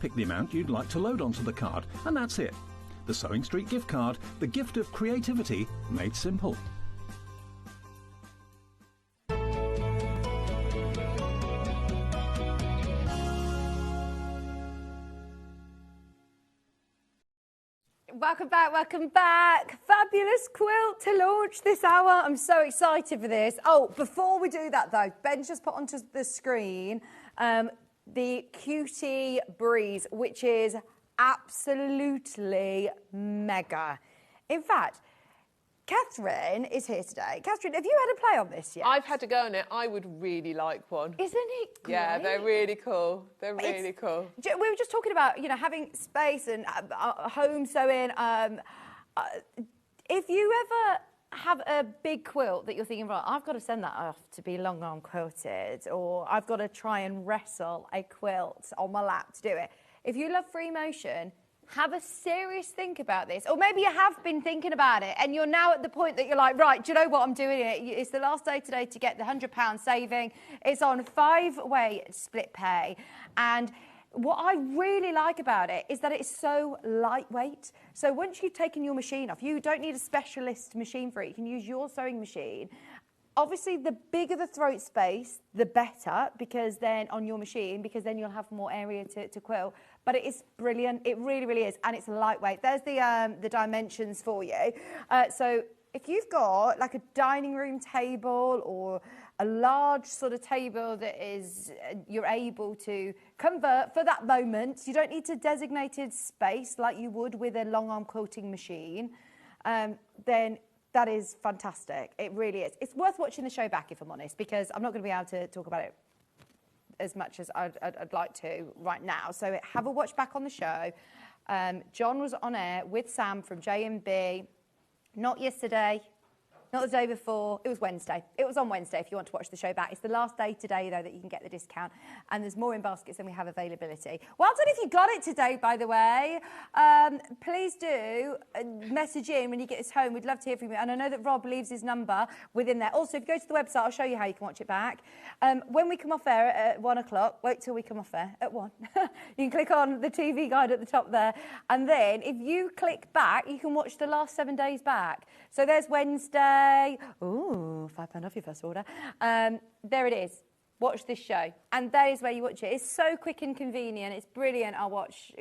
pick the amount you'd like to load onto the card, and that's it. The Sewing Street gift card, the gift of creativity made simple. Welcome back, welcome back. Fabulous quilt to launch this hour. I'm so excited for this. Oh, before we do that though, Ben's just put onto the screen the Cutie Breeze, which is absolutely mega. In fact, Catherine is here today. Catherine, have you had a play on this yet? I've had a go on it. I would really like one. Isn't it great? Yeah, they're really cool. They're really cool. We were just talking about, you know, having space and home sewing. If you ever have a big quilt that you're thinking, right, I've got to send that off to be long arm quilted, or I've got to try and wrestle a quilt on my lap to do it. If you love free motion, have a serious think about this. Or maybe you have been thinking about it and you're now at the point that you're like, right, do you know what, I'm doing it. It's the last day today to get the £100 saving. It's on 5-way split pay. And what I really like about it is that it's so lightweight. So once you've taken your machine off, you don't need a specialist machine for it. You can use your sewing machine. Obviously, the bigger the throat space, the better, because then on your machine, because then you'll have more area to quilt. But it is brilliant. It really, really is. And it's lightweight. There's the dimensions for you. So if you've got like a dining room table or a large sort of table that is you're able to convert for that moment, you don't need a designated space like you would with a long arm quilting machine, then that is fantastic. It really is. It's worth watching the show back, if I'm honest, because I'm not going to be able to talk about it as much as I'd like to right now. So have a watch back on the show. John was on air with Sam from J&B, not yesterday, not the day before. It was Wednesday. It was on Wednesday if you want to watch the show back. It's the last day today, though, that you can get the discount. And there's more in baskets than we have availability. Well done if you got it today, by the way. Please do message in when you get this home. We'd love to hear from you. And I know that Rob leaves his number within there. Also, if you go to the website, I'll show you how you can watch it back. When we come off air at 1 o'clock, wait till we come off air at 1. You can click on the TV guide at the top there. And then if you click back, you can watch the last 7 days back. So there's Wednesday. Ooh, £5 off your first order. There it is. Watch this show. And that is where you watch it. It's so quick and convenient. It's brilliant. Our watch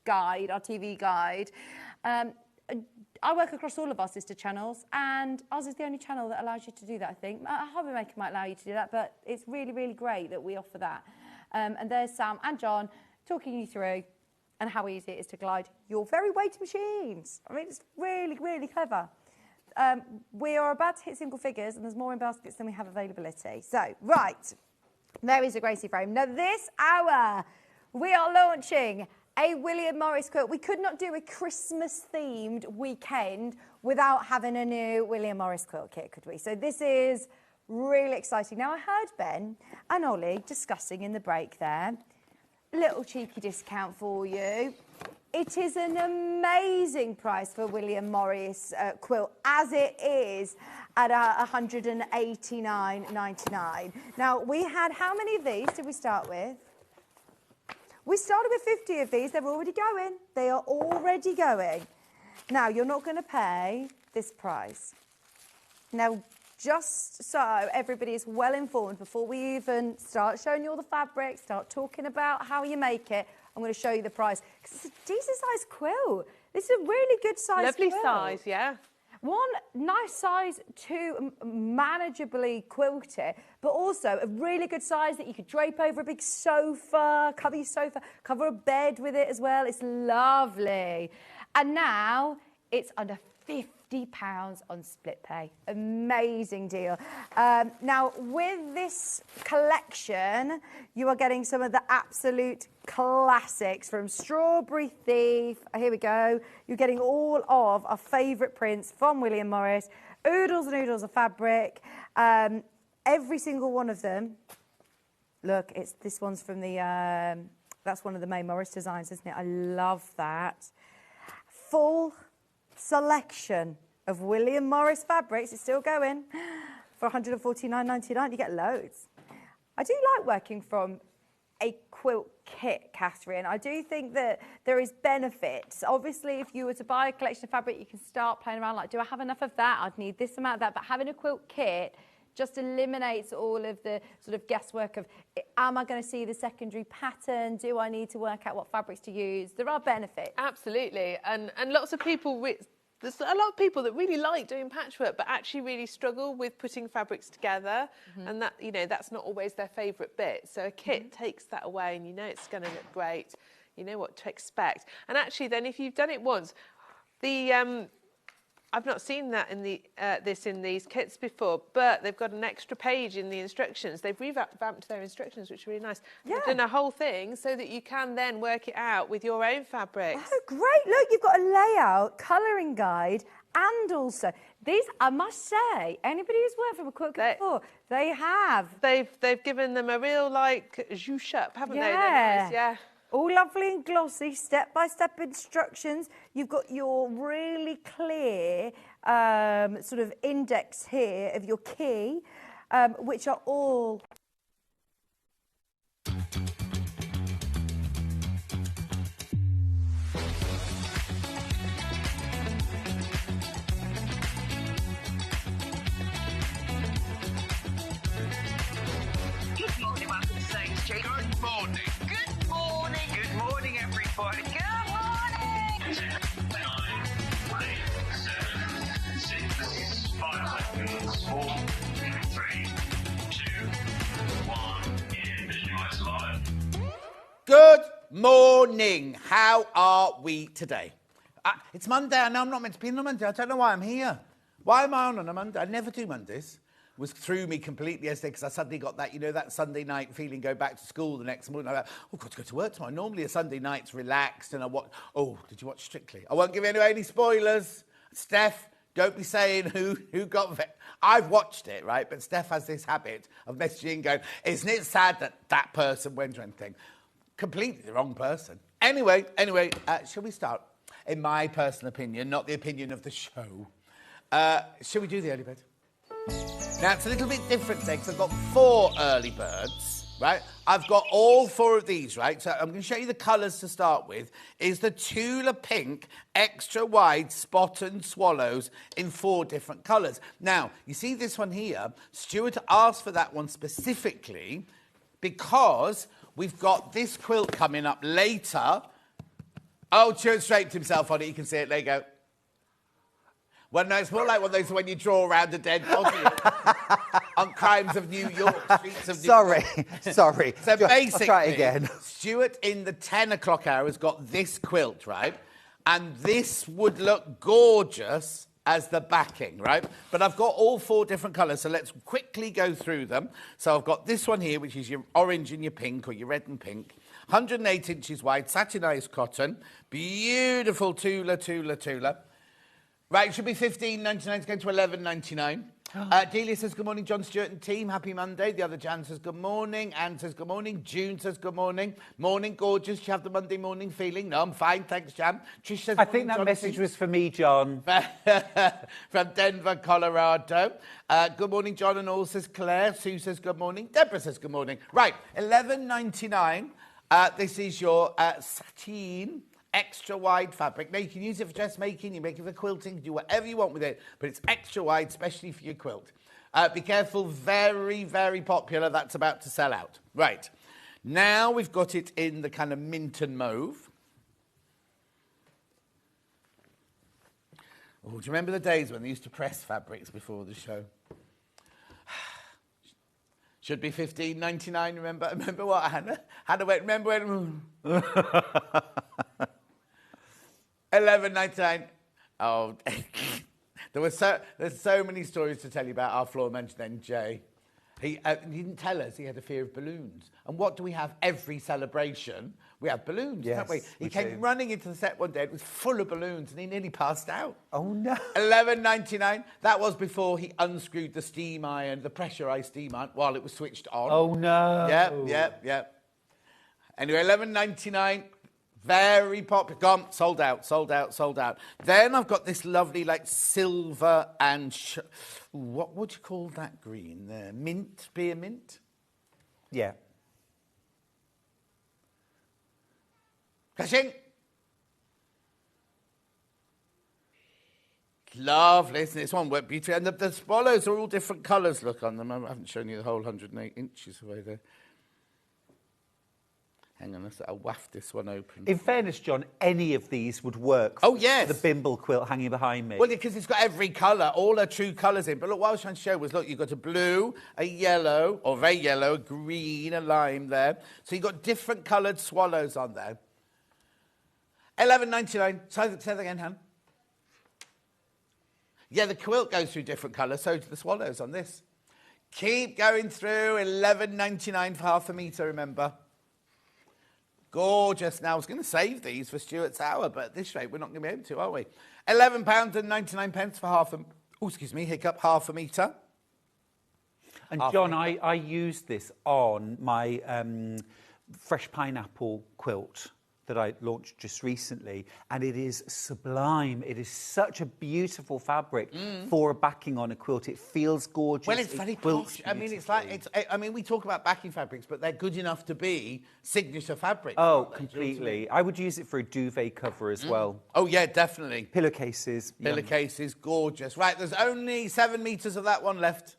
guide, our TV guide. I work across all of our sister channels, and ours is the only channel that allows you to do that, I think. Hobby Maker might allow you to do that, but it's really, really great that we offer that. And there's Sam and John talking you through and how easy it is to glide your very weighty machines. I mean, it's really, really clever. We are about to hit single figures, and there's more in baskets than we have availability. So, right, there is a Gracie frame. Now, this hour, we are launching a William Morris quilt. We could not do a Christmas-themed weekend without having a new William Morris quilt kit, could we? So this is really exciting. Now, I heard Ben and Ollie discussing in the break there, little cheeky discount for you. It is an amazing price for William Morris quilt, as it is at $189.99. Now, we had, how many of these did we start with? We started with 50 of these. They're already going. They are already going. Now, you're not going to pay this price. Now, just so everybody is well informed, before we even start showing you all the fabrics, start talking about how you make it, I'm going to show you the price. Because it's a decent size quilt. This is a really good size quilt. Lovely size, yeah. One, nice size to manageably quilt it, but also a really good size that you could drape over a big sofa, cover your sofa, cover a bed with it as well. It's lovely. And now it's under £50 on split pay. Amazing deal. Now, with this collection, you are getting some of the absolute classics from Strawberry Thief. Here we go. You're getting all of our favourite prints from William Morris. Oodles and oodles of fabric. Every single one of them. Look, this one's from the... that's one of the May Morris designs, isn't it? I love that. Full selection of William Morris fabrics. It's still going for £149.99. You get loads. I do like working from a quilt kit, Catherine. I do think that there is benefits. Obviously, if you were to buy a collection of fabric, you can start playing around like, do I have enough of that? I'd need this amount of that. But having a quilt kit just eliminates all of the sort of guesswork of, am I going to see the secondary pattern? Do I need to work out what fabrics to use? There are benefits. Absolutely. And lots of people, there's a lot of people that really like doing patchwork, but actually really struggle with putting fabrics together. And that, you know, that's not always their favourite bit. So a kit takes that away, and you know it's going to look great. You know what to expect. And actually then if you've done it once, I've not seen that in in these kits before, but they've got an extra page in the instructions. They've revamped their instructions, which are really nice. Yeah. They've done a whole thing so that you can then work it out with your own fabrics. Oh, great. Look, you've got a layout, colouring guide, and also these, I must say, anybody who's worked from a quilt kit before, they have. They've given them a real, like, zhoosh up, haven't they? They're nice, yeah. All lovely and glossy, step-by-step instructions. You've got your really clear sort of index here of your key, which are all... Good morning, welcome to Sage Street. Good morning. Good morning. Good morning, everybody. Good morning. 10, 9, 8, 7, 6, 5 seconds, 4, 3, 2, 1. And visualize live. Good morning. How are we today? It's Monday. I know I'm not meant to be on a Monday. I don't know why I'm here. Why am I on a Monday? I never do Mondays. Was threw me completely yesterday because I suddenly got that, you know, that Sunday night feeling, go back to school the next morning. I thought, oh, I've got to go to work tomorrow. Normally a Sunday night's relaxed and I watch, oh, did you watch Strictly? I won't give any spoilers. Steph, don't be saying who got it. I've watched it, right? But Steph has this habit of messaging going, isn't it sad that that person went or anything? Completely the wrong person. Anyway, shall we start? In my personal opinion, not the opinion of the show. Shall we do the early bird? Now, it's a little bit different today because I've got 4 early birds, right? I've got all 4 of these, right? So I'm going to show you the colours to start with. Is the Tula Pink extra wide spot and swallows in 4 different colours. Now, you see this one here? Stuart asked for that one specifically because we've got this quilt coming up later. Oh, Stuart straightened himself on it. You can see it. There you go. Well, no, it's more like one of those when you draw around a dead body on Crimes of New York, Streets of New York. Sorry. So basically, I'll try it again. Stuart in the 10 o'clock hour has got this quilt, right? And this would look gorgeous as the backing, right? But I've got all 4 different colours, so let's quickly go through them. So I've got this one here, which is your orange and your pink, or your red and pink. 108 inches wide, satinised cotton. Beautiful Tula. Right, it should be $15.99. It's going to $11.99. Delia says, good morning, John Stewart and team. Happy Monday. The other Jan says, good morning. Anne says, good morning. June says, good morning. Morning, gorgeous. Do you have the Monday morning feeling? No, I'm fine. Thanks, Jan. Trish says, I think that message was for me, John. From Denver, Colorado. Good morning, John and all, says Claire. Sue says, good morning. Deborah says, good morning. Right, $11.99. This is your sateen extra wide fabric. Now, you can use it for dressmaking, you make it for quilting, you do whatever you want with it, but it's extra wide, especially for your quilt. Be careful, very, very popular. That's about to sell out. Right. Now we've got it in the kind of mint and mauve. Oh, do you remember the days when they used to press fabrics before the show? Should be $15.99, remember? Remember what, Hannah? Hannah went, remember when... $11.99. Oh, there's so many stories to tell you about our floor manager then, Jay. He didn't tell us he had a fear of balloons. And what do we have every celebration? We have balloons, yes, don't we? He came running into the set one day. It was full of balloons, and he nearly passed out. Oh, no. $11.99. That was before he unscrewed the steam iron, the pressurised steam iron, while it was switched on. Oh, no. Yep. Anyway, $11.99. Very popular. Gone. Sold out. Then I've got this lovely, like, silver and... what would you call that green there? Mint? Spearmint? Yeah. Ka-ching. Lovely, isn't it? This one worked beautifully. And the swallows are all different colours, look on them. I haven't shown you the whole 108 inches away there. Hang on, I'll waft this one open. In fairness, John, any of these would work Oh, yes. for the Bindle quilt hanging behind me. Well, because it's got every colour, all her true colours in. But look, what I was trying to show was, look, you've got a blue, a yellow, or very yellow, a green, a lime there. So you've got different coloured swallows on there. $11.99. Say that again, Han. Yeah, the quilt goes through different colours, so do the swallows on this. Keep going through. $11.99 for half a metre, remember. Gorgeous. Now, I was going to save these for Stuart's hour, but at this rate, we're not going to be able to, are we? £11.99 for half a metre. And John, I used this on my fresh pineapple quilt that I launched just recently, and it is sublime. It is such a beautiful fabric for a backing on a quilt. It feels gorgeous. Well, it's very posh. I mean, we talk about backing fabrics, but they're good enough to be signature fabric. Oh, completely. I would use it for a duvet cover as well. Oh, yeah, definitely. Pillowcases. Pillowcases, gorgeous. Right, there's only 7 metres of that one left.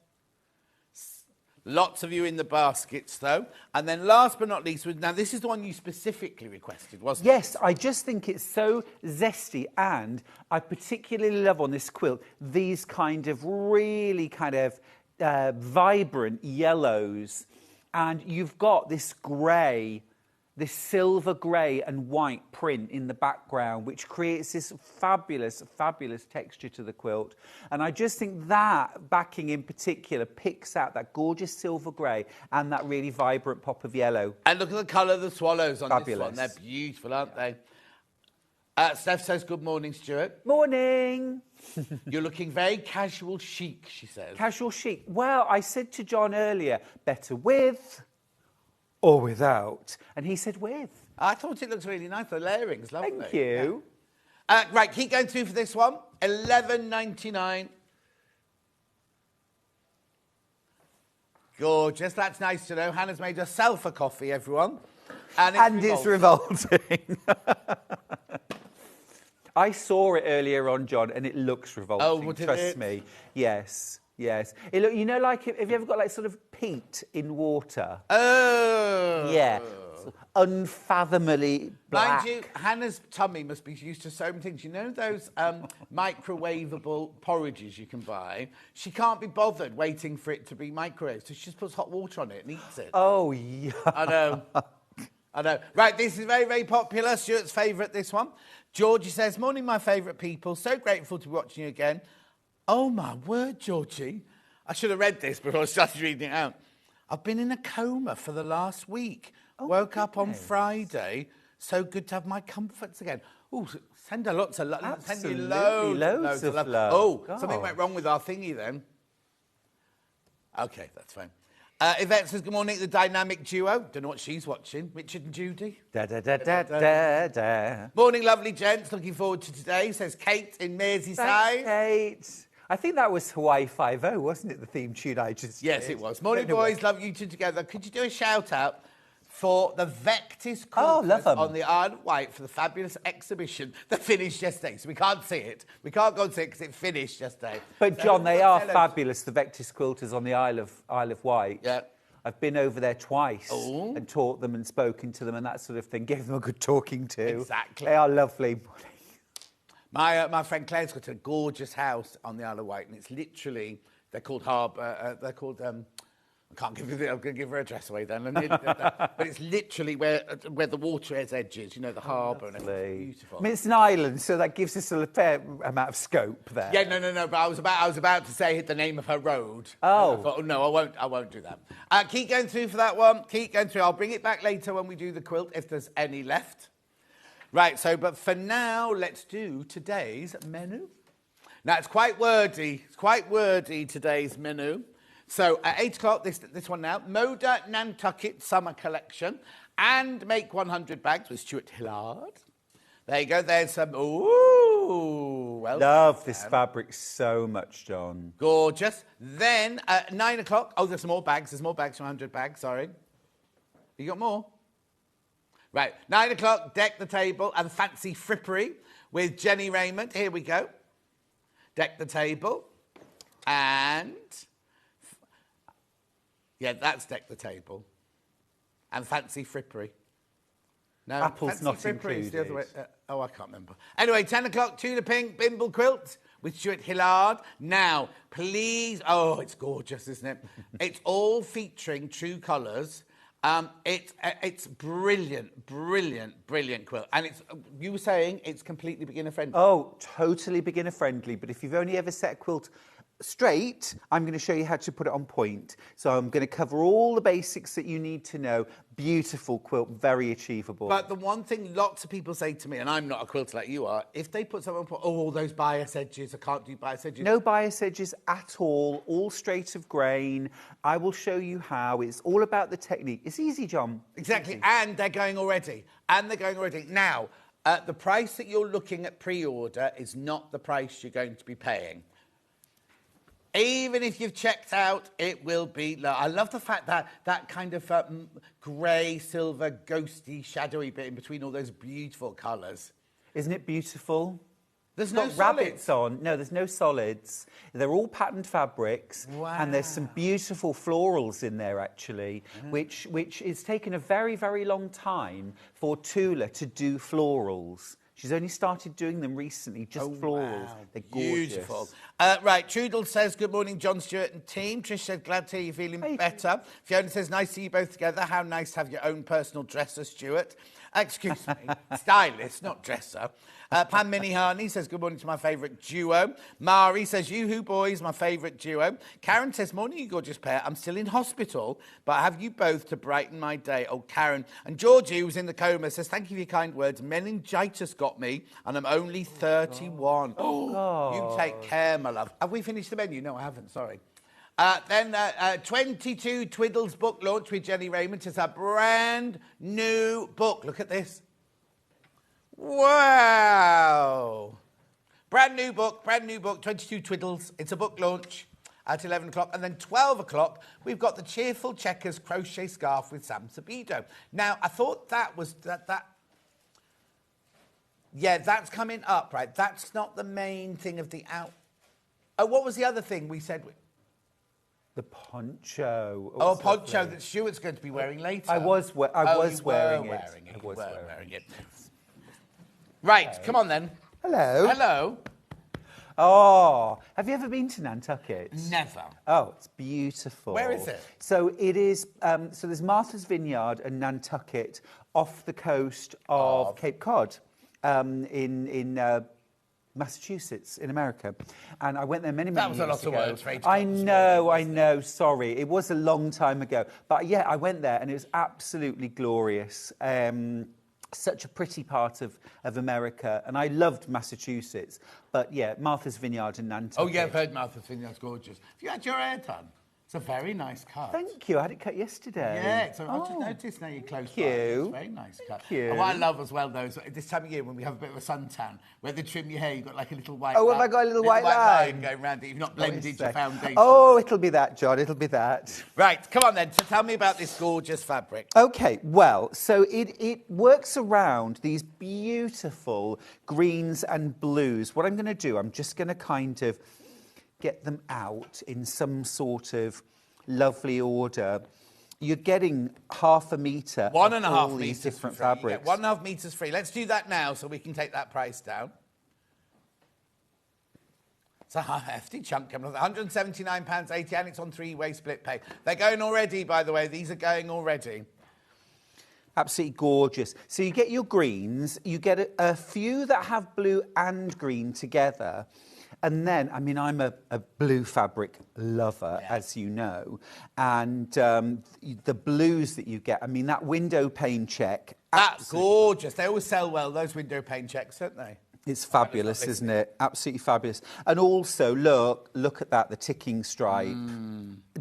Lots of you in the baskets, though. And then last but not least, now this is the one you specifically requested, wasn't it? Yes, I just think it's so zesty, and I particularly love on this quilt these kind of really vibrant yellows. And you've got this grey, this silver grey and white print in the background, which creates this fabulous, fabulous texture to the quilt. And I just think that backing in particular picks out that gorgeous silver grey and that really vibrant pop of yellow. And look at the colour of the swallows on Fabulous. this one. They're beautiful, aren't they? Steph says, good morning, Stuart. Morning. You're looking very casual chic, she says. Casual chic. Well, I said to John earlier, better with or without? And he said with. I thought it looks really nice. The layering's lovely. Thank you. Yeah. Right, keep going through for this one. $11.99. Gorgeous. That's nice to know. Hannah's made herself a coffee, everyone. And it's revolting. I saw it earlier on, John, and it looks revolting. Oh, what trust me. Yes. Yes. It look, you know, like, have you ever got, like, sort of peat in water? Oh. Yeah. Unfathomably black. Mind you, Hannah's tummy must be used to so many things. You know those microwavable porridges you can buy? She can't be bothered waiting for it to be microwaved, so she just puts hot water on it and eats it. Oh, yeah. I know. I know. Right, this is very, very popular. Stuart's favourite, this one. Georgie says, morning, my favourite people. So grateful to be watching you again. Oh, my word, Georgie. I should have read this before I started reading it out. I've been in a coma for the last week. Oh, Woke up on Friday. So good to have my comforts again. Oh, send her lots of love. Send you loads of love. Oh, God. Something went wrong with our thingy then. OK, that's fine. Yvette says, good morning, the dynamic duo. Don't know what she's watching. Richard and Judy. Da-da-da-da-da-da. Morning, lovely gents. Looking forward to today, says Kate in Merseyside. Thanks, Kate. I think that was Hawaii 5-0, wasn't it, the theme tune I just did? Yes, it was. Morning, boys. Love you two together. Could you do a shout-out for the Vectis quilters on the Isle of Wight for the fabulous exhibition that finished yesterday? So we can't see it. We can't go and see it because it finished yesterday. But, so, John, they are fabulous, the Vectis quilters on the Isle of Wight. Yeah. I've been over there twice and taught them and spoken to them and that sort of thing. Gave them a good talking to. Exactly. They are lovely. My friend Claire's got a gorgeous house on the Isle of Wight, and it's literally, they're called Harbour, I can't give you I'm going to give her address away then. But it's literally where the water edges, you know, the harbour and everything. Beautiful. I mean, it's an island, so that gives us a fair amount of scope there. Yeah, no, but I was about to say the name of her road. Oh. I thought, oh, no, I won't do that. Keep going through for that one. Keep going through. I'll bring it back later when we do the quilt, if there's any left. Right, but for now, let's do today's menu. Now, it's quite wordy. It's quite wordy, today's menu. So, at 8 o'clock, this one now, Moda Nantucket Summer Collection and Make 100 Bags with Stuart Hillard. There you go, there's some, ooh, well love this fabric so much, John. Gorgeous. Then, at 9 o'clock, there's more bags from 100 Bags, sorry. You got more? Right, 9 o'clock, deck the table and fancy frippery with Jenny Raymond. Here we go. Deck the table and... Yeah, that's deck the table. And fancy frippery. No, Apple's fancy not frippery is the other way. included. I can't remember. Anyway, 10 o'clock, Tula Pink, Bindle Quilt with Stuart Hillard. Now, please... Oh, it's gorgeous, isn't it? It's all featuring true colours. It's brilliant, brilliant, brilliant quilt. And it's, you were saying it's completely beginner friendly. Oh, totally beginner friendly. But if you've only ever set a quilt straight, I'm going to show you how to put it on point. So I'm going to cover all the basics that you need to know. Beautiful quilt, very achievable. But the one thing lots of people say to me, and I'm not a quilter like you are, if they put something on, all those bias edges, I can't do bias edges. No bias edges at all straight of grain. I will show you how. It's all about the technique. It's easy, John. Exactly, Easy. and they're going already. Now, the price that you're looking at pre-order is not the price you're going to be paying. Even if you've checked out, it will be low. I love the fact that that kind of grey, silver, ghosty, shadowy bit in between all those beautiful colours. Isn't it beautiful? There's It's no got rabbits solids. on. No, there's no solids. They're all patterned fabrics. Wow. And there's some beautiful florals in there, actually, which is taken a very, very long time for Tula to do florals. She's only started doing them recently, just florals. Wow. They're gorgeous. Beautiful. Right, Trudel says, good morning, John Stewart and team. Trish said, glad to hear you're feeling better. Fiona says, nice to see you both together. How nice to have your own personal dresser, Stuart. Excuse me, stylist, not dresser. Pam Minihani says, good morning to my favourite duo. Mari says, you-hoo boys, my favourite duo. Karen says, morning, you gorgeous pair. I'm still in hospital, but I have you both to brighten my day. Oh, Karen. And Georgie, who's in the coma, says, thank you for your kind words. Meningitis got me, and I'm only 31. Oh, you take care, my love. Have we finished the menu? No, I haven't, sorry. Then 22 Twiddles book launch with Jenny Raymond. It's a brand new book. Look at this. Wow. Brand new book, 22 Twiddles. It's a book launch at 11 o'clock. And then 12 o'clock, we've got the Cheerful Checkers crochet scarf with Sam Sabido. Now, I thought that was yeah, that's coming up, right? That's not the main thing of the out. Oh, what was the other thing we said? The poncho. Oh, a poncho that Stuart's going to be wearing later. I was wearing it. You were wearing it. Right, come on then. Hello. Hello. Oh, have you ever been to Nantucket? Never. Oh, it's beautiful. Where is it? So it is. So there's Martha's Vineyard and Nantucket off the coast of Cape Cod, in Massachusetts, in America. And I went there many years ago. That was a lot of words, right? I know, sorry. It was a long time ago. But yeah, I went there and it was absolutely glorious. Such a pretty part of America. And I loved Massachusetts. But yeah, Martha's Vineyard and Nantucket. Oh, yeah, I've heard Martha's Vineyard's gorgeous. Have you had your hair done? It's a very nice cut. Thank you. I had it cut yesterday. Yeah, so I just noticed now you're close by. you. It's a very nice cut. Thank you. And what I love as well, though, is this time of year when we have a bit of a suntan, where they trim your hair, you've got like a little white Oh, line. have I got a little white line? going round it. You've not blended your foundation. Oh, it'll be that, John. It'll be that. Right, come on then. So tell me about this gorgeous fabric. Okay, well, so it works around these beautiful greens and blues. What I'm going to do, I'm just going to kind of get them out in some sort of lovely order. You're getting half a metre. 1.5 all metres these different for free. fabrics. You get 1.5 metres free. Let's do that now so we can take that price down. It's a hefty chunk coming off. £179.80 and it's on 3-way split pay. They're going already, by the way. These are going already. Absolutely gorgeous. So you get your greens, you get a few that have blue and green together. And then, I mean, I'm a blue fabric lover, as you know. And the blues that you get, I mean, that window pane check. That's gorgeous. They always sell well, those window pane checks, don't they? It's fabulous, isn't it? Absolutely fabulous. And also, look at that, the ticking stripe.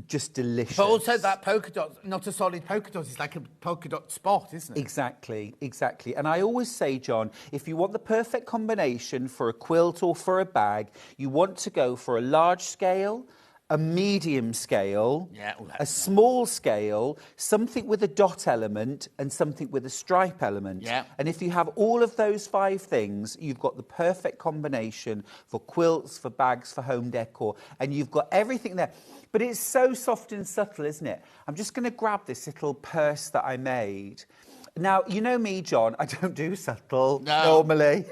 Just delicious. But also that polka dot, not a solid polka dot, it's like a polka dot spot, isn't it? Exactly, exactly. And I always say, John, if you want the perfect combination for a quilt or for a bag, you want to go for a large scale, a medium scale, Yeah, oh, a that's nice. small scale, something with a dot element and something with a stripe element. Yeah. And if you have all of those 5 things, you've got the perfect combination for quilts, for bags, for home decor, and you've got everything there. But it's so soft and subtle, isn't it? I'm just going to grab this little purse that I made. Now, you know me, John, I don't do subtle normally.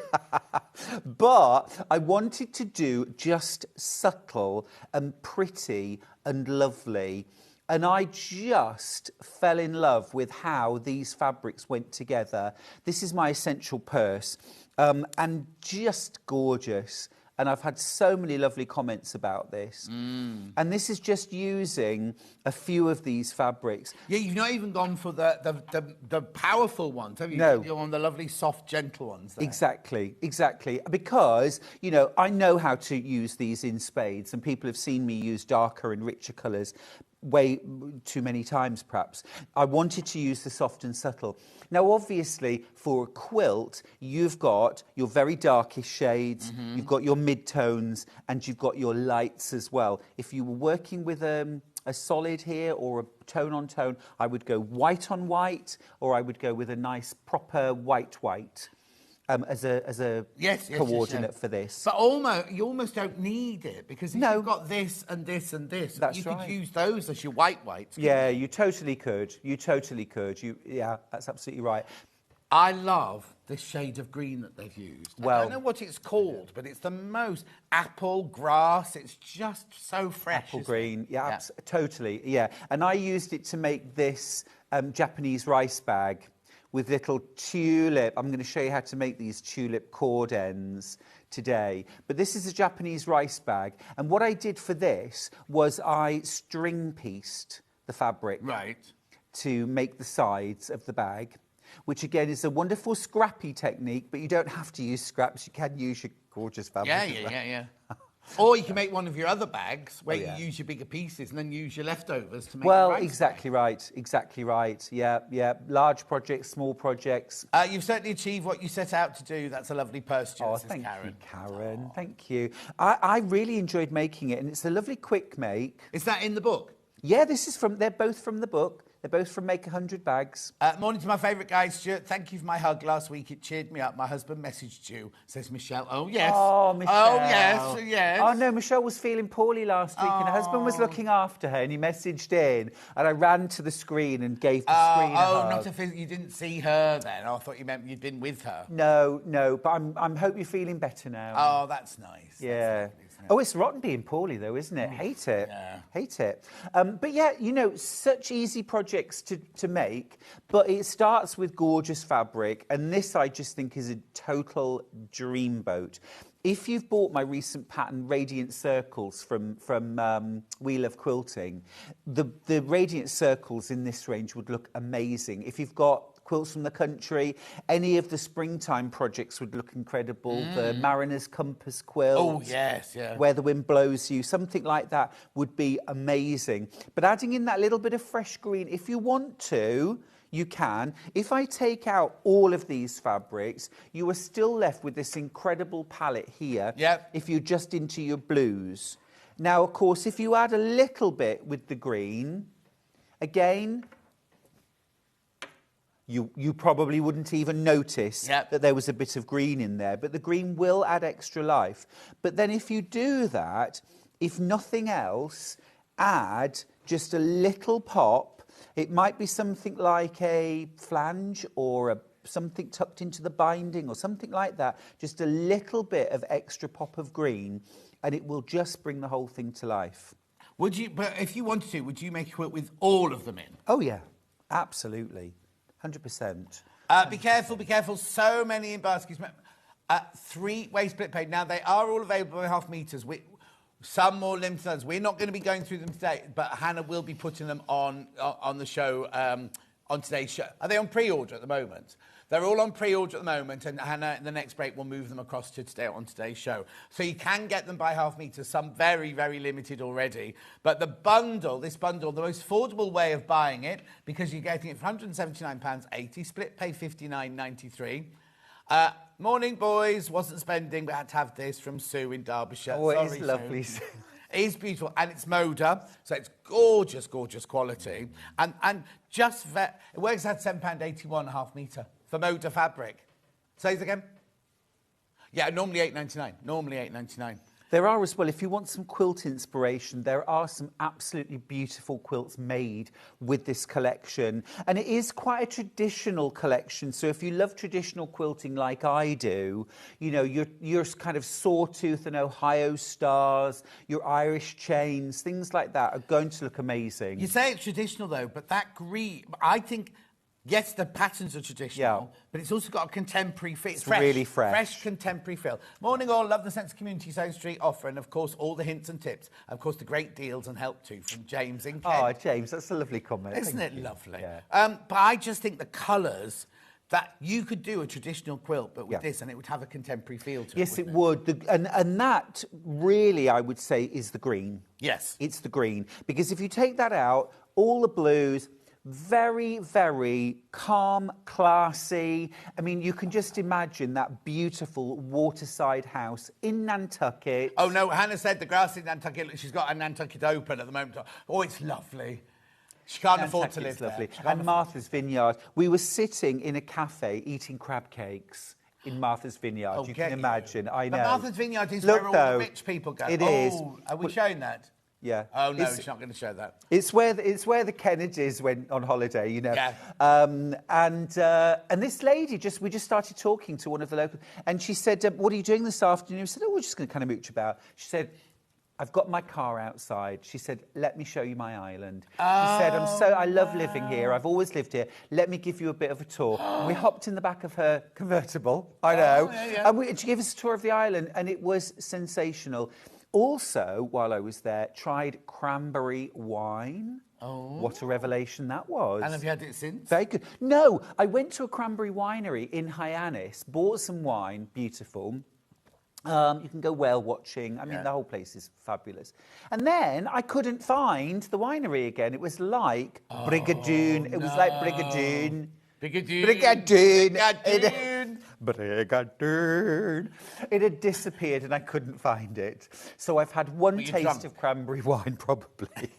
But I wanted to do just subtle and pretty and lovely. And I just fell in love with how these fabrics went together. This is my essential purse, and just gorgeous. And I've had so many lovely comments about this. And this is just using a few of these fabrics. Yeah, you've not even gone for the powerful ones, have you? No. You're on the lovely, soft, gentle ones there. Exactly, exactly. Because, you know, I know how to use these in spades, and people have seen me use darker and richer colours way too many times, perhaps. I wanted to use the soft and subtle. Now, obviously, for a quilt, you've got your very darkest shades, you've got your mid-tones, and you've got your lights as well. If you were working with a solid here or a tone on tone, I would go white on white, or I would go with a nice proper white as a coordinate for this. But you almost don't need it, because if you've got this and this and this, That's you right. could use those as your whites. Yeah, you totally could. You totally could. Yeah, that's absolutely right. I love this shade of green that they've used. I Well- don't know what it's called, but it's the most apple, grass. It's just so fresh. Apple isn't green, it? yeah, totally, yeah. And I used it to make this Japanese rice bag with little tulip. I'm going to show you how to make these tulip cord ends today. But this is a Japanese rice bag. And what I did for this was I string pieced the fabric to make the sides of the bag, which again is a wonderful scrappy technique, but you don't have to use scraps. You can use your gorgeous fabric. Yeah. Or you can make one of your other bags where you use your bigger pieces and then use your leftovers to make Well, your rice exactly bag. right. Yeah. Large projects, small projects. You've certainly achieved what you set out to do. That's a lovely purse, Oh, says thank Karen. you, Karen. Thank you. I really enjoyed making it, and it's a lovely quick make. Is that in the book? Yeah, they're both from the book. They're both from Make 100 Bags. Morning to my favourite guy, Stuart. Thank you for my hug last week. It cheered me up. My husband messaged you, says Michelle. Oh, yes. Oh, Michelle. Oh, yes. Oh, no, Michelle was feeling poorly last week, and her husband was looking after her, and he messaged in, and I ran to the screen and gave the screen a hug. You didn't see her then. I thought you meant you'd been with her. No, but I hope you're feeling better now. Oh, that's nice. Yeah. That's lovely, isn't it? Oh, it's rotten being poorly, though, isn't it? Hate it. Yeah. Hate it. But yeah, you know, such easy projects to make, but it starts with gorgeous fabric, and this I just think is a total dreamboat. If you've bought my recent pattern, Radiant Circles from We Love Quilting, the Radiant Circles in this range would look amazing. If you've got quilts from the country, any of the springtime projects would look incredible. The Mariner's Compass quilt. Oh, yes, yeah. Where the Wind Blows You, something like that would be amazing. But adding in that little bit of fresh green, if you want to, you can. If I take out all of these fabrics, you are still left with this incredible palette here. Yep. If you're just into your blues. Now, of course, if you add a little bit with the green, again, you probably wouldn't even notice that there was a bit of green in there, but the green will add extra life. But then if you do that, if nothing else, add just a little pop. It might be something like a flange or something tucked into the binding or something like that. Just a little bit of extra pop of green, and it will just bring the whole thing to life. But if you wanted to, would you make a quilt with all of them in? Oh, yeah. Absolutely. 100%. Be careful. So many in baskets. 3-way split paid. Now, they are all available by half metres. Some more limited others. We're not going to be going through them today, but Hannah will be putting them on the show, on today's show. Are they on pre-order at the moment? They're all on pre-order at the moment, and Hannah, in the next break, will move them across to today on today's show. So you can get them by half metre, some very, very limited already. But this bundle, the most affordable way of buying it, because you're getting it for £179.80, split pay £59.93. Morning, boys. Wasn't spending, but had to have this from Sue in Derbyshire. Oh, it Sorry, is lovely. Sue. It is beautiful, and it's Moda, so it's gorgeous, gorgeous quality. And just it works out £7.81 a half metre for Moda fabric. Say it again. Yeah, normally £8.99. Normally £8.99. There are as well, if you want some quilt inspiration, there are some absolutely beautiful quilts made with this collection. And it is quite a traditional collection. So if you love traditional quilting like I do, you know, your kind of sawtooth and Ohio stars, your Irish chains, things like that are going to look amazing. You say it's traditional, though, but that green, I think... Yes, the patterns are traditional, but it's also got a contemporary feel. It's really fresh. Fresh contemporary feel. Morning all, love the sense of community Sewing Street offer, and of course all the hints and tips. Of course the great deals and help too from James in Kent. Oh, James, that's a lovely comment. Isn't Thank it you. lovely? Yeah. But I just think the colours, that you could do a traditional quilt, but with this, and it would have a contemporary feel to it. Yes, it would. And that really, I would say, is the green. Yes. It's the green. Because if you take that out, all the blues... Very, very calm, classy. I mean, you can just imagine that beautiful waterside house in Nantucket. Oh, no, Hannah said the grass in Nantucket, she's got a Nantucket open at the moment. Oh, it's lovely. She can't afford to live lovely. there. And Martha's Vineyard. We were sitting in a cafe eating crab cakes in Martha's Vineyard. You can imagine. I know. But Martha's Vineyard is Look, where all though, the rich people go. It is. Are we showing that? Yeah. Oh, no, it's not going to show that. It's where the Kennedys went on holiday, you know. Yeah. And this lady, we just started talking to one of the local... And she said, what are you doing this afternoon? We said, oh, we're just going to kind of mooch about. She said, I've got my car outside. She said, let me show you my island. She said, I love living here. I've always lived here. Let me give you a bit of a tour. And we hopped in the back of her convertible, I know. And she gave us a tour of the island, and it was sensational. Also, while I was there, tried cranberry wine. Oh. What a revelation that was. And have you had it since? Very good. No, I went to a cranberry winery in Hyannis, bought some wine, beautiful. You can go whale watching. I mean, the whole place is fabulous. And then I couldn't find the winery again. It was like Brigadoon. It was like Brigadoon. Brigadoon. It had disappeared and I couldn't find it. So I've had one taste of cranberry wine, probably.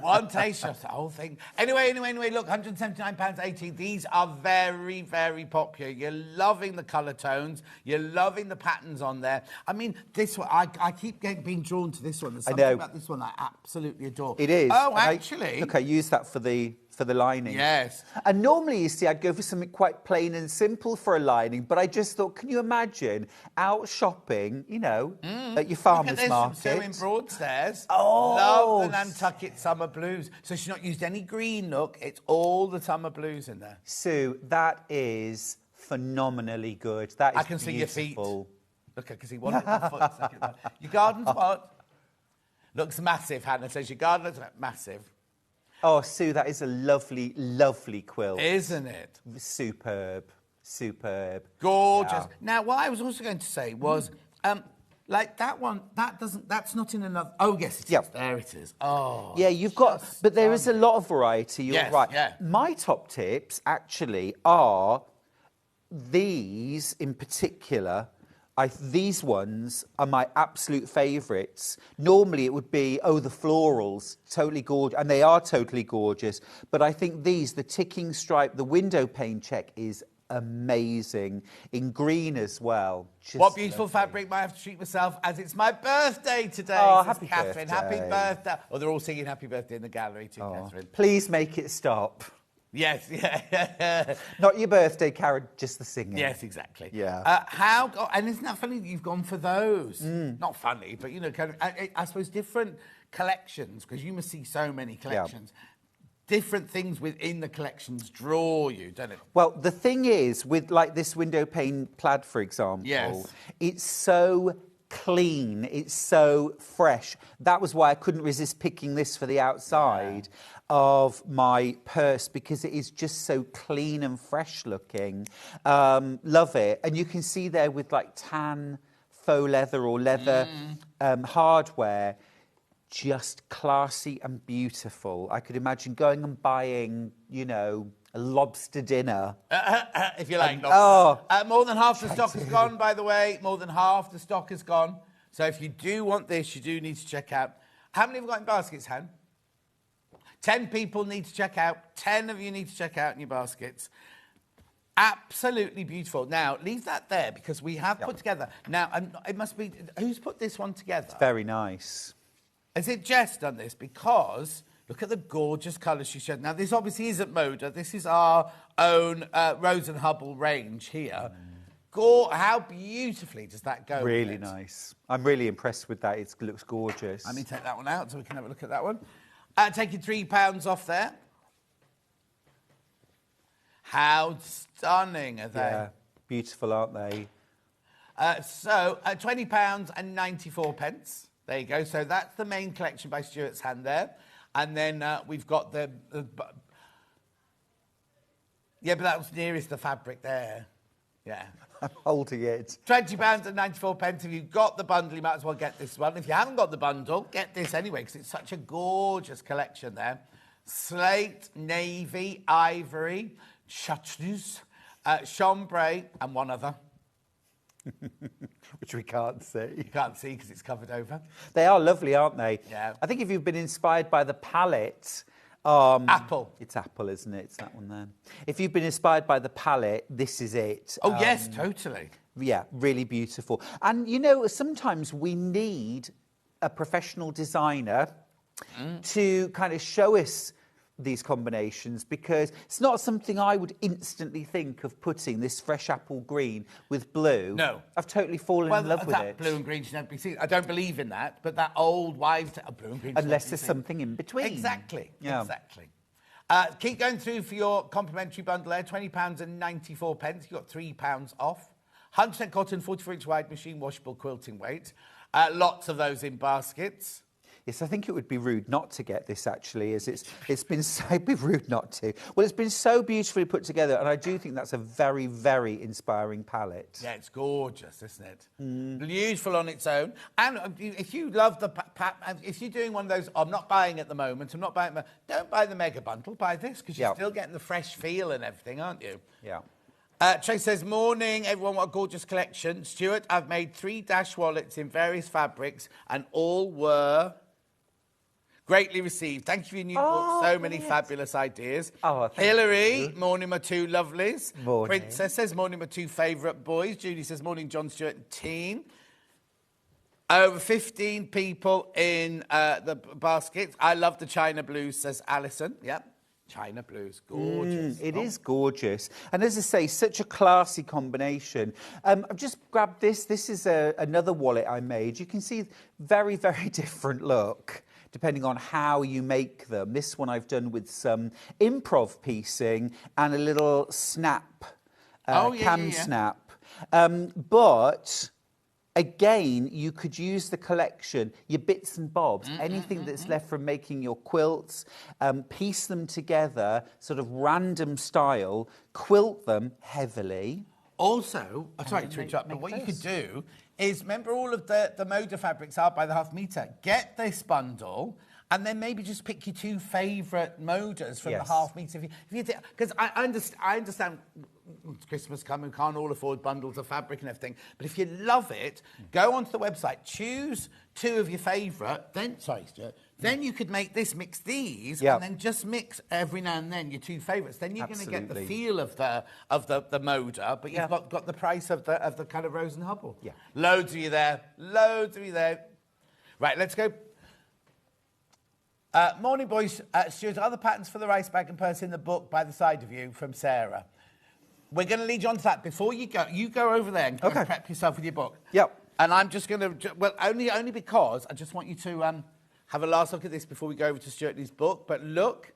One taste of the whole thing. Anyway, look, £179.80. These are very, very popular. You're loving the colour tones. You're loving the patterns on there. I mean, this one, I keep being drawn to this one. There's something about this one I absolutely adore. It is. Oh, actually. Look, I use that for the lining. Yes. And normally, you see, I'd go for something quite plain and simple for a lining, but I just thought, can you imagine out shopping, you know, at your farmer's market? Sue in Broadstairs. Oh. Love the Nantucket summer blues. So she's not used any green, look. It's all the summer blues in there. Sue, that is phenomenally good. That is I can see your feet. beautiful. Look, I can see one little foot. Second. Your garden's what? Looks massive, Hannah says. Your garden looks massive. Oh, Sue, that is a lovely, lovely quilt. Isn't it? Superb. Superb. Gorgeous. Yeah. Now, what I was also going to say was, like that one, that's not in another... Oh, yes, it is. Yep. There it is. Oh. Yeah, you've got... But there is a lot of variety, you're Yes, right. yeah. My top tips, actually, are these in particular... these ones are my absolute favourites. Normally it would be, the florals, totally gorgeous, and they are totally gorgeous. But I think these, the ticking stripe, the window pane check is amazing. In green as well. Just what beautiful lovely. fabric might I have to treat myself as it's my birthday today. Oh, says happy Catherine. birthday. Happy birthday. Oh, they're all singing happy birthday in the gallery too, Catherine. Please make it stop. Yes, yeah. Not your birthday, Karen, just the singing. Yes, exactly. Yeah. And isn't that funny that you've gone for those? Not funny, but, you know, kind of, I suppose different collections, because you must see so many collections. Yeah. Different things within the collections draw you, don't it? Well, the thing is, with, like, this window pane plaid, for example, it's so clean, it's so fresh. That was why I couldn't resist picking this for the outside of my purse, because it is just so clean and fresh looking. Love it. And you can see there with like tan faux leather or leather hardware, just classy and beautiful. I could imagine going and buying, you know, a lobster dinner. If you like. Oh. More than half the stock is gone, by the way. More than half the stock is gone. So if you do want this, you do need to check out. How many have we got in baskets, Han? 10 people need to check out. 10 of you need to check out in your baskets. Absolutely beautiful. Now, leave that there because we have put together. Now, it must be... Who's put this one together? It's very nice. Has it Jess done this? Because look at the gorgeous colours she showed. Now, this obviously isn't Moda. This is our own Rose and Hubble range here. How beautifully does that go? Really nice. I'm really impressed with that. It looks gorgeous. Let me take that one out so we can have a look at that one. Taking £3 off there. How stunning are they? Yeah, beautiful, aren't they? So, £20.94. There you go. So that's the main collection by Stuart's Hand there. And then we've got the... Yeah, but that was nearest the fabric there. Yeah. I'm holding it. £20.94. If you've got the bundle, you might as well get this one. If you haven't got the bundle, get this anyway, because it's such a gorgeous collection there. Slate, navy, ivory, chartreuse, chambray, and one other. Which we can't see. You can't see because it's covered over. They are lovely, aren't they? Yeah. I think if you've been inspired by the palette... Apple. It's apple, isn't it? It's that one there. If you've been inspired by the palette, this is it. Oh, yes, totally. Yeah, really beautiful. And, you know, sometimes we need a professional designer to kind of show us these combinations, because it's not something I would instantly think of putting this fresh apple green with blue. No. I've totally fallen in love with it. Blue and green should never be seen. I don't believe in that, but that old wives' blue and green should Unless never be there's seen. something in between. Exactly. Yeah. Exactly. Keep going through for your complimentary bundle there. £20.94. You've got £3 off. 100% cotton, 44-inch wide, machine washable quilting weight. Lots of those in baskets. Yes, I think it would be rude not to get this, actually, as it's been so... It'd be rude not to. Well, it's been so beautifully put together, and I do think that's a very, very inspiring palette. Yeah, it's gorgeous, isn't it? Beautiful on its own. And if you love the... if you're doing one of those, I'm not buying at the moment, I'm not buying... Don't buy the mega bundle, buy this, because you're still getting the fresh feel and everything, aren't you? Yeah. Trace says, morning, everyone, what a gorgeous collection. Stuart, I've made 3 dash wallets in various fabrics, and all were... greatly received. Thank you for your new book. So many fabulous ideas. Oh, thank Hillary, you. morning, my 2 lovelies. Morning. Princess says, morning, my 2 favourite boys. Judy says, morning, John Stewart and team. Over 15 people in the basket. I love the China Blues, says Alison. Yep. China Blues, gorgeous. It is gorgeous. And as I say, such a classy combination. I've just grabbed this. This is another wallet I made. You can see very, very different look, depending on how you make them. This one I've done with some improv piecing and a little snap, snap. But again, you could use the collection, your bits and bobs, anything that's left from making your quilts, piece them together, sort of random style, quilt them heavily. Also, I'm sorry to interrupt, but what you could do is, remember all of the Moda fabrics are by the half metre. Get this bundle and then maybe just pick your 2 favourite Modas from the half metre. Because I understand it's Christmas coming, we can't all afford bundles of fabric and everything. But if you love it, go onto the website, choose 2 of your favourite, then, sorry, Stuart, then you could make this, mix these, and then just mix every now and then your 2 favourites. Then you're going to get the feel of the Moda, but you've got the price of the kind of Rose and Hubble. Yeah. Loads of you there. Loads of you there. Right, let's go. Morning, boys. Stuart, are the patterns for the rice bag and purse in the book by the side of you from Sarah? We're going to lead you on to that. Before you go over there and prep yourself with your book. Yep. And I'm just going to, well, only because I just want you to have a last look at this before we go over to Stuart and his book. But look,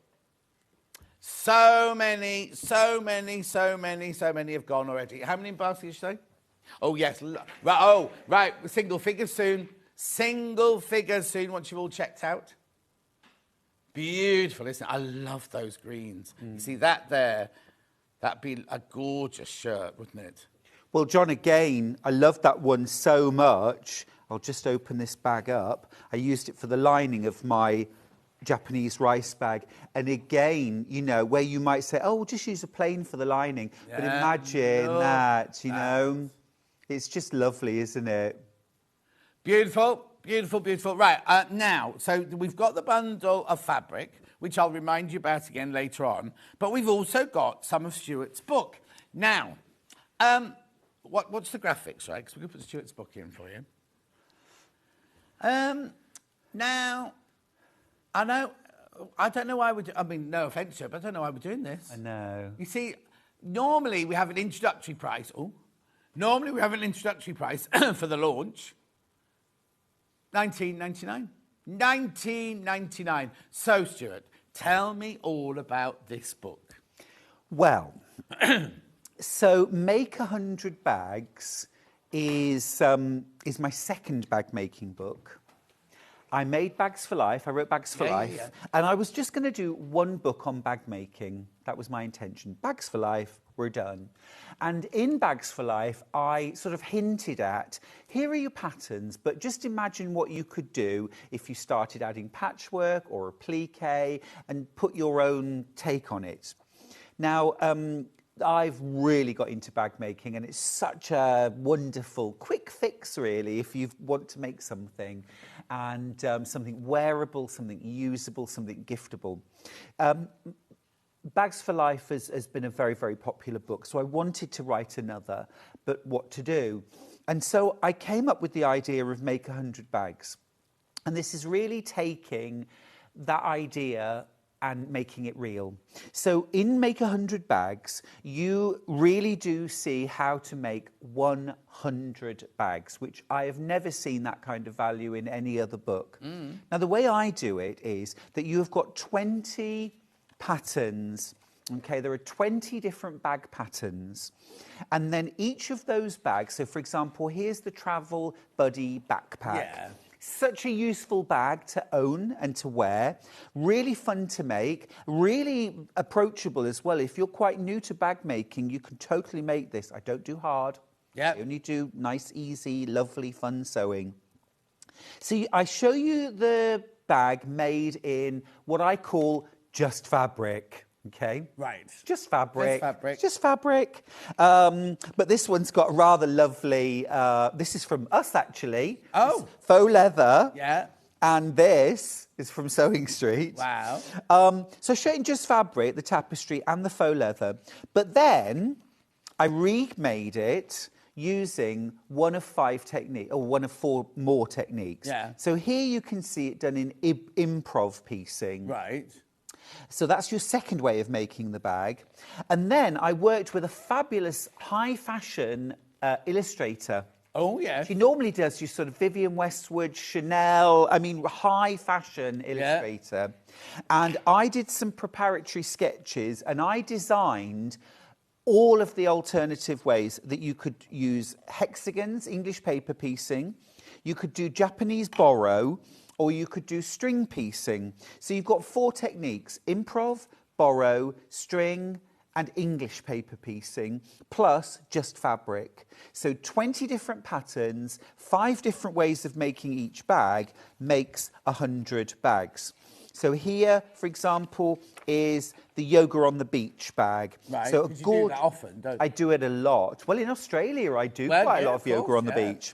so many have gone already. How many in basket did you say? Oh, yes. Right. Single figures soon. Single figures soon once you've all checked out. Beautiful, isn't it? I love those greens. You see that there? That'd be a gorgeous shirt, wouldn't it? Well, John, again, I love that one so much. I'll just open this bag up. I used it for the lining of my Japanese rice bag. And again, you know, where you might say, oh, we'll just use a plain for the lining. Yeah, but imagine that, you know. It's just lovely, isn't it? Beautiful, beautiful, beautiful. Right, now, so we've got the bundle of fabric, which I'll remind you about again later on, but we've also got some of Stuart's book. Now, what's the graphics, right? Because we can put Stuart's book in for you. Now, I don't know why I mean, no offence to it, but I don't know why we're doing this. I know. You see, normally we have an introductory price. Normally we have an introductory price for the launch. $19.99. $19.99. So, Stuart, tell me all about this book. Well, so Make 100 Bags is my second bag making book. I made Bags for Life. I wrote Bags for Life. And I was just going to do one book on bag making. That was my intention. Bags for Life, we're done. And in Bags for Life, I sort of hinted at, here are your patterns, but just imagine what you could do if you started adding patchwork or applique and put your own take on it. Now, I've really got into bag making, and it's such a wonderful quick fix, really, if you want to make something, and something wearable, something usable, something giftable. Bags for Life has been a very, very popular book, so I wanted to write another, but what to do? And so I came up with the idea of Make 100 Bags. And this is really taking that idea and making it real. So in Make 100 Bags, you really do see how to make 100 bags, which I have never seen that kind of value in any other book. Now, the way I do it is that you have got 20 patterns. Okay, there are 20 different bag patterns. And then each of those bags, so for example, here's the Travel Buddy backpack. Yeah. Such a useful bag to own and to wear, really fun to make, really approachable as well. If you're quite new to bag making, you can totally make this. I don't do hard. I only do nice, easy, lovely, fun sewing. So I show you the bag made in what I call just fabric. Okay. Right. Just fabric. Just fabric. Just fabric. But this one's got a rather lovely, this is from us actually. Oh. It's faux leather. Yeah. And this is from Sewing Street. Wow. So I show you just fabric, the tapestry and the faux leather. But then I remade it using one of 5 techniques, or one of 4 more techniques. Yeah. So here you can see it done in improv piecing. Right. So that's your second way of making the bag. And then I worked with a fabulous high fashion illustrator. Oh, yeah. She normally does your sort of Vivienne Westwood, Chanel, I mean, high fashion illustrator. Yeah. And I did some preparatory sketches and I designed all of the alternative ways that you could use hexagons, English paper piecing. You could do Japanese borrow, or you could do string piecing. So you've got 4 techniques: improv, borrow, string, and English paper piecing, plus just fabric. So 20 different patterns, 5 different ways of making each bag makes 100 bags. So here, for example, is the yoga on the beach bag. Right, so you do that often, don't you? I do it a lot. Well, in Australia, I do quite a lot of yoga on the beach.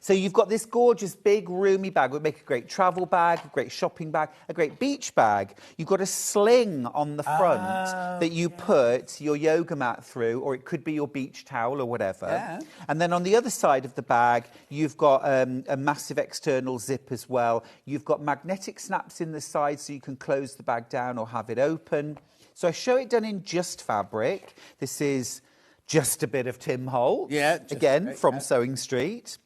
So you've got this gorgeous, big, roomy bag. It would make a great travel bag, a great shopping bag, a great beach bag. You've got a sling on the front that you put your yoga mat through, or it could be your beach towel or whatever. Yeah. And then on the other side of the bag, you've got a massive external zip as well. You've got magnetic snaps in the side so you can close the bag down or have it open. So I show it done in just fabric. This is just a bit of Tim Holt, again, from Sewing Street.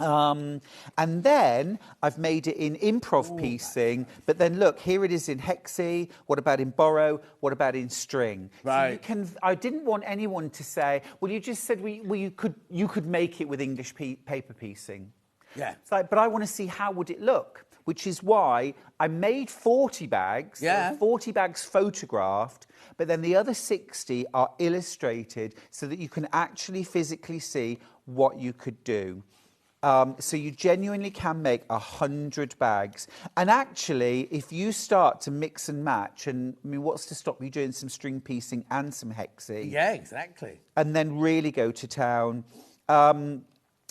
And then I've made it in improv piecing, but then look, here it is in hexie. What about in borrow? What about in string? Right. So I didn't want anyone to say, well, you just said you could make it with English paper piecing. Yeah. It's like, but I want to see how would it look, which is why I made 40 bags. Yeah. 40 bags photographed, but then the other 60 are illustrated so that you can actually physically see what you could do. So you genuinely can make 100 bags. And actually, if you start to mix and match, and I mean, what's to stop you doing some string piecing and some hexie? Yeah, exactly. And then really go to town.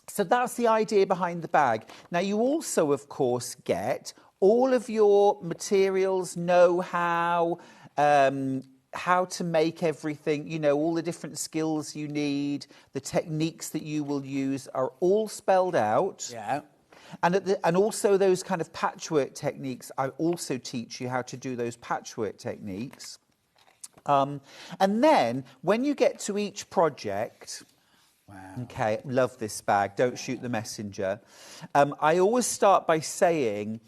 So that's the idea behind the bag. Now, you also, of course, get all of your materials, know-how, how to make everything, you know, all the different skills you need, the techniques that you will use are all spelled out. Yeah. And also those kind of patchwork techniques, I also teach you how to do those patchwork techniques. And then when you get to each project, okay, love this bag, don't shoot the messenger. I always start by saying,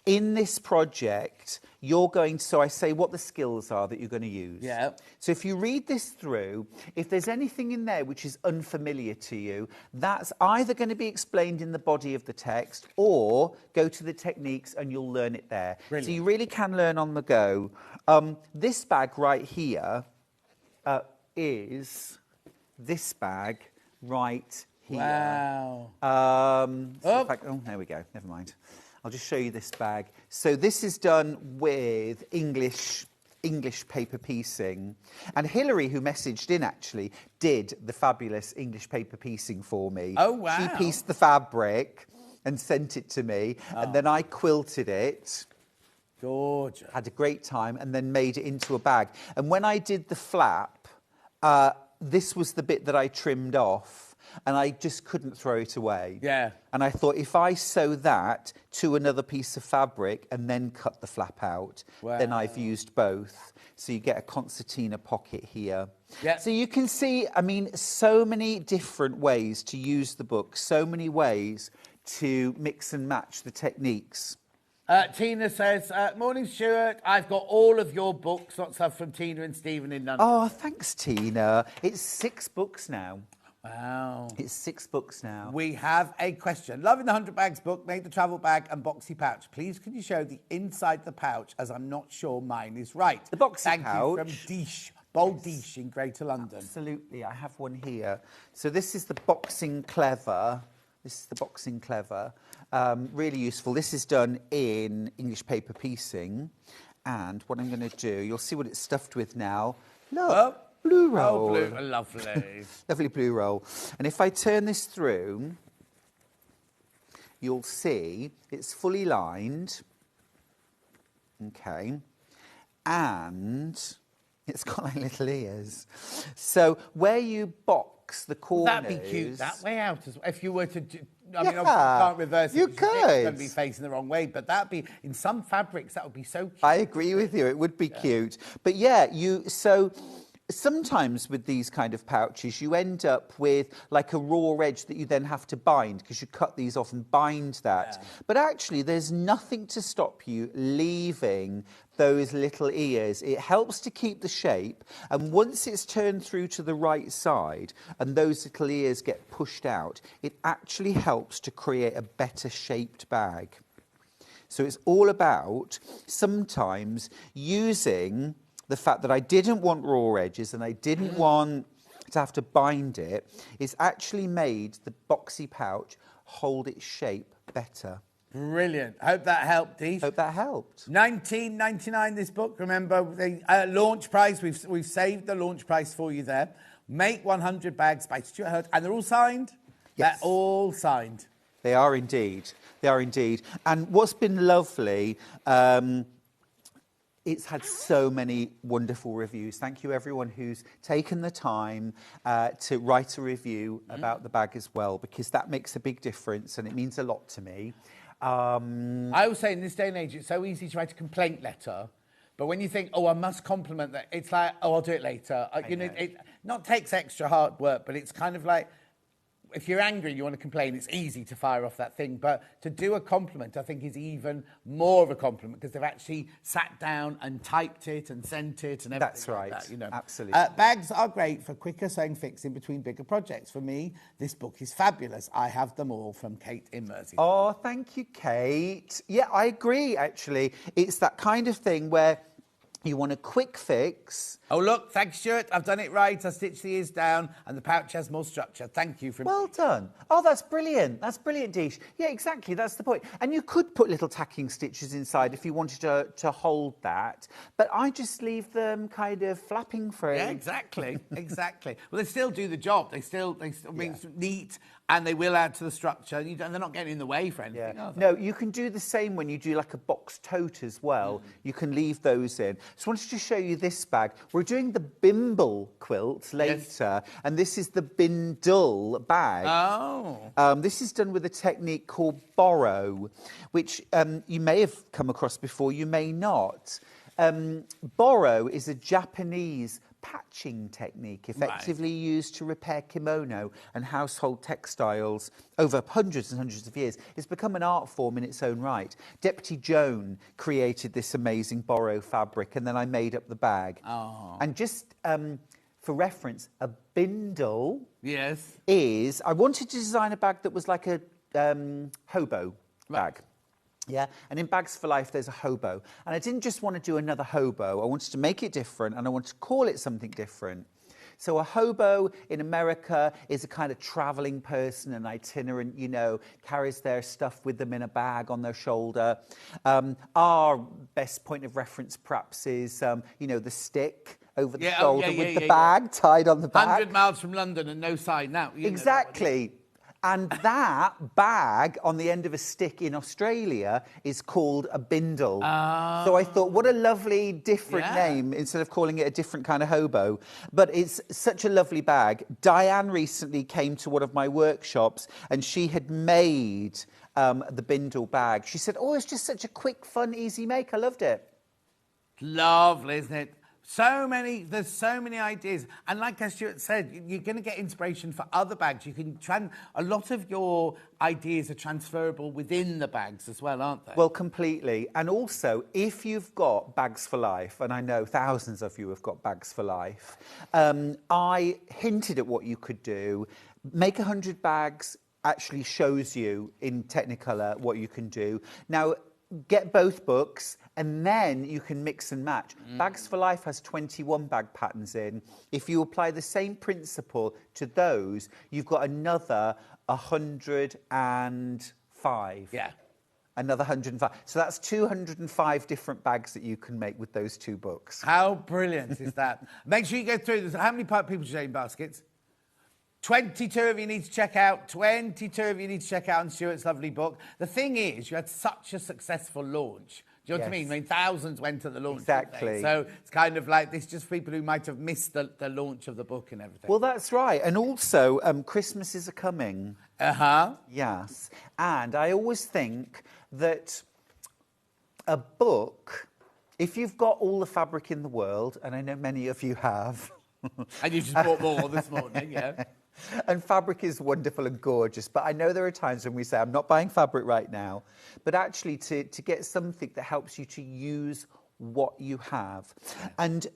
in this project, you're going to, so I say what the skills are that you're going to use. Yeah. So if you read this through, if there's anything in there which is unfamiliar to you, that's either going to be explained in the body of the text or go to the techniques and you'll learn it there. Brilliant. So you really can learn on the go. This bag right here is this bag right here. Wow. Oh, there we go. Never mind. I'll just show you this bag. So this is done with English paper piecing. And Hilary, who messaged in actually, did the fabulous English paper piecing for me. Oh, wow. She pieced the fabric and sent it to me. And then I quilted it. Gorgeous. Had a great time and then made it into a bag. And when I did the flap, this was the bit that I trimmed off. And I just couldn't throw it away. Yeah. And I thought, if I sew that to another piece of fabric and then cut the flap out, then I've used both. So you get a concertina pocket here. Yeah. So you can see, I mean, so many different ways to use the book, so many ways to mix and match the techniques. Tina says, morning, Stuart. I've got all of your books. Lots of from Tina and Stephen in Nantucket. Oh, thanks, Tina. It's 6 books now. Wow. It's 6 books now. We have a question. Loving the 100 Bags book, made the travel bag and boxy pouch. Please, can you show the inside the pouch, as I'm not sure mine is right. The boxy Thank pouch. you from Dish, Bold Dish in Greater London. Absolutely, I have one here. So this is the Boxing Clever. This is the Boxing Clever. Really useful. This is done in English paper piecing. And what I'm going to do, you'll see what it's stuffed with now. Look. Oh. Blue roll. Oh, blue. Lovely. Lovely blue roll. And if I turn this through, you'll see it's fully lined. Okay. And it's got like little ears. So where you box the corners... That'd be cute that way out as well. If you were to do... I mean, Yeah, obviously you can't reverse it. you because It's going could. to be facing the wrong way, but that'd be... In some fabrics, that would be so cute. I agree with you. It would be cute. But yeah, so sometimes with these kind of pouches, you end up with like a raw edge that you then have to bind because you cut these off and bind that. Yeah. But actually, there's nothing to stop you leaving those little ears. It helps to keep the shape. And once it's turned through to the right side and those little ears get pushed out, it actually helps to create a better shaped bag. So it's all about sometimes using the fact that I didn't want raw edges and I didn't want to have to bind it. It's actually made the boxy pouch hold its shape better. Brilliant. Hope that helped, Dee. Hope that helped. $19.99 this book. Remember the launch price. We've saved the launch price for you there. Make 100 Bags by Stuart Hurd. And they're all signed? Yes. They're all signed. They are indeed. They are indeed. And what's been lovely, it's had so many wonderful reviews. Thank you, everyone who's taken the time to write a review about the bag as well, because that makes a big difference and it means a lot to me. I always say in this day and age, it's so easy to write a complaint letter. But when you think, oh, I must compliment that, it's like, oh, I'll do it later. You know, it not takes extra hard work, but it's kind of like, if you're angry and you want to complain, it's easy to fire off that thing. But to do a compliment, I think, is even more of a compliment because they've actually sat down and typed it and sent it and everything. That's like right. that, you know. Absolutely. Bags are great for quicker sewing fixing between bigger projects. For me, this book is fabulous. I have them all, from Kate in Mersey. Oh, thank you, Kate. Yeah, I agree, actually. It's that kind of thing where you want a quick fix, Oh, look, thanks, Stuart. I've done it right. I stitched the ears down and the pouch has more structure. Thank you for... Well done. Oh, that's brilliant. That's brilliant, Deesh. Yeah, exactly. That's the point. And you could put little tacking stitches inside if you wanted to hold that. But I just leave them kind of flapping free. Yeah, exactly. Exactly. Well, they still do the job. They still mean, it's neat, and they will add to the structure. And they're not getting in the way for anything, are they? No, you can do the same when you do like a box tote as well. You can leave those in. So I wanted to show you this bag. We're doing the Bimble quilt later, and this is the Bindle bag. Oh. This is done with a technique called borrow, which you may have come across before, you may not. Borrow is a Japanese patching technique effectively used to repair kimono and household textiles over hundreds and hundreds of years. It's become an art form in its own right. Deputy Joan created this amazing borrow fabric, and then I made up the bag. Oh. And just for reference, a bindle Yes. is... I wanted to design a bag that was like a hobo bag. Yeah, and in Bags for Life, there's a hobo. And I didn't just want to do another hobo. I wanted to make it different, and I wanted to call it something different. So a hobo in America is a kind of travelling person, an itinerant, you know, carries their stuff with them in a bag on their shoulder. Our best point of reference, perhaps, is, you know, the stick over the shoulder with the bag tied on the back. 100 miles from London and no sign now. Exactly. And that bag on the end of a stick in Australia is called a bindle. So I thought, what a lovely different name instead of calling it a different kind of hobo. But it's such a lovely bag. Diane recently came to one of my workshops and she had made the bindle bag. She said, oh, it's just such a quick, fun, easy make. I loved it. Lovely, isn't it? There's so many ideas. And like as Stuart said, you're going to get inspiration for other bags. You can a lot of your ideas are transferable within the bags as well, aren't they? Well, completely. And also, if you've got Bags for Life, and I know thousands of you have got Bags for Life, I hinted at what you could do. Make 100 bags actually shows you in Technicolor what you can do. Now, get both books and then you can mix and match. Bags for Life has 21 bag patterns in. If you apply the same principle to those, you've got another 105. Yeah. Another 105. So that's 205 different bags that you can make with those two books. How brilliant is that? Make sure you go through this. How many people should you say in baskets? 22 of you need to check out. 22 of you need to check out on Stuart's lovely book. The thing is, you had such a successful launch. Do you know what I mean? I mean, thousands went to the launch. Exactly. So it's kind of like this, just people who might have missed the launch of the book and everything. Well, that's right. And also, Christmases are coming. Uh-huh. Yes. And I always think that a book, if you've got all the fabric in the world, and I know many of you have. And you just bought more this morning, yeah. And fabric is wonderful and gorgeous, but I know there are times when we say, I'm not buying fabric right now, but actually to get something that helps you to use what you have. And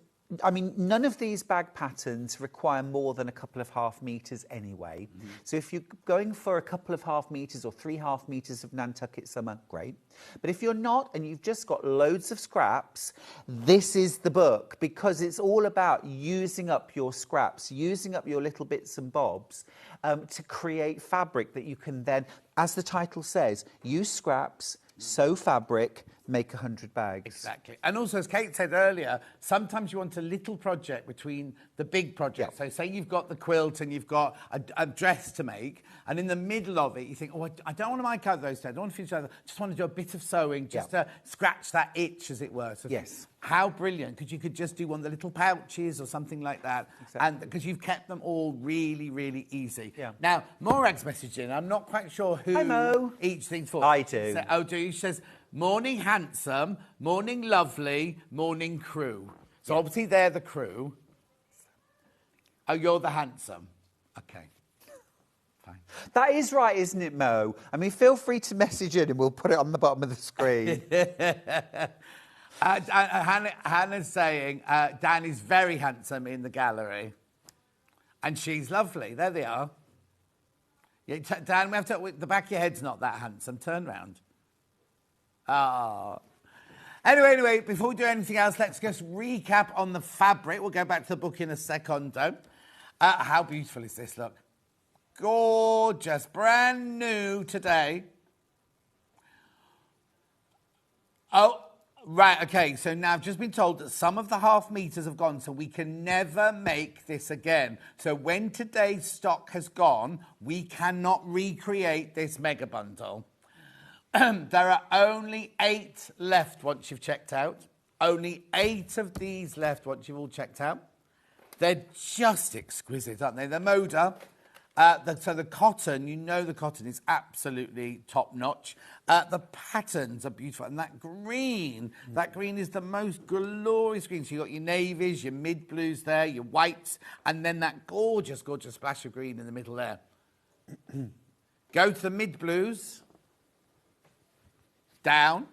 I mean, none of these bag patterns require more than a couple of half meters anyway. So if you're going for a couple of half meters or 3 half meters of Nantucket summer, great. But if you're not and you've just got loads of scraps, this is the book, because it's all about using up your scraps, using up your little bits and bobs to create fabric that you can then, as the title says, use scraps, sew fabric, make 100 bags. Exactly. And also, as Kate said earlier, sometimes you want a little project between the big project. Yeah. So say you've got the quilt and you've got a dress to make, and in the middle of it, you think, oh, I don't want to make out those things. I don't want to finish those. I just want to do a bit of sewing just to scratch that itch, as it were. So yes. How brilliant. Because you could just do one of the little pouches or something like that. Exactly. And because you've kept them all really, really easy. Yeah. Now, Morag's messaging. I'm not quite sure who Hi, Mo. each thing's for. I do. So, oh, do you? She says, morning handsome, morning lovely, morning crew. So obviously they're the crew. Oh, you're the handsome. Okay. Fine. That is right, isn't it, Mo? I mean, feel free to message in and we'll put it on the bottom of the screen. Hannah's saying Dan is very handsome in the gallery. And she's lovely. There they are. Yeah, Dan, the back of your head's not that handsome. Turn round. Oh. Anyway, before we do anything else, let's just recap on the fabric. We'll go back to the book in a secondo. How beautiful is this? Look. Gorgeous. Brand new today. Oh, right. Okay. So now I've just been told that some of the half meters have gone, so we can never make this again. So when today's stock has gone, we cannot recreate this mega bundle. There are only 8 left once you've checked out. Only 8 of these left once you've all checked out. They're just exquisite, aren't they? The Moda. So the cotton, you know the cotton is absolutely top-notch. The patterns are beautiful. And that green is the most glorious green. So you've got your navies, your mid-blues there, your whites, and then that gorgeous, gorgeous splash of green in the middle there. Go to the mid-blues. Down.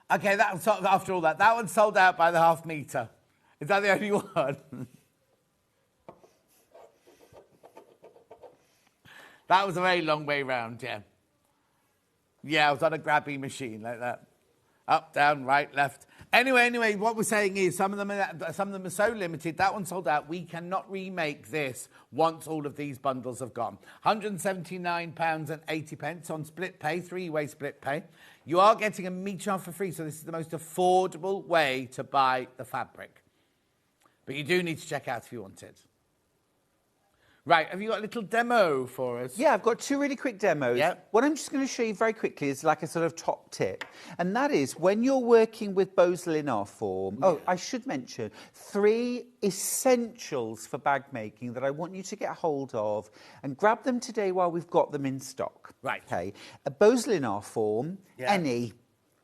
After all that one's sold out by the half meter. Is that the only one? That was a very long way round, yeah. Yeah, I was on a grabby machine like that. Up, down, right, left. Anyway, what we're saying is some of them are so limited. That one sold out. We cannot remake this once all of these bundles have gone. £179.80 on split pay, 3-way split pay. You are getting a metre off for free, so this is the most affordable way to buy the fabric. But you do need to check out if you want it. Right, have you got a little demo for us? Yeah, I've got 2 really quick demos. Yep. What I'm just going to show you very quickly is like a sort of top tip. And that is when you're working with bows in our form. Oh, I should mention 3 essentials for bag making that I want you to get hold of and grab them today while we've got them in stock. Right. Okay. A bows in our form, any,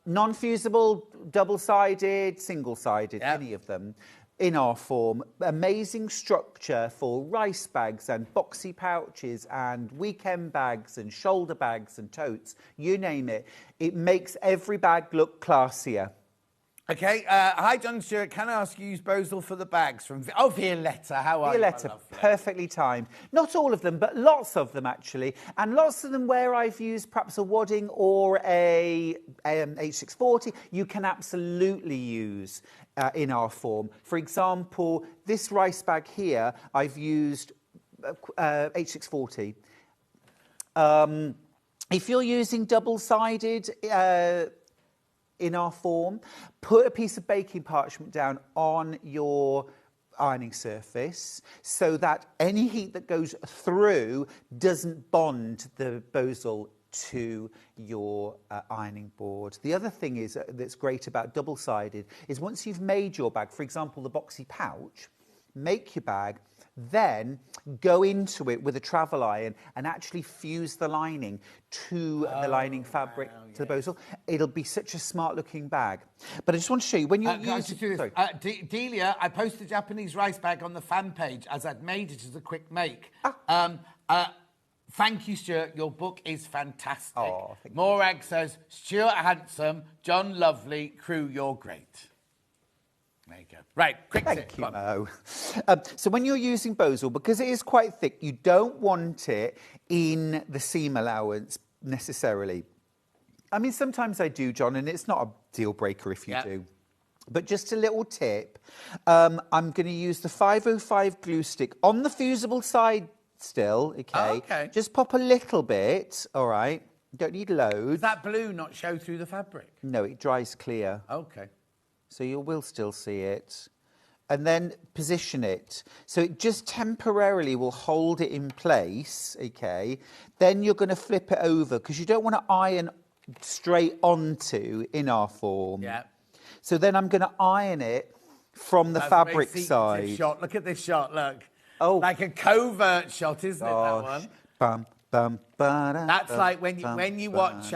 non-fusible, double-sided, single-sided, any of them. In our form, amazing structure for rice bags and boxy pouches and weekend bags and shoulder bags and totes, you name it. It makes every bag look classier. Okay, hi John Stewart, can I ask you use Bozel for the bags from... Oh, Violetta, how are you? Violetta, perfectly timed. Not all of them, but lots of them actually. And lots of them where I've used perhaps a wadding or a H640, you can absolutely use in our form. For example, this rice bag here, I've used H640. If you're using double-sided in our form, put a piece of baking parchment down on your ironing surface so that any heat that goes through doesn't bond the Bozel to your ironing board. The other thing is that's great about double-sided is once you've made your bag, for example, the boxy pouch, make your bag, then go into it with a travel iron and actually fuse the lining to the lining fabric, to the Bozel. It'll be such a smart-looking bag. But I just want to show you, when you use... Delia, I posted a Japanese rice bag on the fan page as I'd made it as a quick make. Thank you, Stuart. Your book is fantastic. Oh, thank you. Morag says, Stuart handsome, John lovely, crew, you're great. There you go. Right, quick tip. Thank you, Mo. So when you're using Bozel, because it is quite thick, you don't want it in the seam allowance necessarily. I mean, sometimes I do, John, and it's not a deal breaker if you do. But just a little tip. I'm going to use the 505 glue stick on the fusible side still, okay? Just pop a little bit, all right? You don't need loads. Does that blue not show through the fabric? No, it dries clear. Okay. So you will still see it. And then position it. So it just temporarily will hold it in place, okay? Then you're going to flip it over because you don't want to iron straight onto in our form. Yeah. So then I'm going to iron it from the fabric side. Shot. Look at this shot, look. Oh. Like a covert shot, isn't it, that one? Bum, bum, ba-da, that's like when you watch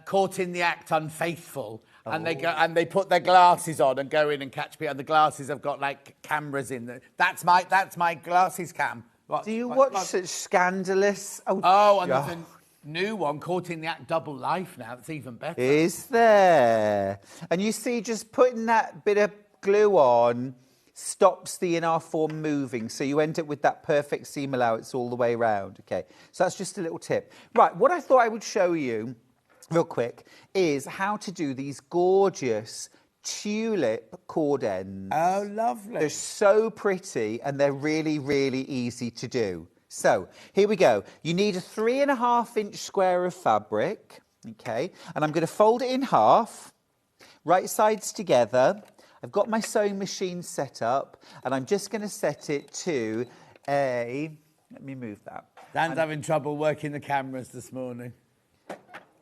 Caught in the Act Unfaithful, and they put their glasses on and go in and catch people, and the glasses have got like cameras in them. That's my glasses cam. Do you watch such scandalous? And there's a new one, Caught in the Act Double Life now. It's even better. Is there? And you see, just putting that bit of glue on stops the in-R form moving, so you end up with that perfect seam allowance all the way around. Okay, so that's just a little tip. Right, what I thought I would show you real quick is how to do these gorgeous tulip cord ends. Oh, lovely. They're so pretty and they're really, really easy to do. So here we go. You need a 3.5-inch square of fabric, okay? And I'm going to fold it in half, right sides together. I've got my sewing machine set up and I'm just going to set it to let me move that. Dan's having trouble working the cameras this morning.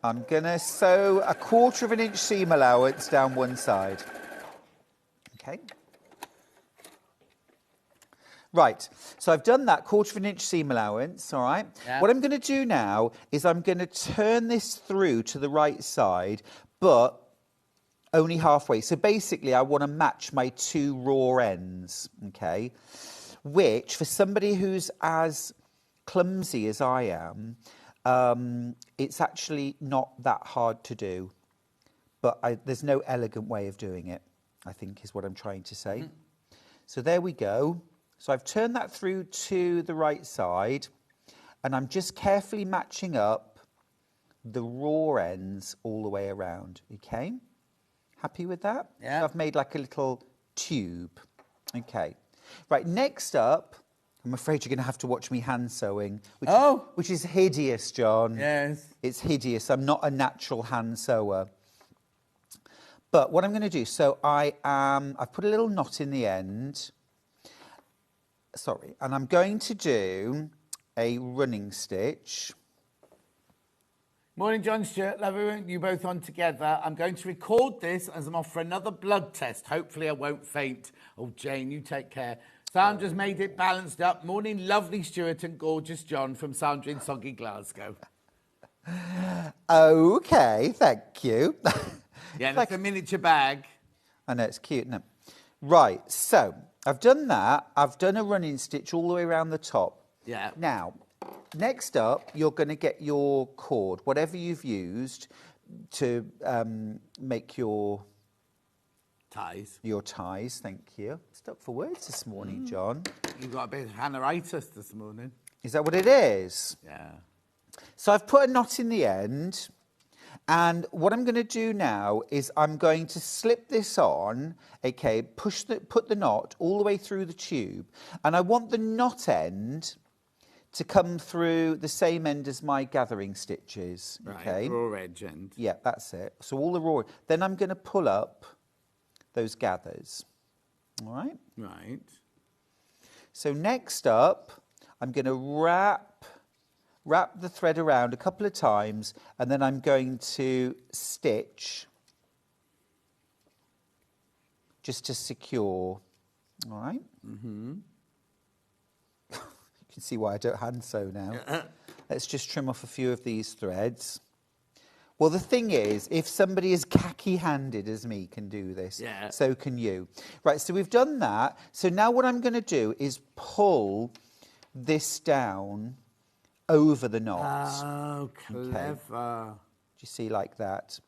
I'm going to sew a 1/4 inch seam allowance down one side. Okay. Right, so I've done that 1/4 inch seam allowance, all right? Yeah. What I'm going to do now is I'm going to turn this through to the right side, but only halfway. So basically, I want to match my 2 raw ends, okay? Which, for somebody who's as clumsy as I am, it's actually not that hard to do. But there's no elegant way of doing it, I think is what I'm trying to say. Mm. So there we go. So I've turned that through to the right side, and I'm just carefully matching up the raw ends all the way around, okay? Happy with that? Yeah. So I've made like a little tube. Okay. Right, next up, I'm afraid you're going to have to watch me hand sewing, which is hideous, John. Yes. It's hideous. I'm not a natural hand sewer. But what I'm going to do, so I've put a little knot in the end. Sorry, and I'm going to do a running stitch. Morning, John Stewart. Love you both on together. I'm going to record this as I'm off for another blood test. Hopefully I won't faint. Oh, Jane, you take care. Sandra's made it balanced up. Morning, lovely Stuart and gorgeous John from Sandra in soggy Glasgow. Okay, thank you. Yeah, that's a miniature bag. I know, it's cute, isn't it? Right, so I've done that. I've done a running stitch all the way around the top. Yeah. Now, next up, you're going to get your cord, whatever you've used to make your ties. Your ties, thank you. Stuck for words this morning, John. You've got a bit of Hannah-itis this morning. Is that what it is? Yeah. So I've put a knot in the end. And what I'm going to do now is I'm going to slip this on, okay, put the knot all the way through the tube. And I want the knot end to come through the same end as my gathering stitches, okay? Right, raw edge end. Yeah, that's it. So all the raw. Then I'm going to pull up those gathers, all right? Right. So next up, I'm going to wrap the thread around a couple of times, and then I'm going to stitch just to secure, all right? Mm-hmm. You can see why I don't hand sew now. Let's just trim off a few of these threads. Well, the thing is, if somebody as khaki-handed as me can do this, so can you. Right, so we've done that. So now what I'm going to do is pull this down over the knot. Oh, clever. Okay. Do you see like that?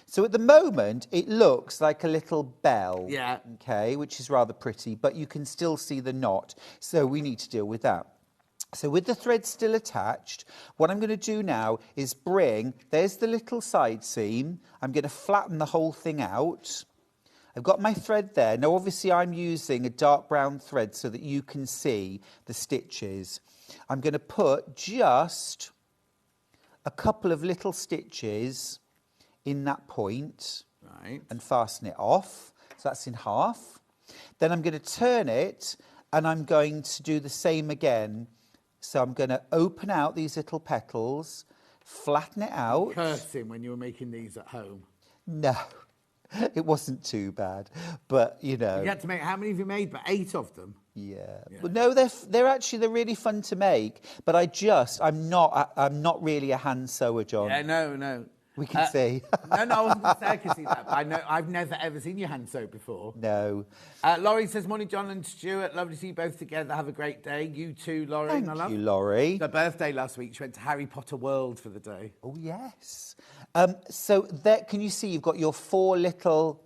So at the moment, it looks like a little bell, okay, which is rather pretty, but you can still see the knot, so we need to deal with that. So with the thread still attached, what I'm going to do now is there's the little side seam. I'm going to flatten the whole thing out. I've got my thread there. Now, obviously, I'm using a dark brown thread so that you can see the stitches. I'm going to put just a couple of little stitches in that point and fasten it off. So that's in half. Then I'm going to turn it and I'm going to do the same again. So I'm going to open out these little petals, flatten it out. Cursing when you were making these at home. No, it wasn't too bad, but you know. You had to make, how many have you made? But 8 of them. Yeah. Well, no, they're really fun to make, but I'm not really a hand sewer, John. Yeah, no. We can see. No, I wasn't going to say I can see that. But I know I've never ever seen you hand sew before. No. Laurie says, morning, John and Stuart. Lovely to see you both together. Have a great day. You too, Laurie. Thank you, Laurie. Her birthday last week. She went to Harry Potter World for the day. Oh, yes. So there, can you see you've got your 4 little...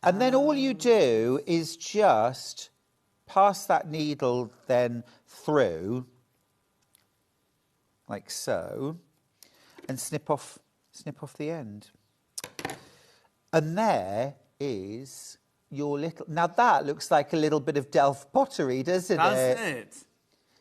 And then all you do is just pass that needle then through, like so, and snip off the end. And there is your little... Now, that looks like a little bit of Delft pottery, doesn't it? Doesn't it?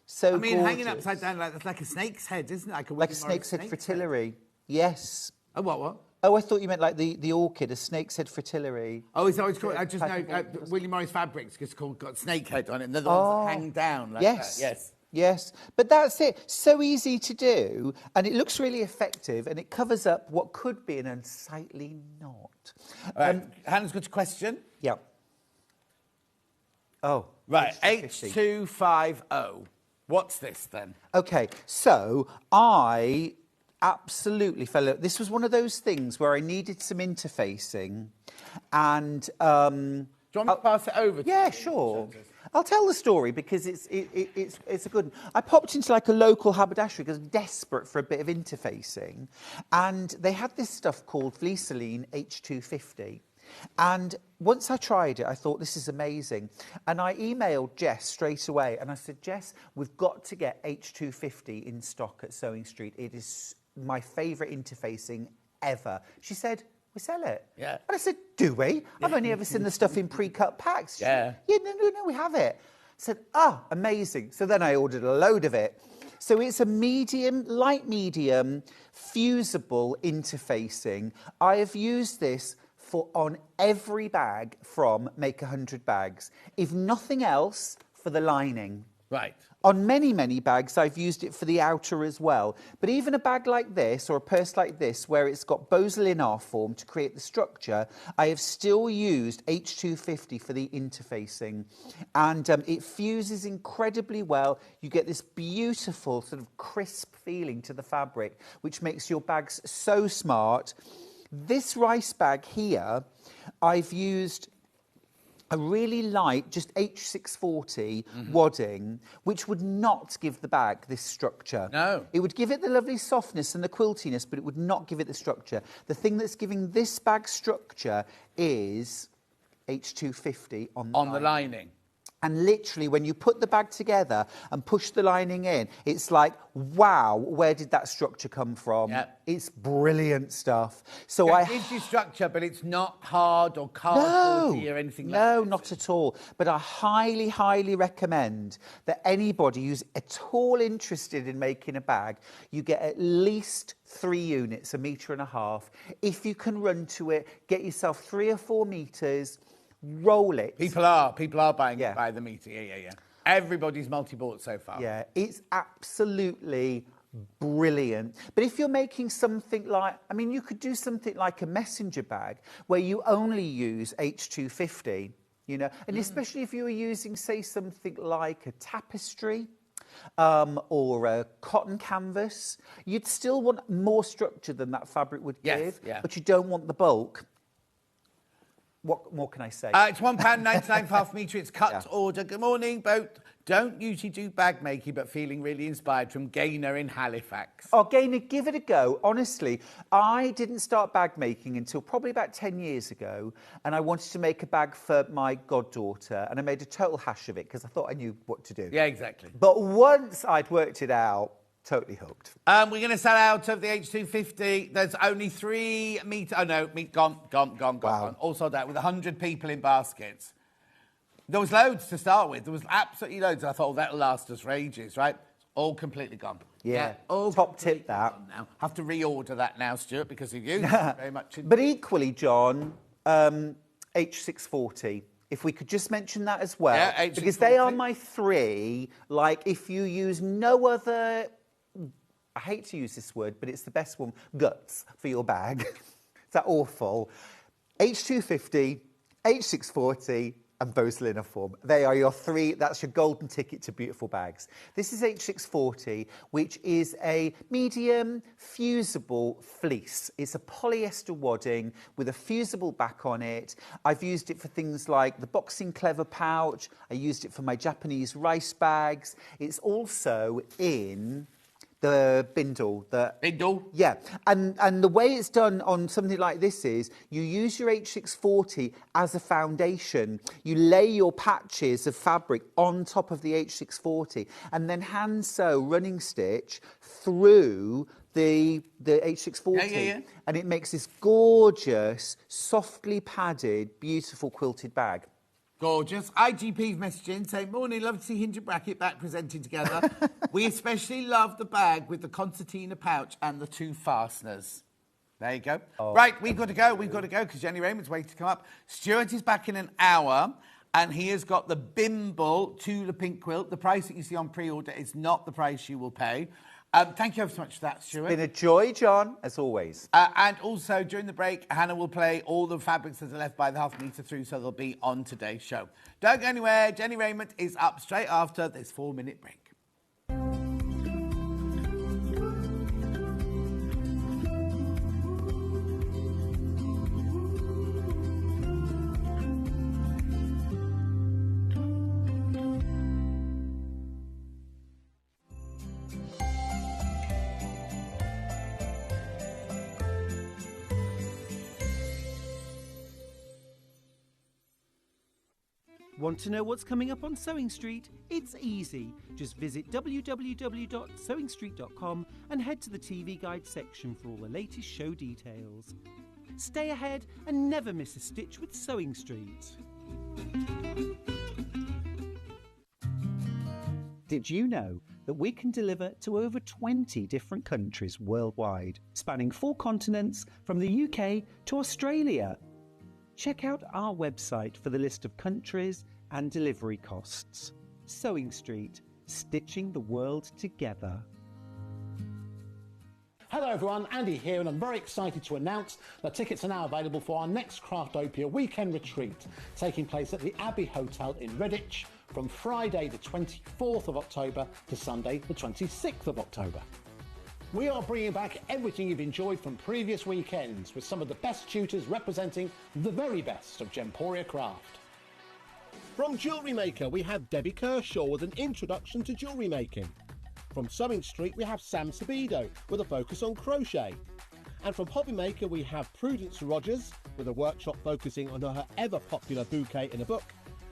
So I mean, hanging gorgeous. upside down like a snake's head, isn't it? Like a snake's head fritillary. Yes. Oh, what? Oh, I thought you meant like the orchid, a snake's head fritillary. Oh, it's always called... I just know William Morris Fabrics just got snake head on it, and they're the ones that hang down like yes. that. Yes. Yes, but that's it. So easy to do, and it looks really effective, and it covers up what could be an unsightly knot. Hannah's got a question. Yeah. Oh. Right, H250. H250. What's this then? Okay, so I absolutely fell. This was one of those things where I needed some interfacing, and Do you want me to pass it over to you? yeah, sure. I'll tell the story because it's a good one. I popped into like a local haberdashery because I was desperate for a bit of interfacing, and they had this stuff called Fleeceline H250. And once I tried it, I thought, this is amazing. And I emailed Jess straight away, and I said, Jess, we've got to get H250 in stock at Sewing Street. It is my favourite interfacing ever. She said, we sell it. Yeah. And I said, do we? I've only ever seen the stuff in pre-cut packs. She Yeah. said, no, we have it. I said, amazing. So then I ordered a load of it. So it's a medium, light medium, fusible interfacing. I have used this on every bag from Make 100 Bags. If nothing else, for the lining. Right. On many, many bags, I've used it for the outer as well. But even a bag like this, or a purse like this, where it's got Boselin R-form to create the structure, I have still used H250 for the interfacing. And it fuses incredibly well. You get this beautiful sort of crisp feeling to the fabric, which makes your bags so smart. This rice bag here, I've used a really light, just H640 wadding, which would not give the bag this structure. No. It would give it the lovely softness and the quiltiness, but it would not give it the structure. The thing that's giving this bag structure is H250 on the lining. And literally, when you put the bag together and push the lining in, it's like, wow, where did that structure come from? Yep. It's brilliant stuff. So It gives you structure, but it's not hard or cardboardy or anything like that. No, not at all. But I highly, highly recommend that anybody who's at all interested in making a bag, you get at least 3 units, 1.5 meters. If you can run to it, get yourself 3 or 4 meters. Roll it. People are buying it Yeah. by the meter. Yeah. Everybody's multi-bought so far. Yeah, it's absolutely brilliant. But if you're making something like, I mean, you could do something like a messenger bag where you only use H250, you know, and especially if you were using, say, something like a tapestry or a cotton canvas, you'd still want more structure than that fabric would give, but you don't want the bulk. What more can I say? It's £1.99 for half a metre. It's cut order. Good morning, boat. Don't usually do bag making, but feeling really inspired from Gaynor in Halifax. Oh, Gaynor, give it a go. Honestly, I didn't start bag making until probably about 10 years ago, and I wanted to make a bag for my goddaughter, and I made a total hash of it because I thought I knew what to do. Yeah, exactly. But once I'd worked it out, totally hooked. We're going to sell out of the H250. There's only 3 meters. Oh, no, gone. All sold out with 100 people in baskets. There was loads to start with. There was absolutely loads. I thought, oh, that'll last us for ages, right? All completely gone. Yeah, all top tip that. Now. Have to reorder that now, Stuart, because of you. Very much. But equally, John, H640. If we could just mention that as well. Yeah, because they are my 3. Like, if you use no other... I hate to use this word, but it's the best one, guts for your bag. Is that awful? H250, H640 and Boselin form. They are your 3, that's your golden ticket to beautiful bags. This is H640, which is a medium fusible fleece. It's a polyester wadding with a fusible back on it. I've used it for things like the Boxing Clever pouch. I used it for my Japanese rice bags. It's also in the bindle. Bindle? Yeah, and the way it's done on something like this is you use your H640 as a foundation. You lay your patches of fabric on top of the H640 and then hand sew running stitch through the H640. Yeah. And it makes this gorgeous, softly padded, beautiful quilted bag. Gorgeous. IGP's messaging saying, morning, love to see Hinge and Bracket back presenting together. We especially love the bag with the concertina pouch and the 2 fasteners. There you go. Oh. Right, we've got to go because Jenny Raymond's waiting to come up. Stuart is back in an hour and he has got the Bindle Tula Pink quilt. The price that you see on pre-order is not the price you will pay. Thank you ever so much for that, Stuart. It's been a joy, John, as always. And also, during the break, Hannah will play all the fabrics that are left by the half metre through, so they'll be on today's show. Don't go anywhere. Jenny Raymond is up straight after this 4-minute break. Want to know what's coming up on Sewing Street? It's easy. Just visit www.sewingstreet.com and head to the TV Guide section for all the latest show details. Stay ahead and never miss a stitch with Sewing Street. Did you know that we can deliver to over 20 different countries worldwide, spanning 4 continents from the UK to Australia? Check out our website for the list of countries and delivery costs. Sewing Street, stitching the world together. Hello everyone, Andy here, and I'm very excited to announce that tickets are now available for our next Craftopia weekend retreat, taking place at the Abbey Hotel in Redditch from Friday the 24th of October to Sunday the 26th of October. We are bringing back everything you've enjoyed from previous weekends with some of the best tutors representing the very best of Gemporia craft. From Jewellery Maker, we have Debbie Kershaw with an introduction to jewellery making. From Sewing Street, we have Sam Sabido with a focus on crochet. And from Hobby Maker, we have Prudence Rogers with a workshop focusing on her ever-popular bouquet in a book.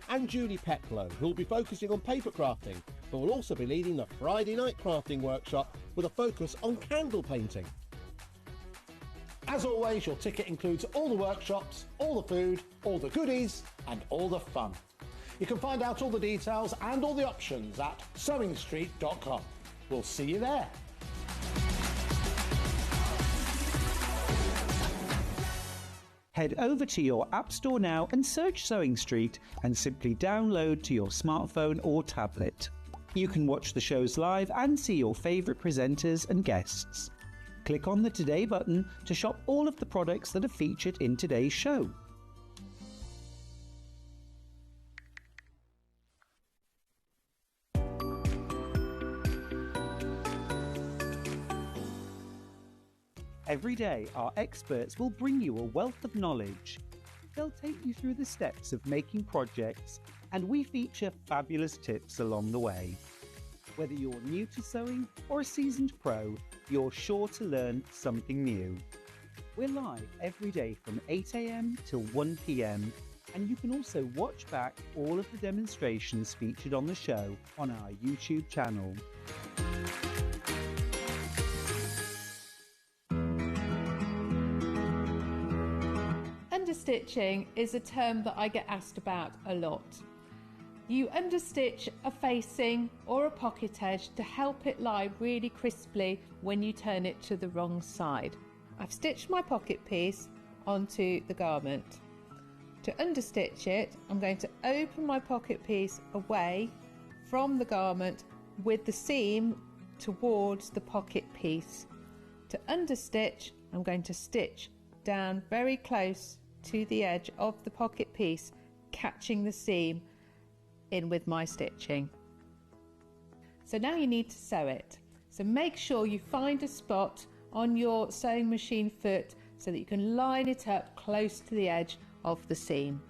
And Julie Peplow, who will be focusing on paper crafting, but will also be leading the Friday night crafting workshop with a focus on candle painting. As always, your ticket includes all the workshops, all the food, all the goodies, and all the fun. You can find out all the details and all the options at sewingstreet.com. We'll see you there. Head over to your App Store now and search Sewing Street and simply download to your smartphone or tablet. You can watch the shows live and see your favourite presenters and guests. Click on the Today button to shop all of the products that are featured in today's show. Every day, our experts will bring you a wealth of knowledge. They'll take you through the steps of making projects, and we feature fabulous tips along the way. Whether you're new to sewing or a seasoned pro, you're sure to learn something new. We're live every day from 8 AM till 1 PM, and you can also watch back all of the demonstrations featured on the show on our YouTube channel. Understitching is a term that I get asked about a lot. You understitch a facing or a pocket edge to help it lie really crisply when you turn it to the wrong side. I've stitched my pocket piece onto the garment. To understitch it, I'm going to open my pocket piece away from the garment with the seam towards the pocket piece. To understitch, I'm going to stitch down very close to the edge of the pocket piece, catching the seam in with my stitching. So now you need to sew it. So make sure you find a spot on your sewing machine foot so that you can line it up close to the edge of the seam.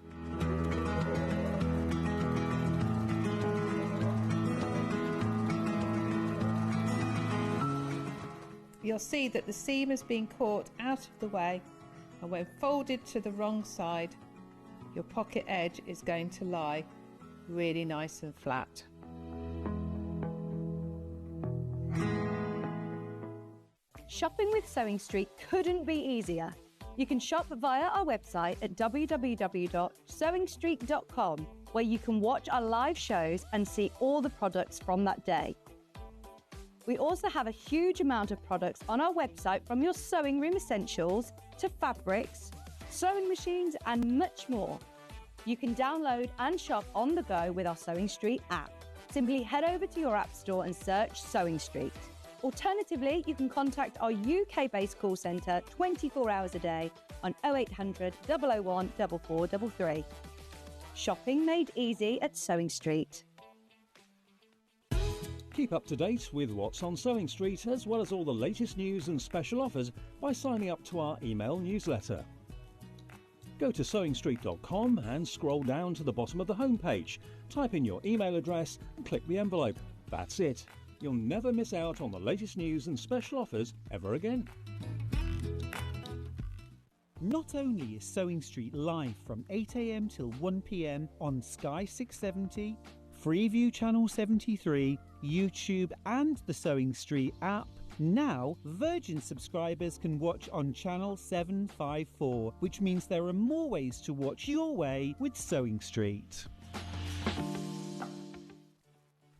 you'll see that the seam has been caught out of the way, and when folded to the wrong side, your pocket edge is going to lie really nice and flat. Shopping with Sewing Street couldn't be easier. You can shop via our website at www.sewingstreet.com, where you can watch our live shows and see all the products from that day. We also have a huge amount of products on our website, from your sewing room essentials to fabrics, sewing machines and much more. You can download and shop on the go with our Sewing Street app. Simply head over to your app store and search Sewing Street. Alternatively, you can contact our UK-based call centre 24 hours a day on 0800 001 4433. Shopping made easy at Sewing Street. Keep up to date with what's on Sewing Street, as well as all the latest news and special offers, by signing up to our email newsletter. Go to sewingstreet.com and scroll down to the bottom of the homepage. Type in your email address and click the envelope. That's it. You'll never miss out on the latest news and special offers ever again. Not only is Sewing Street live from 8 AM till 1 PM on Sky 670, Freeview Channel 73, YouTube and the Sewing Street app, now Virgin subscribers can watch on Channel 754, which means there are more ways to watch your way with Sewing Street.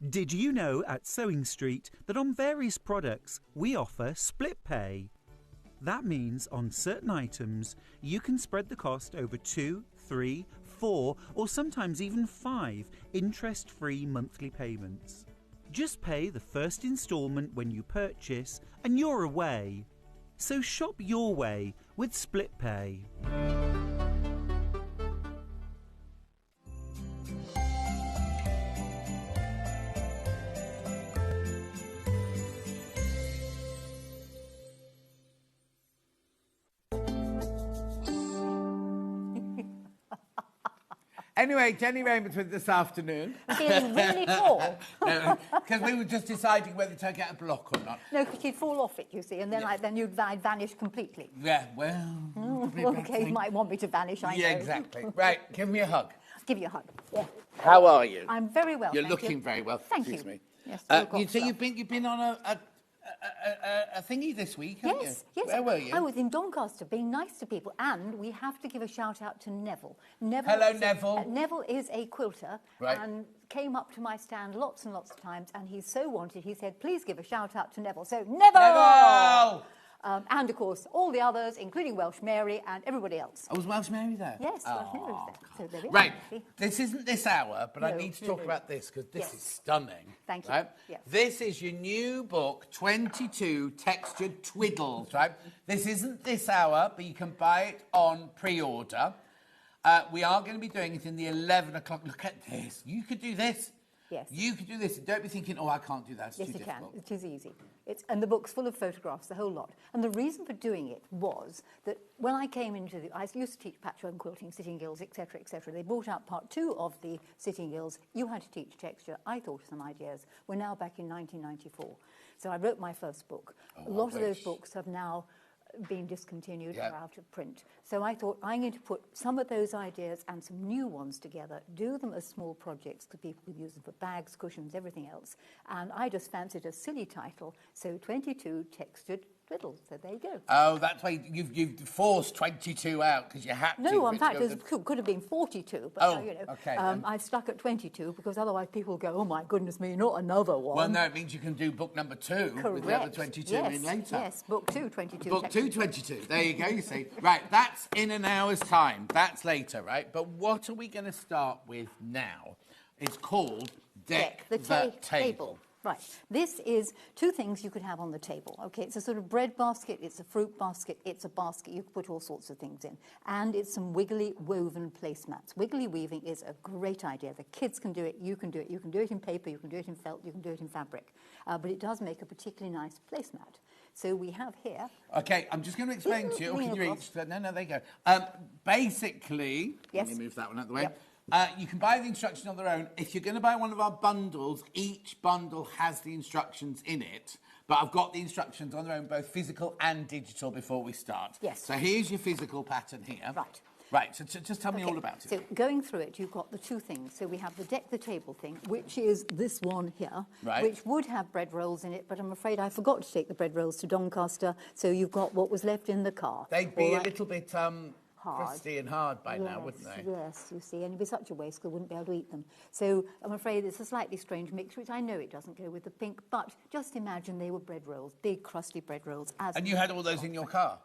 Did you know at Sewing Street that on various products we offer split pay? That means on certain items you can spread the cost over 2, 3, 4 or sometimes even 5 interest-free monthly payments. Just pay the first instalment when you purchase and you're away. So shop your way with split pay. Anyway, Jenny Raymond's with this afternoon. Feeling really tall. No, because we were just deciding whether to get a block or not. No, because you'd fall off it, you see, and then then you'd vanish completely. Yeah, well... Okay, you might want me to vanish, I know. Yeah, exactly. Right, give me a hug. I'll give you a hug. Yeah. How are you? I'm very well, You're thank looking you. very well. Thank Excuse you. me. Yes, you've been on a thingy this week, haven't Yes, you? yes. Where were you? I was in Doncaster, being nice to people, and we have to give a shout out to Neville. Hello, Neville. Neville is a quilter, Right. and came up to my stand lots and lots of times, and he so wanted. He said, "Please give a shout out to Neville." So Neville. Neville! And of course, all the others, including Welsh Mary and everybody else. Oh, was Welsh Mary there? Yes, Welsh Mary was there. So there we are. Right, See? this isn't this hour, but I No, need to no, talk no. about this because this Yes. is stunning. Thank you. Right? Yes. This is your new book, 22 Textured Twiddles, right? This isn't this hour, but you can buy it on pre-order. We are going to be doing it in the 11 o'clock. Look at this. You could do this. Yes. You could do this. Don't be thinking, oh, I can't do that. It's Yes, too you can. difficult. It is easy. And the book's full of photographs, the whole lot. And the reason for doing it was that when I came into I used to teach patchwork and quilting, sitting gills, etc., etc. They brought out part 2 of the sitting gills. You had to teach texture. I thought of some ideas. We're now back in 1994. So I wrote my first book. A lot of those books have now been discontinued or out of print. So I thought, I'm going to put some of those ideas and some new ones together, do them as small projects because people could use them for bags, cushions, everything else. And I just fancied a silly title, so 22 Textured Twiddles. So there you go. Oh, that's why you've forced 22 out because you had to. No, in fact, it could have been 42, but you know, okay, I've stuck at 22 because otherwise people go, oh my goodness me, not another one. Well, no, it means you can do book number 2 with the other 22 in later. Yes, book 2, 22. Book 2, 22. There you go, you see. Right, that's in an hour's time. That's later, right? But what are we going to start with now? It's called Deck the Table. Right. This is 2 things you could have on the table. Okay, it's a sort of bread basket, it's a fruit basket, it's a basket you can put all sorts of things in. And it's some wiggly woven placemats. Wiggly weaving is a great idea. The kids can do it, you can do it. You can do it in paper, you can do it in felt, you can do it in fabric. But it does make a particularly nice placemat. So we have here... Okay, I'm just going to explain to you. Can you reach? No, there you go. Basically, let me move that one out of the way. Yep. You can buy the instructions on their own. If you're going to buy one of our bundles, each bundle has the instructions in it. But I've got the instructions on their own, both physical and digital, before we start. Yes. So here's your physical pattern here. Right. Right, so just tell me all about it. So going through it, you've got the two things. So we have the deck the table thing, which is this one here, Right. which would have bread rolls in it, but I'm afraid I forgot to take the bread rolls to Doncaster, so you've got what was left in the car. They'd be All a right. little bit crusty and hard by now, wouldn't they? Yes, you see, and it'd be such a waste because I wouldn't be able to eat them. So I'm afraid it's a slightly strange mixture, which I know it doesn't go with the pink, but just imagine they were bread rolls, big crusty bread rolls. And you had all those in your car?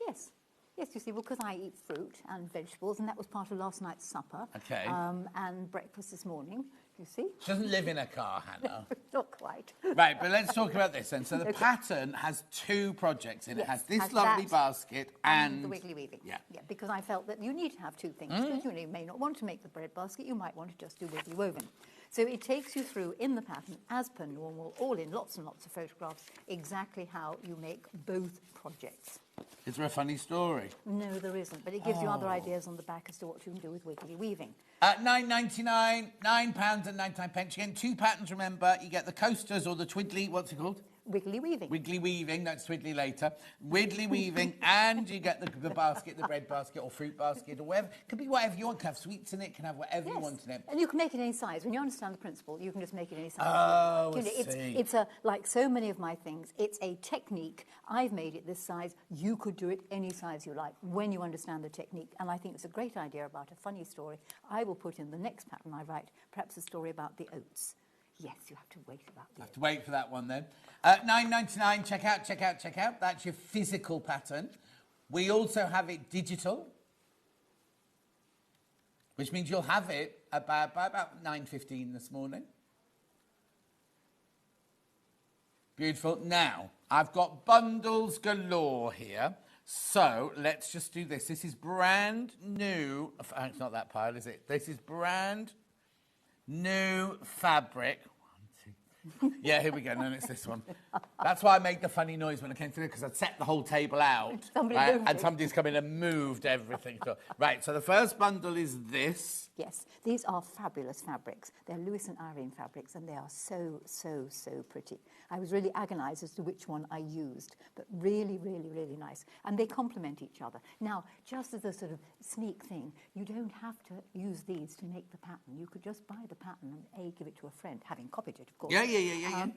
Yes. Yes, you see, well, because I eat fruit and vegetables, and that was part of last night's supper. Okay. And breakfast this morning, you see. She doesn't live in a car, Hannah. Not quite. Right, but let's talk about this then. So the pattern has two projects in it. It has this lovely basket and the wiggly weaving. Yeah. Yeah, because I felt that you need to have two things. Because you may not want to make the bread basket, you might want to just do wiggly woven. So it takes you through in the pattern, as per normal, all in lots and lots of photographs, exactly how you make both projects. Is there a funny story? No, there isn't, but it gives you other ideas on the back as to what you can do with wiggly weaving. £9.99, £9 and 99 pence. You get two patterns, remember. You get the coasters or the twiddly, what's it called? Wiggly weaving. Wiggly weaving, that's twiddly later. Wiggly weaving, and you get the basket, the bread basket or fruit basket or whatever. It could be whatever you want. It can have sweets in it, can have whatever you want in it. And you can make it any size. When you understand the principle, you can just make it any size. Oh, you know, I see. It's a, like so many of my things, it's a technique. I've made it this size. You could do it any size you like when you understand the technique. And I think it's a great idea about a funny story. I will put in the next pattern I write, perhaps a story about the oats. Yes, you have to wait about the Have to wait for that one then. £9.99, check out, check out, check out. That's your physical pattern. We also have it digital, which means you'll have it by about 9:15 this morning. Beautiful. Now, I've got bundles galore here. So let's just do this. This is brand new. It's not that pile, is it? This is brand new fabric. Yeah, here we go. No, it's this one. That's why I made the funny noise when I came through, because I'd set the whole table out. And somebody's come in and moved everything. Right, so the first bundle is this. Yes, these are fabulous fabrics. They're Lewis and Irene fabrics, and they are so, so, so pretty. I was really agonised as to which one I used, but really, really, really nice. And they complement each other. Now, just as a sort of sneak thing, you don't have to use these to make the pattern. You could just buy the pattern and give it to a friend, having copied it, of course. Yeah.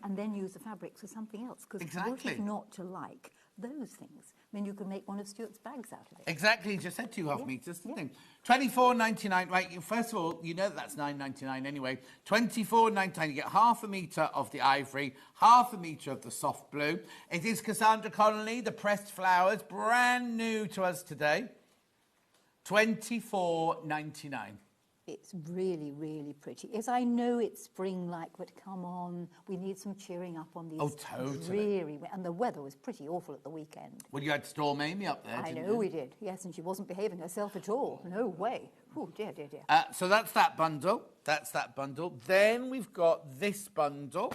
And then use the fabrics for something else. Because what is not to like those things? I mean, you can make one of Stuart's bags out of it. Exactly, you just said 2.5 metres, didn't you? £24.99, right, first of all, you know that's £9.99 anyway. £24.99, you get half a metre of the ivory, half a metre of the soft blue. It is Cassandra Connolly, the pressed flowers, brand new to us today. £24.99. It's really, really pretty. Yes, I know it's spring-like, but come on, we need some cheering up on these. Oh, totally. Dreary, and the weather was pretty awful at the weekend. Well, you had Storm Amy up there, I didn't know you? we did, yes, and she wasn't behaving herself at all. No way. Oh, dear, dear, dear. So that's that bundle. That's that bundle. Then we've got this bundle.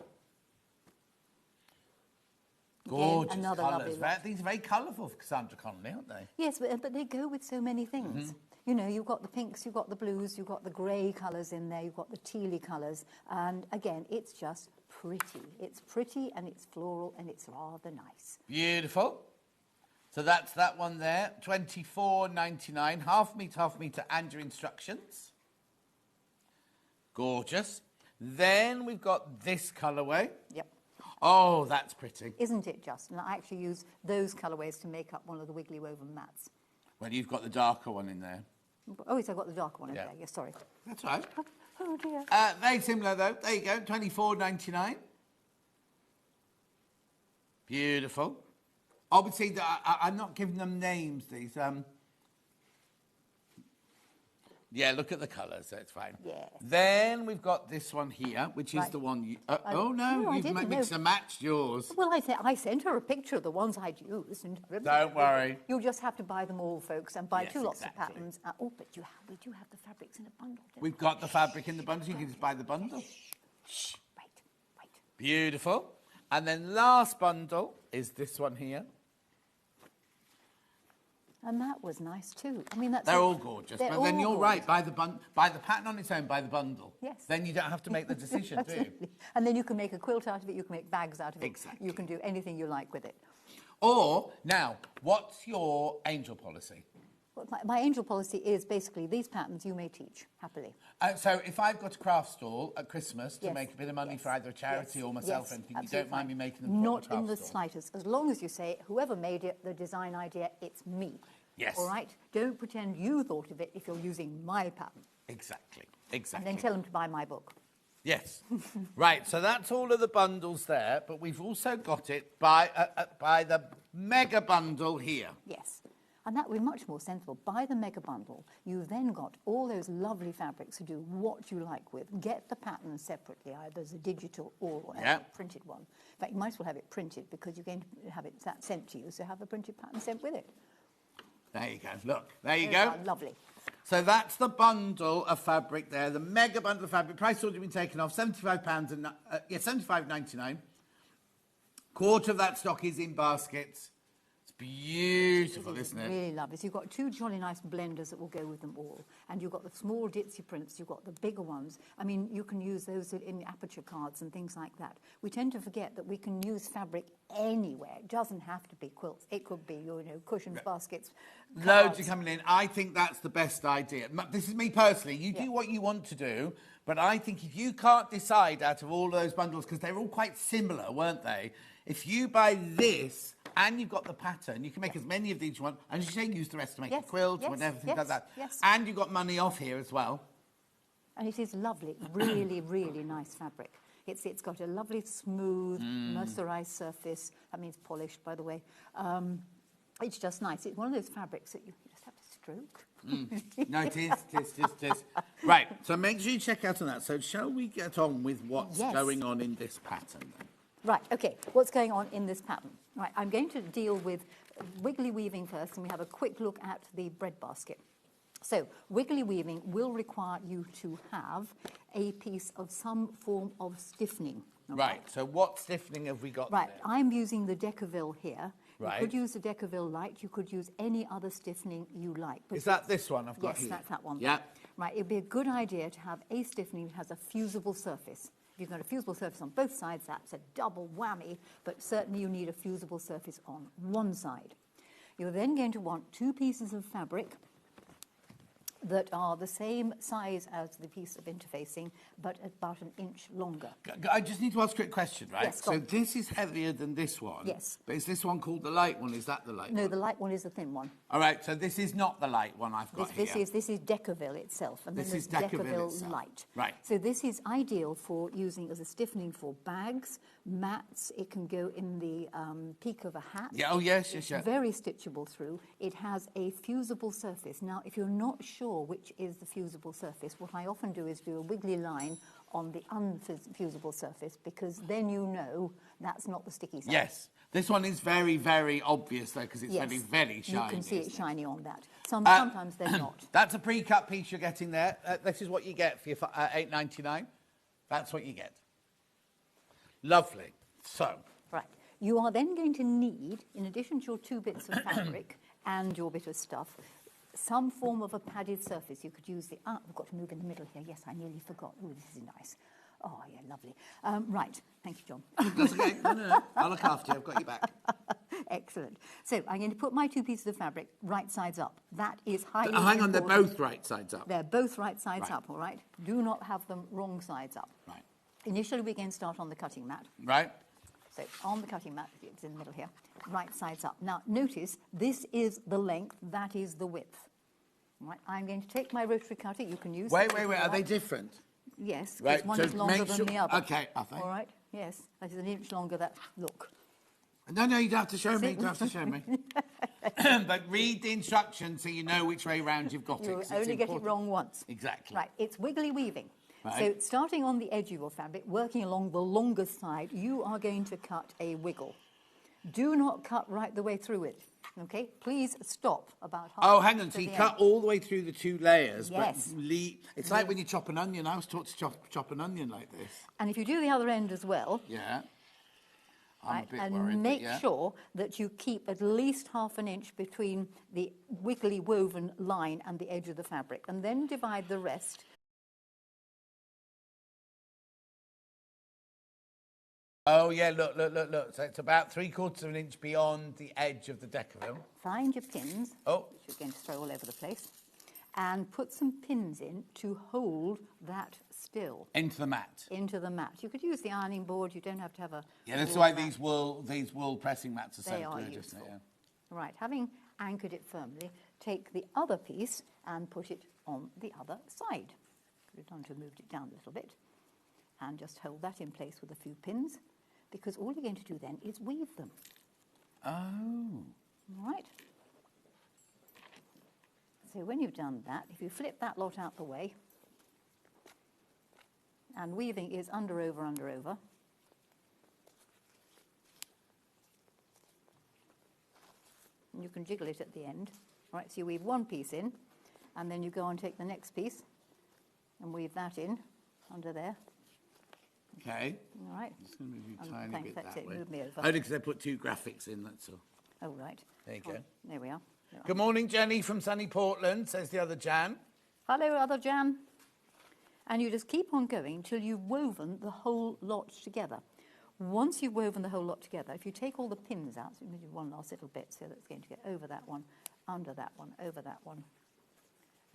Gorgeous another colours. lovely lot. These are very colourful for Cassandra Connolly, aren't they? Yes, but they go with so many things. You know, you've got the pinks, you've got the blues, you've got the grey colours in there, you've got the tealy colours. And again, it's just pretty. It's pretty and it's floral and it's rather nice. Beautiful. So that's that one there. £24.99, half metre, and your instructions. Gorgeous. Then we've got this colourway. Yep. Oh, that's pretty. Isn't it just? And I actually use those colourways to make up one of the wiggly woven mats. Well, you've got the darker one in there. Oh, yes, I've got the darker one in there. Yes, sorry. That's right. Oh, dear. Very similar, though. There you go, £24.99. Beautiful. Obviously, I'm not giving them names, these. Yeah, look at the colours, so it's fine. Yeah. Then we've got this one here, which is the one you... oh, no, you've mixed and matched yours. Well, I sent her a picture of the ones I'd used. And Don't worry. You'll just have to buy them all, folks, and buy Yes, two lots of exactly. patterns. But we do have the fabrics in a bundle. We've got the fabric in the bundle. You can just buy the bundle. Shh, wait. Beautiful. And then last bundle is this one here. And that was nice too. I mean, They're all gorgeous. They're But then all you're gorgeous. right, buy the pattern on its own, buy the bundle. Yes. Then you don't have to make the decision, do you? Absolutely. And then you can make a quilt out of it, you can make bags out of it. Exactly. You can do anything you like with it. Or, now, what's your angel policy? Well, my angel policy is basically these patterns you may teach, happily. So if I've got a craft stall at Christmas to Yes. make a bit of money Yes. for either a charity Yes. or myself Yes. or anything, you Absolutely don't mind me fine. making them Not for a in the craft stall? slightest. As long as you say, whoever made it, the design idea, it's me. Yes. All right? Don't pretend you thought of it if you're using my pattern. Exactly. And then tell them to buy my book. Yes. Right, so that's all of the bundles there, but we've also got it by the mega bundle here. Yes. And that would be much more sensible. Buy the mega bundle. You've then got all those lovely fabrics to do what you like with. Get the pattern separately, either as a digital or a printed one. In fact, you might as well have it printed because you're going to have it sent to you, so have a printed pattern sent with it. There you go. Look, there you Those go. are lovely. So that's the bundle of fabric there, the mega bundle of fabric. Price already been taken off, £75 and £75.99. Quarter of that stock is in baskets. It's beautiful, isn't it? Really lovely. So you've got two jolly nice blenders that will go with them all. And you've got the small ditzy prints, you've got the bigger ones. I mean, you can use those in aperture cards and things like that. We tend to forget that we can use fabric anywhere. It doesn't have to be quilts. It could be, cushions, baskets, Loads cards. are coming in. I think that's the best idea. This is me personally. You do what you want to do, but I think if you can't decide out of all those bundles, because they're all quite similar, weren't they? If you buy this and you've got the pattern, you can make as many of these you want, and as you say, use the rest to make the quilts and everything like that. Yes. And you've got money off here as well. And it is lovely, really, really nice fabric. It's got a lovely, smooth, mercerized surface. That means polished, by the way. It's just nice. It's one of those fabrics that you just have to stroke. No, it is. Right, so make sure you check out on that. So shall we get on with what's going on in this pattern then? Right, OK, what's going on in this pattern? Right, I'm going to deal with wiggly weaving first, and we have a quick look at the bread basket. So, wiggly weaving will require you to have a piece of some form of stiffening. Okay? Right, so what stiffening have we got Right, there? I'm using the Decaville here. Right. You could use the Decaville Light, you could use any other stiffening you like. Is that this one I've got here? Yes, that's that one. Yeah. Right, it'd be a good idea to have a stiffening that has a fusible surface. If you've got a fusible surface on both sides, that's a double whammy, but certainly you need a fusible surface on one side. You're then going to want two pieces of fabric that are the same size as the piece of interfacing, but about an inch longer. I just need to ask a quick question, right? Yes, go so on. this is heavier than this one. Yes. But is this one called the light one? Is that the light No, one? the light one is the thin one. All right, so this is not the light one I've got This here. is Decaville itself, and This then is there's Decaville itself. Light. Right. So this is ideal for using as a stiffening for bags, mats. It can go in the peak of a hat. Yeah, oh, yes. Very stitchable through. It has a fusible surface. Now, if you're not sure which is the fusible surface, what I often do is do a wiggly line on the unfusible surface, because then you know that's not the sticky side. Yes. This one is very, very obvious, though, because it's Yes. very, very shiny. You can see it shiny on that. Sometimes they're not. That's a pre-cut piece you're getting there. This is what you get for your $8.99. That's what you get. Lovely. So, Right. You are then going to need, in addition to your two bits of fabric and your bit of stuff, some form of a padded surface. You could use the... I've got to move in the middle here. Yes, I nearly forgot. Oh, this is nice. Oh, yeah, lovely. Right. Thank you, John. that's okay. No. I'll look after you. I've got your back. Excellent. So I'm going to put my two pieces of fabric right sides up. That is highly Hang on, they're important. both right sides up. They're both right sides Right. up, all right? Do not have them wrong sides up. Right. Initially, we're going to start on the cutting mat. Right. So on the cutting mat, it's in the middle here, right sides up. Now, notice this is the length, that is the width. Right, I'm going to take my rotary cutter. You can use... Wait. Are they different? Yes, Right, because one so is longer make than sure- the other. okay, I think. All right, yes, that is an inch longer. Look. No, you don't have to show me. You don't have to show me. But read the instructions so you know which way round you've got it. You'll 'cause it's only get it important. wrong once. Exactly. Right, it's wiggly weaving. Right. So starting on the edge of your fabric, working along the longest side, you are going to cut a wiggle. Do not cut right the way through it, okay? Please stop about half. Oh, hang on. to So you the cut end. all the way through the two layers, Yes. but it's like when you chop an onion. I was taught to chop an onion like this. And if you do the other end as well, Yeah. I'm a bit and worried, but make yeah. sure that you keep at least ½ inch between the wiggly woven line and the edge of the fabric, and then divide the rest. Oh, yeah, look. So it's about 3/4 of an inch beyond the edge of the decorum. Find your pins, which you're going to throw all over the place, and put some pins in to hold that still. Into the mat. Into the mat. You could use the ironing board. You don't have to have a... Yeah, that's wool why mat. these wool pressing mats are so They are good, useful. isn't it? Right, having anchored it firmly, take the other piece and put it on the other side. Put it on to moved it down a little bit. And just hold that in place with a few pins, because all you're going to do then is weave them. Oh. All right. So when you've done that, if you flip that lot out the way, and weaving is under, over, under, over. And you can jiggle it at the end. Right, so you weave one piece in, and then you go and take the next piece and weave that in under there. Okay. All right. I'm just going to move you a thanks, tiny bit that's that it, way. move me over. Only because I put 2 graphics in, that's all. Oh, right. There you go. There we are. Good morning, Jenny from sunny Portland, says the other Jan. Hello, other Jan. And you just keep on going until you've woven the whole lot together. Once you've woven the whole lot together, if you take all the pins out, so you do one last little bit, so that's going to get over that one, under that one, over that one,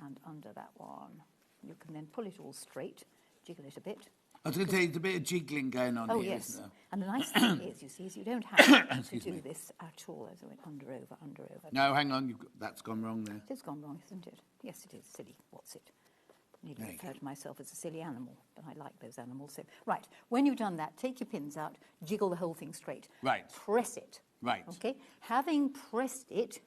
and under that one. You can then pull it all straight, jiggle it a bit. I was going to say, there's a bit of jiggling going on here, yes. isn't there? And the nice thing is, you see, is you don't have to do this at all. As I went under, over, under, over. No, hang on, that's gone wrong there. It has gone wrong, isn't it? Yes, it is. Silly. What's it? I nearly refer to myself as a silly animal, but I like those animals. So, right, when you've done that, take your pins out, jiggle the whole thing straight. Right. Press it. Right. Okay? Having pressed it,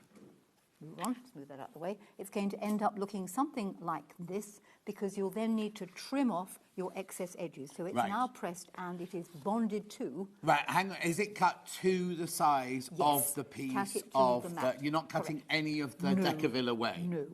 move on, smooth that out the way, it's going to end up looking something like this, because you'll then need to trim off your excess edges. So it's Right. now pressed and it is bonded to... Right, hang on. Is it cut to the size of the piece cut it to of the mat. You're not cutting Correct. any of the decaville away? No,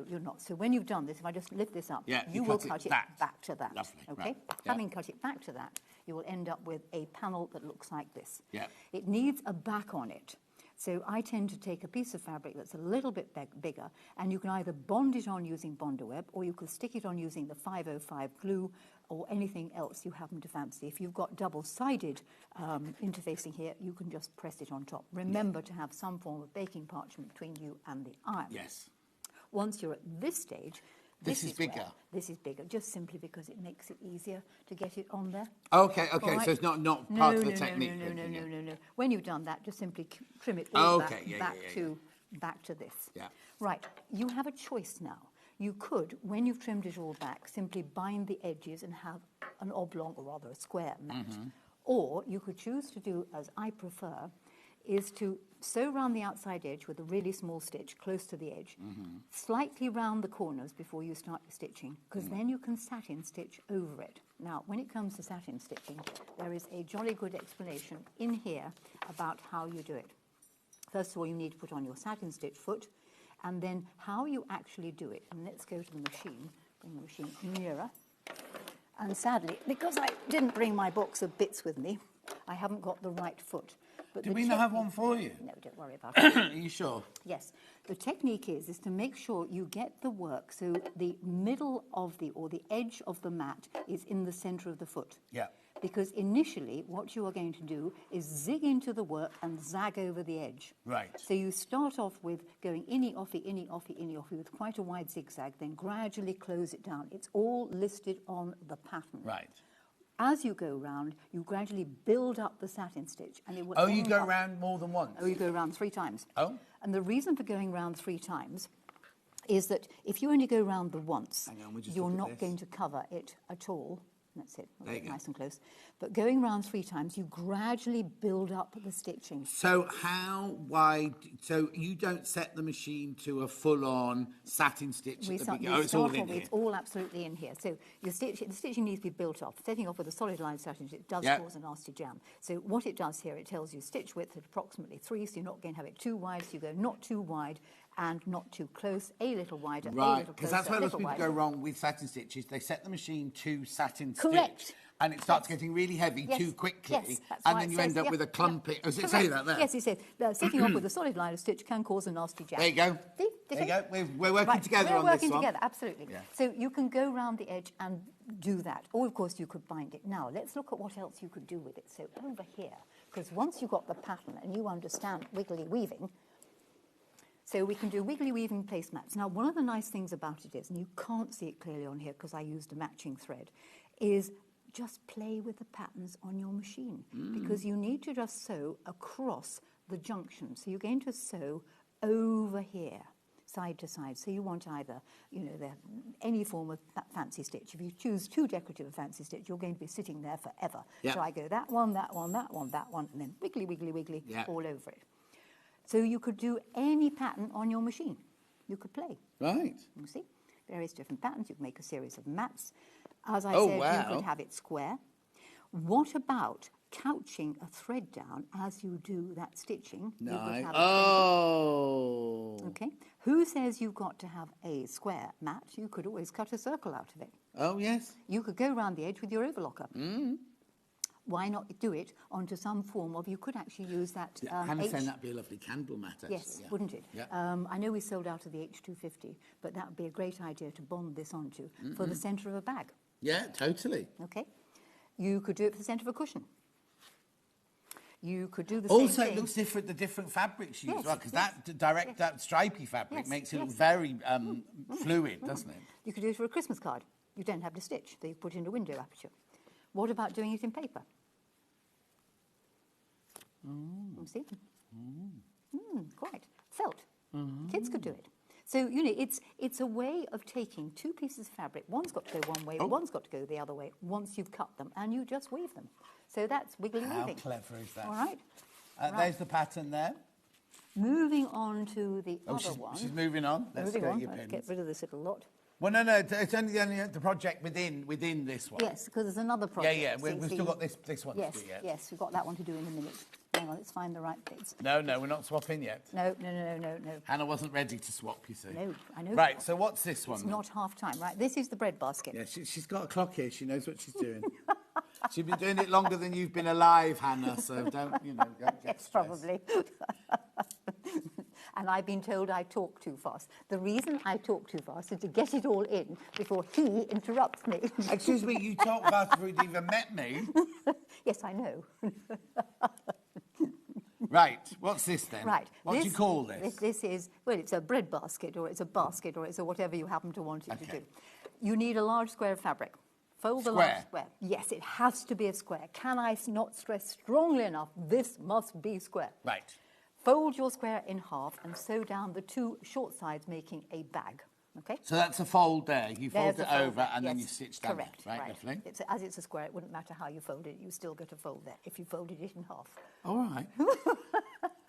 you're not. So when you've done this, if I just lift this up, Yeah, you will cut it back. back to that. Lovely, Okay? right, yeah. Having cut it back to that, you will end up with a panel that looks like this. Yeah. It needs a back on it. So I tend to take a piece of fabric that's a little bit bigger, and you can either bond it on using Bonder Web, or you could stick it on using the 505 glue, or anything else you happen to fancy. If you've got double-sided interfacing here, you can just press it on top. Remember to have some form of baking parchment between you and the iron. Yes. Once you're at this stage, This is bigger. This is bigger, just simply because it makes it easier to get it on there. Okay, All right? so it's not No, part of no, the technique. No. When you've done that, just simply trim it all back to this. Yeah. Right, you have a choice now. You could, when you've trimmed it all back, simply bind the edges and have an oblong, or rather a square mat. Mm-hmm. Or you could choose to do, as I prefer, is to sew round the outside edge with a really small stitch close to the edge, slightly round the corners before you start your stitching, because then you can satin stitch over it. Now, when it comes to satin stitching, there is a jolly good explanation in here about how you do it. First of all, you need to put on your satin stitch foot, and then how you actually do it. And let's go to the machine, bring the machine nearer. And sadly, because I didn't bring my box of bits with me, I haven't got the right foot. But Do we not have one for you? No, don't worry about it. Are you sure? Yes. The technique is to make sure you get the work so the middle of or the edge of the mat is in the center of the foot. Yeah. Because initially, what you are going to do is zig into the work and zag over the edge. Right. So you start off with going inny, offy, inny, offy, inny, offy with quite a wide zigzag, then gradually close it down. It's all listed on the pattern. Right. As you go round, you gradually build up the satin stitch. And it will Oh, you end go up- round more than once? Oh, you go round 3 times. Oh. And the reason for going round 3 times is that if you only go round the once, Hang on, we'll just you're look at not this. going to cover it at all. That's it. There you go. Nice and close. But going round 3 times, you gradually build up the stitching. So how wide? So you don't set the machine to a full-on satin stitch at the beginning? Oh, it's all in here. It's all absolutely in here. So the stitching needs to be built off. Setting off with a solid line satin stitch does Yep. cause a nasty jam. So what it does here, it tells you stitch width at approximately 3, so you're not going to have it too wide. So you go not too wide and not too close, a little wider, a Right, little because closer, that's where a lots of little people wider. go wrong with satin stitches. They set the machine to satin Correct. stitch, and it starts getting really heavy Yes, too quickly, yes, that's and why then it you says, end up yeah, with a clumpy. yeah. Does it say that there? Yes, it says setting off with a solid line of stitch can cause a nasty jam. There you go. See? There you go. We're working Right, together we're on this working one. together, absolutely. Yeah. So you can go round the edge and do that. Or, of course, you could bind it. Now, let's look at what else you could do with it. So over here, because once you've got the pattern and you understand wiggly weaving, so we can do wiggly weaving placemats. Now, one of the nice things about it is, and you can't see it clearly on here because I used a matching thread, is just play with the patterns on your machine because you need to just sew across the junction. So you're going to sew over here, side to side. So you want either, any form of fancy stitch. If you choose too decorative a fancy stitch, you're going to be sitting there forever. Yep. So I go that one, that one, that one, that one, and then wiggly, wiggly, wiggly Yep. all over it. So you could do any pattern on your machine. You could play. Right. You see? Various different patterns. You can make a series of mats. As I Oh, said, wow. you could have it square. What about couching a thread down as you do that stitching? You could Nice. have a Oh. Okay. Who says you've got to have a square mat? You could always cut a circle out of it. Oh, yes. You could go around the edge with your overlocker. Why not do it onto some form of, you could actually use that Hannah's H. saying that'd be a lovely candle mat, actually. Yes, yeah. wouldn't it? Yeah. I know we sold out of the H250, but that would be a great idea to bond this onto for the centre of a bag. Yeah, totally. Okay? You could do it for the centre of a cushion. You could do the Also, same it thing. looks different, the different fabrics you use, Yes, well, because yes, that stripy fabric Yes, makes it look yes. very fluid, doesn't it? You could do it for a Christmas card. You don't have to stitch. They put in a window aperture. What about doing it in paper? You see? Quite. Felt. Kids could do it. So, it's a way of taking two pieces of fabric. One's got to go one way, one's got to go the other way once you've cut them, and you just weave them. So that's wiggly How weaving. clever is that? All right. There's the pattern there. Moving on to the Oh, other one. she's moving on. Let's Moving go on. your Let's pins. get rid of this little lot. Well, no, it's only the project within this one. Yes, because there's another project. Yeah, we've See, still got this one Yes, to do yet. yes, we've got that one to do in a minute. Hang on, let's find the right bits. No, we're not swapping yet. No. Hannah wasn't ready to swap, you see. No, I know. Right, so what's this one? It's then? not half time. Right, this is the bread basket. Yeah, she's got a clock here. She knows what she's doing. She's been doing it longer than you've been alive, Hannah, so don't get Yes, stressed. probably. And I've been told I talk too fast. The reason I talk too fast is to get it all in before he interrupts me. Excuse me, you talk fast before you'd even met me. Yes, I know. Right, what's this then? Right. What do you call this? This is, well, it's a bread basket, or it's a basket, or it's a whatever you happen to want it to Okay. do. You need a large square of fabric. Fold the Square? large square. Yes, it has to be a square. Can I not stress strongly enough? This must be square. Right. Fold your square in half and sew down the two short sides, making a bag. Okay? So that's a fold there. You fold There's it a fold over there, and then you yes, stitch down correct, there. Right, lovely. As it's a square, it wouldn't matter how you fold it. You still get a fold there if you folded it in half. All right.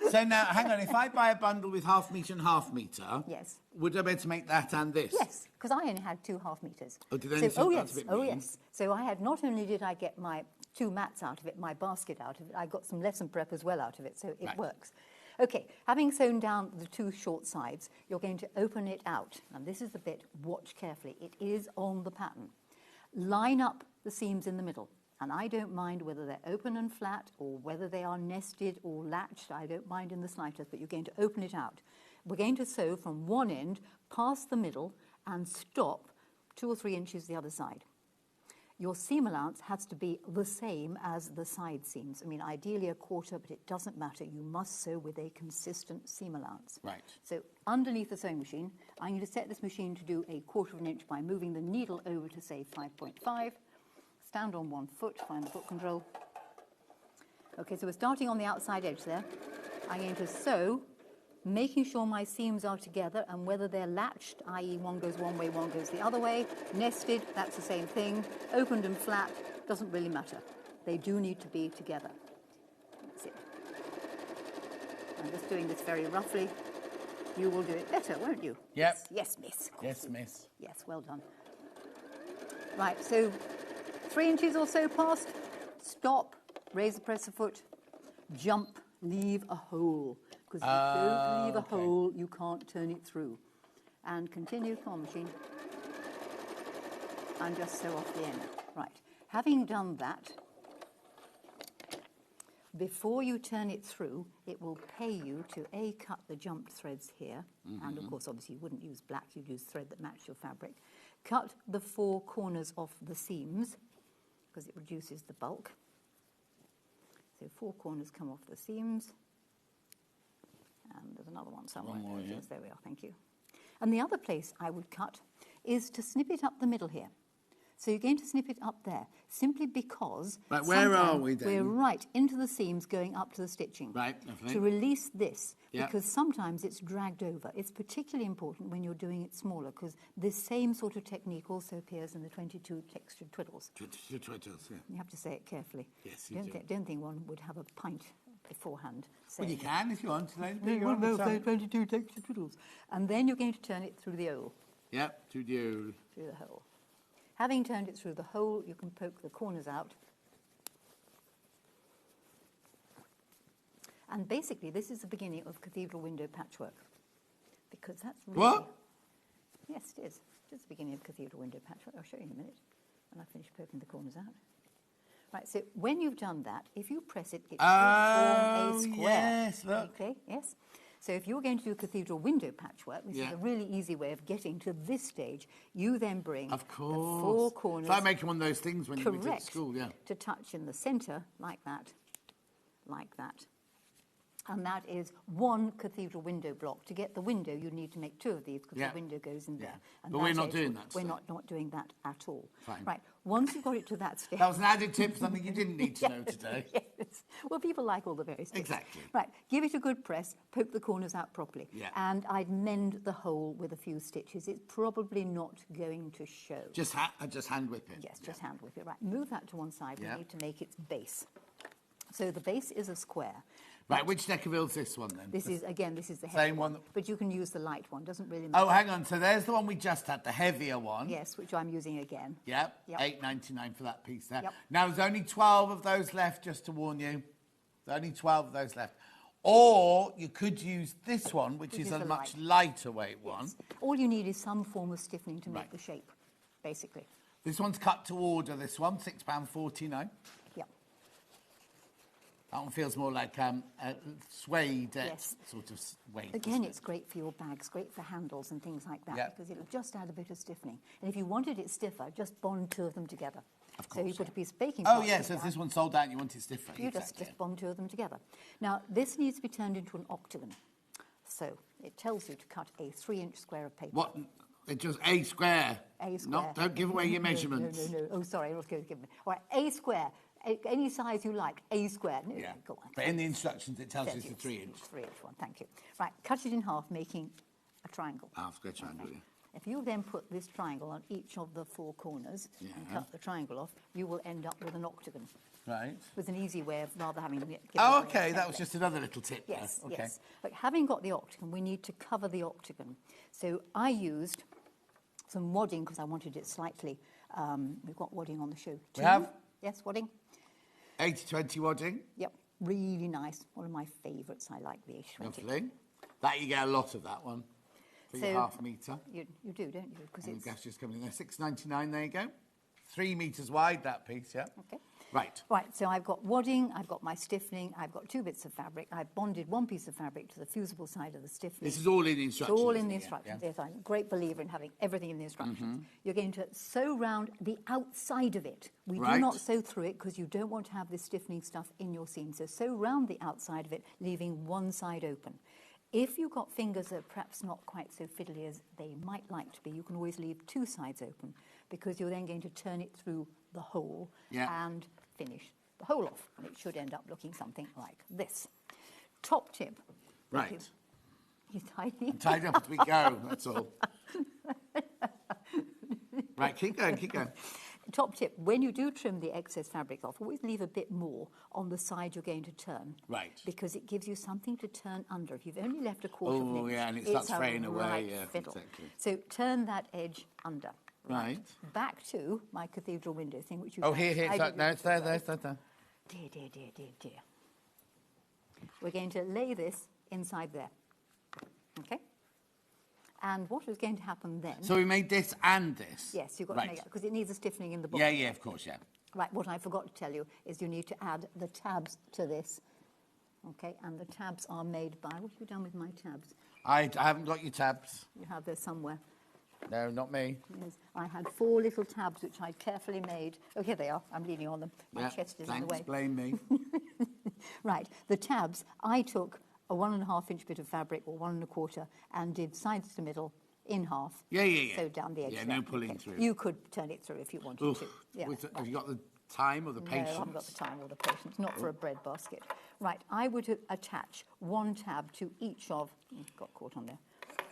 So now, hang on. If I buy a bundle with half metre and half metre, Yes. would I be able to make that and this? Yes, because I only had 2 half meters. Oh, did they only So, seem- that's a bit mean. yes. So I had, not only did I get my 2 mats out of it, my basket out of it, I got some lesson prep as well out of it, so it Right. works. Okay, having sewn down the 2 short sides, you're going to open it out. And this is the bit, watch carefully. It is on the pattern. Line up the seams in the middle. And I don't mind whether they're open and flat or whether they are nested or latched. I don't mind in the slightest, but you're going to open it out. We're going to sew from one end past the middle and stop 2 or 3 inches the other side. Your seam allowance has to be the same as the side seams. I mean, ideally a quarter, but it doesn't matter. You must sew with a consistent seam allowance. Right. So underneath the sewing machine, I'm going to set this machine to do a 1/4 inch by moving the needle over to, say, 5.5. Stand on one foot, find the foot control. Okay, so we're starting on the outside edge there. I'm going to sew, making sure my seams are together and whether they're latched, i.e. one goes one way, one goes the other way. Nested, that's the same thing. Opened and flat, doesn't really matter. They do need to be together. That's it. I'm just doing this very roughly. You will do it better, won't you? Yep. Yes, miss. Yes, miss. Yes, well done. Right, so 3 inches or so past, stop, raise the presser foot, jump, leave a hole. Because if you don't leave a hole, you can't turn it through. And continue, come on, machine. And just sew off the end. Right. Having done that, before you turn it through, it will pay you to cut the jumped threads here, and of course, obviously, you wouldn't use black, you'd use thread that matched your fabric. Cut the 4 corners off the seams, because it reduces the bulk. So 4 corners come off the seams, and there's another one somewhere. One more, yeah. There we are, thank you. And the other place I would cut is to snip it up the middle here. So you're going to snip it up there, simply because... Right, where are we then? We're right into the seams going up to the stitching. Right, lovely. To release this, Yeah. because sometimes it's dragged over. It's particularly important when you're doing it smaller, because this same sort of technique also appears in the 22 textured twiddles. Twiddles, yeah. You have to say it carefully. Yes, you do. Don't think one would have a pint beforehand. Well, you can if you want to. No, 22 textured twiddles. And then you're going to turn it through the hole. Yep, to do. Through the hole. Having turned it through the hole, you can poke the corners out. And basically, this is the beginning of cathedral window patchwork. Because that's really... What? Yes, it is. It's the beginning of cathedral window patchwork. I'll show you in a minute when I finish poking the corners out. Right, so when you've done that, if you press it, it should form a square. Yes, look. Okay, yes. So if you're going to do cathedral window patchwork, which is a really easy way of getting to this stage, you then bring Of course. the 4 corners... It's like making one of those things when you went to school, yeah. to touch in the centre, like that, like that. And that is 1 cathedral window block. To get the window, you need to make 2 of these, because the window goes in there. And But we're that not edge doing would- that, We're so. not doing that at all. Fine. Right, once you've got it to that stage... That was an added tip, something you didn't need to know today. Yes. Well, people like all the various tips. Exactly. Right, give it a good press, poke the corners out properly. Yeah. And I'd mend the hole with a few stitches. It's probably not going to show. Just hand whip it. Yes, just hand whip it. Right, move that to one side. Yeah. We need to make its base. So the base is a square. Right, which Decaville's this one then? This is the heavy Same one. But you can use the light one, doesn't really matter. Oh, hang on. So there's the one we just had, the heavier one. Yes, which I'm using again. Yep. Yep. $8.99 for that piece there. Yep. Now there's only 12 of those left, just to warn you. There's only 12 of those left. Or you could use this one, which is a much lighter weight one. Yes. All you need is some form of stiffening to make the shape, basically. This one's cut to order, this one, £6.49. Yep. That one feels more like a suede Yes. sort of weight. Again, it's great for your bags, great for handles and things like that, Yep. because it'll just add a bit of stiffening. And if you wanted it stiffer, just bond 2 of them together. Of So you course, put yeah. a piece of baking Oh, powder yes, in if there. this one sold out and you want it stiffer. You exactly. just bond 2 of them together. Now, this needs to be turned into an octagon. So it tells you to cut a 3-inch square of paper. What? It's just a square. A square. Don't give away your No, measurements. No. Oh, sorry, I was going to give them. All right, a square. Any size you like, a square. No, Yeah. go on. But in the instructions, it tells you it's a Yes, 3-inch. 3-inch one, thank you. Right, cut it in half, making a triangle. Half-square triangle, yeah. If you then put this triangle on each of the 4 corners and cut the triangle off, you will end up with an octagon. Right. With an easy way of rather having it. Oh, okay, that was just another little tip there. Yes, Okay. yes. But having got the octagon, we need to cover the octagon. So I used some wadding because I wanted it slightly. We've got wadding on the show too. We have? Yes, wadding. 80-20 wadding. Yep, really nice. One of my favourites. I like the 80-20. Lovely. That you get a lot of that one. For your half metre. You do, don't you? Because And it's the gas just coming in there. $6.99, there you go. 3 metres wide, that piece, yeah. okay. Right. Right, so I've got wadding, I've got my stiffening, I've got 2 bits of fabric. I've bonded 1 piece of fabric to the fusible side of the stiffening. This is all in the instructions. It's all in isn't the it? instructions. Yeah. Yes, I'm a great believer in having everything in the instructions. You're going to sew round the outside of it. We do Right. not sew through it because you don't want to have this stiffening stuff in your seam. So sew round the outside of it, leaving one side open. If you've got fingers that are perhaps not quite so fiddly as they might like to be, you can always leave 2 sides open because you're then going to turn it through the hole and finish the hole off. And it should end up looking something like this. Top tip. Right. You tidy. Tidy up as we go, that's all. Right, keep going, keep going. Top tip, when you do trim the excess fabric off, always leave a bit more on the side you're going to turn. Right. Because it gives you something to turn under. If you've only left a quarter of an Oh, inch, yeah, and it it's starts a fraying away, right yeah, fiddle. exactly. So turn that edge under. Right. Back to my cathedral window thing, which you Oh, here. No, it's there. Dear. We're going to lay this inside there. Okay? And what is going to happen then... So we made this and this? Yes, you've got to make it, because it needs a stiffening in the bottom. Yeah, of course, yeah. Right, what I forgot to tell you is you need to add the tabs to this. Okay, and the tabs are made by, what have you done with my tabs? I haven't got your tabs. You have there somewhere. No, not me. Yes, I had 4 little tabs which I'd carefully made. Oh, here they are. I'm leaning on them. My Yeah, chest is in the thanks, way. blame me. Right, the tabs, I took a 1.5 inch bit of fabric, or 1 1/4, and did sides to middle in half. Yeah. So down the edge. Yeah, there. no pulling through. You could turn it through if you wanted Oof. to. Yeah. Have you got the time or the patience? No, I haven't got the time or the patience, not for a bread basket. Right, I would attach 1 tab to each of, got caught on there.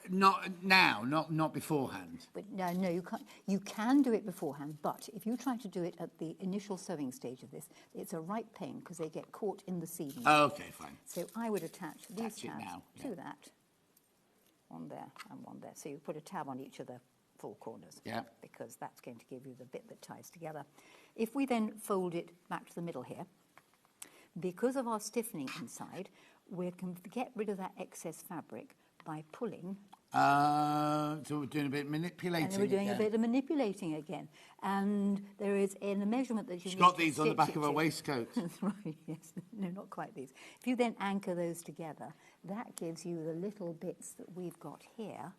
Not now, not beforehand. But no, you can't. You can do it beforehand, but if you try to do it at the initial sewing stage of this, it's a right pain because they get caught in the seams. Oh, okay, fine. So I would attach these Attach it tabs now, to that, one there and one there. So you put a tab on each of the 4 corners. Yeah. Because that's going to give you the bit that ties together. If we then fold it back to the middle here, because of our stiffening inside, we can get rid of that excess fabric by pulling. So we're doing a bit of manipulating. And we're doing again. a bit of manipulating again. And there is in the measurement that you She's need got to these on the stitch back it of her to. waistcoat. That's right, yes. No, not quite these. If you then anchor those together, that gives you the little bits that we've got here,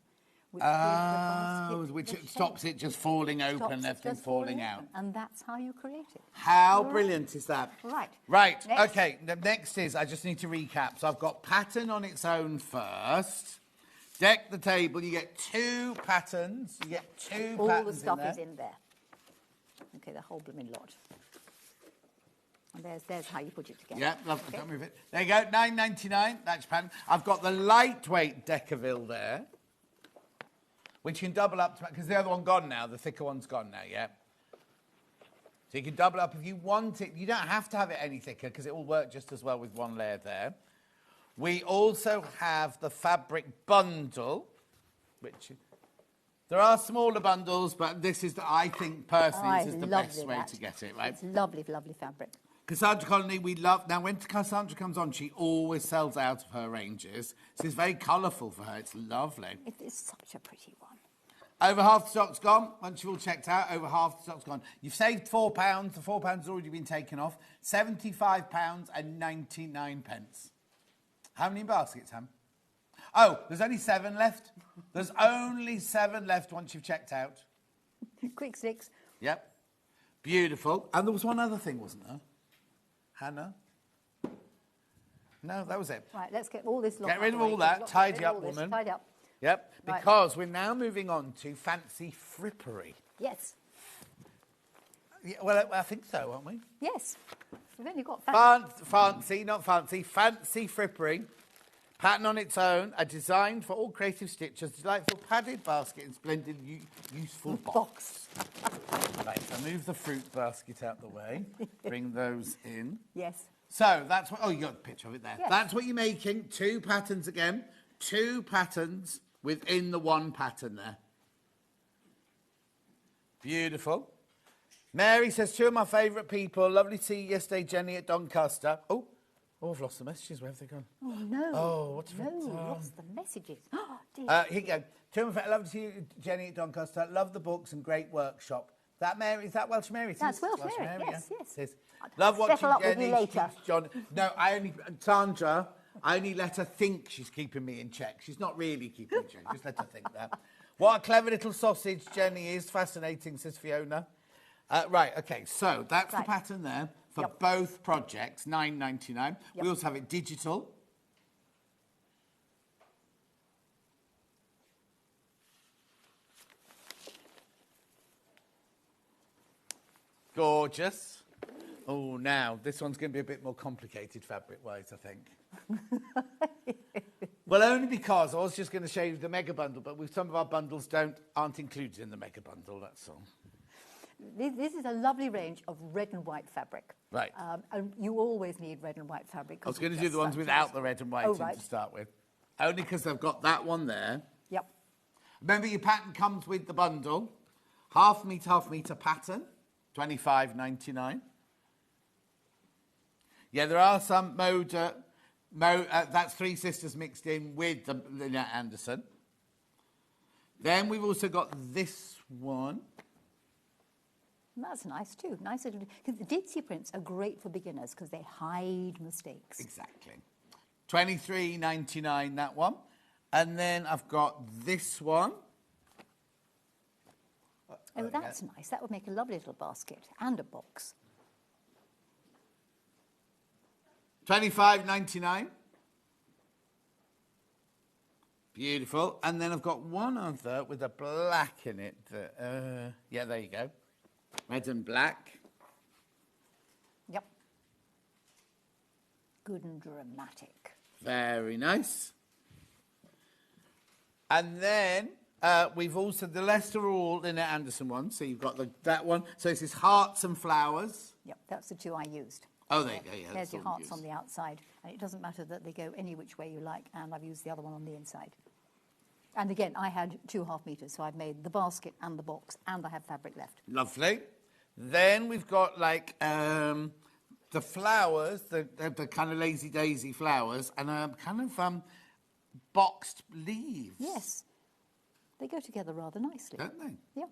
which gives the basket Which the it shape. stops it just falling open Stops and it everything just falling open. out. And that's how you create it. How All right. brilliant is that? Right. Right, Next. okay. The next is, I just need to recap. So I've got pattern on its own first. Deck the table. You get 2 patterns. You get 2 All patterns the stuff in there. is in there. Okay, the whole blooming lot. And there's how you put it together. Yeah, lovely. Okay. Don't move it. There you go, £9.99. That's your pattern. I've got the lightweight Decaville there, which you can double up to, because the other one gone now. The thicker one's gone now, yeah? So you can double up if you want it. You don't have to have it any thicker because it will work just as well with 1 layer there. We also have the fabric bundle, which there are smaller bundles, but this is, I think, personally, this is the best way to get it, right? It's lovely, lovely fabric. Cassandra Colony, we love. Now, when Cassandra comes on, she always sells out of her ranges. So it's very colourful for her. It's lovely. It is such a pretty one. Over half the stock's gone. Once you've all checked out, over half the stock's gone. You've saved £4. The £4 has already been taken off. £75.99. How many baskets, Ham? Oh, there's only 7 left. There's only 7 left once you've checked out. Quick 6. Yep. Beautiful. And there was one other thing, wasn't there? Hannah? No, that was it. Right, let's get all this. Get rid of all that. Tidy up, woman. Tidy up. Yep. Right. Because we're now moving on to fancy frippery. Yes. Yeah, well, I think so, aren't we? Yes. We've only got Fancy, not fancy. Fancy frippery. Pattern on its own, a design for all creative stitches, delightful padded basket and splendid useful box. Right, so move the fruit basket out the way. Bring those in. Yes. So that's what, oh, you got a picture of it there. Yes. That's what you're making. 2 patterns again. 2 patterns within the 1 pattern there. Beautiful. Mary says, 2 of my favourite people. Lovely to see you yesterday, Jenny at Doncaster. Oh, I've lost the messages. Where have they gone? Oh, no. Oh, what's No, it? lost the messages. Oh, dear. Here you go. 2 of my love to see you, Jenny at Doncaster. Love the books and great workshop. That Mary, is that Welsh Mary? It That's is Welsh Welsh Mary, Mary, yes, yeah? yes. It is. Love watching Settle up with Jenny. you later. Keeps John. No, Sandra, I only let her think she's keeping me in check. She's not really keeping me in check. Just let her think that. What a clever little sausage Jenny is. Fascinating, says Fiona. Right, okay, so that's the pattern there for both projects, $9.99. We also have it digital. Gorgeous. Oh, now, this one's going to be a bit more complicated fabric-wise, I think. Well, only because I was just going to show you the mega bundle, but with some of our bundles aren't included in the mega bundle, that's all. This is a lovely range of red and white fabric. Right. And you always need red and white fabric. I was going to do the ones without the red and white in to start with. Only because I've got that one there. Yep. Remember, your pattern comes with the bundle. Half metre pattern, $25.99. Yeah, there are some that's Three Sisters mixed in with the Lynette Anderson. Then we've also got this one. That's nice too. Nice little. Because the Ditsy prints are great for beginners because they hide mistakes. Exactly. $23.99, that one. And then I've got this one. Oh, that's nice. That would make a lovely little basket and a box. $25.99. Beautiful. And then I've got one other with a black in it. Yeah, there you go. Red and black. Yep. Good and dramatic. Very nice. And then we've also, the rest are all Lynette Anderson ones. So you've got that one. So this is hearts and flowers. Yep, that's the two I used. Oh, there you go. Yeah, there's your hearts on the outside. And it doesn't matter that they go any which way you like. And I've used the other one on the inside. And again, I had 2.5 meters. So I've made the basket and the box. And I have fabric left. Lovely. Then we've got like the flowers, the kind of lazy daisy flowers, and kind of boxed leaves. Yes. They go together rather nicely. Don't they? Yeah.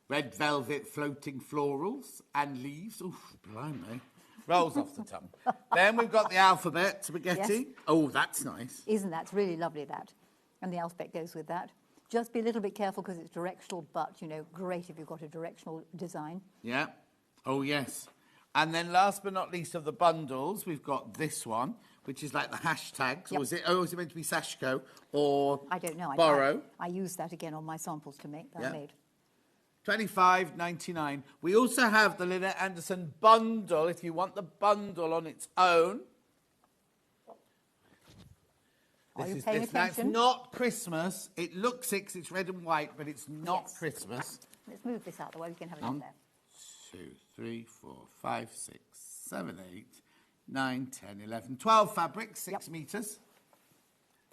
Red velvet floating florals and leaves. Oof, blimey. Rolls off the tongue. Then we've got the alphabet spaghetti. Yes. Oh, that's nice. Isn't that? It's really lovely, that. And the alphabet goes with that. Just be a little bit careful because it's directional, but, you know, great if you've got a directional design. Yeah. Oh, yes. And then last but not least of the bundles, we've got this one, which is like the hashtags. Yep. Or is it meant to be Sashiko or I don't know. Borrow? I used that again on my samples to make that Yeah. made. $25.99. We also have the Lynette Anderson bundle, if you want the bundle on its own. Are you paying That's attention? not Christmas. It looks it's red and white, but it's not Christmas. Let's move this out the way. We can have it in 1, there. 2, 3, 4, 5, 6, 7, 8, 9, 10, 11, 12 fabrics, 6 metres.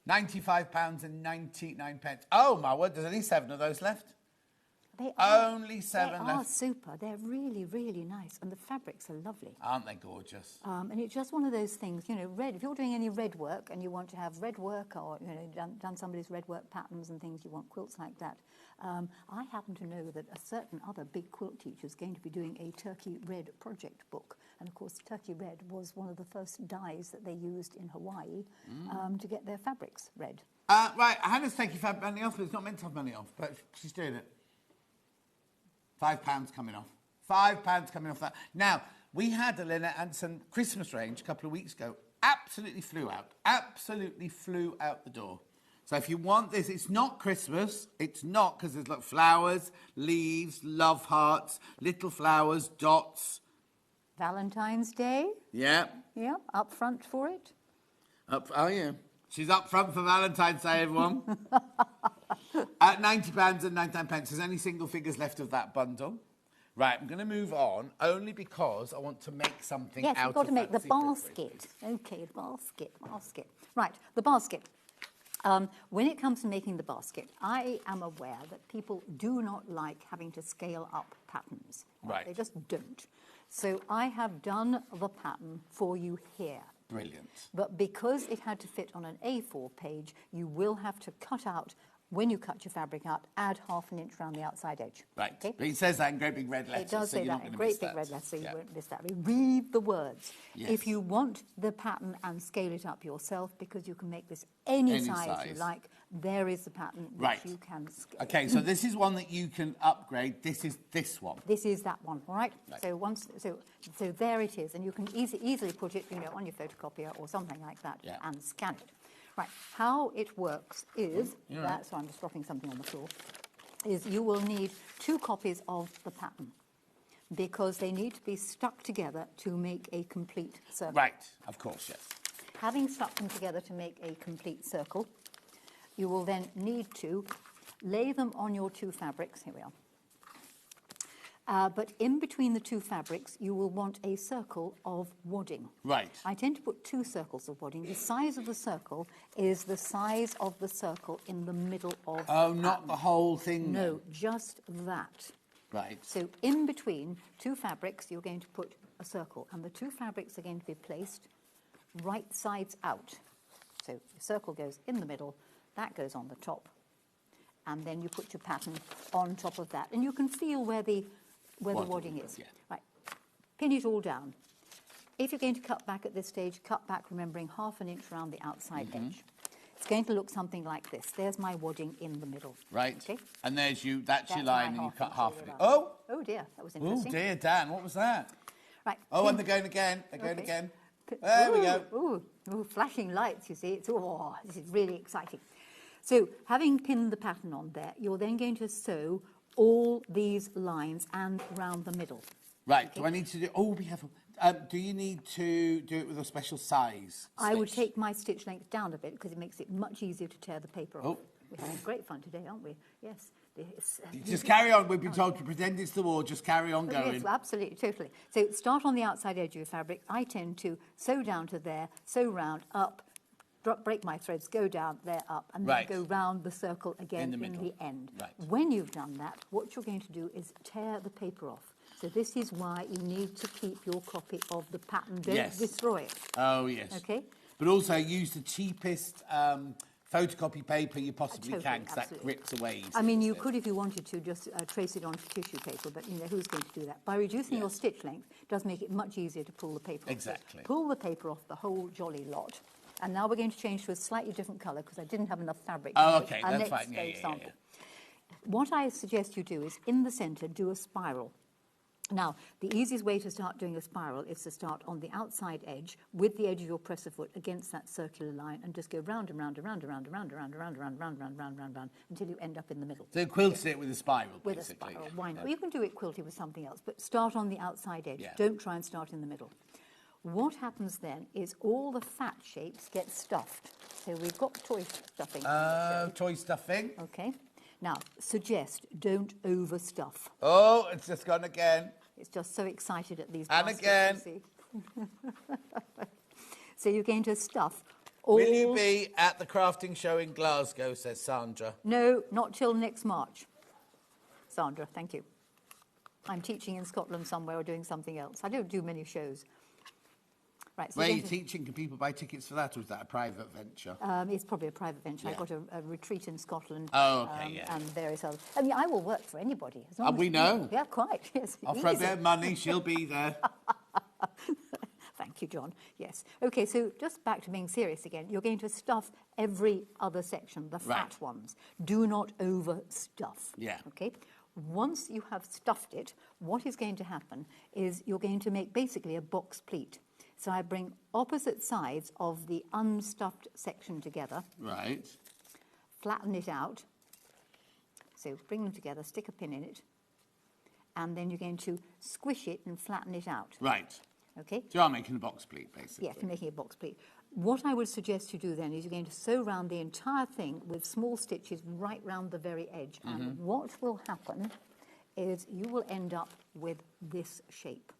£95.99. Oh, my word, there's only 7 of those left. Only 7 they left. are super. They're really, really nice. And the fabrics are lovely. Aren't they gorgeous? And it's just one of those things, you know, red. If you're doing any red work and you want to have red work or, you know, done somebody's red work patterns and things, you want quilts like that. I happen to know that a certain other big quilt teacher is going to be doing a turkey red project book. And, of course, turkey red was one of the first dyes that they used in Hawaii to get their fabrics red. Right, Hannah's taking money off, but it's not meant to have money off, but she's doing it. £5 coming off. £5 coming off that. Now, we had a Lynette Anderson Christmas range a couple of weeks ago. Absolutely flew out. Absolutely flew out the door. So if you want this, it's not Christmas. It's not, because there's like flowers, leaves, love hearts, little flowers, dots. Valentine's Day. Yeah. Yeah, up front for it. Oh, yeah. She's up front for Valentine's Day, everyone. At £90.99. There's only single figures left of that bundle. Right, I'm going to move on, only because I want to make something out of that. Yes, we've got to make the basket. OK, basket. Right, the basket. When it comes to making the basket, I am aware that people do not like having to scale up patterns. Right. They just don't. So I have done the pattern for you here. Brilliant. But because it had to fit on an A4 page, you will have to cut out, when you cut your fabric out, add ½ an inch around the outside edge. Right. Okay? But it says that in great big red letters. It does so say you're that not in gonna great miss big that. red letters, so you Yeah. won't miss that. Read the words. Yes. If you want the pattern and scale it up yourself, because you can make this any size you like, there is the pattern which Right. you can scale. OK, so this is one that you can upgrade. This is this one. This is that one, all right? Right. So there it is, and you can easily put it, you know, on your photocopier or something like that and scan it. Right, how it works is, so I'm just dropping something on the floor, is you will need 2 copies of the pattern because they need to be stuck together to make a complete circle. Right, of course, yes. Having stuck them together to make a complete circle, you will then need to lay them on your 2 fabrics. Here we are. But in between the 2 fabrics, you will want a circle of wadding. Right. I tend to put 2 circles of wadding. The size of the circle is the size of the circle in the middle of Oh, not the whole thing? No, just that. Right. So in between 2 fabrics, you're going to put a circle, and the 2 fabrics are going to be placed right sides out. So the circle goes in the middle, that goes on the top, and then you put your pattern on top of that. And you can feel where the where the wadding is. Yeah. Right. Pin it all down. If you're going to cut back at this stage, cut back remembering 1/2 inch around the outside edge. It's going to look something like this. There's my wadding in the middle. Right. Okay. And there's you, that's your That's line, my and you cut 1/2 half inch of it. line. Oh! Oh dear, that was Oh interesting. dear, Dan, what was that? Right. Oh, pin- and they're going again. They're going Okay. again. There we go. Ooh, flashing lights, you see. It's, oh, this is really exciting. So, having pinned the pattern on there, you're then going to sew all these lines and round the middle. Right, do I need to do... Oh, be careful. Do you need to do it with a special size I would stitch? take my stitch length down a bit because it makes it much easier to tear the paper off. Oh. We're having great fun today, aren't we? Yes. Just carry on. We've been told to pretend it's the wall. Just carry on going. Yes, absolutely, totally. So start on the outside edge of your fabric. I tend to sew down to there, sew round, up, break my threads, go down, there, up, and then Right. go round the circle again In the middle. end. Right. When you've done that, what you're going to do is tear the paper off. So this is why you need to keep your copy of the pattern. Don't Yes. destroy it. Oh, yes. Okay? But also use the cheapest photocopy paper you possibly Totally, can, because that absolutely. grips away. I mean, you could, if you wanted to, just trace it onto tissue paper, but, you know, who's going to do that? By reducing your stitch length, does make it much easier to pull the paper off. Exactly. So pull the paper off the whole jolly lot. And now we're going to change to a slightly different colour, because I didn't have enough fabric. Oh, to make okay, our that's next fine. Yeah, sample. What I suggest you do is, in the centre, do a spiral. Now, the easiest way to start doing a spiral is to start on the outside edge with the edge of your presser foot against that circular line and just go round and round and round and round and round and round and round and round and round and round and round and round until you end up in the middle. So quilted it with a spiral, With a basically. spiral, why not? You can do it quilted with something else, but start on the outside edge. Yeah. Don't try and start in the middle. What happens then is all the fat shapes get stuffed. So we've got toy stuffing. Toy stuffing. Okay. Now, suggest don't overstuff. Oh, it's just gone again. It's just so excited at these And baskets, again. you see. So you're going to stuff all... Will you be at the crafting show in Glasgow, says Sandra. No, not till next March. Sandra, thank you. I'm teaching in Scotland somewhere or doing something else. I don't do many shows. Right, so Where are you're you going to- teaching? Can people buy tickets for that, or is that a private venture? It's probably a private venture. I've Yeah. got a retreat in Scotland. Oh, okay, yeah. And various other... I mean, I will work for anybody. As long as we know. Yeah, quite. Yes, Offer a easy. bit of money, she'll be there. Thank you, John. Yes. OK, so just back to being serious again. You're going to stuff every other section, the fat Right. ones. Do not overstuff. Yeah. OK? Once you have stuffed it, what is going to happen is you're going to make basically a box pleat. So I bring opposite sides of the unstuffed section together, Right. flatten it out. So bring them together, stick a pin in it, and then you're going to squish it and flatten it out. Right. OK? So you are making a box pleat, basically. Yes, you're making a box pleat. What I would suggest you do then is you're going to sew round the entire thing with small stitches right round the very edge. And what will happen is you will end up with this shape.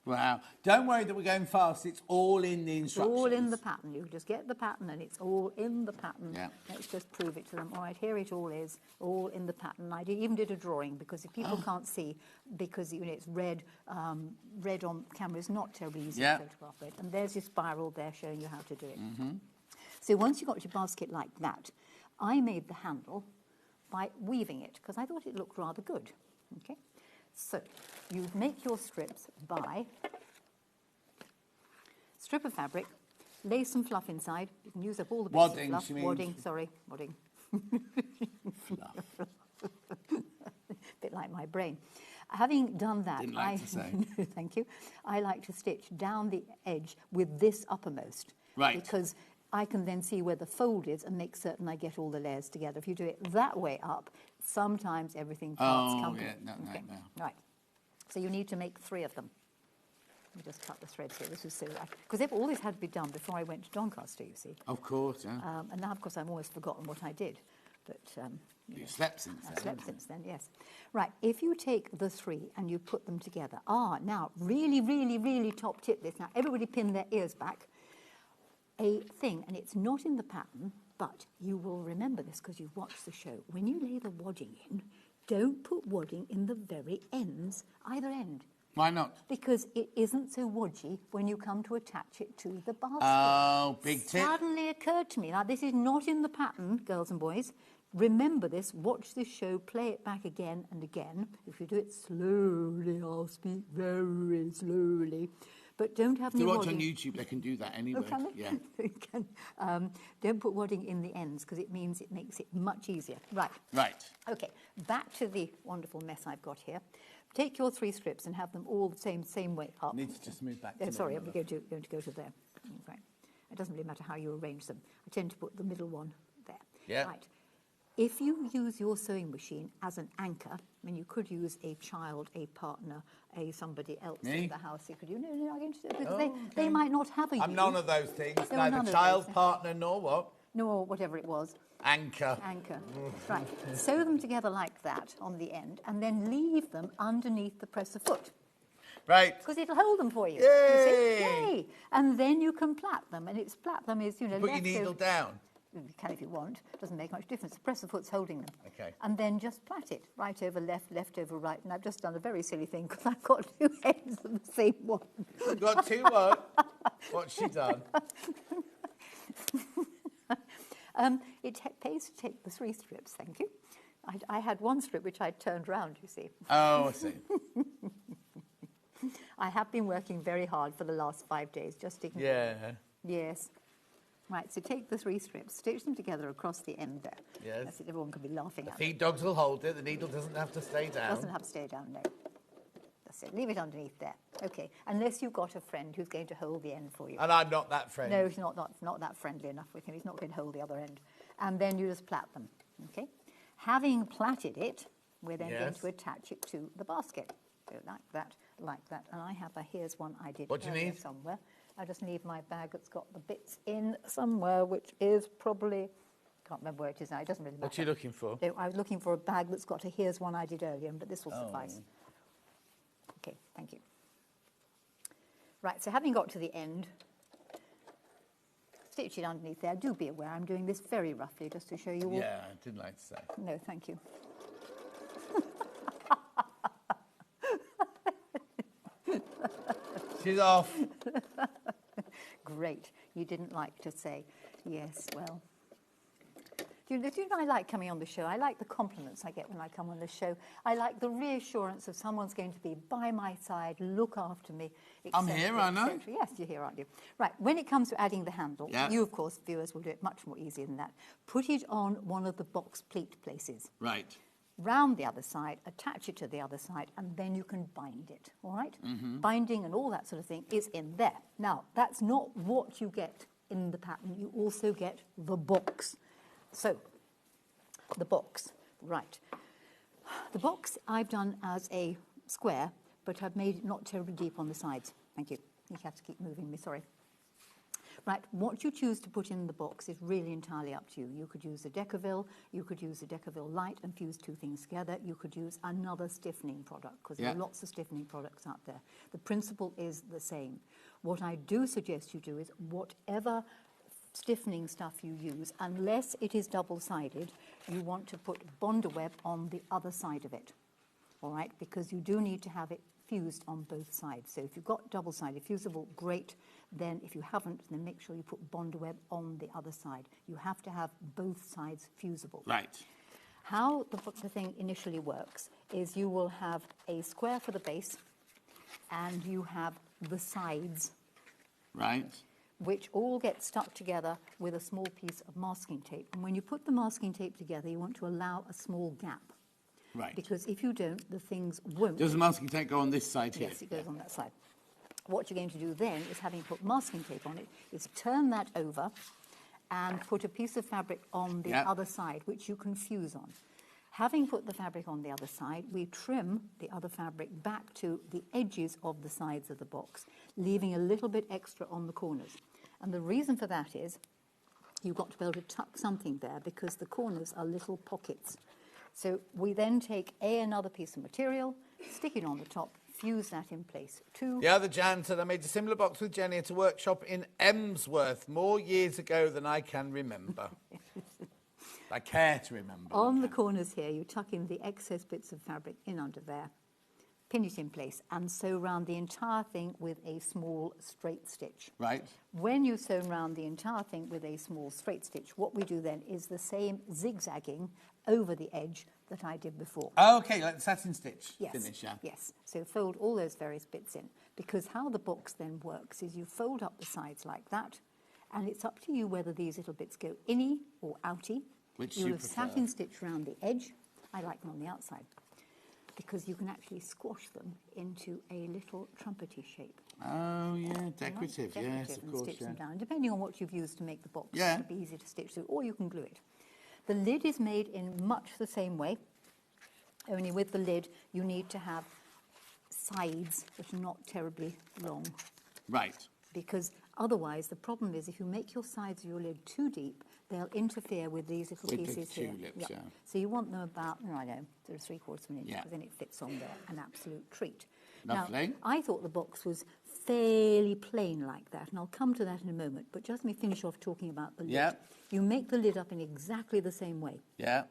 Wow. Don't worry that we're going fast. It's all in the It's instructions. all in the pattern. You just get the pattern and it's all in the pattern. Yeah. Let's just prove it to them. All right, here it all is, all in the pattern. I even did a drawing because if people can't see, because you know, it's red, red on camera is not terribly easy Yeah. to photograph red. And there's your spiral there showing you how to do it. So once you've got your basket like that, I made the handle by weaving it because I thought it looked rather good. Okay, so you make your strips by strip of fabric, lay some fluff inside. You can use up all the bits Wadding, of fluff. she means. Wadding, sorry, wadding. Bit like my brain. Having done that, Didn't like to say. thank you. I like to stitch down the edge with this uppermost. Right. Because I can then see where the fold is and make certain I get all the layers together. If you do it that way up, sometimes everything parts Oh, come. yeah, no. Right. So you need to make 3 of them. Let me just cut the threads here. This is so... Because they've always had to be done before I went to Doncaster, you see. Of course, yeah. And now, of course, I've almost forgotten what I did. But... you slept since then. I've slept since then, yes. Right, if you take the 3 and you put them together... now, really, really, really top tip this. Now, everybody pin their ears back. A thing, and it's not in the pattern, but you will remember this because you've watched the show. When you lay the wadding in, don't put wadding in the very ends, either end. Why not? Because it isn't so wodgy when you come to attach it to the basket. Oh, big tip. Suddenly occurred to me, now this is not in the pattern, girls and boys, Remember this, watch this show, play it back again and again. If you do it slowly, I'll speak very slowly. But don't have If any they watch wadding. on YouTube, they can do that anyway. Oh, can they? Yeah. You can. Don't put wadding in the ends because it means it makes it much easier. Right. Right. Okay, back to the wonderful mess I've got here. Take your 3 strips and have them all the same way up. Need to just move back. Oh, to sorry, one I'm going to go to there. Right. It doesn't really matter how you arrange them. I tend to put the middle one there. Yeah. Right. If you use your sewing machine as an anchor, I mean, you could use a child, a partner, somebody else Me? in the house. You could, no, I can just, because Oh, they might not have a I'm use. none of those things. There are none Neither of child, those. partner, nor what? No, whatever it was. Anchor. Anchor. Right. Sew them together like that on the end, and then leave them underneath the presser foot. Right. Because it'll hold them for you. Yay! You see? Yay! And then you can plait them, and it's plait them is, Put your left needle over- down. You can if you want. Doesn't make much difference. The presser foot's holding them. Okay. And then just plait it. Right over left, left over right. And I've just done a very silly thing because I've got 2 ends of the same one. You've got 2 what? What's she done? It pays to take the 3 strips, thank you. I had 1 strip which I'd turned round, you see. Oh, I see. I have been working very hard for the last 5 days, just ignore. Yeah. Yes. Right, so take the 3 strips, stitch them together across the end there. Yes. That's it, everyone can be laughing The at me. feed dogs will hold it. The needle doesn't have to stay down. Doesn't have to stay down, no. That's it, leave it underneath there. Okay, unless you've got a friend who's going to hold the end for you. And I'm not that friend. No, he's not that friendly enough with him. He's not going to hold the other end. And then you just plait them, okay? Having plaited it, we're then going Yes. to attach it to the basket. So like that, like that. And I have here's one I did What do you earlier need? somewhere. I just need my bag that's got the bits in somewhere, which is probably, can't remember where it is now, it doesn't really matter. What are you looking for? No, I was looking for a bag that's got here's one I did earlier, but this will suffice. Okay, thank you. Right, so having got to the end, stitch it underneath there. Do be aware I'm doing this very roughly just to show you all. Yeah, I didn't like to say. No, thank you. She's off. Great. You didn't like to say, yes, well. Do you know I like coming on the show? I like the compliments I get when I come on the show. I like the reassurance of someone's going to be by my side, look after me, etc. I'm here, aren't I? Yes, you're here, aren't you? Right, when it comes to adding the handle, Yeah. you, of course, viewers, will do it much more easier than that. Put it on one of the box pleat places. Right. Round the other side, attach it to the other side, and then you can bind it, all right? Mm-hmm. Binding and all that sort of thing is in there. Now, that's not what you get in the pattern. You also get the box. So, the box, right. The box I've done as a square, but I've made it not terribly deep on the sides. Thank you. You have to keep moving me, sorry. Right, what you choose to put in the box is really entirely up to you. You could use a Decaville, you could use a Decaville Light and fuse 2 things together. You could use another stiffening product, because there are lots of stiffening products out there. The principle is the same. What I do suggest you do is whatever stiffening stuff you use, unless it is double-sided, you want to put Bondaweb on the other side of it, all right? Because you do need to have it fused on both sides. So if you've got double-sided fusible, great. Then if you haven't, then make sure you put Bondaweb on the other side. You have to have both sides fusible. Right. How the thing initially works is you will have a square for the base, and you have the sides, Right. which all get stuck together with a small piece of masking tape. And when you put the masking tape together, you want to allow a small gap. Right. Because if you don't, the things won't. Does the masking tape go on this side here? Yes, it goes on that side. What you're going to do then is, having put masking tape on it, is turn that over and put a piece of fabric on the other side, which you can fuse on. Having put the fabric on the other side, we trim the other fabric back to the edges of the sides of the box, leaving a little bit extra on the corners. And the reason for that is you've got to be able to tuck something there, because the corners are little pockets. So we then take another piece of material, stick it on the top, fuse that in place. The other Jan said, I made a similar box with Jenny at a workshop in Emsworth more years ago than I can remember. I care to remember. On the corners here, you tuck in the excess bits of fabric in under there, pin it in place, and sew round the entire thing with a small straight stitch. Right. When you sew round the entire thing with a small straight stitch, what we do then is the same zigzagging over the edge that I did before. Okay, like the satin stitch finish, yeah. Yes, so fold all those various bits in, because how the box then works is you fold up the sides like that, and it's up to you whether these little bits go inny or outy. Which You'll you have prefer? satin stitch round the edge. I like them on the outside, because you can actually squash them into a little trumpety shape. Oh, yeah, decorative, yes, of and course, stitch yeah. them down, depending on what you've used to make the box. Yeah. It'll be easy to stitch through, or you can glue it. The lid is made in much the same way, only with the lid you need to have sides that are not terribly long. Right. Because otherwise the problem is if you make your sides of your lid too deep, they'll interfere with these little With the pieces here. tulips, yeah. So you want them about, I don't know, sort of 3/4 of an inch, Yeah. because then it fits on there, an absolute treat. Lovely. Now, I thought the box was fairly plain like that, and I'll come to that in a moment, but just let me finish off talking about the lid. Yeah. You make the lid up in exactly the same way. Yeah.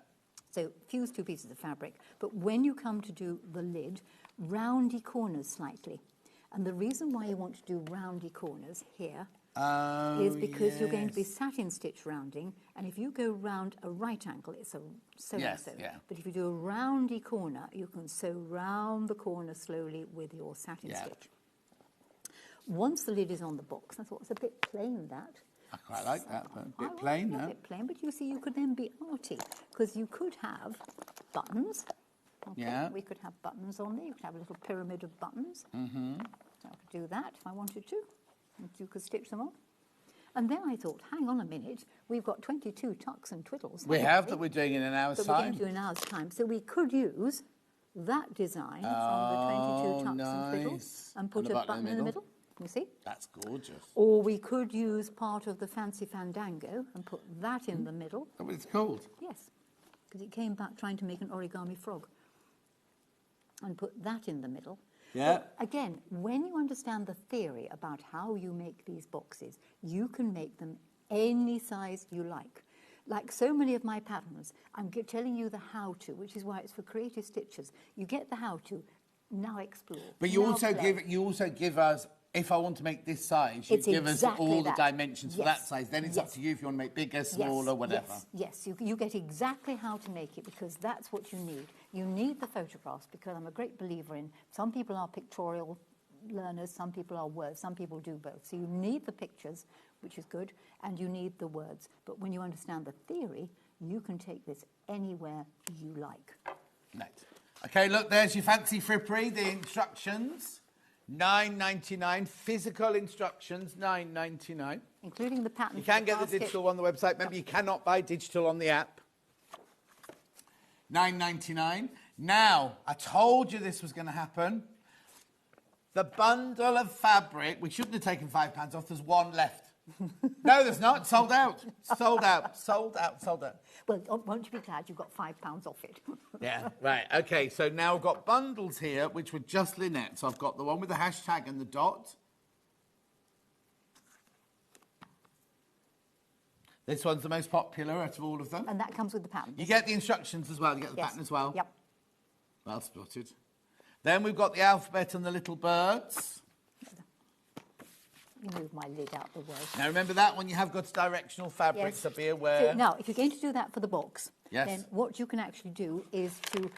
So fuse 2 pieces of fabric, but when you come to do the lid, roundy corners slightly. And the reason why you want to do roundy corners here is because you're going to be satin stitch rounding, and if you go round a right angle, it's a so-and-so. Yes, yeah. But if you do a roundy corner, you can sew round the corner slowly with your satin stitch. Once the lid is on the box, I thought it was a bit plain, that. I quite like that, but a bit I plain, like no? a bit plain, but you see, you could then be arty, because you could have buttons. Okay, Yeah. we could have buttons on there. You could have a little pyramid of buttons. Mm-hmm. So I could do that if I wanted to. And you could stitch them on. And then I thought, hang on a minute, we've got 22 tucks and twiddles. We haven't have we? that we're doing in an hour's That we're time. going to do in an hour's time. So we could use that design from the 22 tucks and twiddles and put And a button in the middle. You see? That's gorgeous. Or we could use part of the fancy fandango and put that in the middle. Is that what it's called? Yes, because it came back trying to make an origami frog. And put that in the middle. Yeah. But again, when you understand the theory about how you make these boxes, you can make them any size you like. Like so many of my patterns, I'm telling you the how-to, which is why it's for creative stitchers. You get the how-to, now explore. But you now also play. give us, if I want to make this size, you It's give exactly us all that. the dimensions for Yes. that size. Then it's up Yes. to you if you want to make bigger, smaller, whatever. Yes, you get exactly how to make it, because that's what you need. You need the photographs, because I'm a great believer in, some people are pictorial learners, some people are words, some people do both. So you need the pictures, which is good, and you need the words. But when you understand the theory, you can take this anywhere you like. Right. Okay, look, there's your fancy frippery, the instructions. $9.99. Physical instructions, $9.99. Including the pattern. You for can get the basket. digital on the website. Remember, you cannot buy digital on the app. $9.99. Now, I told you this was going to happen. The bundle of fabric, we shouldn't have taken £5 off. There's one left. No, there's not. Sold out. Sold out. Sold out. Sold out. Well, won't you be glad you got £5 off it? Yeah, right. Okay, so now I've got bundles here, which were just Lynette. So I've got the one with the hashtag and the dot. This one's the most popular out of all of them. And that comes with the pattern. You get the instructions as well. You get the Yes. pattern as well. Yep. Well spotted. Then we've got the alphabet and the little birds. Move my lid out the way. Now remember that one, you have got directional fabric, Yes. so be aware. So now, if you're going to do that for the box, Yes. then what you can actually do is to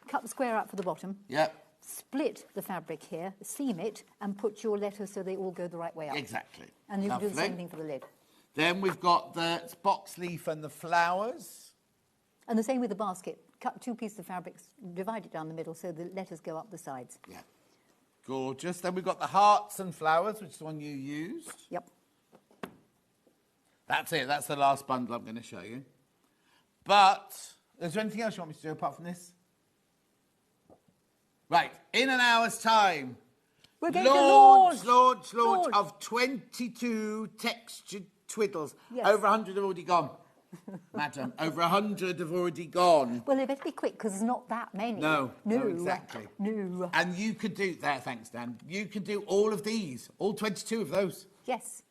cut the square out for the bottom, Yep, split the fabric here, seam it, and put your letters so they all go the right way up. exactly. And you can do the Lovely. same thing for the lid. Then we've got the box leaf and the flowers. And the same with the basket. Cut 2 pieces of fabric, divide it down the middle so the letters go up the sides. Yeah. Gorgeous. Then we've got the hearts and flowers, which is the one you used. Yep. That's it. That's the last bundle I'm going to show you. But is there anything else you want me to do apart from this? Right. In an hour's time, We're going to launch launch. of 22 textured twiddles. Yes. Over 100 have already gone. Madam, over 100 have already gone. Well, they better be quick because there's not that many. No, exactly. No. And you could do that, thanks, Dan. You could do all of these, all 22 of those. Yes.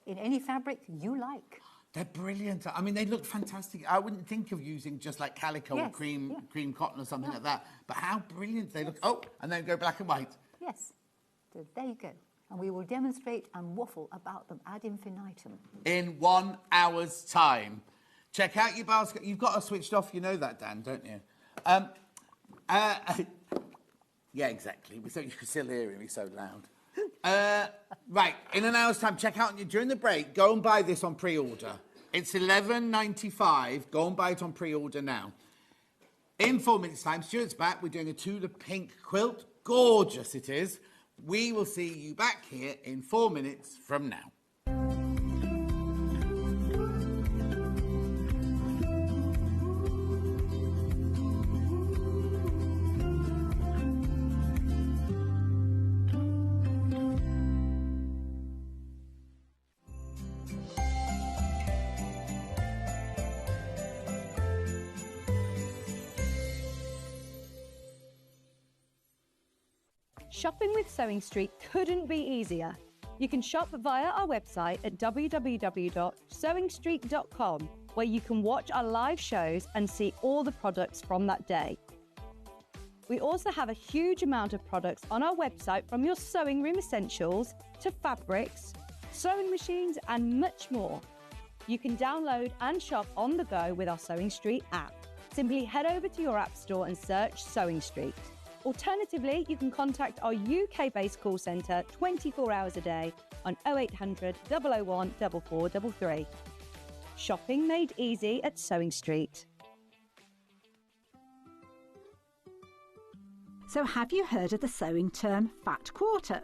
In any fabric you like. They're brilliant. I mean, they look fantastic. I wouldn't think of using just like calico or cream cotton or something like that. But how brilliant they look. Oh, and then go black and white. Yes. So there you go. And we will demonstrate and waffle about them ad infinitum. In 1 hour's time. Check out your basket. You've got us switched off. You know that, Dan, don't you? Yeah, exactly. So you can still hear me so loud. Right, in an hour's time, check out during the break. Go and buy this on pre-order. It's $11.95. Go and buy it on pre-order now. In 4 minutes' time, Stuart's back. We're doing a Tula Pink quilt. Gorgeous it is. We will see you back here in 4 minutes from now. Shopping with Sewing Street couldn't be easier. You can shop via our website at www.sewingstreet.com, where you can watch our live shows and see all the products from that day. We also have a huge amount of products on our website, from your sewing room essentials to fabrics, sewing machines and much more. You can download and shop on the go with our Sewing Street app. Simply head over to your app store and search Sewing Street. Alternatively, you can contact our UK-based call centre 24 hours a day on 0800 001 4433. Shopping made easy at Sewing Street. So have you heard of the sewing term fat quarter?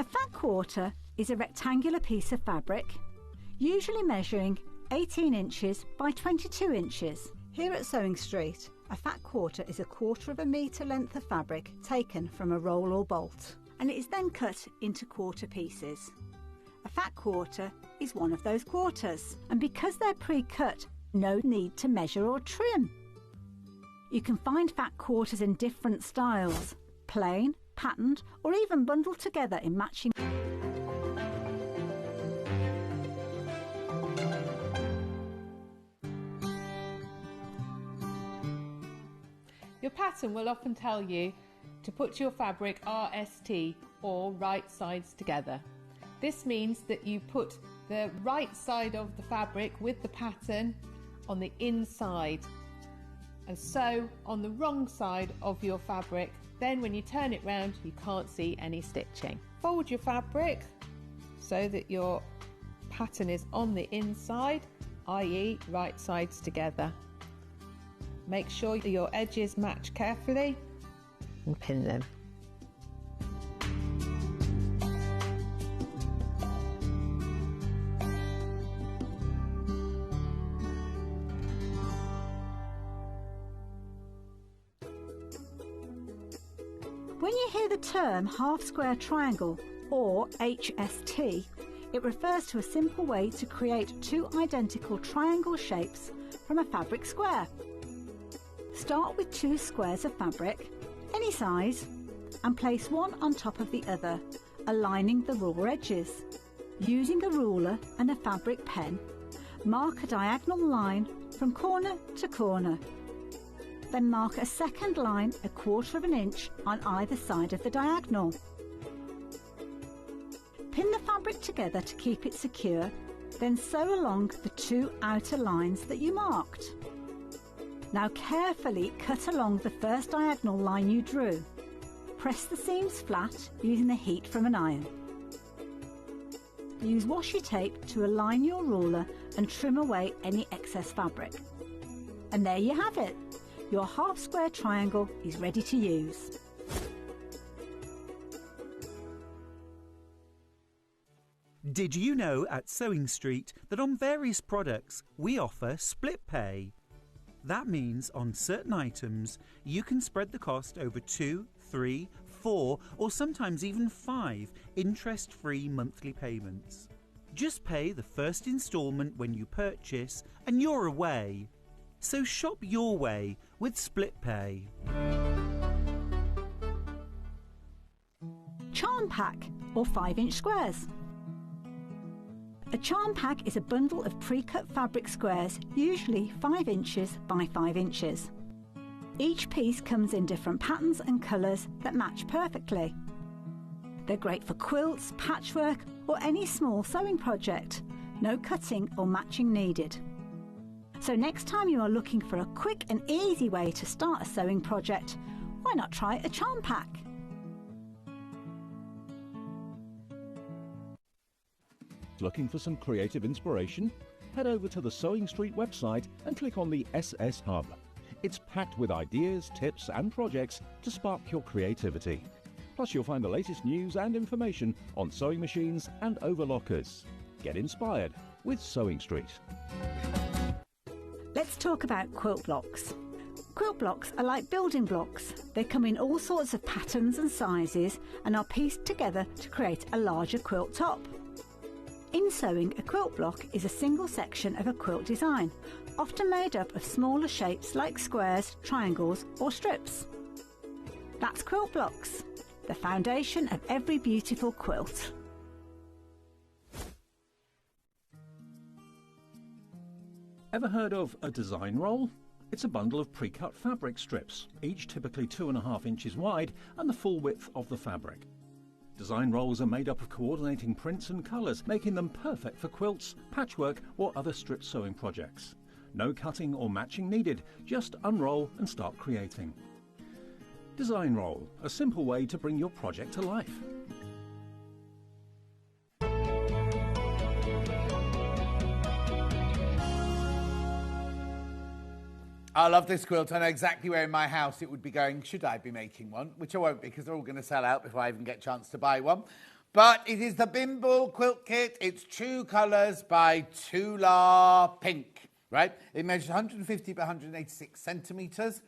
A fat quarter is a rectangular piece of fabric, usually measuring 18 inches by 22 inches. Here at Sewing Street, a fat quarter is 1/4 metre length of fabric taken from a roll or bolt, and it is then cut into quarter pieces. A fat quarter is one of those quarters, and because they're pre-cut, no need to measure or trim. You can find fat quarters in different styles, plain, patterned, or even bundled together in matching. Your pattern will often tell you to put your fabric RST, or right sides together. This means that you put the right side of the fabric with the pattern on the inside and sew on the wrong side of your fabric. Then when you turn it round, you can't see any stitching. Fold your fabric so that your pattern is on the inside, i.e. right sides together. Make sure your edges match carefully and pin them. When you hear the term half square triangle, or HST, it refers to a simple way to create two identical triangle shapes from a fabric square. Start with 2 squares of fabric, any size, and place one on top of the other, aligning the raw edges. Using a ruler and a fabric pen, mark a diagonal line from corner to corner. Then mark a second line 1/4 inch on either side of the diagonal. Pin the fabric together to keep it secure, then sew along the 2 outer lines that you marked. Now carefully cut along the first diagonal line you drew. Press the seams flat using the heat from an iron. Use washi tape to align your ruler and trim away any excess fabric. And there you have it. Your half square triangle is ready to use. Did you know at Sewing Street that on various products we offer split pay? That means on certain items you can spread the cost over 2, 3, 4 or sometimes even 5 interest-free monthly payments. Just pay the first instalment when you purchase and you're away. So shop your way with split pay. Charm pack or 5-inch squares. A charm pack is a bundle of pre-cut fabric squares, usually 5 inches by 5 inches. Each piece comes in different patterns and colours that match perfectly. They're great for quilts, patchwork or any small sewing project. No cutting or matching needed. So next time you are looking for a quick and easy way to start a sewing project, why not try a charm pack? Looking for some creative inspiration? Head over to the Sewing Street website and click on the SS Hub. It's packed with ideas, tips and projects to spark your creativity. Plus you'll find the latest news and information on sewing machines and overlockers. Get inspired with Sewing Street. Let's talk about quilt blocks. Quilt blocks are like building blocks. They come in all sorts of patterns and sizes and are pieced together to create a larger quilt top. In sewing, a quilt block is a single section of a quilt design, often made up of smaller shapes like squares, triangles or strips. That's quilt blocks, the foundation of every beautiful quilt. Ever heard of a design roll? It's a bundle of pre-cut fabric strips, each typically 2.5 inches wide and the full width of the fabric. Design rolls are made up of coordinating prints and colours, making them perfect for quilts, patchwork or other strip sewing projects. No cutting or matching needed, just unroll and start creating. Design roll, a simple way to bring your project to life. I love this quilt. I know exactly where in my house it would be going, should I be making one? Which I won't, because they're all going to sell out before I even get a chance to buy one. But it is the Bindle quilt kit. It's True Colours by Tula Pink, right? It measures 150 by 186 centimetres.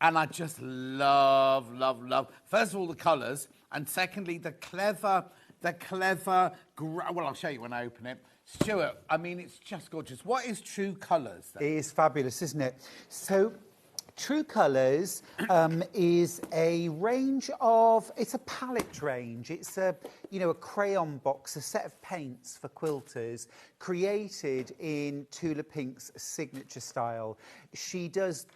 And I just love, love, love, first of all, the colours. And secondly, the clever, well, I'll show you when I open it. Stuart, I mean, it's just gorgeous. What is True Colours? It is fabulous, isn't it? So, True Colours is a range of, it's a palette range. It's a, a crayon box, a set of paints for quilters, created in Tula Pink's signature style. She does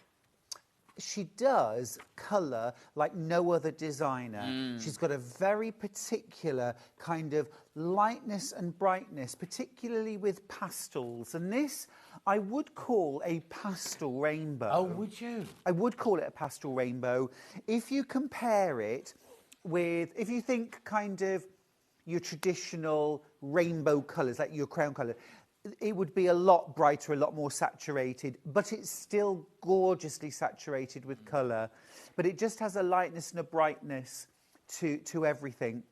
colour like no other designer. She's got a very particular kind of lightness and brightness, particularly with pastels. And this, I would call a pastel rainbow. Oh, would you? I would call it a pastel rainbow. If you compare it with, if you think kind of your traditional rainbow colours, like your crown colour, it would be a lot brighter, a lot more saturated, but it's still gorgeously saturated with colour. But it just has a lightness and a brightness to everything.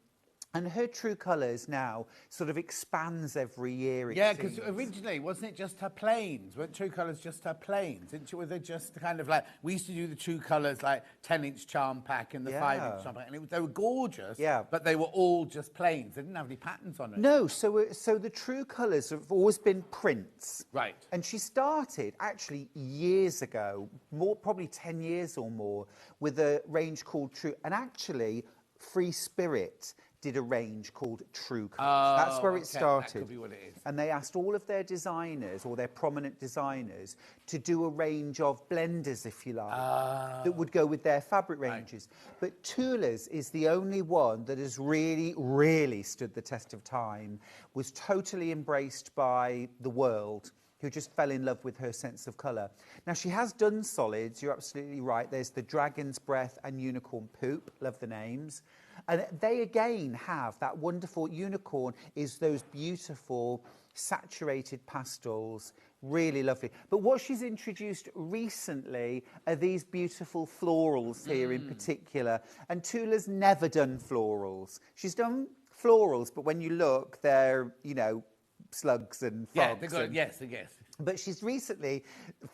And her True Colours now sort of expands every year, it Yeah, seems. because originally, wasn't it just her plains? Weren't True Colours just her plains? Were they just kind of like, we used to do the True Colours like 10-inch charm pack and the 5-inch charm pack, and they were gorgeous, but they were all just plains. They didn't have any patterns on it. No, so the True Colours have always been prints. Right. And she started, actually, years ago, probably 10 years or more, with a range called True... And actually, Free Spirit did a range called True Colours. That's where it started. That could be what it is. And they asked all of their designers, or their prominent designers, to do a range of blenders, if you like, that would go with their fabric ranges. But Tula's is the only one that has really, really stood the test of time, was totally embraced by the world, who just fell in love with her sense of colour. Now, she has done solids, you're absolutely right. There's the Dragon's Breath and Unicorn Poop, love the names. And they, again, have that wonderful unicorn is those beautiful saturated pastels, really lovely. But what she's introduced recently are these beautiful florals here in particular. And Tula's never done florals. She's done florals, but when you look, they're, slugs and frogs. Yeah, they're good. Yes. But she's recently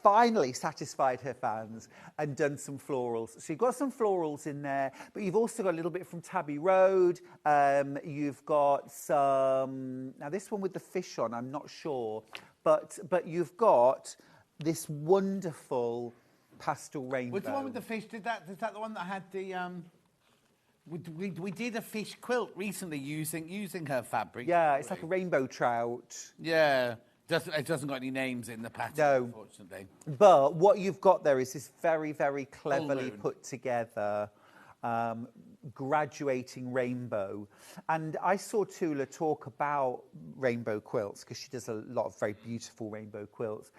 finally satisfied her fans and done some florals. So you've got some florals in there, but you've also got a little bit from Tabby Road. You've got some... Now, this one with the fish on, I'm not sure. But you've got this wonderful pastel rainbow. What's the one with the fish? Is that the one that had the we did a fish quilt recently using her fabric. Yeah, it's like a rainbow trout. Yeah. It doesn't got any names in the pattern, unfortunately. But what you've got there is this very, very cleverly put together graduating rainbow. And I saw Tula talk about rainbow quilts because she does a lot of very beautiful rainbow quilts.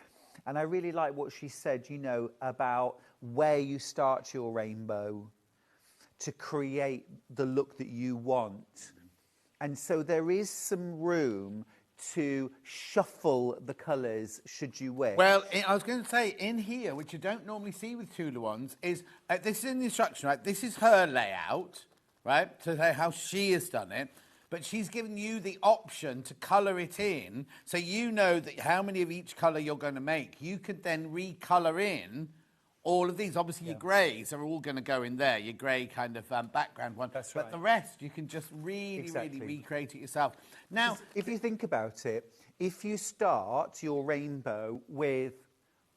And I really like what she said, you know, about where you start your rainbow to create the look that you want. And so there is some room to shuffle the colours should you wish. Well, I was going to say, in here, which you don't normally see with Tula ones, is this is in the instruction, right? This is her layout, right? To say how she has done it. But she's given you the option to colour it in, so you know that how many of each colour you're going to make. You could then recolour in all of these. Obviously, your greys are all going to go in there, your grey kind of background one. That's right. But the rest, you can just really recreate it yourself. Now, if you think about it, if you start your rainbow with,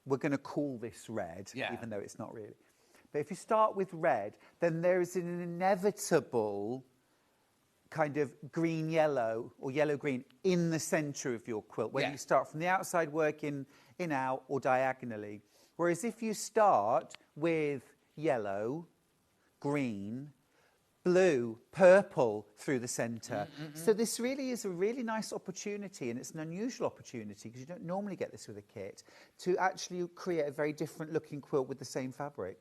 we're going to call this red, even though it's not really. But if you start with red, then there is an inevitable kind of green-yellow or yellow-green in the centre of your quilt, whether you start from the outside working in out or diagonally. Whereas if you start with yellow, green, blue, purple through the centre. So this really is a really nice opportunity, and it's an unusual opportunity because you don't normally get this with a kit, to actually create a very different looking quilt with the same fabric.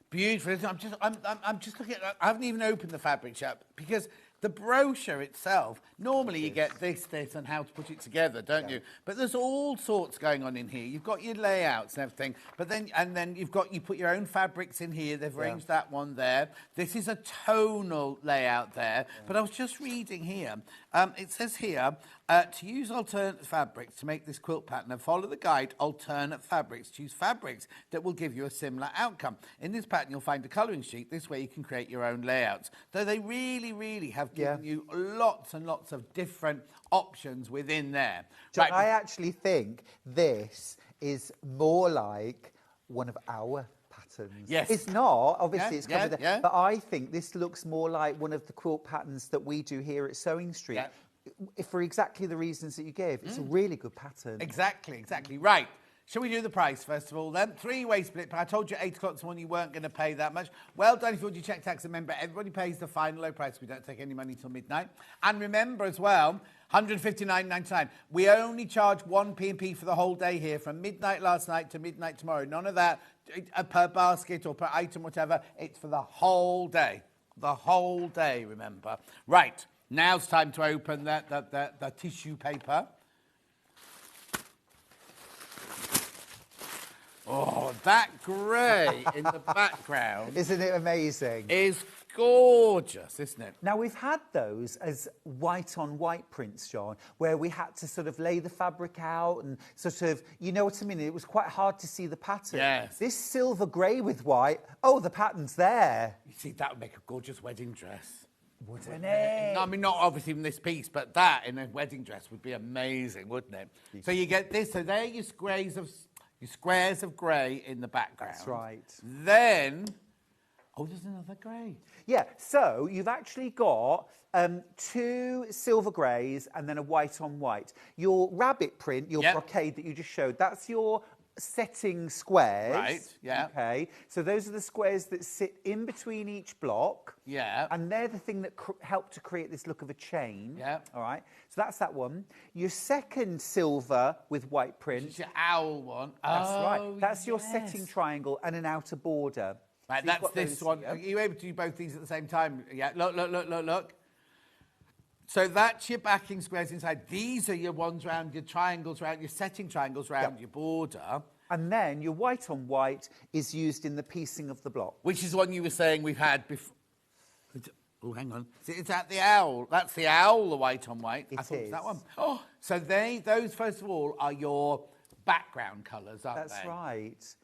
Beautiful. I'm just looking at. I haven't even opened the fabric yet because the brochure itself. Normally, you get this, and how to put it together, don't you? But there's all sorts going on in here. You've got your layouts and everything, but then you put your own fabrics in here. They've arranged that one there. This is a tonal layout there. But I was just reading here. It says here to use alternate fabrics to make this quilt pattern and follow the guide. Alternate fabrics. Choose fabrics that will give you a similar outcome. In this pattern, you'll find a colouring sheet. This way, you can create your own layouts. So they really have given you lots and lots of different options within there. John, I actually think this is more like one of our patterns. Yes. It's not, obviously it's covered there, but I think this looks more like one of the quilt patterns that we do here at Sewing Street. For exactly the reasons that you gave. It's a really good pattern. Exactly. Right. Shall we do the price, first of all, then? Three-way split. I told you at 8 o'clock this morning you weren't going to pay that much. Well done if you want your check, tax, and remember, everybody pays the final low price. We don't take any money till midnight. And remember as well, $159.99. We only charge 1 P&P for the whole day here, from midnight last night to midnight tomorrow. None of that per basket or per item, whatever. It's for the whole day. The whole day, remember. Right. Now it's time to open the tissue paper. Oh, that grey in the background. Isn't it amazing? Is gorgeous, isn't it? Now, we've had those as white-on-white prints, John, where we had to sort of lay the fabric out and sort of, you know what I mean? It was quite hard to see the pattern. Yes. This silver grey with white, oh, the pattern's there. You see, that would make a gorgeous wedding dress. Wouldn't it? No, I mean, not obviously in this piece, but that in a wedding dress would be amazing, wouldn't it? So you get this. So there are your squares of grey in the background. That's right. Then, there's another grey. Yeah, so you've actually got 2 silver greys and then a white on white. Your rabbit print, your brocade that you just showed, that's your setting squares. Right, yeah. Okay, so those are the squares that sit in between each block. Yeah. And they're the thing that help to create this look of a chain. Yeah. All right, so that's that one. Your second silver with white print. Which is your owl one. That's right. That's your setting triangle and an outer border. Right, So that's this one. Are you able to do both these at the same time? Yeah, look. So that's your backing squares inside. These are your ones round, your triangles round, your setting triangles round your border. And then your white on white is used in the piecing of the block. Which is one you were saying we've had before. Oh, hang on. Is that the owl? That's the owl, the white on white. I thought it was that one. Oh, so those, first of all, are your background colours, aren't they? That's right.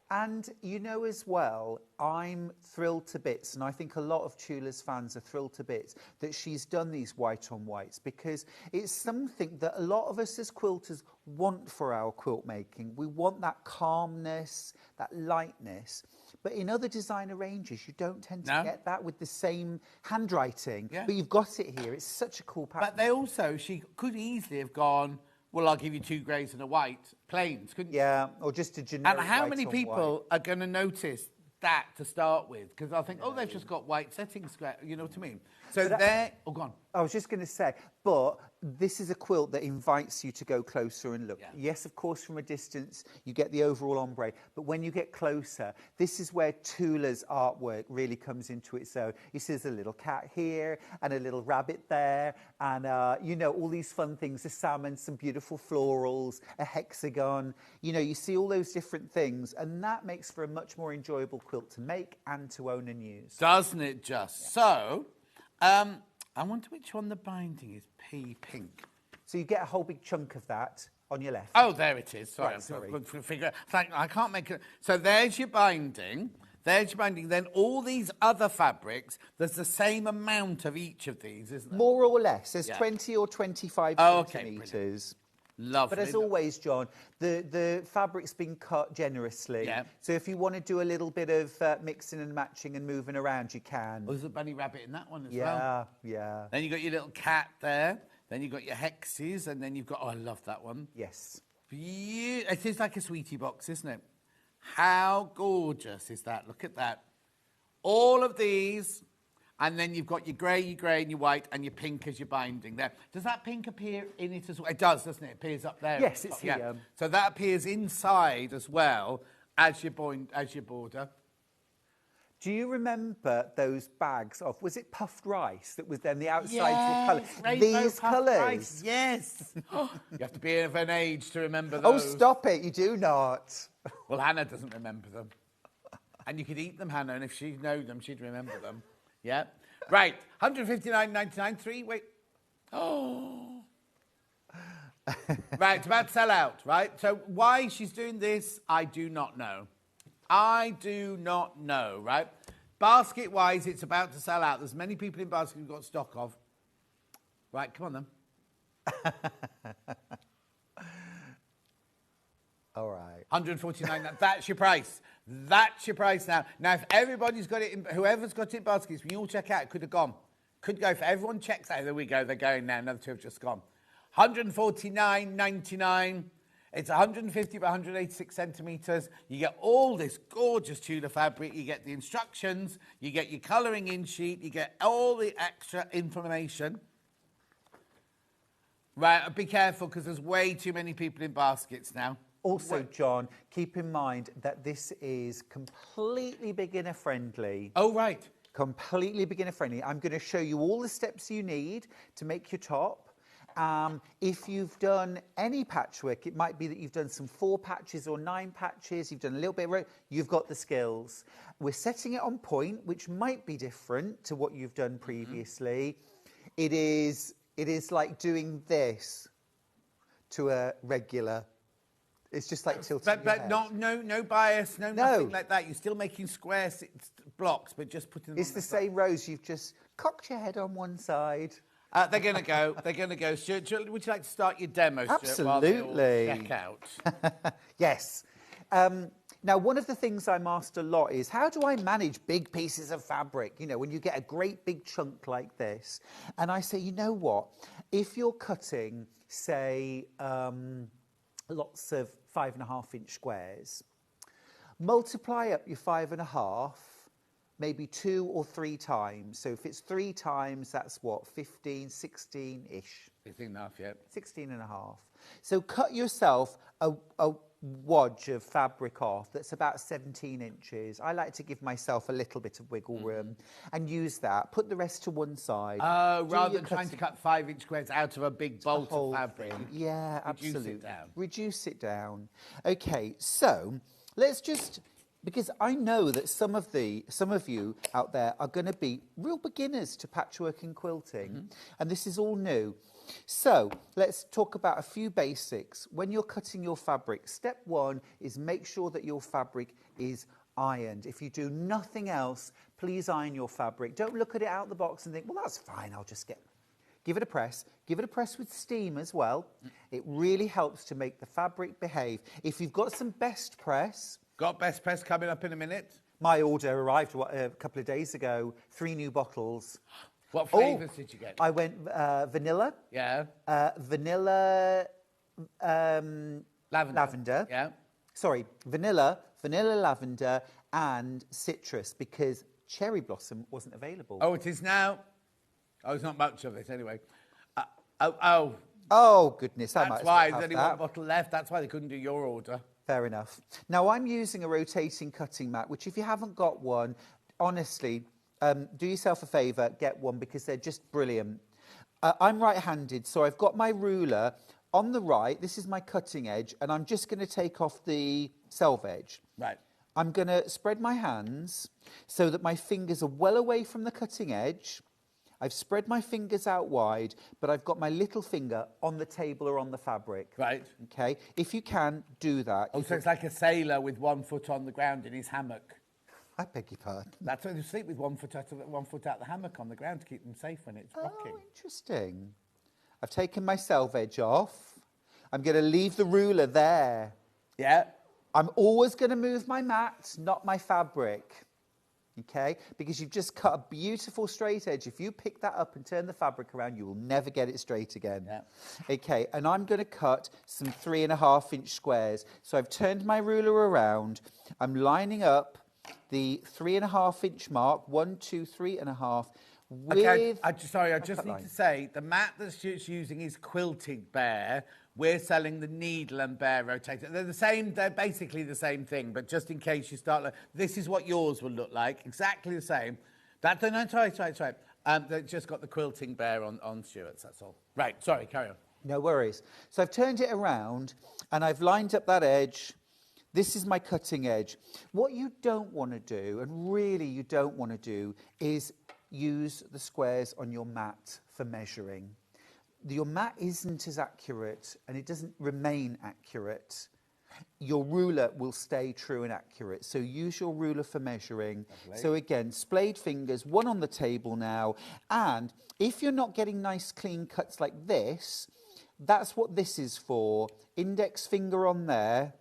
And you know as well, I'm thrilled to bits, and I think a lot of Tula's fans are thrilled to bits that she's done these white on whites, because it's something that a lot of us as quilters want for our quilt making. We want that calmness, that lightness. But in other designer ranges, you don't tend to get that with the same handwriting. Yeah. But you've got it here. It's such a cool pattern. But they also, she could easily have gone, well, I'll give you 2 greys and a white, plains, couldn't you? Yeah, or just a generic. And how white many on people white. are going to notice that to start with? Because I think, oh, they've just got white settings, you know what I mean? So they're... Oh, go on. I was just going to say, but this is a quilt that invites you to go closer and look. Yeah. Yes, of course, from a distance, you get the overall ombre, but when you get closer, this is where Tula's artwork really comes into its own. You see there's a little cat here and a little rabbit there, and, you know, all these fun things, a salmon, some beautiful florals, a hexagon. You know, you see all those different things, and that makes for a much more enjoyable quilt to make and to own and use. Doesn't it just? Yeah. So, I wonder which one the binding is. Pink. So you get a whole big chunk of that on your left. Oh, there it is. Sorry, Right, sorry. I'm trying to figure out. I can't make it. So there's your binding. There's your binding. Then all these other fabrics, there's the same amount of each of these, isn't there? More or less. There's 20 or 25 centimetres. Lovely. But as always, John, the fabric's been cut generously. Yeah. So if you want to do a little bit of mixing and matching and moving around, you can. Oh, there's a bunny rabbit in that one as well. Yeah, yeah. Then you've got your little cat there. Then you've got your hexes. And then you've got... Oh, I love that one. Yes. It is like a sweetie box, isn't it? How gorgeous is that? Look at that. All of these... And then you've got your grey, and your white, and your pink as your binding there. Does that pink appear in it as well? It does, doesn't it? It appears up there. Yes, it's here. Yeah. So that appears inside as well as your border. Do you remember those bags of, was it puffed rice that was then the outside colour? These colours? Yes. You have to be of an age to remember Oh, those. stop it, you do not. Well, Hannah doesn't remember them. And you could eat them, Hannah, and if she'd know them, she'd remember them. Yeah. Right. 159.99. 3. Wait. Oh. Right. It's about to sell out. Right. So why she's doing this, I do not know. I do not know. Right. Basket wise, it's about to sell out. There's many people in basket who've got stock of. Right. Come on then. All right. 149. That's your price. That's your price now. Now, if everybody's got it, whoever's got it in baskets, when you all check out, it could have gone. Could go. If everyone checks out, there we go. They're going now. Another 2 have just gone. 149.99. It's 150 by 186 centimetres. You get all this gorgeous Tula fabric. You get the instructions. You get your colouring in sheet. You get all the extra information. Right, be careful because there's way too many people in baskets now. Also, John, keep in mind that this is completely beginner friendly. Oh, right. Completely beginner friendly. I'm going to show you all the steps you need to make your top. If you've done any patchwork, it might be that you've done some 4 patches or 9 patches, you've done a little bit of you've got the skills. We're setting it on point, which might be different to what you've done previously. It is like doing this to a regular. It's just like tilting your head. no bias, nothing like that. You're still making square blocks, but just putting them It's the same rows. You've just cocked your head on one side. They're going to go. They're going to go. Stuart, would you like to start your demo, Stuart, Absolutely. while they all check out? Yes. Now, one of the things I'm asked a lot is, how do I manage big pieces of fabric? You know, when you get a great big chunk like this. And I say, you know what? If you're cutting, say, lots of 5.5-inch squares, multiply up your 5.5, maybe 2 or 3 times. So if it's 3 times, that's what, 15, 16-ish. 16.5, yeah. 16.5. So cut yourself a wodge of fabric off that's about 17 inches. I like to give myself a little bit of wiggle room and use that. Put the rest to one side. Rather than trying to cut 5-inch squares out of a big bolt of fabric. Yeah, absolutely. Reduce it down. Reduce it down. Okay, so let's just... Because I know that some of you out there are going to be real beginners to patchwork and quilting, and this is all new. So let's talk about a few basics. When you're cutting your fabric, step 1 is make sure that your fabric is ironed. If you do nothing else, please iron your fabric. Don't look at it out the box and think, well, that's fine, I'll just give it a press. Give it a press with steam as well. It really helps to make the fabric behave. If you've got some best press... Got best press coming up in a minute. My order arrived a couple of days ago. 3 new bottles. What flavours did you get? I went vanilla. Yeah. Vanilla... lavender. Yeah. Sorry, vanilla, lavender, and citrus, because cherry blossom wasn't available. Oh, it is now? Oh, there's not much of it anyway. Oh, goodness. That's why there's only one bottle left. That's why they couldn't do your order. Fair enough. Now, I'm using a rotating cutting mat, which if you haven't got one, honestly, do yourself a favour, get one, because they're just brilliant. I'm right-handed, so I've got my ruler on the right. This is my cutting edge, and I'm just going to take off the selve edge. Right. I'm going to spread my hands so that my fingers are well away from the cutting edge. I've spread my fingers out wide, but I've got my little finger on the table or on the fabric. Right. Okay? If you can, do that. Oh, so it's like a sailor with 1 foot on the ground in his hammock. I beg your pardon. That's why they sleep with 1 foot out the hammock on the ground to keep them safe when it's rocking. Oh, interesting. I've taken my selve edge off. I'm going to leave the ruler there. Yeah. I'm always going to move my mat, not my fabric. Okay? Because you've just cut a beautiful straight edge. If you pick that up and turn the fabric around, you will never get it straight again. Yeah. Okay, and I'm going to cut some 3.5-inch squares. So I've turned my ruler around. I'm lining up the 3.5-inch mark, 1, 2, 3.5, with... Okay, I just need to say, the mat that she's using is Quilted Bear. We're selling the Needle and Bear rotator. They're the same, they're basically the same thing, but just in case you start, this is what yours will look like, exactly the same. Sorry. They've just got the Quilting Bear on Stuart's, that's all. Right, sorry, carry on. No worries. So I've turned it around, and I've lined up that edge. This is my cutting edge. What you don't want to do, and really you don't want to do, is use the squares on your mat for measuring. Your mat isn't as accurate, and it doesn't remain accurate. Your ruler will stay true and accurate, so use your ruler for measuring. Lovely. So again, splayed fingers, one on the table now, and if you're not getting nice clean cuts like this, that's what this is for. Index finger on there,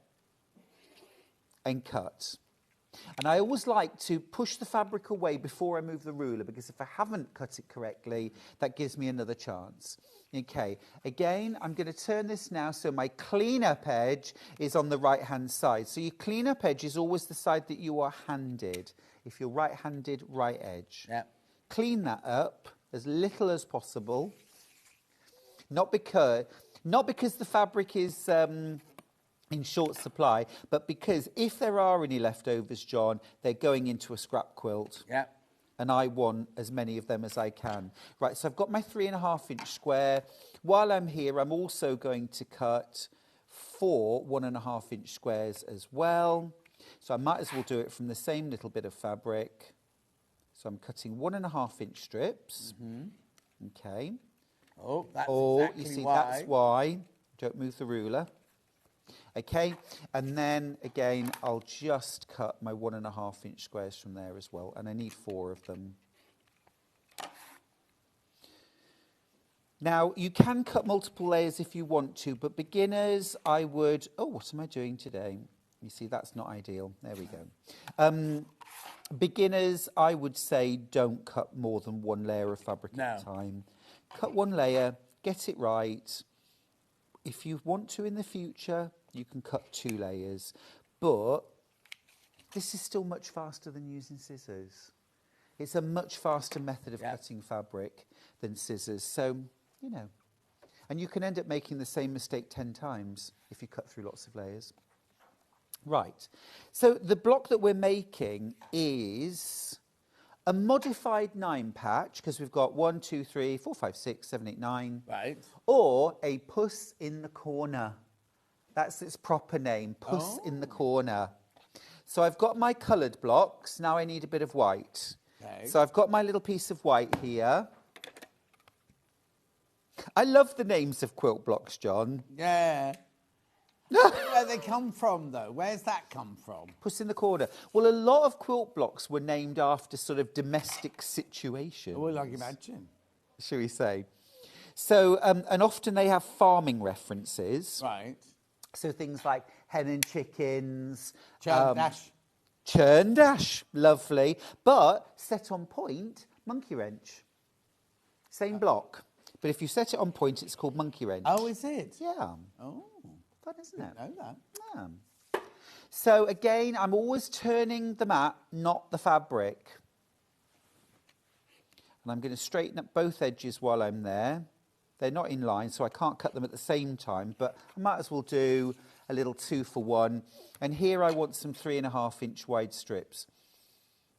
and cut. And I always like to push the fabric away before I move the ruler, because if I haven't cut it correctly, that gives me another chance. Okay, again, I'm going to turn this now so my clean-up edge is on the right-hand side. So your clean-up edge is always the side that you are handed. If you're right-handed, right edge. Yeah. Clean that up as little as possible. Not because the fabric is in short supply, but because if there are any leftovers, John, they're going into a scrap quilt. Yeah. And I want as many of them as I can. Right, so I've got my 3.5-inch square. While I'm here, I'm also going to cut 4 1.5-inch squares as well. So I might as well do it from the same little bit of fabric. So I'm cutting 1.5-inch strips. Mm-hmm. Okay. Oh, that's exactly you see, why. that's why. Don't move the ruler. Okay, and then again, I'll just cut my 1.5-inch squares from there as well, and I need 4 of them. Now, you can cut multiple layers if you want to, but beginners, I would... Oh, what am I doing today? You see, that's not ideal. There we go. Beginners, I would say don't cut more than 1 layer of fabric at a time. Cut 1 layer, get it right. If you want to in the future, you can cut 2 layers. But this is still much faster than using scissors. It's a much faster method of cutting fabric than scissors. So, you know. And you can end up making the same mistake 10 times if you cut through lots of layers. Right. So the block that we're making is a modified 9 patch, because we've got 1, 2, 3, 4, 5, 6, 7, 8, 9. Right. Or a Puss in the corner. That's its proper name, Puss in the corner. So I've got my coloured blocks. Now I need a bit of white. Okay. So I've got my little piece of white here. I love the names of quilt blocks, John. Yeah. Where they come from, though? Where's that come from? Puss in the Corner. Well, a lot of quilt blocks were named after sort of domestic situations. Well, I can imagine. Shall we say? So, and often they have farming references. Right. So things like hen and chickens. Churn dash. Churn dash, lovely. But set on point, monkey wrench. Same block. But if you set it on point, it's called monkey wrench. Oh, is it? Yeah. Oh. Fun, isn't it? I know that. Yeah. So again, I'm always turning the mat, not the fabric. And I'm going to straighten up both edges while I'm there. They're not in line, so I can't cut them at the same time, but I might as well do a little 2 for 1. And here I want some 3.5-inch wide strips.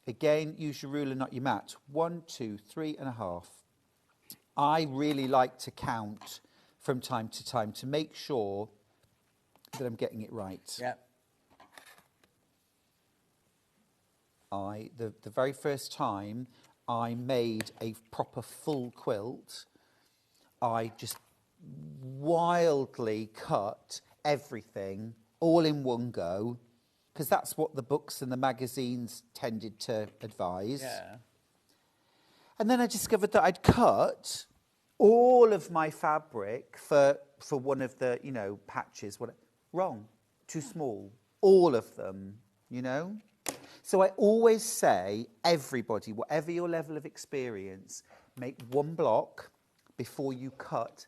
Again, use your ruler, not your mat. 1, 2, 3.5. I really like to count from time to time to make sure that I'm getting it right. Yeah. The very first time I made a proper full quilt, I just wildly cut everything all in one go, because that's what the books and the magazines tended to advise. Yeah. And then I discovered that I'd cut all of my fabric for one of the, patches. Wrong. Too small. All of them, So I always say, everybody, whatever your level of experience, make one block before you cut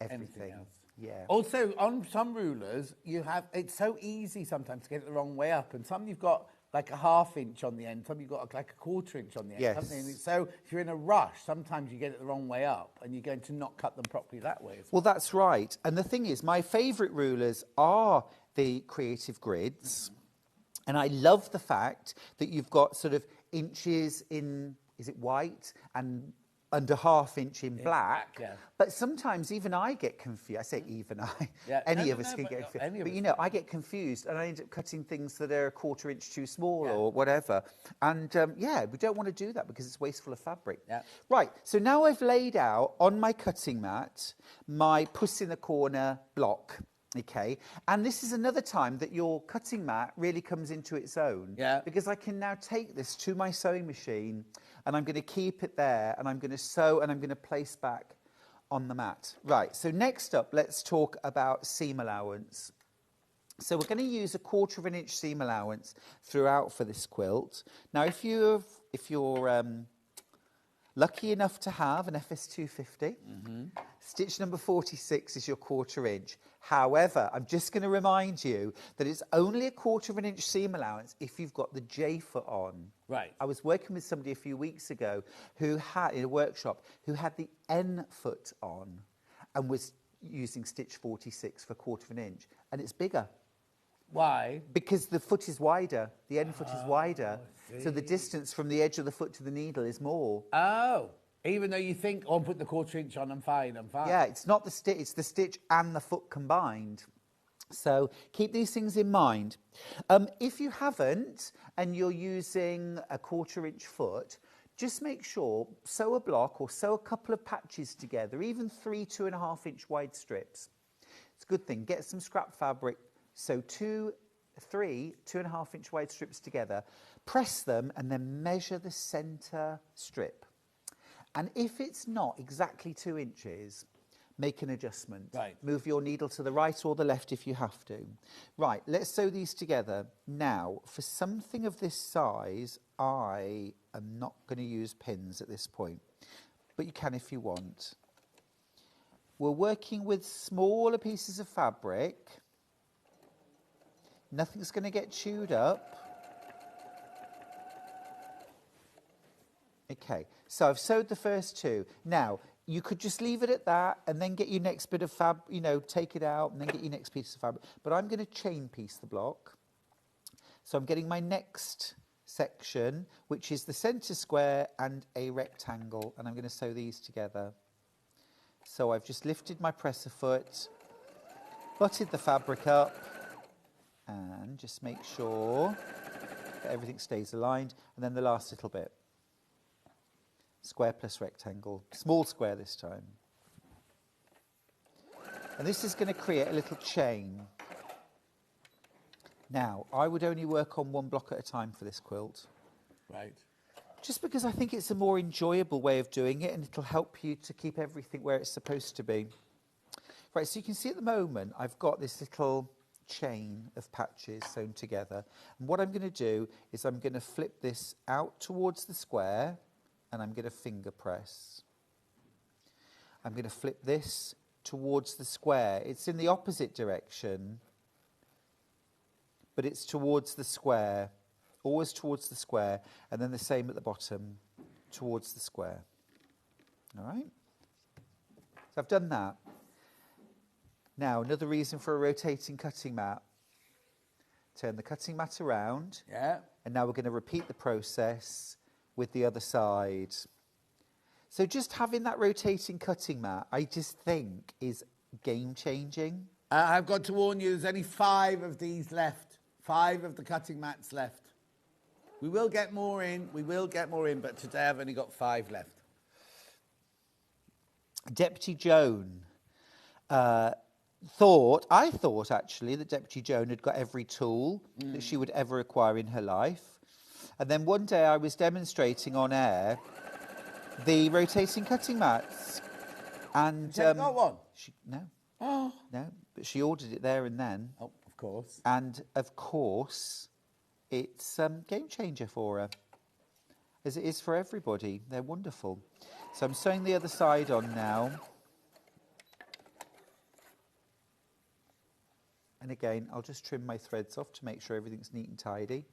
everything. Yeah. Also, on some rulers, it's so easy sometimes to get it the wrong way up, and some you've got like a 1/2 inch on the end, some you've got like a 1/4 inch on the end. Yes. So if you're in a rush, sometimes you get it the wrong way up, and you're going to not cut them properly that way. Well, that's right. And the thing is, my favourite rulers are the creative grids. And I love the fact that you've got sort of inches in, is it white, and under 1/2 inch in black. Yeah. But sometimes even I get confused. I say even I. Yeah. Any of us can get confused. But I get confused and I end up cutting things that are a 1/4 inch too small or whatever. And we don't want to do that because it's wasteful of fabric. Yeah. Right, so now I've laid out on my cutting mat my Puss in the Corner block. Okay, and this is another time that your cutting mat really comes into its own. Yeah. Because I can now take this to my sewing machine and I'm going to keep it there and I'm going to sew and I'm going to place back on the mat. Right, so next up, let's talk about seam allowance. So we're going to use a 1/4 inch seam allowance throughout for this quilt. Now, if you're lucky enough to have an FS250, stitch number 46 is your 1/4 inch. However, I'm just going to remind you that it's only a 1/4 inch seam allowance if you've got the J foot on. Right. I was working with somebody a few weeks ago who had, in a workshop, who had the N foot on and was using stitch 46 for 1/4 inch, and it's bigger. Why? Because the foot is wider, the end foot is wider, so the distance from the edge of the foot to the needle is more. Oh, even though you think, oh, put the 1/4 inch on, I'm fine. Yeah, it's not the stitch, it's the stitch and the foot combined. So keep these things in mind. If you haven't, and you're using a 1/4 inch foot, just make sure, sew a block or sew a couple of patches together, even 3 2.5 inch wide strips. It's a good thing. Get some scrap fabric, sew 2, 3 2.5 inch wide strips together, press them and then measure the centre strip. And if it's not exactly 2 inches, make an adjustment. Right. Move your needle to the right or the left if you have to. Right, let's sew these together. Now, for something of this size, I am not going to use pins at this point, but you can if you want. We're working with smaller pieces of fabric. Nothing's going to get chewed up. Okay, so I've sewed the first 2. Now, you could just leave it at that and then get your next bit of fabric, take it out and then get your next piece of fabric. But I'm going to chain piece the block. So I'm getting my next section, which is the centre square and a rectangle, and I'm going to sew these together. So I've just lifted my presser foot, butted the fabric up, and just make sure that everything stays aligned. And then the last little bit. Square plus rectangle. Small square this time. And this is going to create a little chain. Now, I would only work on one block at a time for this quilt. Right. Just because I think it's a more enjoyable way of doing it and it'll help you to keep everything where it's supposed to be. Right, so you can see at the moment I've got this little chain of patches sewn together. And what I'm going to do is I'm going to flip this out towards the square and I'm going to finger press. I'm going to flip this towards the square. It's in the opposite direction, but it's towards the square. Always towards the square, and then the same at the bottom, towards the square. All right? So I've done that. Now, another reason for a rotating cutting mat. Turn the cutting mat around. Yeah. And now we're going to repeat the process with the other side. So just having that rotating cutting mat, I just think is game-changing. I've got to warn you, there's only 5 of these left. 5 of the cutting mats left. We will get more in, but today I've only got 5 left. Deputy Joan I thought actually that Deputy Joan had got every tool that she would ever acquire in her life. And then one day I was demonstrating on air the rotating cutting mats. And She got one? No. Oh. No, but she ordered it there and then. Oh, of course. And of course, it's a game changer for her, as it is for everybody. They're wonderful. So I'm sewing the other side on now. And again, I'll just trim my threads off to make sure everything's neat and tidy.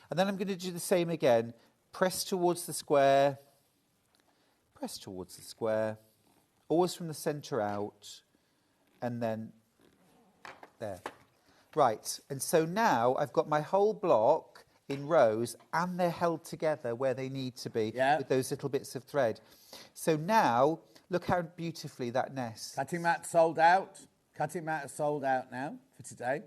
And then I'm going to do the same again. Press towards the square. Press towards the square. Always from the centre out. And then there. Right, and so now I've got my whole block in rows and they're held together where they need to be with those little bits of thread. So now, look how beautifully that nests. Cutting mat sold out. Cutting mat is sold out now for today.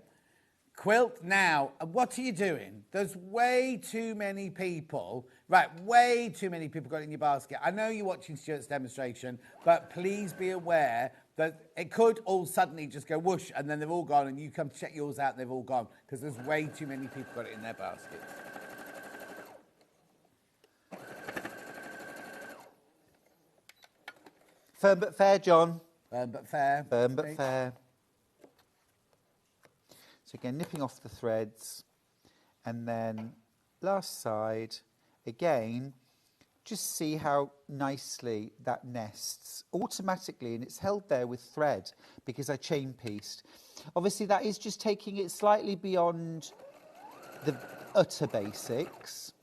Quilt now. What are you doing? There's way too many people. Right, way too many people got it in your basket. I know you're watching Stuart's demonstration, but please be aware that it could all suddenly just go whoosh and then they're all gone and you come to check yours out and they've all gone because there's way too many people got it in their baskets. Firm but fair, John. Firm but fair. Firm but fair. So again, nipping off the threads and then last side, again, just see how nicely that nests automatically, and it's held there with thread because I chain pieced. Obviously, that is just taking it slightly beyond the utter basics.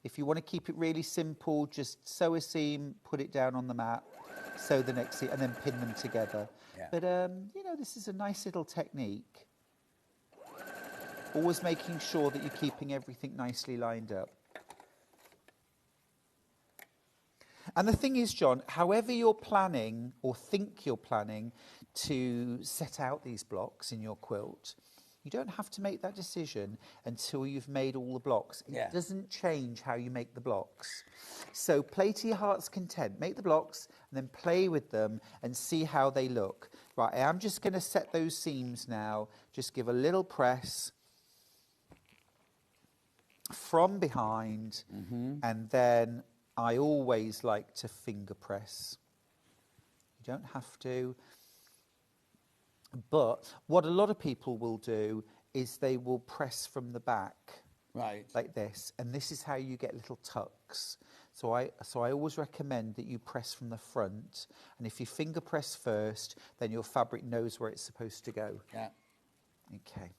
If you want to keep it really simple, just sew a seam, put it down on the mat, sew the next seam, and then pin them together. Yeah. But, you know, this is a nice little technique. Always making sure that you're keeping everything nicely lined up. And the thing is, John, however you're planning or think you're planning to set out these blocks in your quilt, you don't have to make that decision until you've made all the blocks. It doesn't change how you make the blocks. So play to your heart's content. Make the blocks and then play with them and see how they look. Right, I am just going to set those seams now. Just give a little press from behind and then I always like to finger press. You don't have to. But what a lot of people will do is they will press from the back. Right. Like this. And this is how you get little tucks. So I always recommend that you press from the front. And if you finger press first, then your fabric knows where it's supposed to go. Yeah. Okay.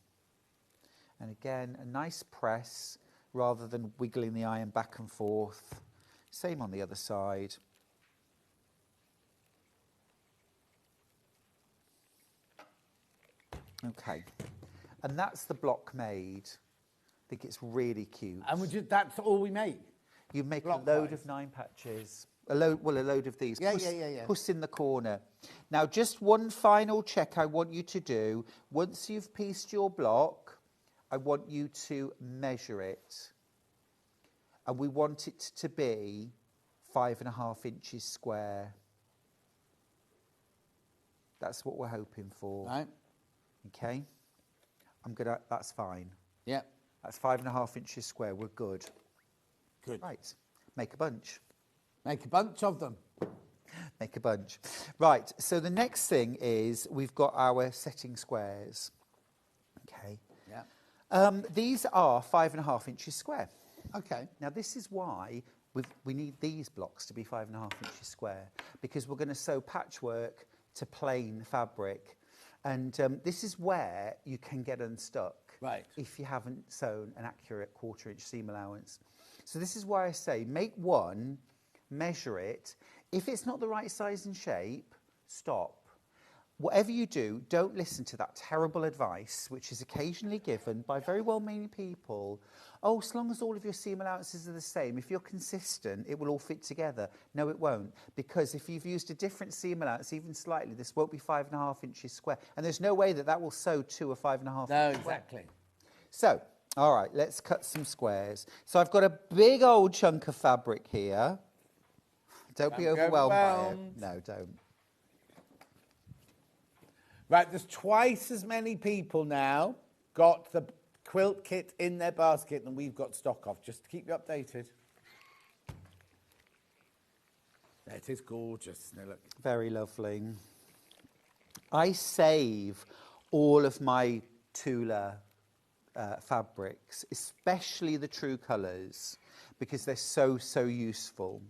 And again, a nice press rather than wiggling the iron back and forth. Same on the other side. Okay. And that's the block made. I think it's really cute. And that's all we make? You make a load of 9 patches. A load of these. Yeah, Puss, yeah. Puss in the corner. Now, just one final check I want you to do. Once you've pieced your block, I want you to measure it. And we want it to be 5.5 inches square. That's what we're hoping for. Right. Okay. That's fine. Yeah. That's 5.5 inches square. We're good. Good. Right. Make a bunch. Make a bunch of them. Make a bunch. Right. So the next thing is we've got our setting squares. Okay. Yeah. These are 5.5 inches square. Okay. Now this is why we need these blocks to be 5.5 inches square, because we're going to sew patchwork to plain fabric, and this is where you can get unstuck. Right. If you haven't sewn an accurate 1/4 inch seam allowance. So this is why I say make one, measure it. If it's not the right size and shape, stop. Whatever you do, don't listen to that terrible advice, which is occasionally given by very well-meaning people. Oh, as long as all of your seam allowances are the same, if you're consistent, it will all fit together. No, it won't, because if you've used a different seam allowance, even slightly, this won't be 5.5 inches square. And there's no way that that will sew to a 5.5 No, inch square. exactly. So, all right, let's cut some squares. So I've got a big old chunk of fabric here. Don't be overwhelmed by it. No, don't. Right, there's twice as many people now got the quilt kit in their basket than we've got stock of, just to keep you updated. It is gorgeous. Now look. Very lovely. I save all of my Tula fabrics, especially the true colours, because they're so useful.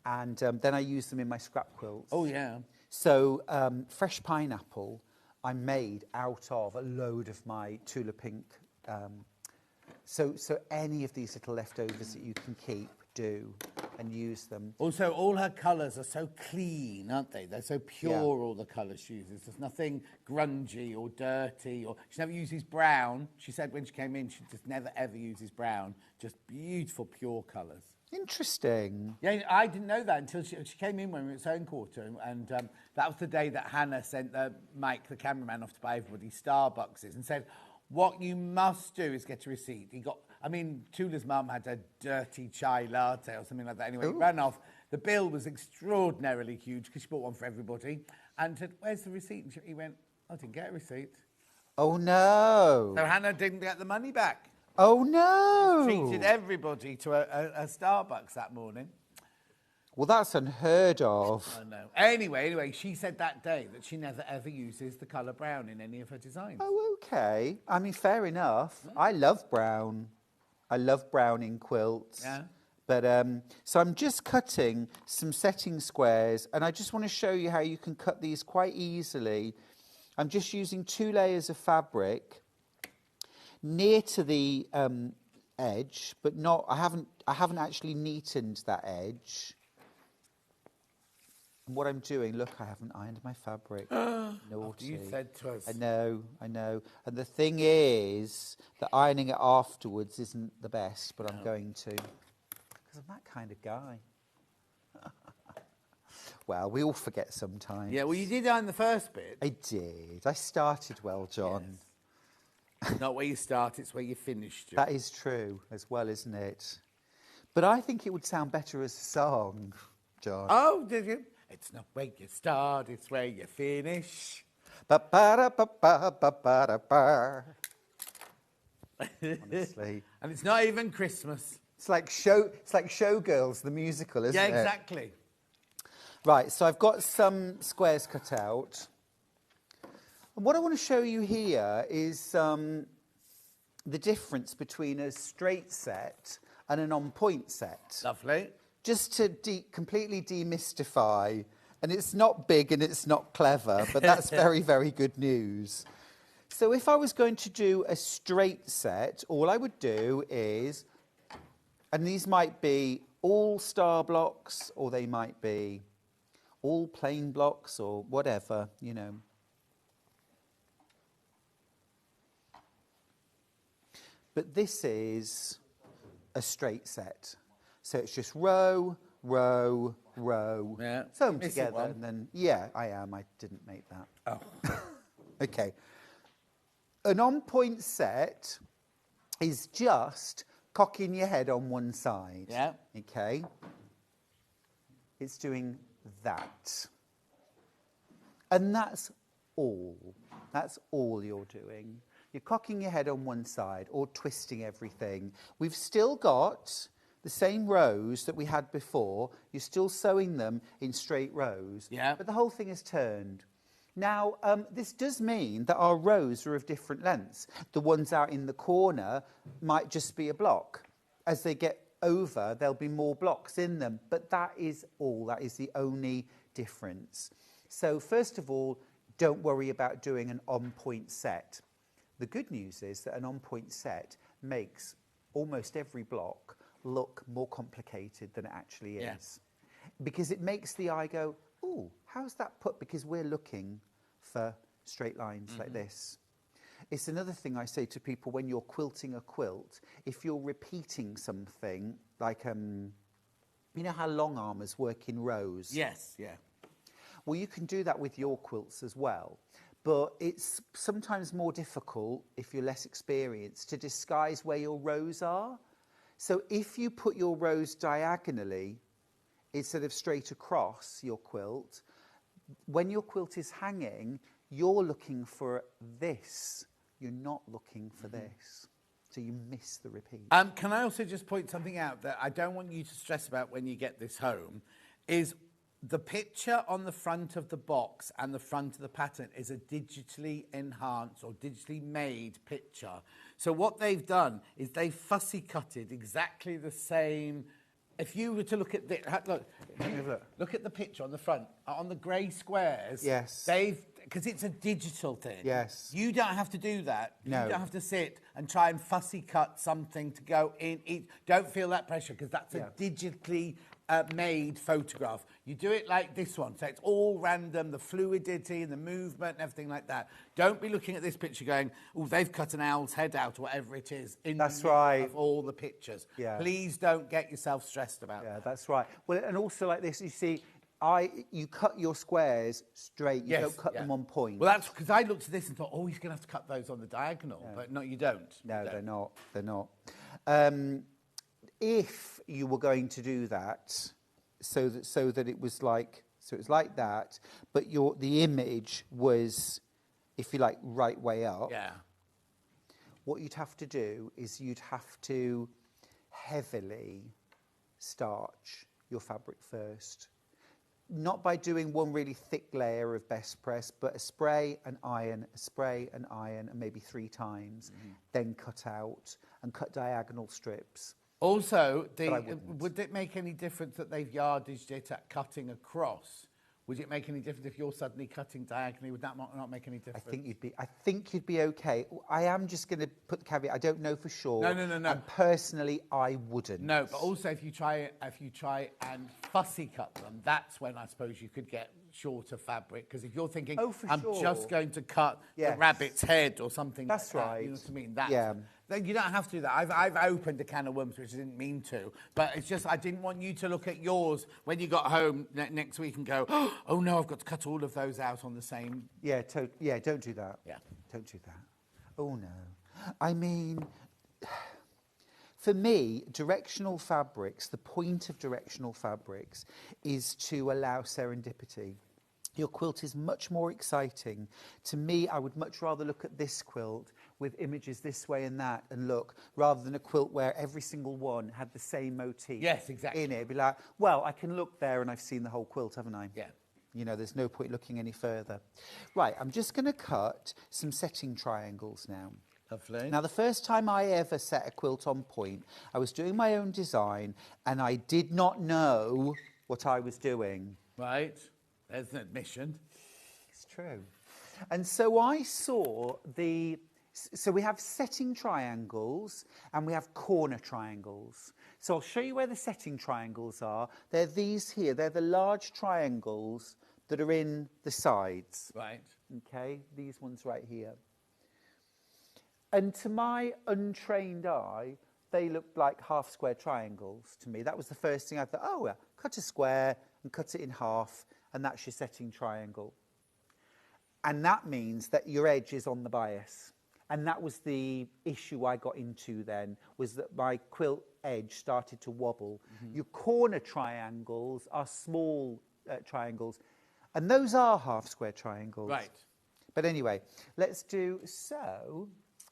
And then I use them in my scrap quilts. Oh, yeah. So fresh pineapple I made out of a load of my Tula Pink. So any of these little leftovers that you can keep, do and use them. Also, all her colours are so clean, aren't they? They're so pure, Yeah. all the colours she uses. There's nothing grungy or dirty. Or she never uses brown. She said when she came in, she just never, ever uses brown. Just beautiful, pure colours. Interesting. Yeah, I didn't know that until she came in when we were at Sewing Quarter, and that was the day that Hannah sent Mike, the cameraman, off to buy everybody Starbucks and said, what you must do is get a receipt. Tula's mum had a dirty chai latte or something like that. Anyway, he ran off. The bill was extraordinarily huge because she bought one for everybody. And said, where's the receipt? And he went, I didn't get a receipt. Oh, no. So Hannah didn't get the money back. Oh, no. Treated everybody to a Starbucks that morning. Well, that's unheard of. I know. Anyway, she said that day that she never, ever uses the colour brown in any of her designs. Oh, okay. I mean, fair enough. Yeah. I love brown. I love brown in quilts. Yeah. But, so I'm just cutting some setting squares, and I just want to show you how you can cut these quite easily. I'm just using 2 layers of fabric near to the edge, but not. I haven't actually neatened that edge. And what I'm doing, look, I haven't ironed my fabric. Naughty. You said to us. I know. And the thing is that ironing it afterwards isn't the best, but I'm going to, because I'm that kind of guy. Well, we all forget sometimes. Yeah, well, you did iron the first bit. I did. I started well, John. Yes. Not where you start, it's where you finished. That is true as well, isn't it? But I think it would sound better as a song, John. Oh, did you? It's not where you start, it's where you finish. Ba-ba-da-ba-ba-ba-ba-da-ba. Honestly. And it's not even Christmas. It's like Showgirls, the musical, isn't it? Yeah, exactly. Right, so I've got some squares cut out. And what I want to show you here is the difference between a straight set and an on-point set. Lovely. Just to completely demystify, and it's not big and it's not clever, but that's very, very good news. So if I was going to do a straight set, all I would do is, and these might be all star blocks, or they might be all plain blocks, or whatever, you know. But this is a straight set. So it's just row, row, row. Yeah. Sew them together and then, yeah, I am. I didn't make that. Oh. Okay. An on-point set is just cocking your head on one side. Yeah. Okay. It's doing that. And that's all. That's all you're doing. You're cocking your head on one side or twisting everything. We've still got the same rows that we had before. You're still sewing them in straight rows. Yeah. But the whole thing is turned. Now, this does mean that our rows are of different lengths. The ones out in the corner might just be a block. As they get over, there'll be more blocks in them. But that is all. That is the only difference. So first of all, don't worry about doing an on-point set. The good news is that an on-point set makes almost every block look more complicated than it actually is. Because it makes the eye go, ooh, how's that put? Because we're looking for straight lines like this. It's another thing I say to people when you're quilting a quilt. If you're repeating something, like, you know how long armers work in rows? Yes, yeah. Well, you can do that with your quilts as well. But it's sometimes more difficult, if you're less experienced, to disguise where your rows are. So if you put your rows diagonally, instead of straight across your quilt, when your quilt is hanging, you're looking for this. You're not looking for this. So you miss the repeat. Can I also just point something out that I don't want you to stress about when you get this home, is the picture on the front of the box and the front of the pattern is a digitally enhanced or digitally made picture. So what they've done is they've fussy cutted exactly the same. If you were to look at this, look at the picture on the front, on the grey squares. Yes. Because it's a digital thing. Yes. You don't have to do that. No. You don't have to sit and try and fussy cut something to go in. Don't feel that pressure, because that's a digitally made photograph. You do it like this one, so it's all random, the fluidity and the movement and everything like that. Don't be looking at this picture going, oh, they've cut an owl's head out or whatever it is in That's the middle right. of all the pictures. Yeah. Please don't get yourself stressed about that. Yeah, that's right. Well, and also like this, you see, you cut your squares straight. You don't cut them on point. Well, that's because I looked at this and thought, oh, he's going to have to cut those on the diagonal. Yeah. But no, you don't. No, they're not. They're not. If you were going to do that, so that it was like that, but the image was, if you like, right way up. Yeah. What you'd have to do is you'd have to heavily starch your fabric first. Not by doing one really thick layer of best press, but a spray, an iron, a spray, an iron, and maybe 3 times. Then cut out and cut diagonal strips. Also, would it make any difference that they've yardaged it at cutting across? Would it make any difference if you're suddenly cutting diagonally? Would that not make any difference? I think you'd be okay. I am just going to put the caveat. I don't know for sure. No. And personally, I wouldn't. No, but also if you try and fussy cut them, that's when I suppose you could get shorter fabric. Because if you're thinking, I'm just going to cut the rabbit's head or something. That's like right. That, you know what I mean? Then you don't have to do that. I've opened a can of worms, which I didn't mean to. But it's just I didn't want you to look at yours when you got home next week and go, oh no, I've got to cut all of those out on the same. Yeah, don't do that. Yeah. Don't do that. Oh no. I mean, for me, directional fabrics, the point of directional fabrics is to allow serendipity. Your quilt is much more exciting. To me, I would much rather look at this quilt with images this way and that and look, rather than a quilt where every single one had the same motif in it. It'd be like, well, I can look there and I've seen the whole quilt, haven't I? Yeah. You know, there's no point looking any further. Right, I'm just going to cut some setting triangles now. Lovely. Now, the first time I ever set a quilt on point, I was doing my own design and I did not know what I was doing. Right. There's an admission. It's true. And so I saw so we have setting triangles and we have corner triangles. So I'll show you where the setting triangles are. They're these here. They're the large triangles that are in the sides. Right. Okay, these ones right here. And to my untrained eye, they looked like half square triangles to me. That was the first thing I thought, oh, well, cut a square and cut it in half, and that's your setting triangle. And that means that your edge is on the bias. And that was the issue I got into then, was that my quilt edge started to wobble. Your corner triangles are small triangles, and those are half square triangles. Right. But anyway, let's do so.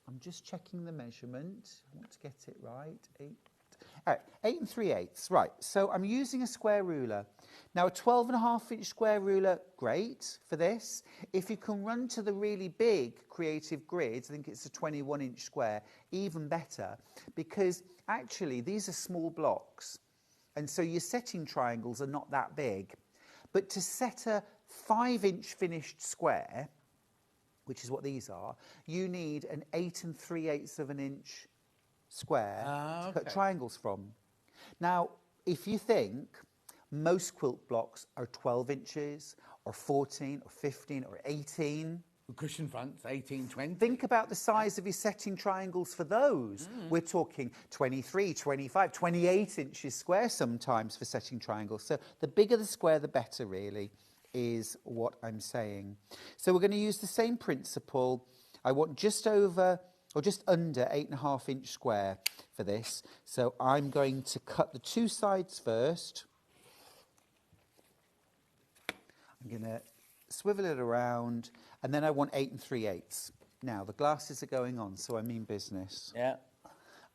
I'm just checking the measurement. I want to get it right. 8 3/8. Right, so I'm using a square ruler. Now, a 12.5-inch square ruler, great for this. If you can run to the really big creative grids, I think it's a 21-inch square, even better, because actually these are small blocks, and so your setting triangles are not that big. But to set a 5-inch finished square, which is what these are, you need an 8 3/8 of an inch square to cut triangles from. Now, if you think most quilt blocks are 12 inches or 14 or 15 or 18. Cushion fronts, 18, 20. Think about the size of your setting triangles for those. We're talking 23, 25, 28 inches square sometimes for setting triangles. So the bigger the square, the better, really, is what I'm saying. So we're going to use the same principle. I want just over or just under 8.5-inch square for this. So I'm going to cut the two sides first. I'm going to swivel it around, and then I want 8 3/8. Now, the glasses are going on, so I mean business. Yeah.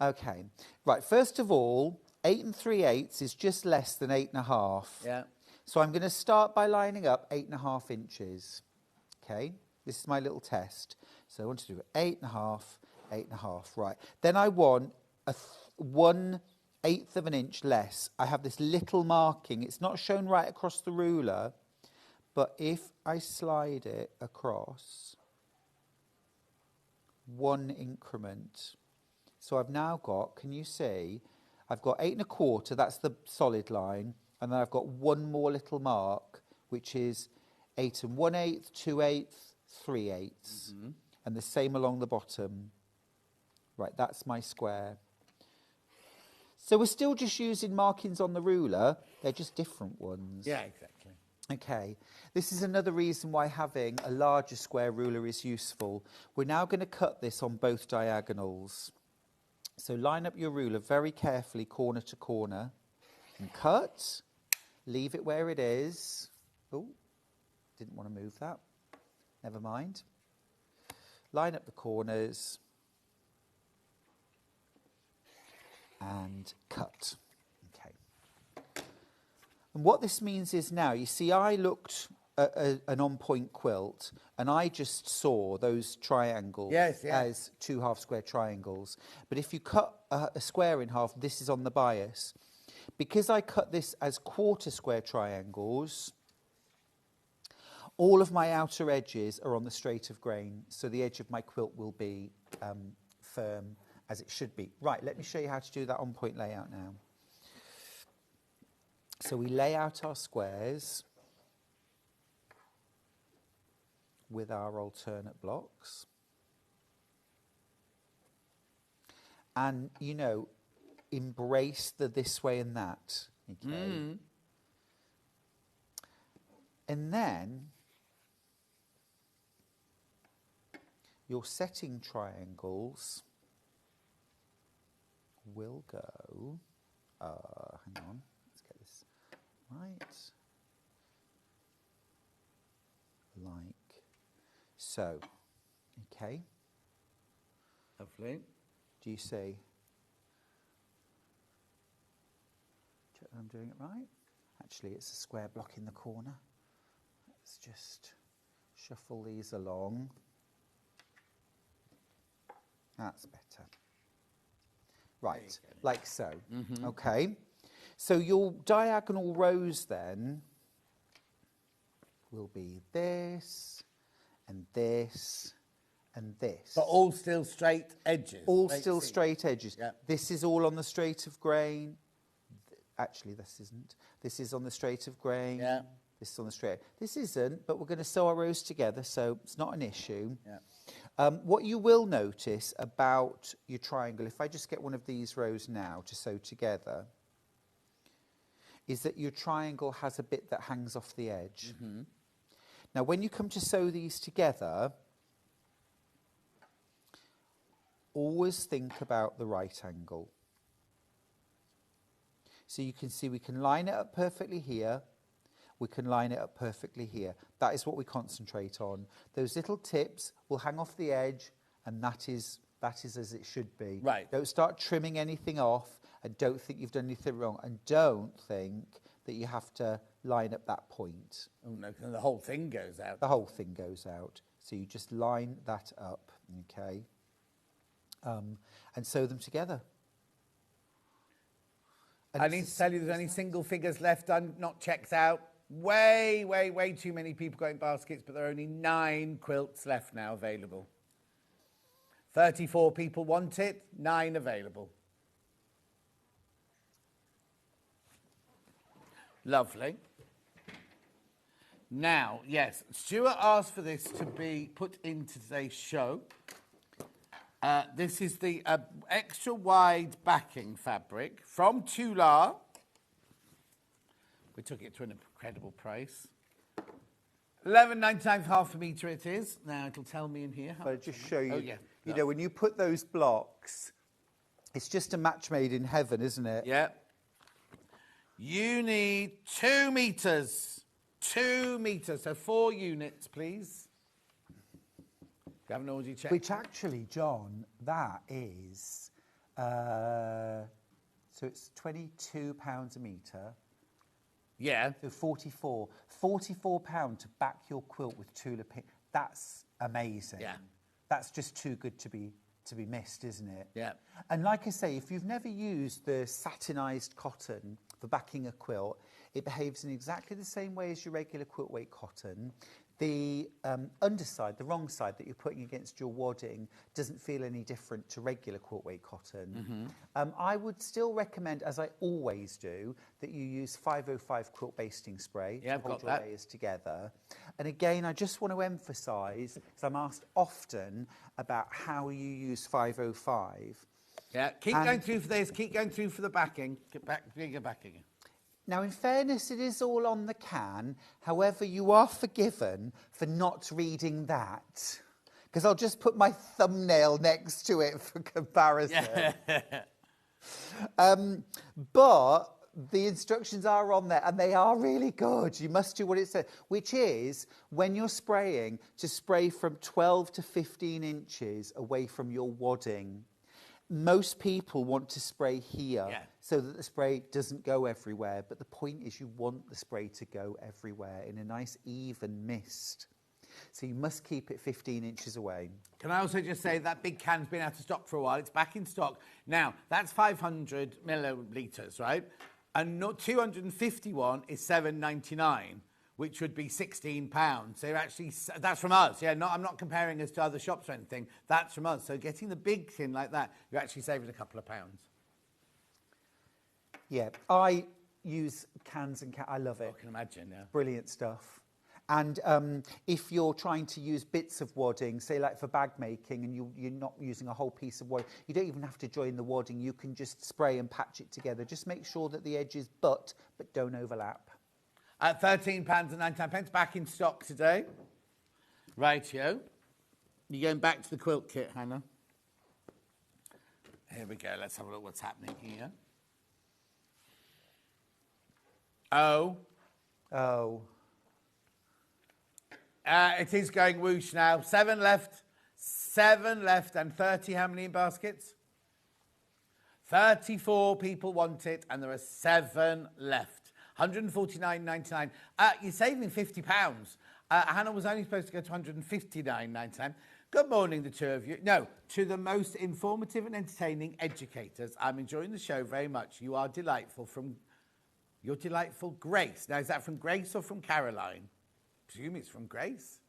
Okay. Right, first of all, 8 3/8 is just less than 8.5. Yeah. So I'm going to start by lining up 8.5 inches. Okay, this is my little test. So I want to do 8.5, 8.5. Right. Then I want a 1/8 of an inch less. I have this little marking. It's not shown right across the ruler, but if I slide it across one increment, so I've now got, can you see, I've got 8 1/4, that's the solid line, and then I've got one more little mark, which is 8 1/8, 2/8, 3/8, and the same along the bottom. Right, that's my square. So we're still just using markings on the ruler, they're just different ones. Yeah, exactly. Okay, this is another reason why having a larger square ruler is useful. We're now going to cut this on both diagonals. So line up your ruler very carefully, corner to corner, and cut. Leave it where it is. Oh, didn't want to move that. Never mind. Line up the corners. And cut. Okay. And what this means is now, you see, I looked at an on-point quilt and I just saw those triangles as 2 half-square triangles. But if you cut a square in half, this is on the bias. Because I cut this as quarter-square triangles, all of my outer edges are on the straight of grain, so the edge of my quilt will be firm, as it should be. Right, let me show you how to do that on-point layout now. So we lay out our squares with our alternate blocks. And, you know, embrace the this way and that. Okay. And then your setting triangles will go, hang on, let's get this right, like so. Okay. Lovely. Do you see? Check that I'm doing it right. Actually, it's a square block in the corner. Let's just shuffle these along. That's better. Right, like so. Okay. So your diagonal rows then will be this and this and this. But all still straight edges. All still straight edges. Yep. This is all on the straight of grain. Actually, this isn't. This is on the straight of grain. Yeah. This is on the straight. This isn't, but we're going to sew our rows together, so it's not an issue. Yeah. What you will notice about your triangle, if I just get one of these rows now to sew together, is that your triangle has a bit that hangs off the edge. Now, when you come to sew these together, always think about the right angle. So you can see we can line it up perfectly here. We can line it up perfectly here. That is what we concentrate on. Those little tips will hang off the edge, and that is That is as it should be. Right. Don't start trimming anything off, and don't think you've done anything wrong, and don't think that you have to line up that point. Oh no, 'cause the whole thing goes out. The whole thing goes out. So you just line that up, okay, and sew them together. And I need to tell you there's only single figures left not checked out. Way too many people got in baskets, but there are only 9 quilts left now available. 34 people want it, 9 available. Lovely. Now, yes, Stuart asked for this to be put into today's show. This is the extra wide backing fabric from Tula. We took it to an incredible price. $11.99 for half a metre it is. Now it'll tell me in here. I'll just show you. Oh, yeah. You know, when you put those blocks, it's just a match made in heaven, isn't it? Yeah. You need 2 metres. 2 metres. So 4 units, please. You haven't already checked. Which actually, John, that is, so it's £22 a metre. Yeah. So 44. £44 to back your quilt with Tula Pink. That's amazing. Yeah. That's just too good to be missed, isn't it? Yeah. And like I say, if you've never used the satinised cotton for backing a quilt, it behaves in exactly the same way as your regular quilt weight cotton. The underside, the wrong side that you're putting against your wadding doesn't feel any different to regular quilt weight cotton. I would still recommend, as I always do, that you use 505 quilt basting spray to hold your layers together. And again, I just want to emphasise, because I'm asked often about how you use 505. Yeah, keep going through for this, keep going through for the backing. Get backing. Now, in fairness, it is all on the can. However, you are forgiven for not reading that, because I'll just put my thumbnail next to it for comparison. But the instructions are on there, and they are really good. You must do what it says, which is, when you're spraying, to spray from 12 to 15 inches away from your wadding. Most people want to spray here so that the spray doesn't go everywhere, but the point is you want the spray to go everywhere in a nice even mist. So you must keep it 15 inches away. Can I also just say that big can's been out of stock for a while. It's back in stock. Now, that's 500 millilitres, right? And 251 is $7.99. Which would be £16. So actually, that's from us. Yeah, I'm not comparing us to other shops or anything. That's from us. So getting the big tin like that, you're actually saving a couple of pounds. Yeah, I use cans and I love it. I can imagine, yeah. Brilliant stuff. And if you're trying to use bits of wadding, say like for bag making, and you're not using a whole piece of wadding, you don't even have to join the wadding. You can just spray and patch it together. Just make sure that the edges but don't overlap. At £13.99, back in stock today. Rightio. You're going back to the quilt kit, Hannah. Here we go. Let's have a look what's happening here. Oh. It is going whoosh now. 7 left. 7 left. And 30, how many in baskets? 34 people want it, and there are 7 left. $149.99. You're saving £50. Hannah was only supposed to go to $159.99. Good morning, the two of you. No, to the most informative and entertaining educators. I'm enjoying the show very much. You are delightful. You're delightful, Grace. Now, is that from Grace or from Caroline? I presume it's from Grace.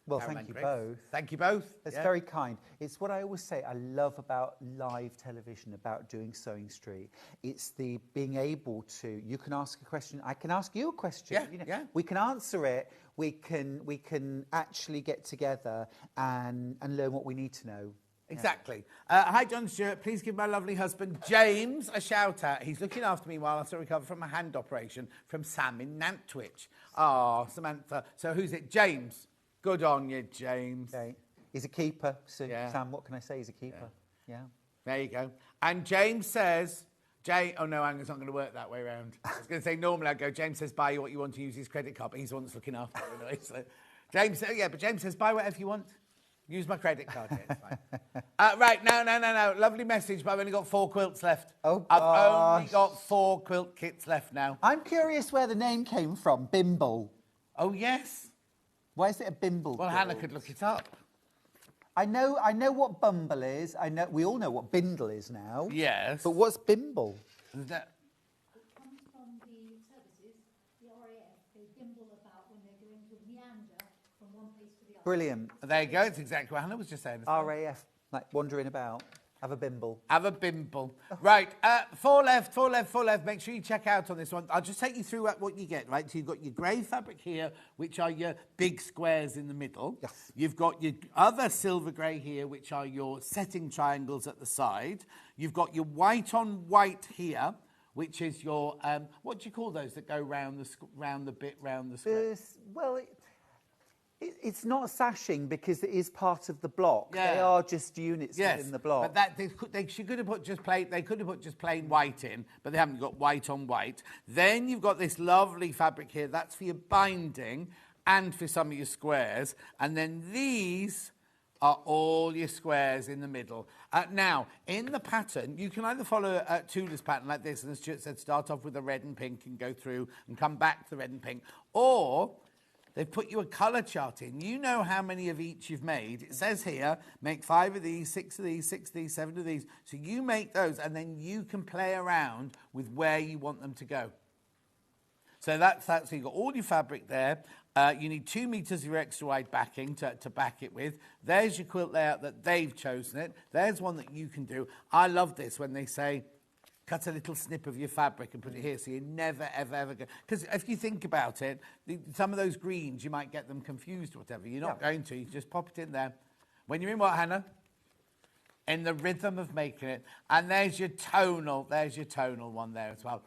Well, Caroline, thank you Grace. both. Thank you both. That's very kind. It's what I always say I love about live television, about doing Sewing Street. It's the being able to, you can ask a question, I can ask you a question. We can answer it. We can actually get together and learn what we need to know. Exactly. Hi, John Stewart. Please give my lovely husband, James, a shout-out. He's looking after me while I still recover from a hand operation from Sam in Nantucket. Oh, Samantha. So who's it? James. Good on you, James. Okay. He's a keeper. So Sam, what can I say? He's a keeper. Yeah. There you go. And James says... oh, no, it's not going to work that way around. I was going to say, normally I'd go, James says, buy what you want to use his credit card, but he's the one that's looking after it anyway. So James says, but James says, buy whatever you want. Use my credit card. Yeah, it's fine. Right, no. Lovely message, but I've only got 4 quilts left. Oh, I've gosh. only got 4 quilt kits left now. I'm curious where the name came from, Bimble. Oh, yes. Why is it a Bimble? Well, Hannah could look it up. I know what Bumble is. We all know what Bindle is now. Yes. But what's Bimble? Is that... It comes from the services, the RAF. They bimble about when they're going to meander from one place to the other. Brilliant. There you go. It's exactly what Hannah was just saying. RAF, like wandering about. Have a bimble. Have a bimble. Right, 4 left. Make sure you check out on this one. I'll just take you through what you get, right? So you've got your grey fabric here, which are your big squares in the middle. Yes. You've got your other silver grey here, which are your setting triangles at the side. You've got your white on white here, which is your, what do you call those that go round the square? Well, it's not sashing because it is part of the block. Yeah. They are just units within the block. But they could have put just plain. They could have put just plain white in, but they haven't got white on white. Then you've got this lovely fabric here. That's for your binding and for some of your squares. And then these are all your squares in the middle. Now, in the pattern, you can either follow Tula's pattern like this, and as Stuart said, start off with the red and pink and go through and come back to the red and pink, or they've put you a colour chart in. You know how many of each you've made. It says here, make 5 of these, 6 of these, 6 of these, 7 of these. So you make those, and then you can play around with where you want them to go. So that's that. So you've got all your fabric there. You need 2 metres of your extra wide backing to back it with. There's your quilt layout that they've chosen it. There's one that you can do. I love this when they say, cut a little snip of your fabric and put it here, so you never, ever go. Because if you think about it, some of those greens, you might get them confused or whatever. You're not going to. You just pop it in there. When you're in what, Hannah? In the rhythm of making it. And there's your tonal. There's your tonal one there as well.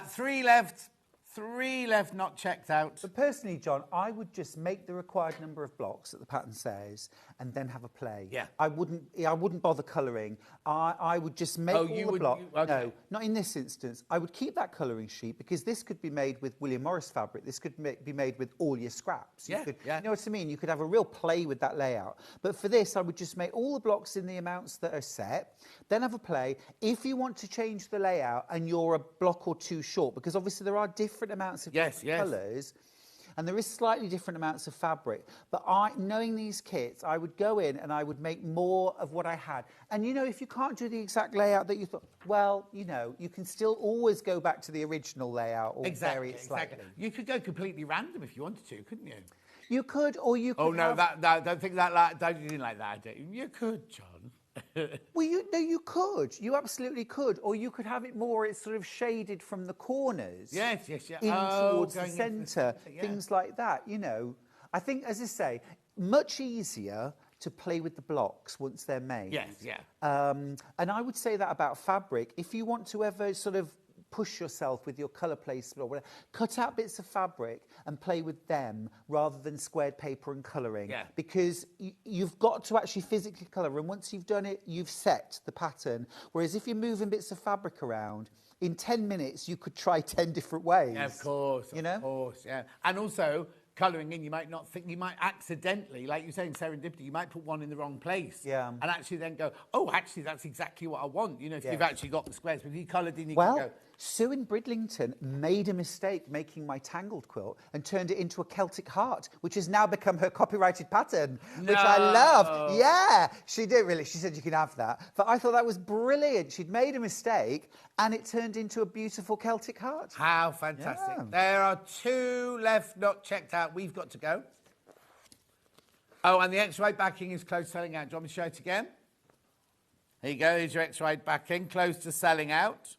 3 left. 3 left not checked out. But personally, John, I would just make the required number of blocks that the pattern says and then have a play. Yeah. I wouldn't bother colouring. I would just make all the blocks. Okay. No, not in this instance. I would keep that colouring sheet because this could be made with William Morris fabric. This could be made with all your scraps. You know what I mean? You could have a real play with that layout. But for this, I would just make all the blocks in the amounts that are set, then have a play. If you want to change the layout and you're a block or 2 short, because obviously there are different amounts of colours, and there is slightly different amounts of fabric. But knowing these kits, I would go in and I would make more of what I had. And, you know, if you can't do the exact layout that you thought, well, you know, you can still always go back to the original layout or vary it slightly. You could go completely random if you wanted to, couldn't you? You could, or you could. Oh, no, don't think that. Don't you didn't like that, did you? You could, John. Well, you could. You absolutely could. Or you could have it more, it's sort of shaded from the corners. Yes. In towards the centre. Things like that, you know. I think, as I say, much easier to play with the blocks once they're made. Yes, yeah. And I would say that about fabric. If you want to ever sort of push yourself with your colour placement or whatever, cut out bits of fabric and play with them rather than squared paper and colouring. Yeah. Because you've got to actually physically colour, and once you've done it, you've set the pattern. Whereas if you're moving bits of fabric around, in 10 minutes you could try 10 different ways. Yeah, of course, of course, yeah. And also, colouring in, you might not think, you might accidentally, like you're saying, serendipity, you might put one in the wrong place. Yeah. And actually then go, oh, actually, that's exactly what I want. You know, if you've actually got the squares, but if you coloured in, you can go. Sue in Bridlington made a mistake making my tangled quilt and turned it into a Celtic heart, which has now become her copyrighted pattern, which I love. Yeah, she did really. She said you can have that. But I thought that was brilliant. She'd made a mistake and it turned into a beautiful Celtic heart. How fantastic. Yeah. There are 2 left not checked out. We've got to go. Oh, and the X-ray backing is close to selling out. Do you want me to show it again? There you go. Here's your X-ray backing, close to selling out.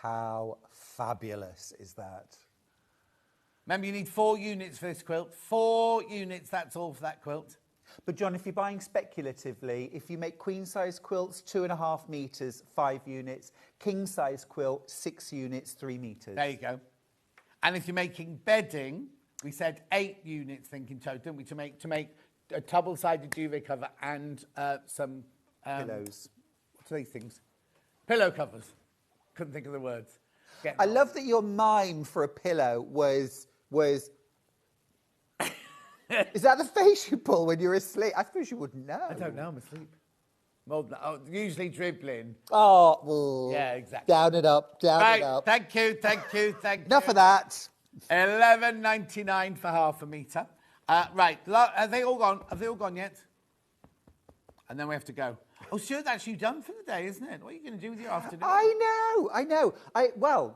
How fabulous is that? Remember, you need 4 units for this quilt. 4 units, that's all for that quilt. But, John, if you're buying speculatively, if you make queen-size quilts, 2.5 metres, 5 units. King-size quilt, 6 units, 3 metres. There you go. And if you're making bedding, we said 8 units, thinking total, didn't we, to make a double-sided duvet cover and some... pillows. What are these things? Pillow covers. Couldn't think of the words. I love that your mime for a pillow was Is that the face you pull when you're asleep? I suppose you wouldn't know. I don't know, I'm asleep. Well, usually dribbling. Oh, well. Yeah, exactly. Down and up, down Right, and up. thank you. Enough of that. $11.99 for half a metre. Right, have they all gone? Have they all gone yet? And then we have to go. Oh, Stuart, that's you done for the day, isn't it? What are you going to do with your afternoon? I know.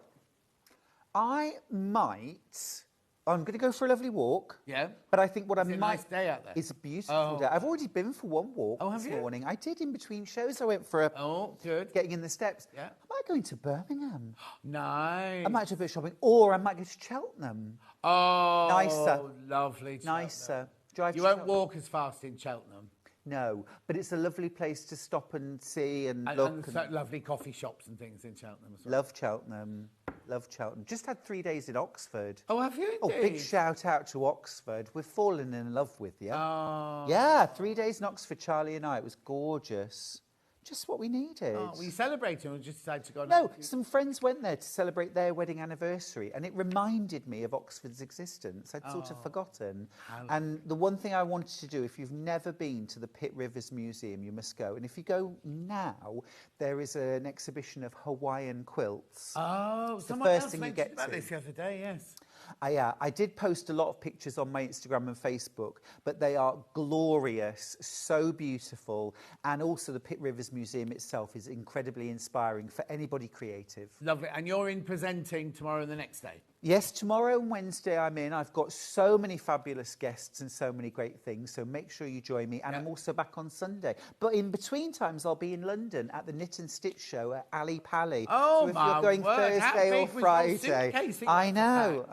I might. I'm going to go for a lovely walk. Yeah. But I think what I Is it a might. nice day out there? It's a beautiful day. I've already been for one walk have this you? morning. I did in between shows. I went for a. Oh, good. Getting in the steps. Yeah. I might go into Birmingham. Nice. I might do a bit of shopping, or I might go to Cheltenham. Oh, Nicer. Lovely. Cheltenham. Nicer. Drive You to won't Cheltenham. walk as fast in Cheltenham. No, but it's a lovely place to stop and see and look. And lovely coffee shops and things in Cheltenham as well. Love Cheltenham. Love Cheltenham. Just had 3 days in Oxford. Oh, have you Oh, big indeed? shout out to Oxford. We've fallen in love with you. Oh. Yeah, 3 days in Oxford, Charlie and I. It was gorgeous. Just what we needed. Oh, were you celebrating or just decided to go? No, some friends went there to celebrate their wedding anniversary, and it reminded me of Oxford's existence. I'd sort of forgotten. And the one thing I wanted to do, if you've never been to the Pitt Rivers Museum, you must go. And if you go now, there is an exhibition of Hawaiian quilts. Oh, It's the someone first else thing you mentioned get about to. this the other day, yes. I did post a lot of pictures on my Instagram and Facebook, but they are glorious, so beautiful, and also the Pitt Rivers Museum itself is incredibly inspiring for anybody creative. Lovely. And you're in presenting tomorrow and the next day? Yes, tomorrow and Wednesday I'm in. I've got so many fabulous guests and so many great things, so make sure you join me. And I'm also back on Sunday. But in between times, I'll be in London at the Knit and Stitch show at Ali Pally. Oh, so if you're going Thursday or Friday, I know.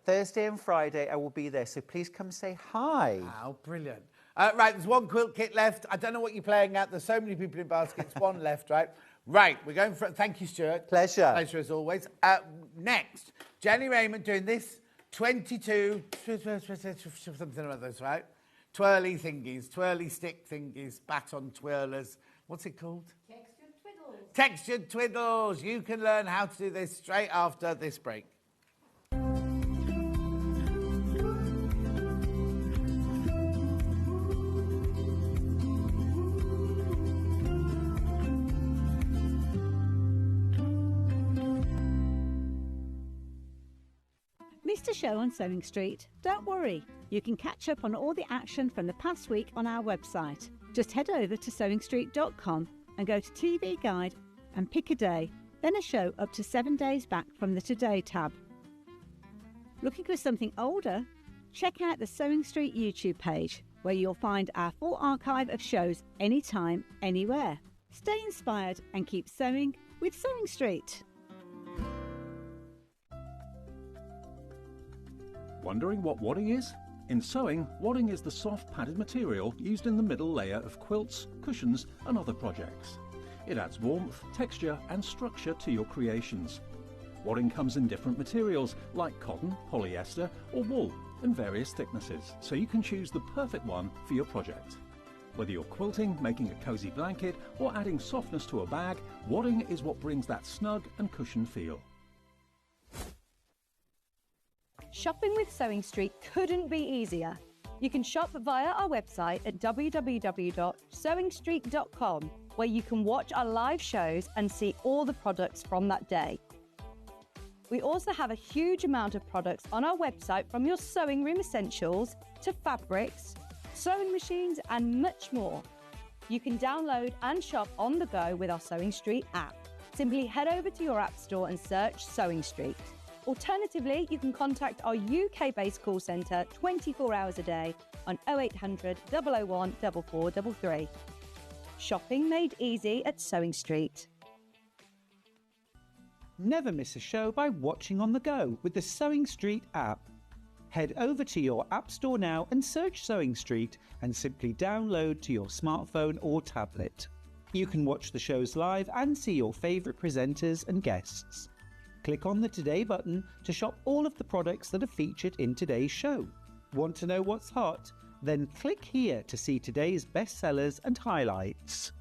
Thursday and Friday, I will be there. So please come say hi. Wow, brilliant. Right, there's one quilt kit left. I don't know what you're playing at. There's so many people in baskets. One left, right? Right, we're going for it. Thank you, Stuart. Pleasure. Pleasure as always. Next, Jenny Raymond doing this 22, something or others, right? Twirly thingies, twirly stick thingies, baton twirlers. What's it called? Textured twiddles. Textured twiddles. You can learn how to do this straight after this break. Missed a show on Sewing Street? Don't worry, you can catch up on all the action from the past week on our website. Just head over to sewingstreet.com and go to TV Guide and pick a day, then a show up to 7 days back from the Today tab. Looking for something older? Check out the Sewing Street YouTube page, where you'll find our full archive of shows anytime, anywhere. Stay inspired and keep sewing with Sewing Street. Wondering what wadding is? In sewing, wadding is the soft padded material used in the middle layer of quilts, cushions and other projects. It adds warmth, texture and structure to your creations. Wadding comes in different materials like cotton, polyester or wool in various thicknesses, so you can choose the perfect one for your project. Whether you're quilting, making a cosy blanket or adding softness to a bag, wadding is what brings that snug and cushioned feel. Shopping with Sewing Street couldn't be easier. You can shop via our website at www.sewingstreet.com, where you can watch our live shows and see all the products from that day. We also have a huge amount of products on our website, from your sewing room essentials to fabrics, sewing machines and much more. You can download and shop on the go with our Sewing Street app. Simply head over to your app store and search Sewing Street. Alternatively, you can contact our UK-based call centre 24 hours a day on 0800 001 4433. Shopping made easy at Sewing Street. Never miss a show by watching on the go with the Sewing Street app. Head over to your app store now and search Sewing Street and simply download to your smartphone or tablet. You can watch the shows live and see your favourite presenters and guests. Click on the Today button to shop all of the products that are featured in today's show. Want to know what's hot? Then click here to see today's bestsellers and highlights.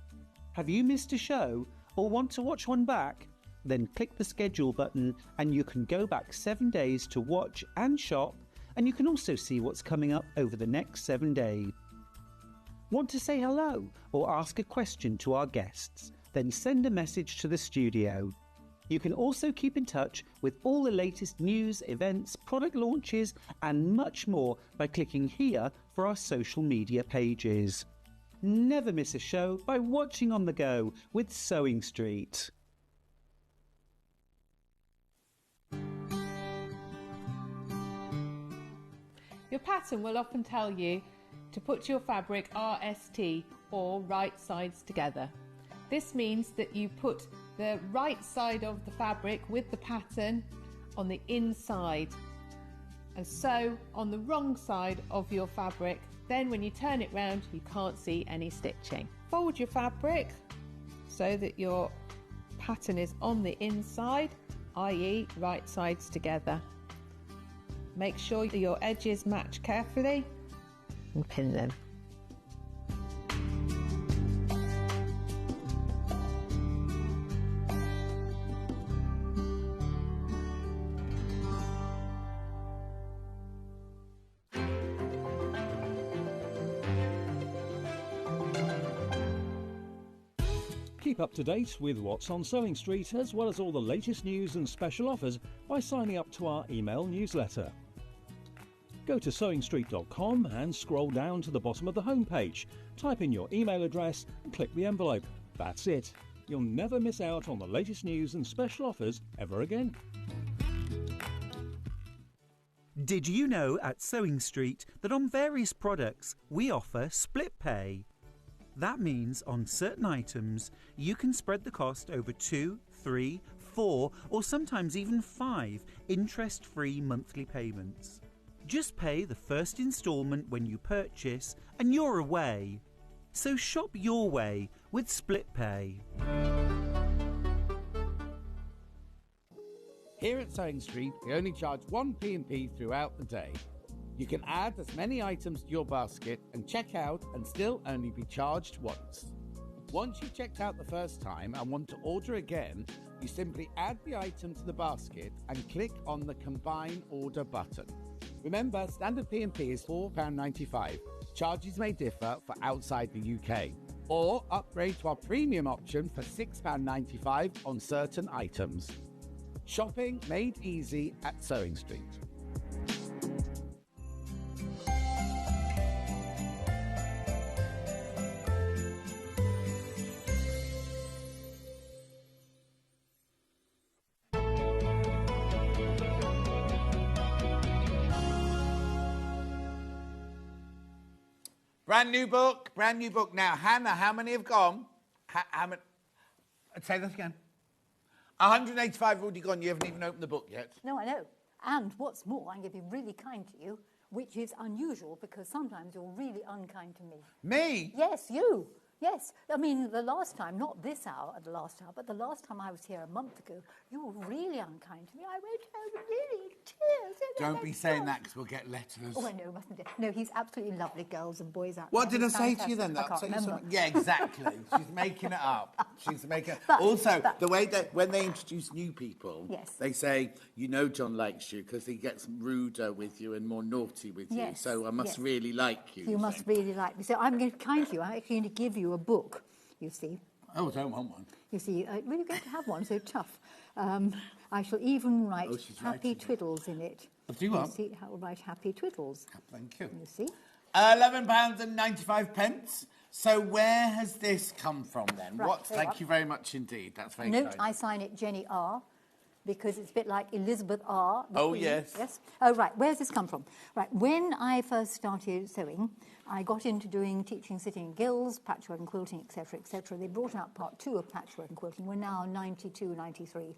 Have you missed a show or want to watch one back? Then click the schedule button and you can go back 7 days to watch and shop and you can also see what's coming up over the next 7 days. Want to say hello or ask a question to our guests? Then send a message to the studio. You can also keep in touch with all the latest news, events, product launches and much more by clicking here for our social media pages. Never miss a show by watching on the go with Sewing Street. Your pattern will often tell you to put your fabric RST or right sides together. This means that you put the right side of the fabric with the pattern on the inside and sew on the wrong side of your fabric. Then when you turn it round, you can't see any stitching. Fold your fabric so that your pattern is on the inside, i.e. right sides together. Make sure your edges match carefully and pin them. Keep up to date with what's on Sewing Street, as well as all the latest news and special offers by signing up to our email newsletter. Go to sewingstreet.com and scroll down to the bottom of the homepage. Type in your email address and click the envelope. That's it. You'll never miss out on the latest news and special offers ever again. Did you know at Sewing Street that on various products we offer split pay? That means on certain items you can spread the cost over 2, 3, 4 or sometimes even 5 interest-free monthly payments. Just pay the first instalment when you purchase and you're away. So shop your way with split pay. Here at Sewing Street, we only charge one P&P throughout the day. You can add as many items to your basket and check out and still only be charged once. Once you've checked out the first time and want to order again, you simply add the item to the basket and click on the Combine Order button. Remember, standard P&P is £4.95. Charges may differ for outside the UK. Or upgrade to our premium option for £6.95 on certain items. Shopping made easy at Sewing Street. Brand new book now. Hannah, how many have gone? How many? Say that again. 185 have already gone. You haven't even opened the book yet. No, I know. And what's more, I'm going to be really kind to you, which is unusual because sometimes you're really unkind to me. Me? Yes, you. Yes. I mean, the last time, not this hour at the last hour, but the last time I was here a month ago, you were really unkind to me. I went home really in tears. Don't be saying that because we'll get letters. Oh, I know, mustn't it? No, he's absolutely lovely, girls and boys out What there. did I He's say to you fantastic. then? I can't remember. Something? Yeah, exactly. She's making it up. She's making it But- Also, but- the way that when they introduce new people, Yes. they say, you know John likes you because he gets ruder with you and more naughty with you. Yes, So I must yes. really like you. You must really like me. So I'm going to be kind to you. I'm actually going to give you a book, you see. Oh, I don't want one. You see, we're going to have one, so tough. I shall even write she's Happy writing Twiddles in it. Do you what? See, I'll write Happy Twiddles. Thank you. You see? £11.95. So where has this come from then? Right, Thank you very much indeed. That's very Note, kind. I sign it Jenny R. because it's a bit like Elizabeth R. the Oh, Queen. yes. Yes. Oh, right. Where's this come from? Right. When I first started sewing, I got into teaching sitting in gills, patchwork and quilting, etc., etc. They brought out part 2 of patchwork and quilting. We're now 92, 93.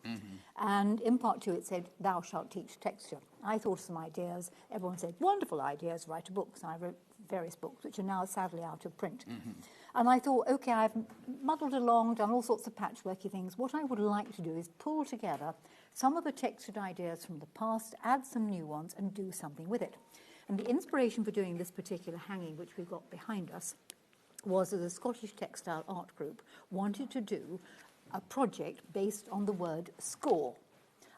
And in part 2 it said, thou shalt teach texture. I thought of some ideas. Everyone said, wonderful ideas, write a book. So I wrote various books, which are now sadly out of print. And I thought, OK, I've muddled along, done all sorts of patchworky things. What I would like to do is pull together some of the textured ideas from the past, add some new ones, and do something with it. And the inspiration for doing this particular hanging, which we've got behind us, was that the Scottish Textile Art Group wanted to do a project based on the word score.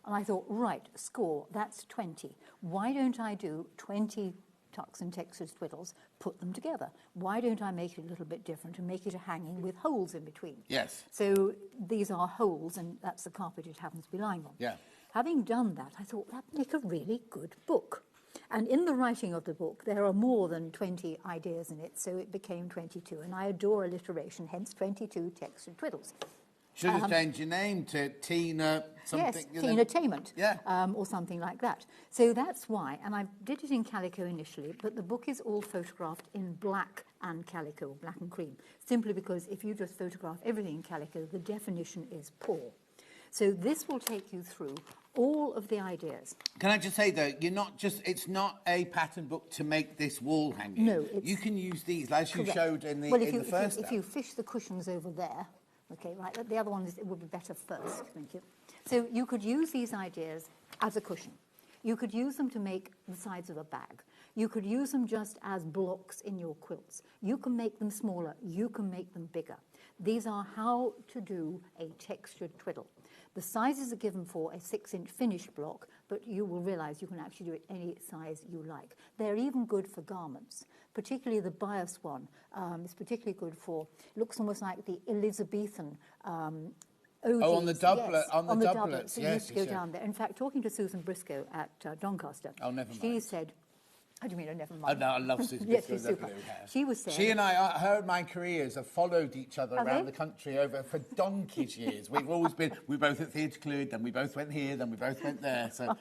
And I thought, right, score, that's 20. Why don't I do 20 tucks and textures twiddles, put them together? Why don't I make it a little bit different and make it a hanging with holes in between? Yes. So these are holes, and that's the carpet it happens to be lying on. Yeah. Having done that, I thought that'd make a really good book. And in the writing of the book, there are more than 20 ideas in it, so it became 22. And I adore alliteration, hence 22 textured twiddles. Should have changed your name to Tina something. Yes, Tina-tainment. Yeah. Or something like that. So that's why, and I did it in calico initially, but the book is all photographed in black and calico, black and cream, simply because if you just photograph everything in calico, the definition is poor. So this will take you through all of the ideas. Can I just say, though, it's not a pattern book to make this wall hanging. No, it's... You can use these, as you showed in the, well, in the first if you fish the cushions over there, okay, right, the other one it would be better first, thank you. So you could use these ideas as a cushion. You could use them to make the sides of a bag. You could use them just as blocks in your quilts. You can make them smaller. You can make them bigger. These are how to do a textured twiddle. The sizes are given for a 6-inch finished block, but you will realise you can actually do it any size you like. They're even good for garments, particularly the bias one. Is particularly good for, looks almost like the Elizabethan OGs. Oh, on the doublet, yes, on the doublets. So you used to go down there. In fact, talking to Susan Briscoe at Doncaster, she said, how do you mean, oh, never mind? Oh, no, I love Susan Yes, Briscoe. she's super. She was saying... She and I, her and my careers have followed each other around the country for donkey's years. We've always been... We both at Theatre Clued, then we both went here, then we both went there. So,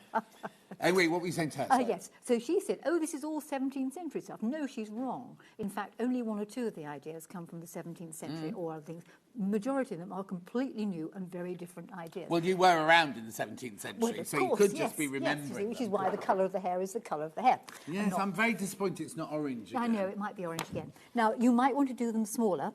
anyway, what were you saying to her? Yes. So she said, oh, this is all 17th century stuff. No, she's wrong. In fact, only 1 or 2 of the ideas come from the 17th century or other things. Majority of them are completely new and very different ideas. Well, you were around in the 17th century, well, so course, you could just be remembering which is why the colour of the hair is the colour of the hair. Yes, I'm very disappointed it's not orange again. I know, it might be orange again. Now, you might want to do them smaller.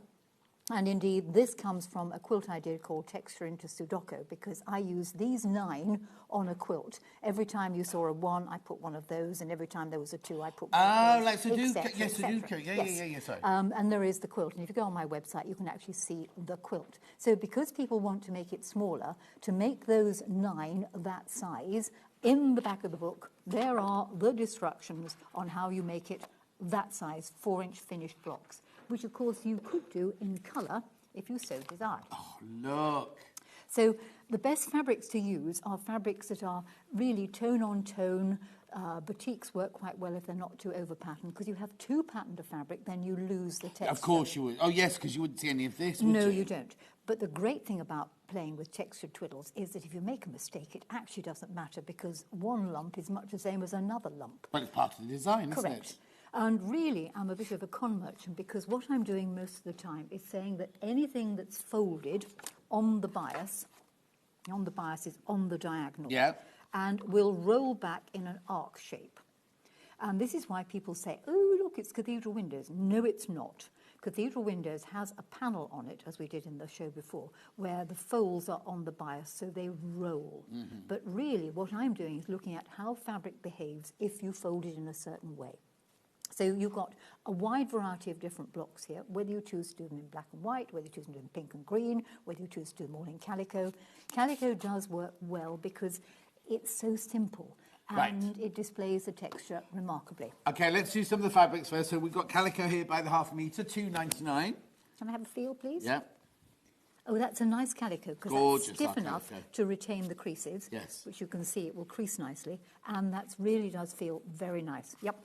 And indeed, this comes from a quilt I did called Texture into Sudoku, because I used these 9 on a quilt. Every time you saw a 1, I put one of those, and every time there was a 2, I put one of those. Like Sudoku. Yes, Sudoku. Yeah, sorry. And there is the quilt. And if you go on my website, you can actually see the quilt. So because people want to make it smaller, to make those 9 that size, in the back of the book, there are the instructions on how you make it that size, 4-inch finished blocks, which of course you could do in colour if you so desired. Oh, look. So the best fabrics to use are fabrics that are really tone on tone. Batiks work quite well if they're not too over patterned, because you have too patterned a fabric, then you lose the texture. Of course you would. Oh yes, because you wouldn't see any of this, would No, you? you don't. But the great thing about playing with textured twiddles is that if you make a mistake, it actually doesn't matter, because one lump is much the same as another lump. Well, it's part of the design, isn't Correct. it? And really, I'm a bit of a con merchant, because what I'm doing most of the time is saying that anything that's folded on the bias is on the diagonal, and will roll back in an arc shape. And this is why people say, oh, look, it's Cathedral Windows. No, it's not. Cathedral Windows has a panel on it, as we did in the show before, where the folds are on the bias, so they roll. But really, what I'm doing is looking at how fabric behaves if you fold it in a certain way. So you've got a wide variety of different blocks here, whether you choose to do them in black and white, whether you choose to do them in pink and green, whether you choose to do them all in calico. Calico does work well because it's so simple and it displays the texture remarkably. Okay, let's do some of the fabrics first. So we've got calico here by the half metre, $2.99. Can I have a feel, please? Yeah. Oh, that's a nice calico, because that's stiff enough to retain the creases, which you can see it will crease nicely, and that really does feel very nice. Yep.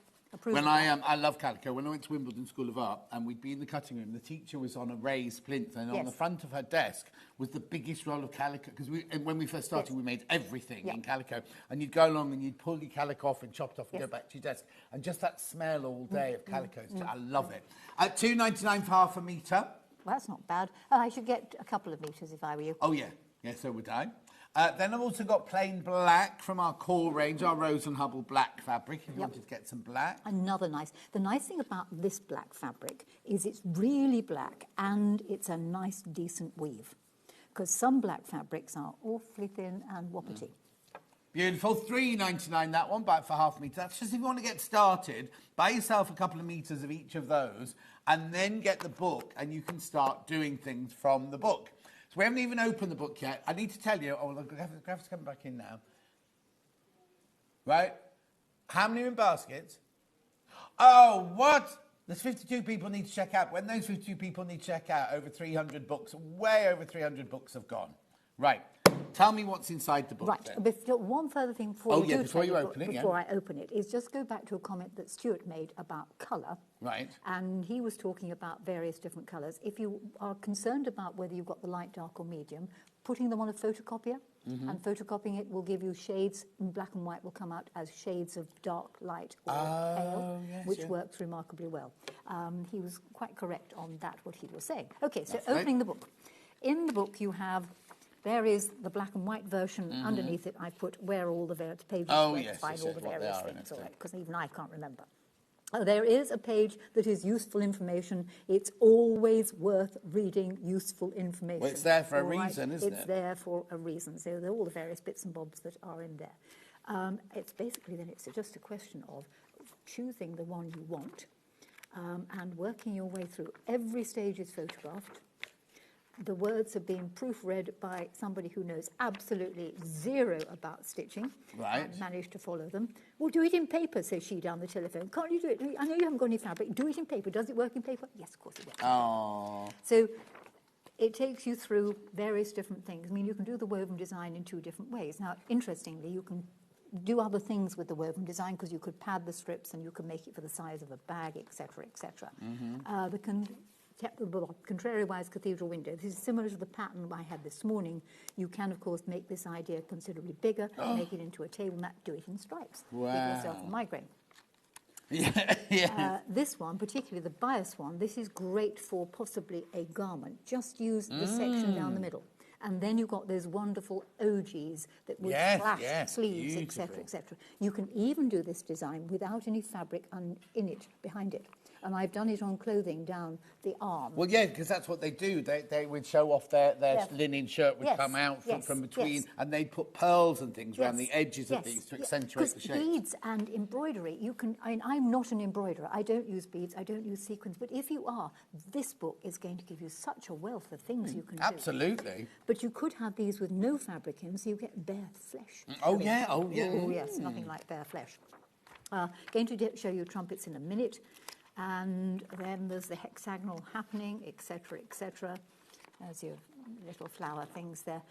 When I love calico. When I went to Wimbledon School of Art and we'd be in the cutting room, the teacher was on a raised plinth, and on the front of her desk was the biggest roll of calico, because when we first started, we made everything in calico, and you'd go along and you'd pull your calico off and chop it off and go back to your desk, and just that smell all day of calico, I love it. At $2.99 for half a metre. Well, that's not bad. I should get a couple of metres if I were you. Oh, yeah. Yeah, so would I. Then I've also got plain black from our core range, our Rose and Hubble black fabric, if you wanted to get some black. Another nice. The nice thing about this black fabric is it's really black and it's a nice, decent weave. Because some black fabrics are awfully thin and whoppity. Beautiful. $3.99 that one, but for half a metre. That's just if you want to get started, buy yourself a couple of metres of each of those, and then get the book, and you can start doing things from the book. So we haven't even opened the book yet. I need to tell you, the graphic's coming back in now. Right? How many are in baskets? Oh, what? There's 52 people need to check out. When those 52 people need to check out, over 300 books, way over 300 books have gone. Right. Tell me what's inside the book. Right. Then. But one further thing before you do before you tell open it, before I open it, is just go back to a comment that Stuart made about colour. Right. And he was talking about various different colours. If you are concerned about whether you've got the light, dark or medium, putting them on a photocopier and photocopying it will give you shades, and black and white will come out as shades of dark, light or pale, which works remarkably well. He was quite correct on that, what he was saying. Okay, so opening the book. In the book you have... There is the black and white version. Underneath it, I put where all the various pages were to find all the various things, because even I can't remember. There is a page that is useful information. It's always worth reading useful information. Well, it's there for a reason, isn't it? It's there for a reason. So there are all the various bits and bobs that are in there. It's basically then it's just a question of choosing the one you want and working your way through. Every stage is photographed. The words have been proofread by somebody who knows absolutely zero about stitching. Right. And managed to follow them. Well, do it in paper, says she down the telephone. Can't you do it? I know you haven't got any fabric. Do it in paper. Does it work in paper? Yes, of course it works. Oh. So it takes you through various different things. I mean, you can do the woven design in 2 different ways. Now, interestingly, you can do other things with the woven design because you could pad the strips and you can make it for the size of a bag, etc., etc. The contrariwise cathedral window. This is similar to the pattern I had this morning. You can, of course, make this idea considerably bigger, make it into a table mat, do it in stripes. Wow. Give yourself a migraine. Yeah. This one, particularly the bias one, this is great for possibly a garment. Just use the section down the middle. And then you've got those wonderful OGs that would flash sleeves, etc., etc. You can even do this design without any fabric in it, behind it. And I've done it on clothing down the arm. Well, yeah, because that's what they do. They would show off their linen shirt would come out from between, and they put pearls and things around the edges of these to accentuate the shape. Beads and embroidery, you can. I mean, I'm not an embroiderer. I don't use beads. I don't use sequins. But if you are, this book is going to give you such a wealth of things you can do. Absolutely. But you could have these with no fabric in, so you get bare flesh. Oh yeah. Oh yes, nothing like bare flesh. Going to show you trumpets in a minute. And then there's the hexagonal happening, etc., etc. There's your little flower things there.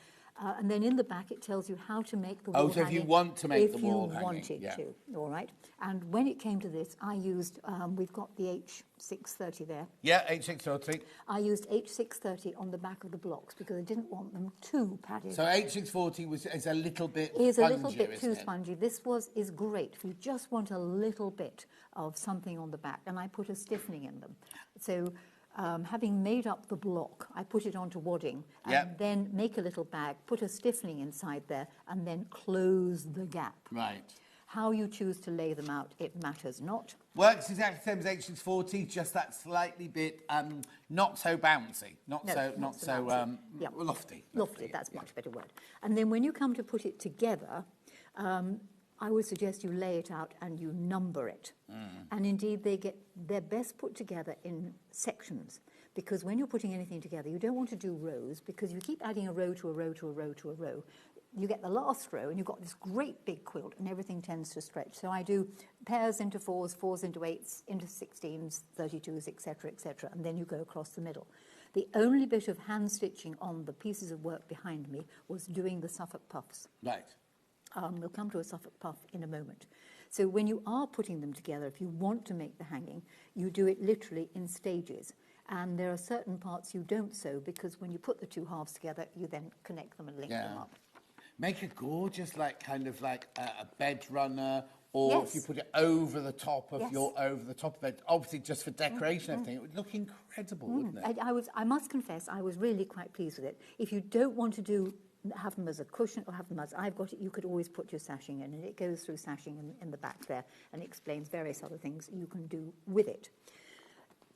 And then in the back, it tells you how to make the wall hanging. Oh, so if you want to make the wall hanging. If you wanted to, all right. And when it came to this, I used, we've got the H630 there. Yeah, H630. I used H630 on the back of the blocks because I didn't want them too padded. So H640 is a little bit spongy, is a little bit too spongy. This is great if you just want a little bit of something on the back. And I put a stiffening in them. So having made up the block, I put it onto wadding and then make a little bag, put a stiffening inside there, and then close the gap. Right. How you choose to lay them out, it matters not. Works exactly the same as H640, just that slightly bit not so bouncy, not so lofty. Lofty, that's a much better word. And then when you come to put it together, I would suggest you lay it out and you number it. And indeed, they're best put together in sections, because when you're putting anything together, you don't want to do rows, because you keep adding a row to a row to a row to a row. You get the last row and you've got this great big quilt and everything tends to stretch. So I do pairs into 4s, 4s into 8s, into 16s, 32s, etc., etc., and then you go across the middle. The only bit of hand stitching on the pieces of work behind me was doing the Suffolk puffs. Right. We'll come to a Suffolk puff in a moment. So when you are putting them together, if you want to make the hanging, you do it literally in stages. And there are certain parts you don't sew, because when you put the 2 halves together, you then connect them and link them up. Make a gorgeous, kind of like a bed runner, or if you put it over the top of it, obviously just for decoration and everything, it would look incredible, wouldn't it? I must confess, I was really quite pleased with it. If you don't want to have them as a cushion or have them as I've got it, you could always put your sashing in, and it goes through sashing in the back there and explains various other things you can do with it.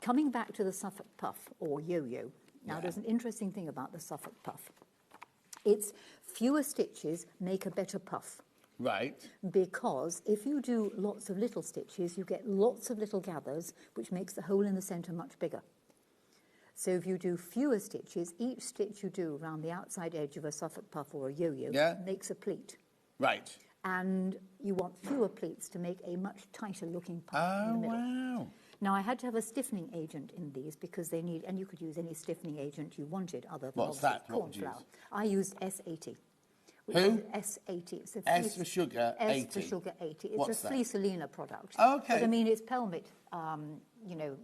Coming back to the Suffolk puff or yo-yo. Now, there's an interesting thing about the Suffolk puff. It's fewer stitches make a better puff. Right. Because if you do lots of little stitches, you get lots of little gathers, which makes the hole in the centre much bigger. So if you do fewer stitches, each stitch you do around the outside edge of a Suffolk puff or a yo-yo makes a pleat. Right. and you want fewer pleats to make a much tighter looking part in the middle. Wow. Now, I had to have a stiffening agent in these because they need, and you could use any stiffening agent you wanted other than What's obviously that? What corn would you flour. use? I used S80. which Who? is S80. It's a S for sugar, S 80. for sugar 80. It's What's a that? Fleecelina product. Okay. But I mean, it's Pelmet, you know.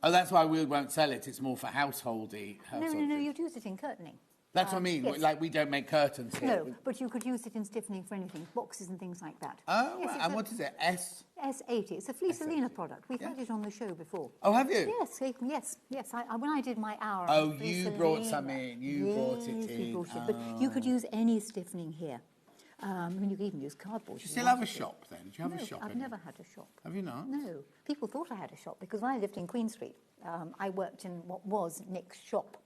Oh, that's why we won't sell it. It's more for householdy. No, you'd use it in curtaining. That's what I mean. Yes. Like, we don't make curtains here. No, but you could use it in stiffening for anything, boxes and things like that. Oh, Yes, right. it's And a- what is it? S? S80. It's a Fleecelina product. We've had it on the show before. Oh, have you? Yes. When I did my hour. Oh, on you brought Fleecelina- some in. You brought it Yes, we in. brought it. But you could use any stiffening here. I mean, you could even use cardboard. Do you if still wanted have a to. shop then? Do you have No, a shop? I've never had a shop. Have you not? No. People thought I had a shop because when I lived in Queen Street, I worked in what was Nick's shop.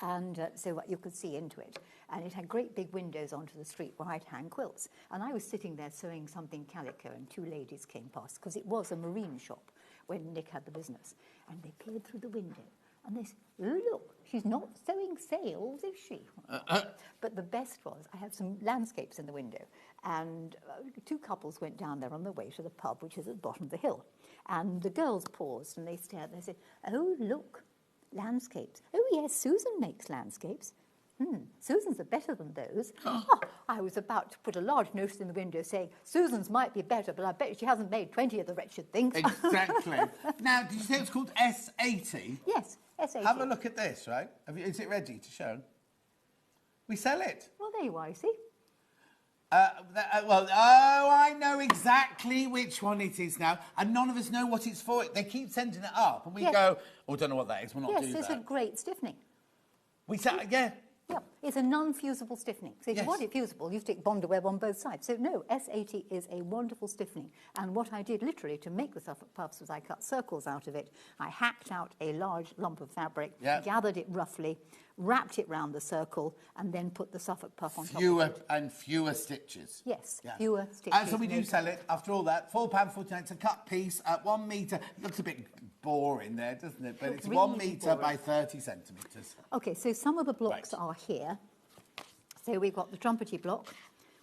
And so you could see into it. And it had great big windows onto the street where I'd hang quilts. And I was sitting there sewing something calico, and two ladies came past, because it was a marine shop when Nick had the business. And they peered through the window, and they said, "Oh, look, she's not sewing sails, is she?" But the best was, I had some landscapes in the window, and two couples went down there on the way to the pub, which is at the bottom of the hill. And the girls paused, and they stared, and they said, "Oh, look, landscapes. Oh, yes, Susan makes landscapes. Susan's are better than those." Oh, I was about to put a large notice in the window saying, "Susan's might be better, but I bet she hasn't made 20 of the wretched things." Exactly. Now, did you say it's called S80? Yes, S80. Have a look at this, right? Is it ready to show? We sell it. Well, there you are, you see. I know exactly which one it is now, and none of us know what it's for. They keep sending it up, and we Yes. go, "Oh, don't know what that is. We'll not do Yes, it's that." a great stiffening. We say, yeah. Yeah, it's a non-fusible stiffening. So if Yes. you want it fusible, you stick Bondaweb on both sides. So no, S80 is a wonderful stiffening. And what I did literally to make the Suffolk puffs was I cut circles out of it. I hacked out a large lump of fabric, gathered it roughly, wrapped it round the circle, and then put the Suffolk puff on top of it. Fewer stitches. Yes, Yeah. fewer stitches. And so we do sell it, after all that, £4.49. It's a cut piece at 1 metre. It looks a bit boring there, doesn't it? But it's Really 1 metre boring. by 30 centimetres. Okay, so some of the blocks are here. So we've got the trumpety block,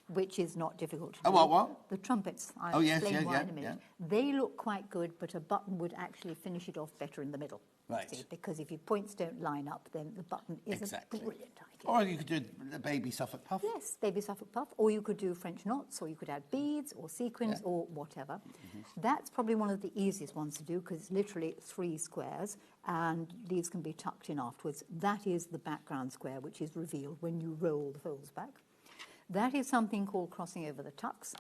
which is not difficult to do. What? The trumpets. I'll yes, explain why yeah, in a minute. yeah. They look quite good, but a button would actually finish it off better in the middle. Right. See, because if your points don't line up, then the button isn't Exactly. brilliant idea. Or you could do a baby Suffolk puff. Yes, baby Suffolk puff, or you could do French knots, or you could add beads or sequins or whatever. That's probably one of the easiest ones to do because it's literally 3 squares, and these can be tucked in afterwards. That is the background square, which is revealed when you roll the folds back. That is something called crossing over the tucks.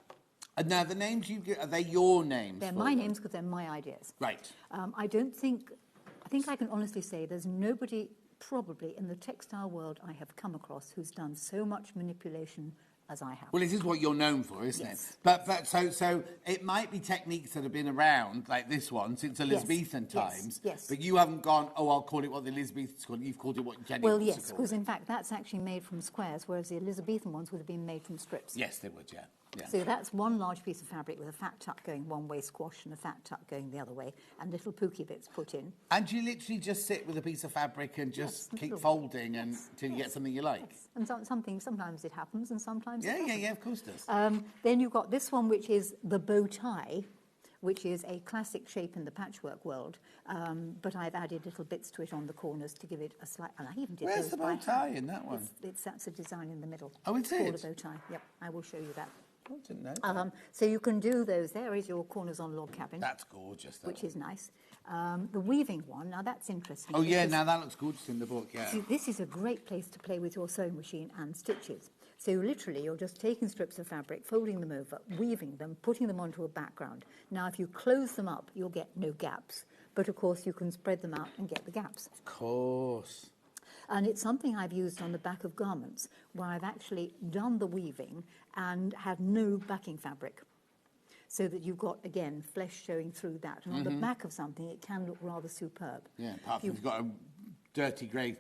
And now the names you get, are they your names? They're for my them? names because they're my ideas. Right. I think I can honestly say there's nobody probably in the textile world I have come across who's done so much manipulation as I have. Well, this is what you're known for, isn't Yes. it? But so it might be techniques that have been around, like this one, since Elizabethan times. Yes. But you haven't gone, "Oh, I'll call it what the Elizabethans called it." You've called it what Jenny Well, wants yes, to call because it. in fact that's actually made from squares, whereas the Elizabethan ones would have been made from strips. Yes, they would, yeah. Yeah. So that's one large piece of fabric with a fat tuck going one way squash and a fat tuck going the other way, and little pooky bits put in. And you literally just sit with a piece of fabric and just keep folding until you get something you like. And sometimes it happens, and sometimes it Yeah, doesn't. of course it does. Then you've got this one, which is the bow tie, which is a classic shape in the patchwork world, but I've added little bits to it on the corners to give it a slight... And I even did Where's those the by bow hand. tie in that one? That's a design in the middle. Oh, is Called it? a bow tie. Yep, I will show you that. I didn't know that. So you can do those. There is your corners on log cabin. That's gorgeous, that Which one. is nice. The weaving one, now that's interesting. Oh, yeah, because- now that looks gorgeous in the book, yeah. See, this is a great place to play with your sewing machine and stitches. So literally, you're just taking strips of fabric, folding them over, weaving them, putting them onto a background. Now, if you close them up, you'll get no gaps. But of course, you can spread them out and get the gaps. Of course. And it's something I've used on the back of garments, where I've actually done the weaving and had no backing fabric. So that you've got, again, flesh showing through that. And on the back of something, it can look rather superb. Yeah, apart from you've got a dirty grey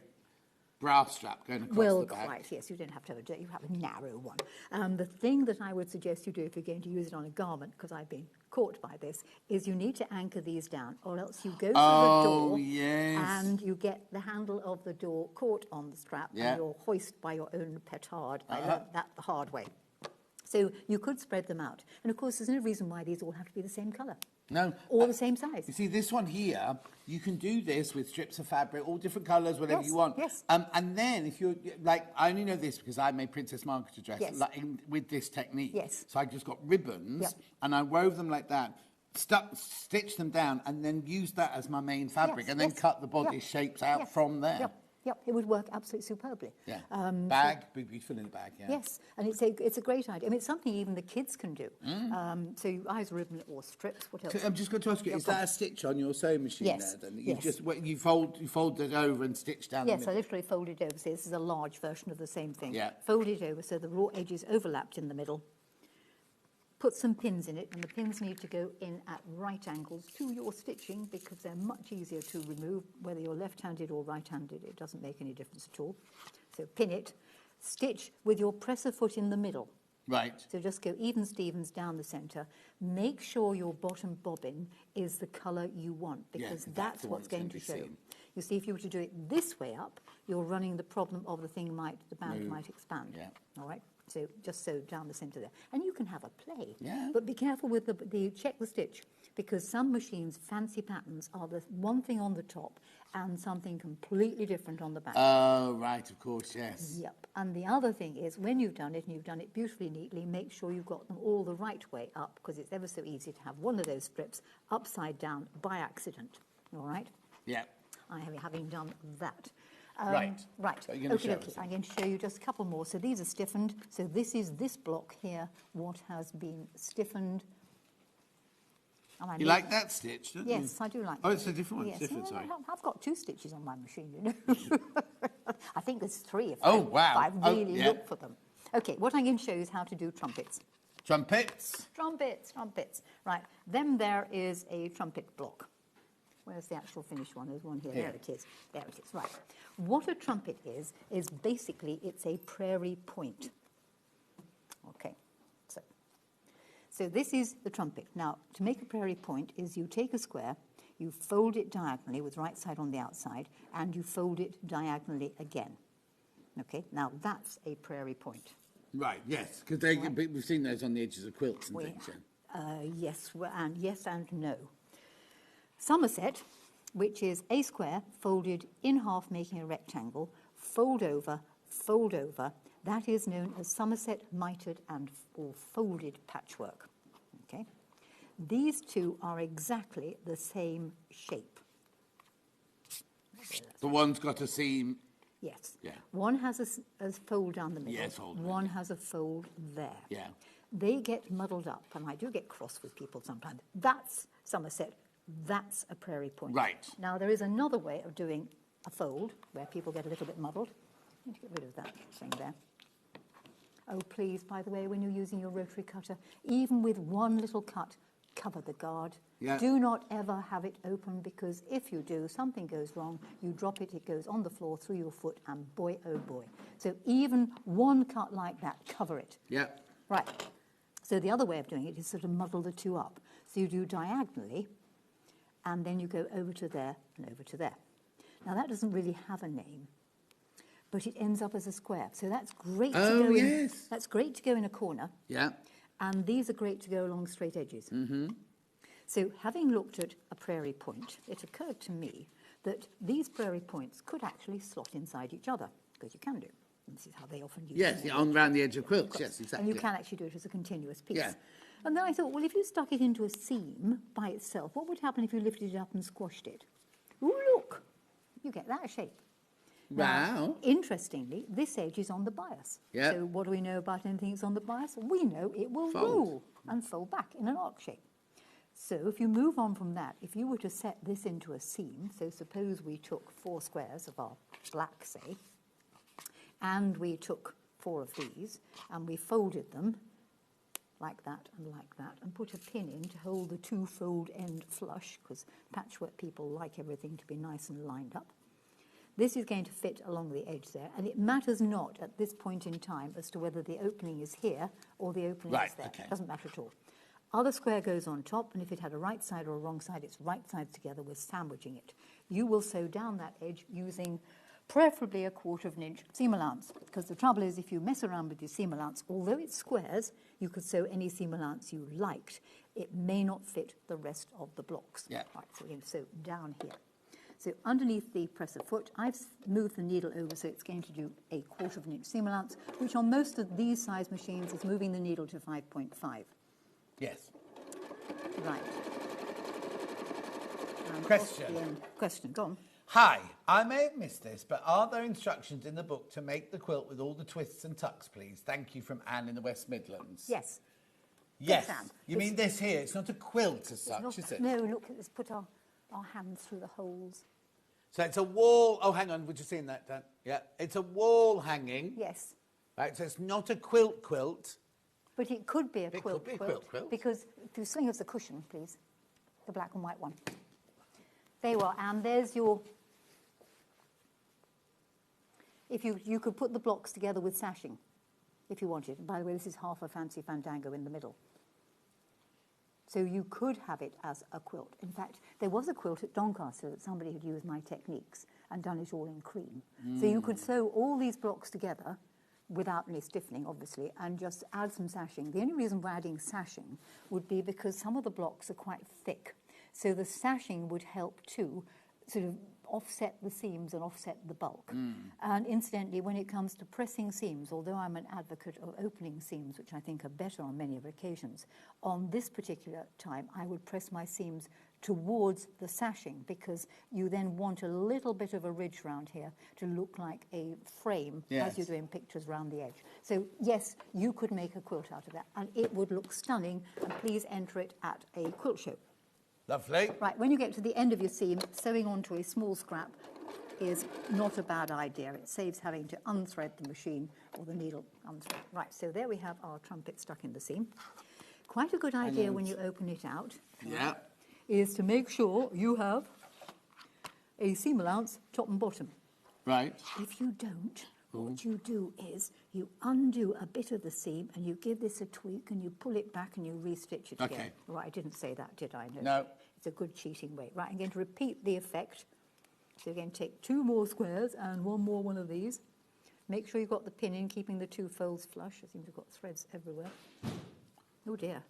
bra strap going across Well, the back. quite, yes. You don't have to have you have a narrow one. The thing that I would suggest you do if you're going to use it on a garment, because I've been caught by this, is you need to anchor these down, or else you go to the door and you get the handle of the door caught on the strap and you're hoisted by your own petard. I learned that the hard way. So you could spread them out. And of course, there's no reason why these all have to be the same colour. No. Or the same size. You see, this one here, you can do this with strips of fabric, all different colours, whatever Yes, you want. yes. And then if you're, like, I only know this because I made Princess Margaret's dress Yes. like, with this technique. Yes. So I just got ribbons Yep. and I wove them like that, stitched them down and then used that as my main fabric Yes, and then yes. cut the body Yep. shapes out Yep. from there. Yep. Yep, it would work absolutely superbly. Yeah. So- Bag, be beautiful in the bag, yeah. Yes, and it's a great idea. I mean, it's something even the kids can do. So you either ribbon or strips, what else? So I'm just going to ask you, No is that problem. a stitch on your sewing machine Yes, there? Then you yes. just you fold it over and stitch down Yes, the I middle. literally folded over. So this is a large version of the same thing. Yeah. Fold it over so the raw edges overlapped in the middle. Put some pins in it, and the pins need to go in at right angles to your stitching because they're much easier to remove, whether you're left-handed or right-handed. It doesn't make any difference at all. So pin it. Stitch with your presser foot in the middle. Right. So just go even Stevens down the centre. Make sure your bottom bobbin is the colour you want Yeah, because that's that's the one what's that's going gonna to be show. seen. You see, if you were to do it this way up, you're running the problem of the band Move. might expand. Yeah. All right. So just sew down the centre there, and you can have a play. Yeah. But be careful with check the stitch because some machines' fancy patterns are the one thing on the top and something completely different on the back. Oh, right, of course, yes. Yep. And the other thing is when you've done it and you've done it beautifully neatly, make sure you've got them all the right way up because it's ever so easy to have one of those strips upside down by accident. All right? Yeah. I am having done that. Right. Right. So you're gonna show us. I'm going to show you just a couple more. So these are stiffened. So this is this block here, what has been stiffened. You like that stitch, don't you? Yes, I do like Oh, that. it's a different one. Yes. Different, Yeah, sorry. I've got 2 stitches on my machine, you know. I think there's 3 Oh, wow. I've Oh, really yeah. looked for them. Okay, what I'm going to show you is how to do trumpets. Trumpets. Trumpets. Right, then there is a trumpet block. Where's the actual finished one? There's one here. Here. There it is. There it is. Right. What a trumpet is basically it's a prairie point. Okay. So this is the trumpet. Now, to make a prairie point is you take a square, you fold it diagonally with right side on the outside, and you fold it diagonally again. Okay. Now that's a prairie point. Right, yes, because we've seen those on the edges of quilts and things. Yeah. Yes and no. Somerset, which is a square folded in half, making a rectangle, fold over, that is known as Somerset mitered or folded patchwork. Okay, these two are exactly the same shape. The one's got a seam. Yes. Yeah. One has a fold down the middle. Yes, fold, one has a fold there. Yeah. They get muddled up, and I do get cross with people sometimes. That's Somerset. That's a prairie point. Right. Now, there is another way of doing a fold where people get a little bit muddled. I need to get rid of that thing there. Oh, please, by the way, when you're using your rotary cutter, even with one little cut, cover the guard. Yeah. Do not ever have it open because if you do, something goes wrong, you drop it, it goes on the floor through your foot, and boy, oh boy. So even one cut like that, cover it. Yeah. Right. So the other way of doing it is sort of muddle the two up. So you do diagonally, and then you go over to there and over to there. Now, that doesn't really have a name, but it ends up as a square. So that's great to go in. That's great to go in a corner. Yeah. And these are great to go along straight edges. Mm-hmm. So having looked at a prairie point, it occurred to me that these prairie points could actually slot inside each other, because you can do. And this is how they often use Yes, them. yeah, on around the edge of quilts. Yes, exactly. And you can actually do it as a continuous piece. Yeah. And then I thought, well, if you stuck it into a seam by itself, what would happen if you lifted it up and squashed it? Ooh, look! You get that shape. Wow. Interestingly, this edge is on the bias. Yeah. So what do we know about anything that's on the bias? We know it will Fold. roll and fold back in an arc shape. So if you move on from that, if you were to set this into a seam, so suppose we took 4 squares of our black, say, and we took 4 of these, and we folded them like that, and put a pin in to hold the 2 fold end flush, because patchwork people like everything to be nice and lined up. This is going to fit along the edge there, and it matters not at this point in time as to whether the opening is here or the opening is there. Okay. It doesn't matter at all. Other square goes on top, and if it had a right side or a wrong side, its right sides together, we're sandwiching it. You will sew down that edge using preferably 1/4 of an inch seam allowance, because the trouble is if you mess around with your seam allowance, although it's squares, you could sew any seam allowance you liked. It may not fit the rest of the blocks. Yeah. Right, so we're going to sew down here. So underneath the presser foot, I've moved the needle over so it's going to do 1/4 of an inch seam allowance, which on most of these size machines is moving the needle to 5.5. Yes. Right. And Question, go on. Hi, I may have missed this, but are there instructions in the book to make the quilt with all the twists and tucks, please? Thank you from Anne in the West Midlands. Yes. Yes. Anne. You mean this here? It's not a quilt as such, Not, is it? no, look, let's put our hands through the holes. So it's a wall. Oh, hang on. We're just seeing that, Dan. Yeah. It's a wall hanging. Yes. Right. So it's not a quilt. But it could be a It quilt could be a quilt. because if you swing us the cushion, please, the black and white one. There you are, and there's your. If you could put the blocks together with sashing, if you wanted. And by the way, this is half a fancy fandango in the middle. So you could have it as a quilt. In fact, there was a quilt at Doncaster that somebody had used my techniques and done it all in cream. So you could sew all these blocks together without any stiffening, obviously, and just add some sashing. The only reason we're adding sashing would be because some of the blocks are quite thick. So the sashing would help to sort of offset the seams and offset the bulk. And incidentally, when it comes to pressing seams, although I'm an advocate of opening seams, which I think are better on many occasions, on this particular time, I would press my seams towards the sashing because you then want a little bit of a ridge round here to look like a frame as you're doing pictures round the edge. So yes, you could make a quilt out of that and it would look stunning, and please enter it at a quilt show. Lovely. Right, when you get to the end of your seam, sewing onto a small scrap is not a bad idea. It saves having to unthread the machine or the needle unthread. Right, so there we have our trumpet stuck in the seam. Quite a good idea when you open it out is to make sure you have a seam allowance top and bottom. Right. If you don't, what you do is you undo a bit of the seam and you give this a tweak and you pull it back and you re-stitch it again. Right, I didn't say that, did I? No. It's a good cheating way. Right, I'm going to repeat the effect. So you're going to take 2 more squares and one of these. Make sure you've got the pin in, keeping the 2 folds flush. I seem to have got threads everywhere. Oh dear.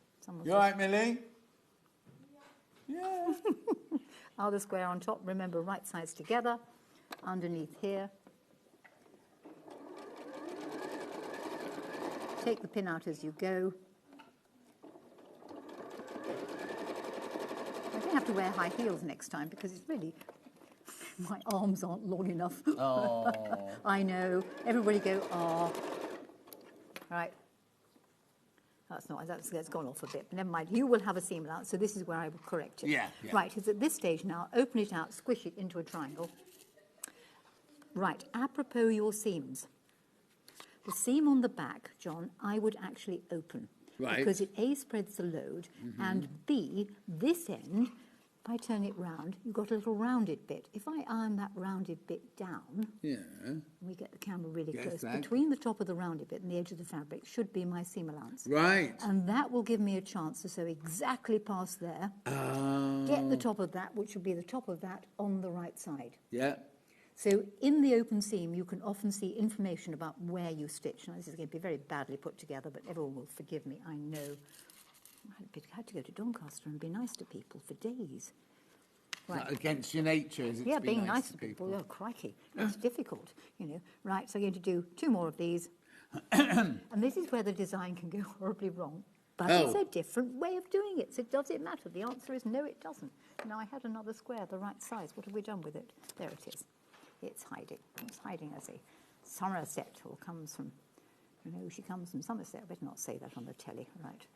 You all right, Millie? Yeah. Other square on top. Remember, right sides together. Underneath here. Take the pin out as you go. I don't have to wear high heels next time because it's really, my arms aren't long enough. Oh. I know. Everybody go, oh. Right. That's gone off a bit. But never mind. You will have a seam allowance, so this is where I will correct it. Yeah. Right, it's at this stage now. Open it out, squish it into a triangle. Right, apropos your seams. The seam on the back, John, I would actually open. Right. Because it A, spreads the load, and B, this end, if I turn it round, you've got a little rounded bit. If I iron that rounded bit down, we get the camera really close, between the top of the rounded bit and the edge of the fabric should be my seam allowance. Right. And that will give me a chance to sew exactly past there, get the top of that, which will be the top of that, on the right side. Yeah. So in the open seam, you can often see information about where you stitch. Now, this is going to be very badly put together, but everyone will forgive me, I know. I had to go to Doncaster and be nice to people for days. Right. Against your nature, is it? Yeah, to be being nice to people. Oh, crikey. It's difficult, you know. Right, so I'm going to do 2 more of these. And this is where the design can go horribly wrong. But it's a different way of doing it. So does it matter? The answer is no, it doesn't. Now, I had another square the right size. What have we done with it? There it is. It's hiding. It's hiding as a Somerset, or comes from, you know, she comes from Somerset. I better not say that on the telly, right?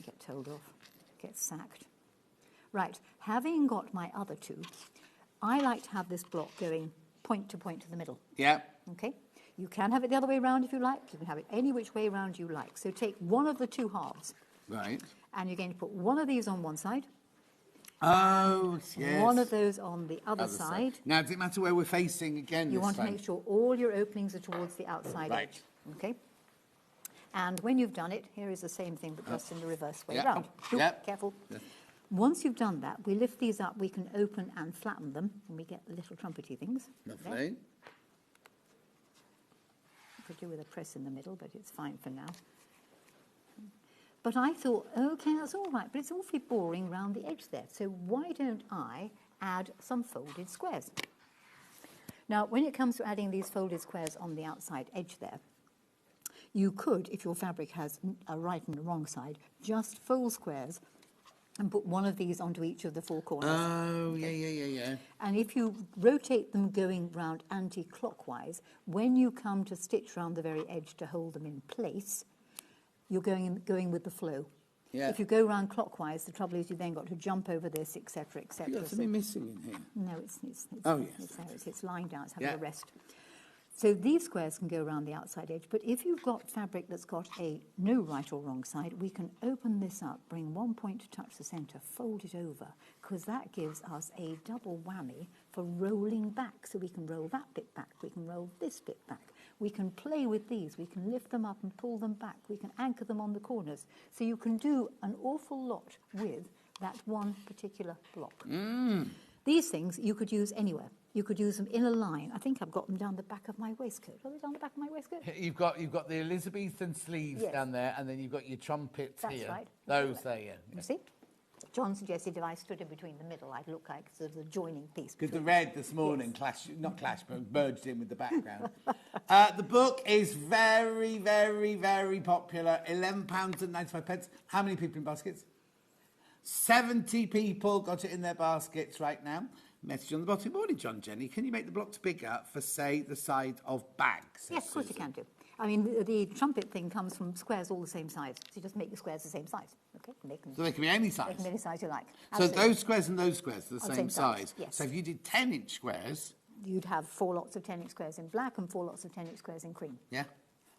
Get told off, get sacked. Right, having got my other 2, I like to have this block going point to the middle. Yeah. Okay? You can have it the other way around if you like. You can have it any which way around you like. So take one of the 2 halves. Right. And you're going to put one of these on one side. Oh, yes. One of those on the other side. Now, does it matter where we're facing again? You want to make sure all your openings are towards the outside edge. Okay? And when you've done it, here is the same thing, but just in the reverse way round. Ooh, careful. Once you've done that, we lift these up, we can open and flatten them, and we get the little trumpety things. Lovely. Could do with a press in the middle, but it's fine for now. But I thought, okay, that's all right, but it's awfully boring round the edge there. So why don't I add some folded squares? Now, when it comes to adding these folded squares on the outside edge there, you could, if your fabric has a right and a wrong side, just fold squares and put one of these onto each of the four corners. Oh, yeah. And if you rotate them going round anti-clockwise, when you come to stitch round the very edge to hold them in place, you're going with the flow. Yeah. If you go round clockwise, the trouble is you then got to jump over this, etc., etc. You've got something missing in here. No, it's Oh, yes. it's lying down, it's having a rest. So these squares can go around the outside edge, but if you've got fabric that's got a no right or wrong side, we can open this up, bring one point to touch the centre, fold it over, because that gives us a double whammy for rolling back. So we can roll that bit back, we can roll this bit back. We can play with these, we can lift them up and pull them back, we can anchor them on the corners. So you can do an awful lot with that one particular block. These things you could use anywhere. You could use them in a line. I think I've got them down the back of my waistcoat. Are they down the back of my waistcoat? You've got the Elizabethan sleeves Yes. down there, and then you've got your trumpets That's here. right. Those there, yeah. You see? John suggested if I stood in between the middle, I'd look like sort of the joining piece. Because the between- red this morning but merged in with the background. The book is very, very, very popular. £11.95. How many people in baskets? 70 people got it in their baskets right now. Message on the bottom. Morning, John, Jenny. Can you make the blocks bigger for, say, the side of bags? Yes, of course you can do. I mean, the trumpet thing comes from squares all the same size. So you just make the squares the same size. Okay? So they can be any size? They can be any size you like. So Absolutely. those squares and those squares are the same size? Yes. So if you did 10-inch squares... You'd have 4 lots of 10-inch squares in black and 4 lots of 10-inch squares in cream. Yeah.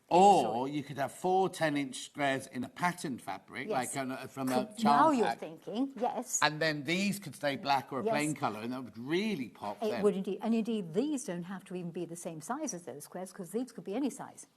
Or you could have 4 10-inch squares in a patterned fabric, Yes. like from a charm Now you're pack. thinking, yes. And then these could stay black or a Yes. plain colour, and that would really pop It then. would indeed. And indeed, these don't have to even be the same size as those squares, because these could be any size.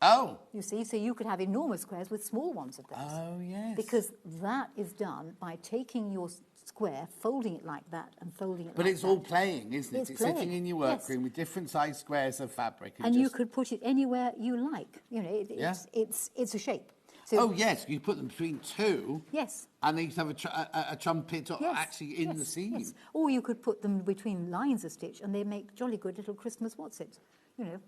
Oh. You see, so you could have enormous squares with small ones of those. Oh, yes. Because that is done by taking your square, folding it like that, and folding it But like it's that. all playing, isn't it? It's It's sitting playing, in your yes. workroom with different size squares of fabric. And you just... could put it anywhere you like. You know, it's a shape. So, Oh, yes, you put them between two. Yes. And then you could have a trumpet Yes, actually in the seam. yes. Or you could put them between lines of stitch, and they make jolly good little Christmas what's-it. You know,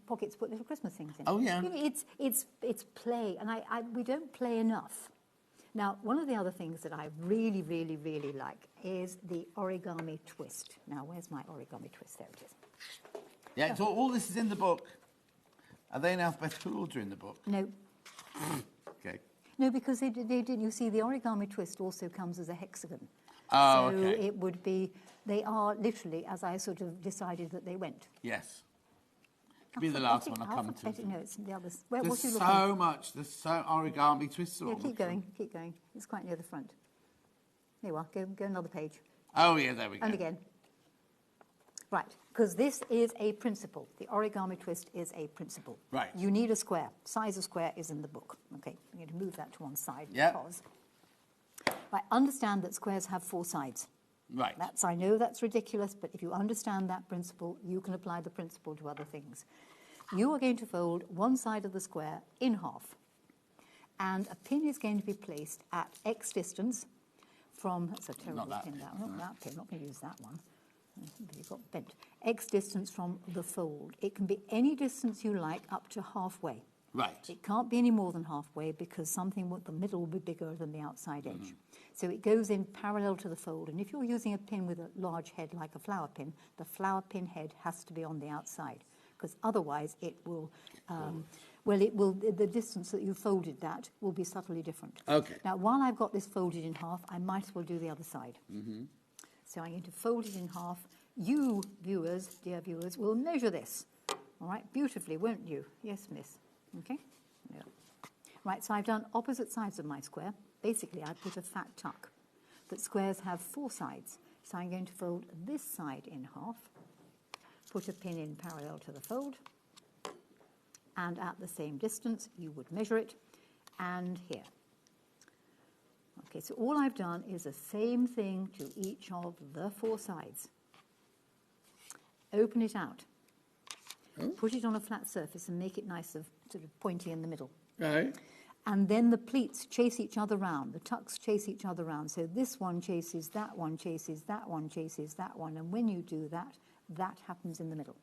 pockets to put little Christmas things in. Oh, yeah. You know, it's play, and we don't play enough. Now, one of the other things that I really, really, really like is the origami twist. Now, where's my origami twist? There it is. Yeah, it's all this is in the book. Are they in alphabetical order in the book? No. Okay. No, because they didn't. You see, the origami twist also comes as a hexagon. Oh, so okay. it would be, they are literally, as I sort of decided that they went. Yes. Could be the last one I come to. Alphabetic, no, it's the others. Where, There's what are you so looking? much. There's so origami twists. Yeah, keep going, keep going. It's quite near the front. There you are. Go another page. Oh, yeah, there we go. And again. Right, because this is a principle. The origami twist is a principle. Right. You need a square. Size of square is in the book. Okay, I'm going to move that to one side Yep. because I understand that squares have 4 sides. Right. I know that's ridiculous, but if you understand that principle, you can apply the principle to other things. You are going to fold one side of the square in half, and a pin is going to be placed at X distance from, that's a terrible pin, that one, not that pin, not going to use that one, it got bent. X distance from the fold. It can be any distance you like up to halfway. Right. It can't be any more than halfway because something with the middle will be bigger than the outside edge. So it goes in parallel to the fold. And if you're using a pin with a large head like a flower pin, the flower pin head has to be on the outside because otherwise it will, the distance that you folded that will be subtly different. Okay. Now, while I've got this folded in half, I might as well do the other side. Mm-hmm. So I'm going to fold it in half. You, viewers, dear viewers, will measure this. All right, beautifully, won't you? Yes, miss. Okay? Yeah. Right, so I've done opposite sides of my square. Basically, I put a fat tuck. But squares have 4 sides. So I'm going to fold this side in half, put a pin in parallel to the fold, and at the same distance, you would measure it, and here. Okay, so all I've done is the same thing to each of the 4 sides. Open it out. Put it on a flat surface and make it nice of sort of pointy in the middle. Right. And then the pleats chase each other round. The tucks chase each other round. So this one chases that one, chases that one, chases that one. And when you do that, that happens in the middle.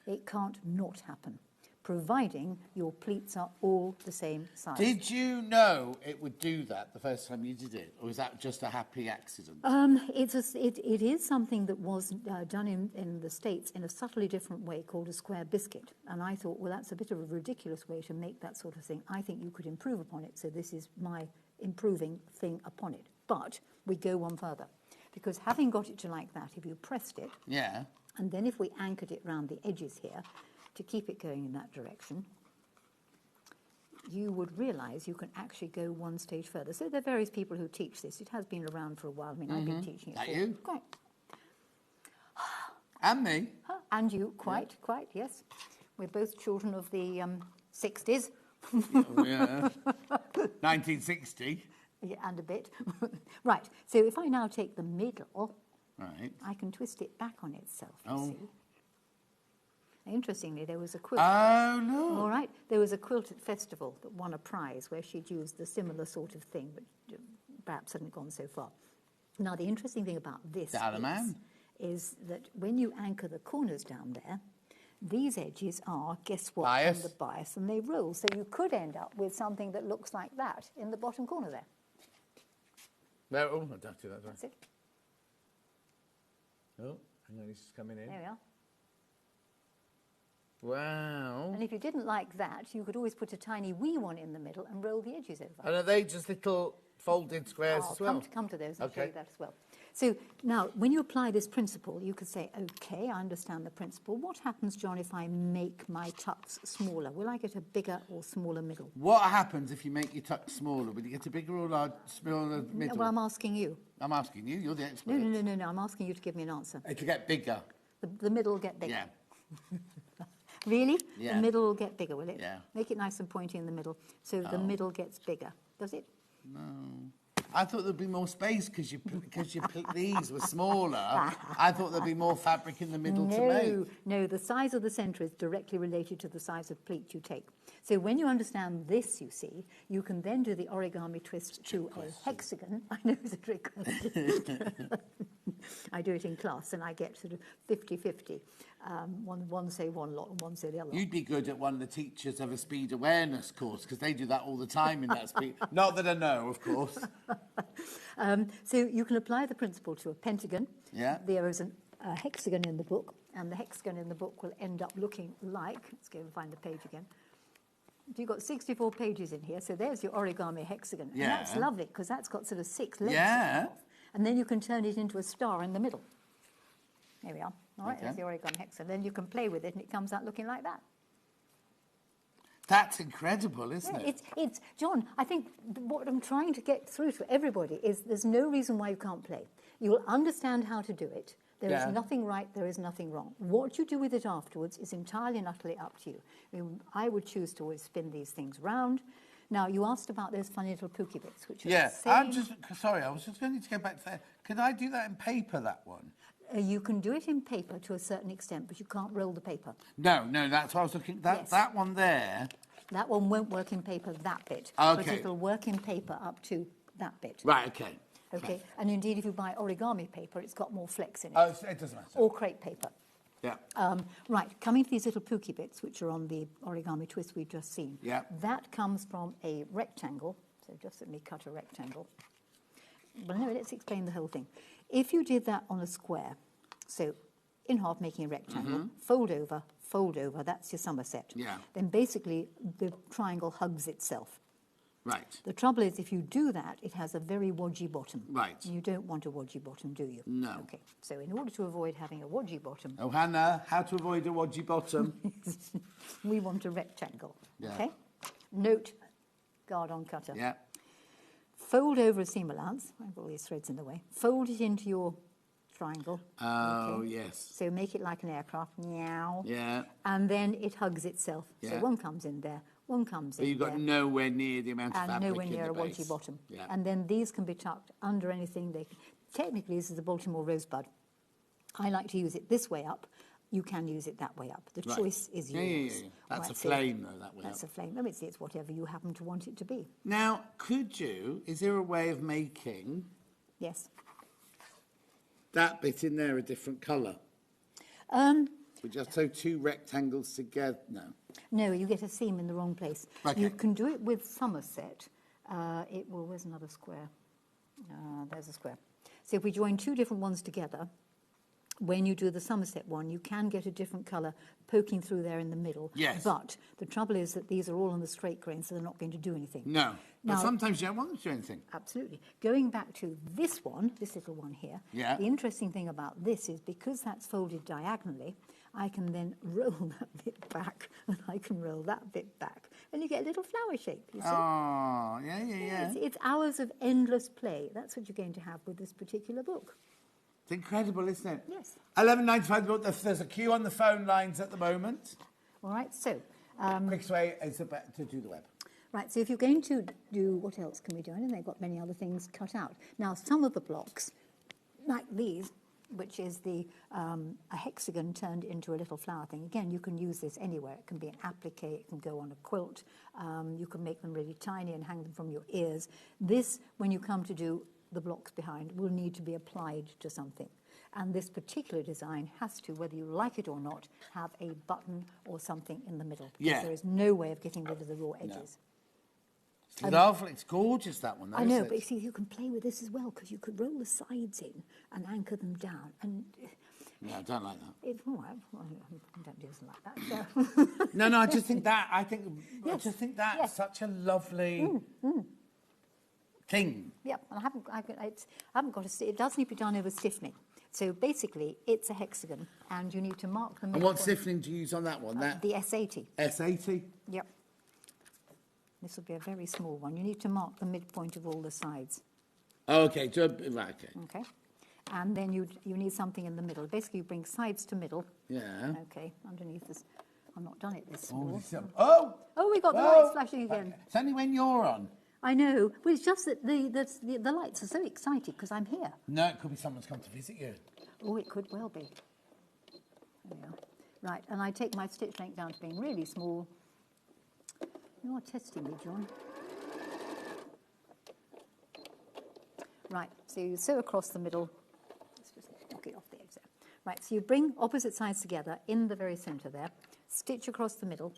It can't not happen, providing your pleats are all the same size. Did you know it would do that the first time you did it? Or was that just a happy accident? It is something that was done in the States in a subtly different way called a square biscuit. And I thought, well, that's a bit of a ridiculous way to make that sort of thing. I think you could improve upon it. So this is my improving thing upon it. But we go one further. Because having got it to like that, if you pressed it, Yeah. and then if we anchored it round the edges here to keep it going in that direction, you would realise you can actually go one stage further. So there are various people who teach this. It has been around for a while. I mean, I've been teaching it That for... you? Quite. And me. And you, quite, yes. We're both children of the 60s. Yeah. 1960. Yeah, and a bit. Right, so if I now take the middle, Right. I can twist it back on itself, you Oh. see. Interestingly, there was a quilt. Oh, no. All right, there was a quilted festival that won a prize where she'd used the similar sort of thing, but perhaps hadn't gone so far. Now, the interesting thing about this is that when you anchor the corners down there, these edges are, guess what, Bias. on the bias, and they roll. So you could end up with something that looks like that in the bottom corner there. No, oh, I don't do that. That's it. Oh, hang on, he's coming in. There we are. Wow. And if you didn't like that, you could always put a tiny wee one in the middle and roll the edges over. And are they just little folded squares as well? Come to those and show Okay. you that as well. So now, when you apply this principle, you could say, OK, I understand the principle. What happens, John, if I make my tucks smaller? Will I get a bigger or smaller middle? What happens if you make your tuck smaller? Will you get a bigger or large, smaller middle? Well, I'm asking you. I'm asking you. You're the expert. No. I'm asking you to give me an answer. It'll get bigger. The middle will get bigger. Yeah. Really? Yeah. The middle will get bigger, will it? Yeah. Make it nice and pointy in the middle, so the middle gets bigger. Does it? No. I thought there'd be more space because these were smaller. I thought there'd be more fabric in the middle to make. No, the size of the centre is directly related to the size of pleat you take. So when you understand this, you see, you can then do the origami twist to a hexagon. I know it's a trick question. I do it in class and I get sort of 50-50. One say one lot and one say the other lot. You'd be good at one of the teachers of a speed awareness course because they do that all the time in that speed. Not that I know, of course. So you can apply the principle to a pentagon. Yeah. There is a hexagon in the book, and the hexagon in the book will end up looking like, let's go and find the page again. You've got 64 pages in here, so there's your origami hexagon. Yeah. And that's lovely, because that's got sort of 6 legs. Yeah. And then you can turn it into a star in the middle. There we are. All right, Okay. there's the origami hexagon. Then you can play with it, and it comes out looking like that. That's incredible, isn't it? It's John, I think what I'm trying to get through to everybody is there's no reason why you can't play. You'll understand how to do it. There is nothing right, there is nothing wrong. What you do with it afterwards is entirely and utterly up to you. I would choose to always spin these things round. Now, you asked about those funny little pooky bits, which are the same. I'm just, sorry, I was just going to go back to that. Can I do that in paper, that one? You can do it in paper to a certain extent, but you can't roll the paper. No, that's what I was looking, that one there. That one won't work in paper, that bit. Okay. But it'll work in paper up to that bit. Right, okay. Okay, and indeed, if you buy origami paper, it's got more flex in it. Oh, it doesn't matter. Or crepe paper. Yeah. Right, coming to these little pooky bits, which are on the origami twist we've just seen. Yeah. That comes from a rectangle. So just let me cut a rectangle. But no, let's explain the whole thing. If you did that on a square, so in half making a rectangle, fold over, that's your Somerset. Yeah. Then basically the triangle hugs itself. Right. The trouble is, if you do that, it has a very wodgy bottom. Right. You don't want a wodgy bottom, do you? No. Okay. So in order to avoid having a wodgy bottom, Oh, Hannah, how to avoid a wodgy bottom? we want a rectangle. Yeah. Okay. Note, guard on cutter. Yeah. Fold over a seam allowance. I've got all these threads in the way. Fold it into your triangle. Oh, Okay. yes. So make it like an aircraft. Meow. Yeah. And then it hugs itself. So Yeah. one comes in there, One comes But in you've got there. nowhere near the amount of And fabric nowhere in near the a base. wadgy bottom. Yeah. And then these can be tucked under anything. Technically, this is a Baltimore rosebud. I like to use it this way up. You can use it that way up. The Right. choice is Yeah, yours. yeah. That's a so flame, though, that way That's up. a flame. I mean, it's whatever you happen to want it to be. Now, is there a way of making Yes. that bit in there a different colour? We just sew two rectangles together. No, you get a seam in the wrong place. Okay. You can do it with Somerset. Where's another square? There's a square. So if we join two different ones together, when you do the Somerset one, you can get a different colour poking through there in the middle. Yes. But the trouble is that these are all on the straight grain, so they're not going to do anything. No. But Now- sometimes you don't want them to do anything. Absolutely. Going back to this one, this little one here, Yeah. the interesting thing about this is because that's folded diagonally, I can then roll that bit back and I can roll that bit back. And you get a little flower shape, you see? Oh, yeah. It's hours of endless play. That's what you're going to have with this particular book. It's incredible, isn't it? Yes. 11.95. There's a queue on the phone lines at the moment. All right, so... Quickest way is to do the web. Right, so if you're going to do... What else can we do? I know they've got many other things cut out. Now, some of the blocks, like these, which is a hexagon turned into a little flower thing. Again, you can use this anywhere. It can be an applique, it can go on a quilt. You can make them really tiny and hang them from your ears. This, when you come to do the blocks behind, will need to be applied to something. And this particular design has to, whether you like it or not, have a button or something in the middle. Because Yeah. there is no way of getting rid of the raw edges. It's lovely. It's gorgeous, that one. Though, I know, isn't but you it? see, you can play with this as well, because you could roll the sides in and anchor them down. And No, I don't like that. it's all right. Well, I don't do something like that. So. No, I just think that. I Yes. just think that's Yes. such a lovely thing. Yep, and I haven't got a. It does need to be done over stiffening. So basically, it's a hexagon, and you need to mark the. And what stiffening do you use on that one? The S80. S80. Yep. This will be a very small one. You need to mark the midpoint of all the sides. Oh, okay. Right. Okay. Okay. And then you need something in the middle. Basically, you bring sides to middle. Yeah. Okay. Underneath this, I've not done it this Oh, small. Oh, we got the Whoa. lights flashing again. It's only when you're on. I know. Well, it's just that the lights are so excited because I'm here. No, it could be someone's come to visit you. Oh, it could well be. There we are. Right, and I take my stitch length down to being really small. You are testing me, John. Right, so you sew across the middle. Let's just knock it off the edge there. Right, so you bring opposite sides together in the very centre there, stitch across the middle.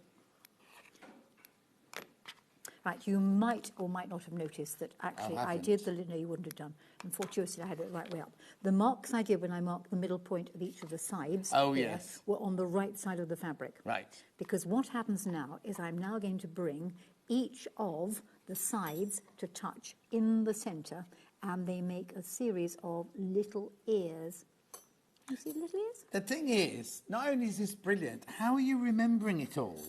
Right, you might or might not have noticed that actually I did the... No, you wouldn't have done. And fortuitously, I had it the right way up. The marks I did when I marked the middle point of each of the sides were on the right side of the fabric. Right. Because what happens now is I'm now going to bring each of the sides to touch in the centre, and they make a series of little ears. You see the little ears? The thing is, not only is this brilliant, how are you remembering it all?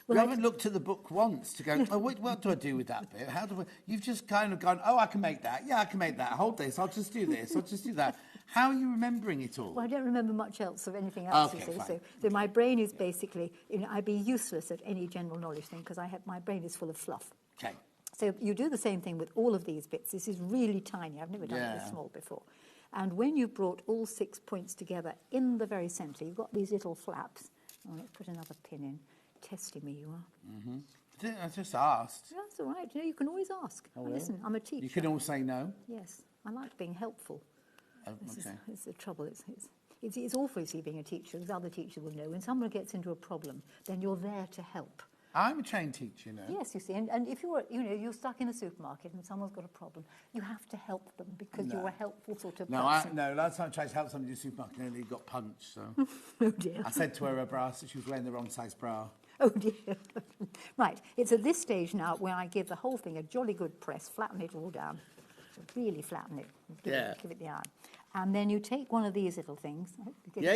Well, you haven't looked at the book once to go, oh, what do I do with that bit? How do I... You've just kind of gone, oh, I can make that. Yeah, I can make that. Hold this. I'll just do this. I'll just do that. How are you remembering it all? Well, I don't remember much else of anything else, Okay, you see. fine. So my brain is basically, I'd be useless at any general knowledge thing because my brain is full of fluff. Okay. So you do the same thing with all of these bits. This is really tiny. I've never done it this small before. And when you've brought all 6 points together in the very centre, you've got these little flaps. Oh, let's put another pin in. Testing me, you are. Mm-hmm. I just asked. That's all right. You can always ask. I Now, will. listen, I'm a teacher. You can all say no. Yes, I like being helpful. Oh, This okay. is the trouble. It's awful, you see, being a teacher, as other teachers will know. When someone gets into a problem, then you're there to help. I'm a trained teacher, you know. Yes, you see, and if you're stuck in a supermarket and someone's got a problem, you have to help them because you're a helpful sort of person. Last time I tried to help somebody in the supermarket, and they got punched, so... Oh, dear. I said to her bra that she was wearing the wrong size bra. Oh, dear. Right, it's at this stage now where I give the whole thing a jolly good press, flatten it all down, really flatten it, give it the iron. And then you take one of these little things. Yeah.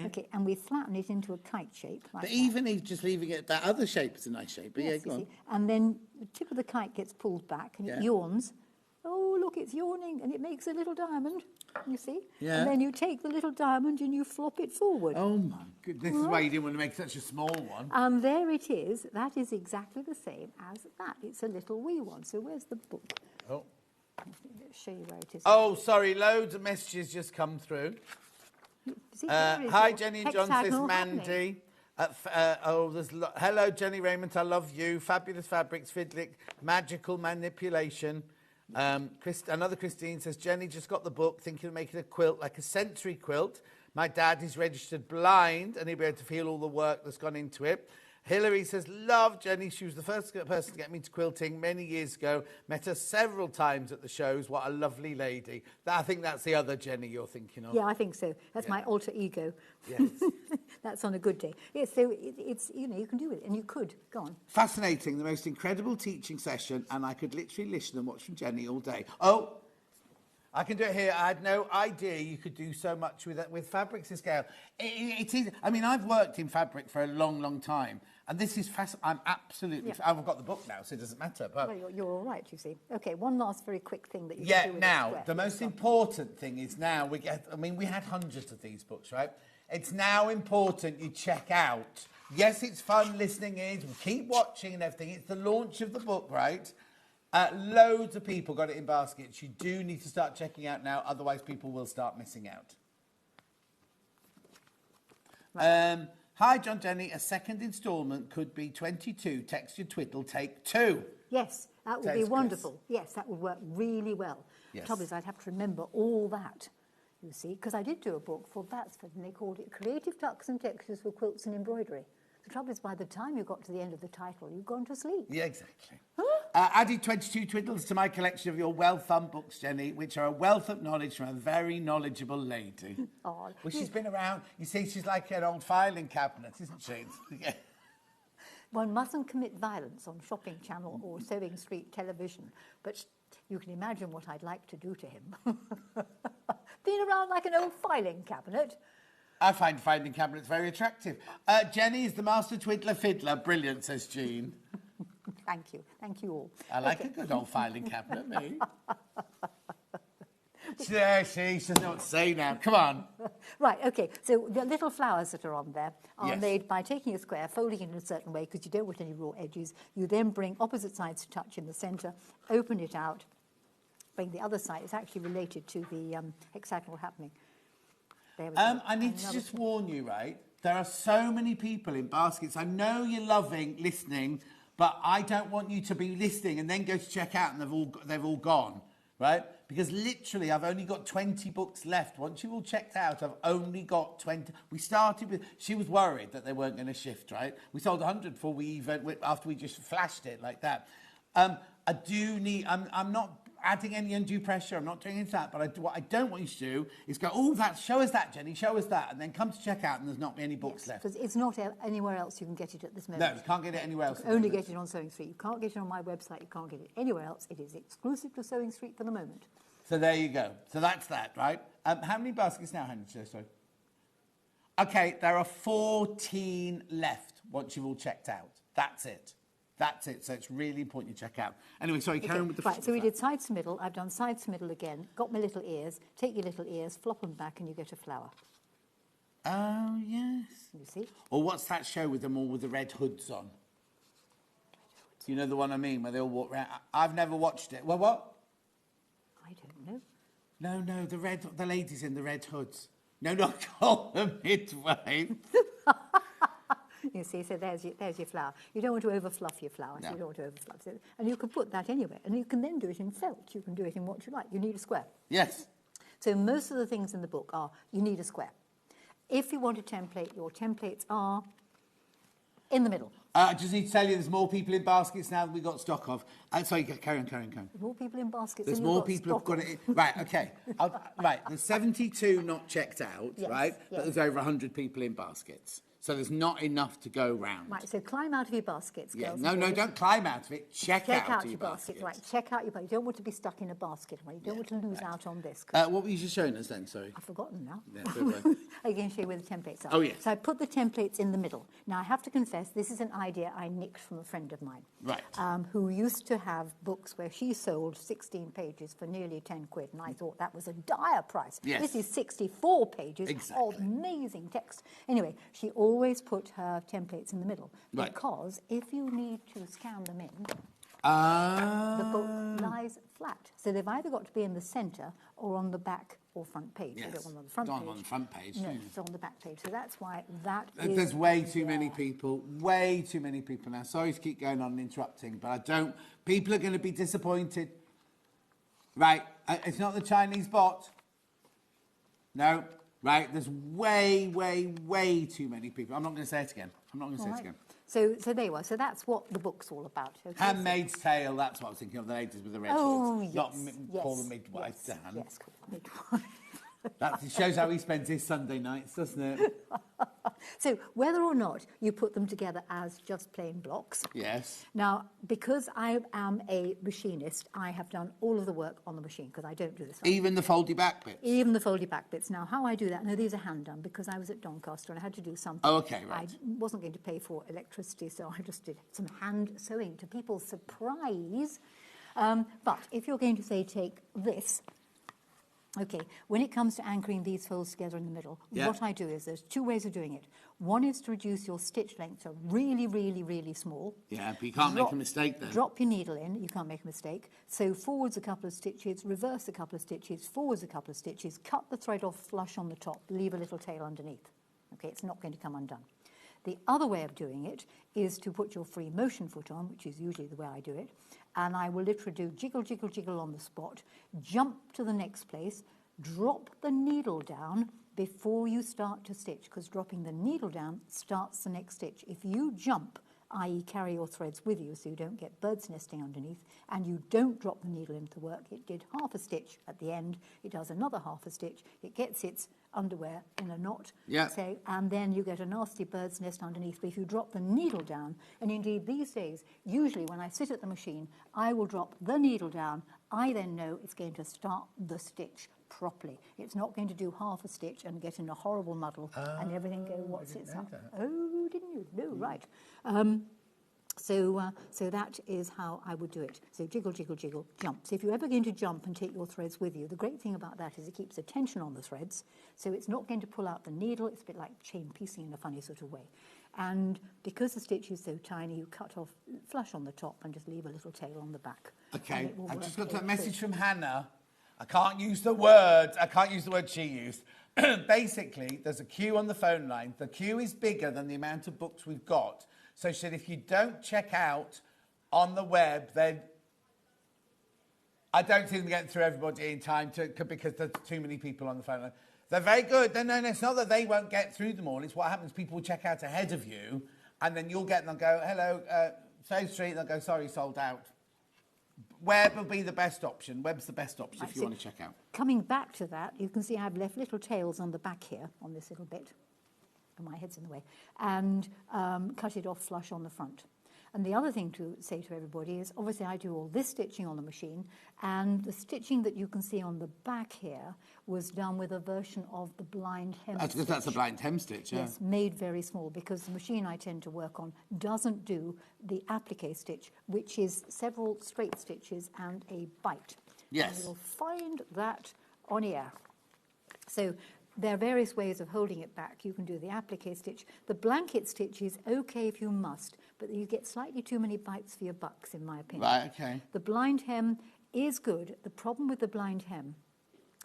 Okay, and we flatten it into a kite shape. Like But that. even if just leaving it, that other shape is a nice shape. But Yes, go you on. see. And then the tip of the kite gets pulled back and it yawns. Oh, look, it's yawning, and it makes a little diamond, you see? Yeah. And then you take the little diamond and you flop it forward. Oh, my goodness. This is why you didn't want to make such a small one. And there it is. That is exactly the same as that. It's a little wee one. So where's the book? Oh. Let's show you where it is. Oh, sorry, loads of messages just come through. See, Hi, Jenny and John, says hexagonal Mandy. Hello, Jenny Raymond, I love you. Fabulous fabrics, fiddlick, magical manipulation. Another Christine says, Jenny just got the book, thinking of making a quilt, like a sensory quilt. My dad is registered blind, and he'll be able to feel all the work that's gone into it. Hilary says, love Jenny. She was the first person to get me into quilting many years ago. Met her several times at the shows. What a lovely lady. I think that's the other Jenny you're thinking of. Yeah, I think so. That's my alter ego. Yes. That's on a good day. Yes, so it's, you know, you can do it, and you could. Go on. Fascinating, the most incredible teaching session, and I could literally listen and watch from Jenny all day. Oh, I can do it here. I had no idea you could do so much with fabrics to scale. It is. I mean, I've worked in fabric for a long, long time, and this is I'm absolutely. Yeah. I've got the book now, so it doesn't matter. But Well, you're all right, you see. Okay, one last very quick thing that you yeah, can do with now a square. the most important thing is now we get. I mean, we had hundreds of these books, right? It's now important you check out. Yes, it's fun listening in. We'll keep watching and everything. It's the launch of the book, right? Loads of people got it in baskets. You do need to start checking out now, otherwise people will start missing out. Right. Hi, John Jenny. A second instalment could be 22 Textured Twiddle Take 2. Yes, that would Says be Chris. wonderful. Yes, that would work really well. Yes. The trouble is I'd have to remember all that, you see, because I did do a book for Batsford, and they called it Creative Tucks and Textures for Quilts and Embroidery. The trouble is, by the time you got to the end of the title, you'd gone to sleep. Yeah, exactly. Added 22 Twiddles to my collection of your well-thumbed books, Jenny, which are a wealth of knowledge from a very knowledgeable lady. Oh, Well, she's been around. You see, she's like an old filing cabinet, isn't she? One mustn't commit violence on Shopping Channel or Sewing Street television, but you can imagine what I'd like to do to him. Been around like an old filing cabinet. I find filing cabinets very attractive. Jenny is the master twiddler fiddler. Brilliant, says Jean. Thank you. Thank you all. I like a good old filing cabinet, me. Yeah, she doesn't know what to say now. Come on. Right, okay. So the little flowers that are on there are Yes. made by taking a square, folding it in a certain way because you don't want any raw edges. You then bring opposite sides to touch in the centre, open it out, bring the other side. It's actually related to the hexagonal happening. There we go. I need to just warn you, right? There are so many people in baskets. I know you're loving listening, but I don't want you to be listening and then go to check out and they've all gone, right? Because literally, I've only got 20 books left. Once you've all checked out, I've only got 20. We started with. She was worried that they weren't going to shift, right? We sold 100 before we even after we just flashed it like that. I do need. I'm not adding any undue pressure. I'm not doing any of that. But what I don't want you to do is go, oh, show us that, Jenny, show us that, and then come to check out and there's not any books left. Because it's not anywhere else you can get it at this moment. No, you can't get it anywhere else. You can only get it on Sewing Street. You can't get it on my website. You can't get it anywhere else. It is exclusive to Sewing Street for the moment. So there you go. So that's that, right? How many baskets now, Hannah? Sorry. Okay, there are 14 left once you've all checked out. That's it. That's it. So it's really important you check out. Anyway, sorry, carry on with the... Right, so we did sides to middle. I've done sides to middle again. Got my little ears. Take your little ears, flop them back, and you get a flower. Oh, yes. You see? Or what's that show with them all with the red hoods on? You know the one I mean, where they all walk around? I've never watched it. Well, what? I don't know. No, the ladies in the red hoods. No, not call them midwife. You see, so there's your flower. You don't want to overfluff your flower, so No. you don't want to overfluff it. And you can put that anywhere. And you can then do it in felt. You can do it in what you like. You need a square. Yes. So most of the things in the book are, you need a square. If you want a template, your templates are in the middle. I just need to tell you there's more people in baskets now than we got stock of. Sorry, carry on. There's more people in baskets There's than more you've people who've stock got of. it. Right, okay. Right, there's 72 not checked out, Yes, right? yes. But there's over 100 people in baskets. So there's not enough to go round. Right, so climb out of your baskets, Yeah, girls. no, and boys. don't climb out of it. Check out your your basket. Right, check out your basket. You don't want to be stuck in a basket. Right? You don't want to lose out on this. What were you just showing us then? Sorry. I've forgotten now. Yeah, fair play. I can show you where the templates are. Oh, yes. So I put the templates in the middle. Now, I have to confess, this is an idea I nicked from a friend of mine. Right. Who used to have books where she sold 16 pages for nearly 10 quid, and I thought that was a dire price. Yes. This is 64 pages Exactly. of amazing text. Anyway, she always put her templates in the middle, Right. because if you need to scan them in, Ah. the book lies flat. So they've either got to be in the centre or on the back or front page. Yes. They don't want them on the front Don't page. want on the front page, No, do you? it's on the back page. So that's why that is... There's way too many people now. Sorry to keep going on and interrupting, but I don't... People are going to be disappointed. Right, it's not the Chinese bot. No, right, there's way too many people. I'm not going to say it again. So there you are. So that's what the book's all about. Okay? Handmaid's Tale, that's what I was thinking of, the ladies with the red Oh, shorts. yes, Not yes, call the midwife, yes, Dan. yes, call the midwife. That shows how he spends his Sunday nights, doesn't it? So whether or not you put them together as just plain blocks. Yes. Now, because I am a machinist, I have done all of the work on the machine, because I don't do this. Even the foldy back bits? Even the foldy back bits. Now, how I do that, no, these are hand done, because I was at Doncaster and I had to do something. Oh, okay, right. I wasn't going to pay for electricity, so I just did some hand sewing to people's surprise. But if you're going to, say, take this, okay, when it comes to anchoring these folds together in the middle, what I do is there's two ways of doing it. One is to reduce your stitch length to really small. Yeah, but you can't make a mistake then. Drop your needle in, you can't make a mistake. So forwards a couple of stitches, reverse a couple of stitches, forwards a couple of stitches, cut the thread off flush on the top, leave a little tail underneath. Okay, it's not going to come undone. The other way of doing it is to put your free motion foot on, which is usually the way I do it, and I will literally do jiggle, jiggle, jiggle on the spot, jump to the next place, drop the needle down before you start to stitch, because dropping the needle down starts the next stitch. If you jump, i.e. carry your threads with you so you don't get birds nesting underneath, and you don't drop the needle into the work, it did half a stitch at the end, it does another half a stitch, it gets its underwear in a knot, say, and then you get a nasty bird's nest underneath. But if you drop the needle down, and indeed these days, usually when I sit at the machine, I will drop the needle down, I then know it's going to start the stitch properly. It's not going to do half a stitch and get in a horrible muddle and everything go, what's it up? Oh, didn't you? No, right. So that is how I would do it. So jiggle, jiggle, jiggle, jump. So if you're ever going to jump and take your threads with you, the great thing about that is it keeps the tension on the threads, so it's not going to pull out the needle. It's a bit like chain piecing in a funny sort of way. And because the stitch is so tiny, you cut off flush on the top and just leave a little tail on the back. Okay, I just got that message from Hannah. I can't use the word she used. Basically, there's a queue on the phone line. The queue is bigger than the amount of books we've got. So she said, if you don't check out on the web, then I don't see them getting through everybody in time because there's too many people on the phone line. They're very good. No, it's not that they won't get through them all. It's what happens. People will check out ahead of you, and then you'll get them and go, hello, Save Street, and they'll go, sorry, sold out. Web will be the best option. Web's the best option if you want to check out. Coming back to that, you can see I've left little tails on the back here, on this little bit. My head's in the way, and cut it off flush on the front. And the other thing to say to everybody is, obviously I do all this stitching on the machine, and the stitching that you can see on the back here was done with a version of the blind hem stitch. That's a blind hem stitch, yeah. Yes, made very small, because the machine I tend to work on doesn't do the applique stitch, which is several straight stitches and a bite. Yes. And you'll find that on here. So there are various ways of holding it back. You can do the applique stitch. The blanket stitch is okay if you must, but you get slightly too many bites for your bucks, in my opinion. Right, okay. The blind hem is good. The problem with the blind hem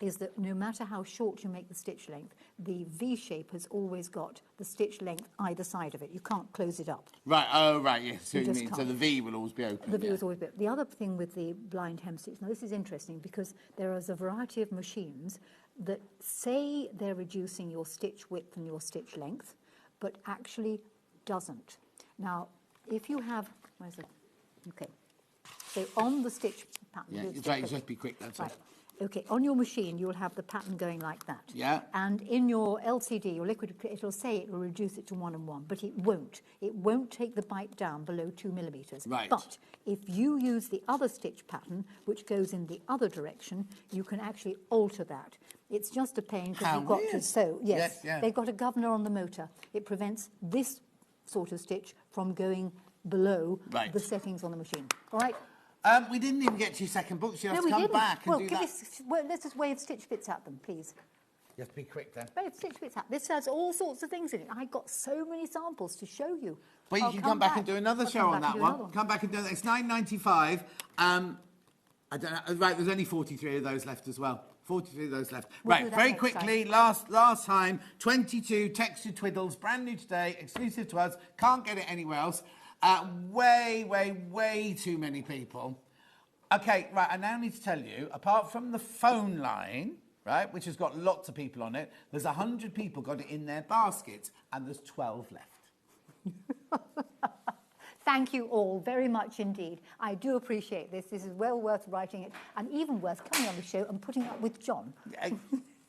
is that no matter how short you make the stitch length, the V shape has always got the stitch length either side of it. You can't close it up. Right, oh, right, yes. So you just mean, can't. so the V will always be open. The V is always open. The other thing with the blind hem stitch, now this is interesting because there is a variety of machines that say they're reducing your stitch width and your stitch length, but actually doesn't. Now, if you have, where's it? Okay. So on the stitch pattern. Yeah, it's right, just be quick, that's right. all. Okay, on your machine, you'll have the pattern going like that. Yeah. And in your LCD, your liquid, it'll say it will reduce it to 1 and 1, but it won't. It won't take the bite down below 2 millimetres. Right. But if you use the other stitch pattern, which goes in the other direction, you can actually alter that. It's just a pain because How you've got to weird. sew. Yes, Yes, yeah. they've got a governor on the motor. It prevents this sort of stitch from going below Right. the settings on the machine. All right? We didn't even get to your second book, so you have No, to we come didn't. back and Well, do give that. us, well, let's just wave stitch bits at them, please. You have to be quick then. Wave stitch bits at. This has all sorts of things in it. I got so many samples to show you. But you I'll can come back and do another I'll show come on back that and do another one. Come back and do that. It's $9.95. I don't know. Right, there's only 43 of those left as well. 43 of those left. We'll do right, that very next quickly, time. last time, 22 textured twiddles, brand new today, exclusive to us. Can't get it anywhere else. Way too many people. Okay, right, I now need to tell you, apart from the phone line, right, which has got lots of people on it, there's 100 people got it in their baskets, and there's 12 left. Thank you all very much indeed. I do appreciate this. This is well worth writing it, and even worth coming on the show and putting up with John.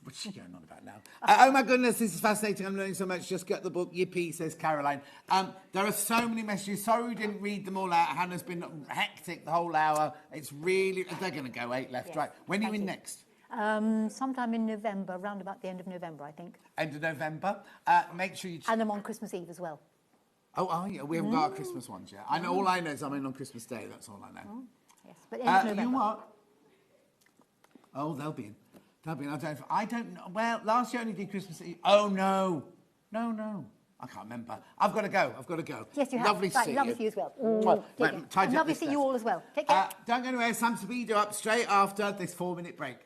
What's she going on about now? Oh my goodness, this is fascinating. I'm learning so much. Just get the book. Yippee, says Caroline. There are so many messages. Sorry we didn't read them all out. Hannah's been hectic the whole hour. It's really... They're going to go 8 left, Yes. right. When are you in next? Sometime in November, around about the end of November, I think. End of November. Make sure you... And I'm on Christmas Eve as well. Oh, are you? We haven't got our Christmas ones yet. I know. All I know is I'm in on Christmas Day. That's all I know. Yes, but end of November. You what? Oh, they'll be in. I don't know. Well, last year I only did Christmas Eve. Oh, no. No. I can't remember. I've got to go. Yes, you have. Lovely to see lovely you. to see you as well. Right, Take care. tidy And up lovely this to see you desk. all as well. Take care. Don't go anywhere. Sam Sabido up straight after this 4-minute break.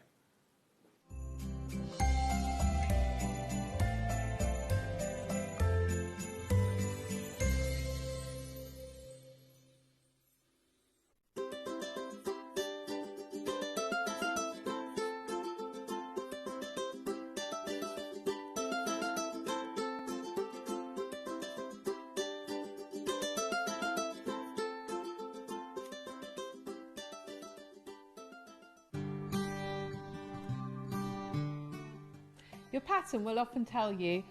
Your pattern will often tell you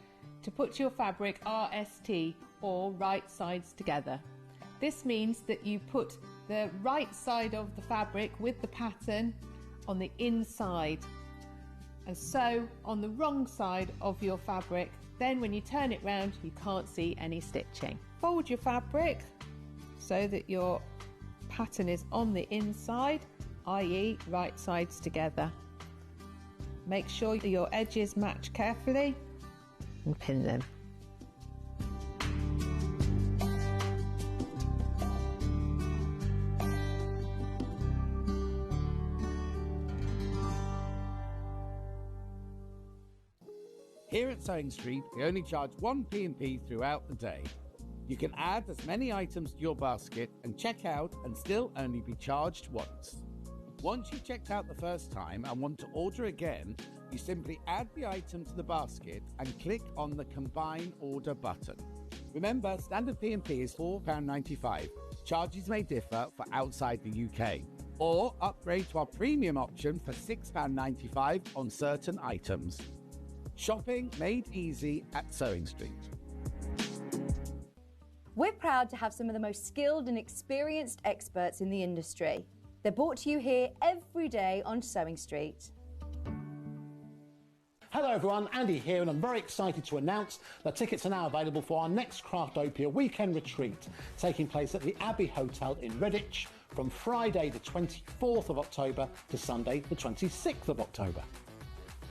to put your fabric RST or right sides together. This means that you put the right side of the fabric with the pattern on the inside and sew on the wrong side of your fabric. Then when you turn it round, you can't see any stitching. Fold your fabric so that your pattern is on the inside, i.e. right sides together. Make sure your edges match carefully and pin them. Here at Sewing Street, we only charge 1 P&P throughout the day. You can add as many items to your basket and check out and still only be charged once. Once you've checked out the first time and want to order again, you simply add the item to the basket and click on the Combine Order button. Remember, standard P&P is £4.95. Charges may differ for outside the UK. Or upgrade to our premium option for £6.95 on certain items. Shopping made easy at Sewing Street. We're proud to have some of the most skilled and experienced experts in the industry. They're brought to you here every day on Sewing Street. Hello everyone, Andy here, and I'm very excited to announce that tickets are now available for our next Craftopia weekend retreat, taking place at the Abbey Hotel in Redditch from Friday the 24th of October to Sunday the 26th of October.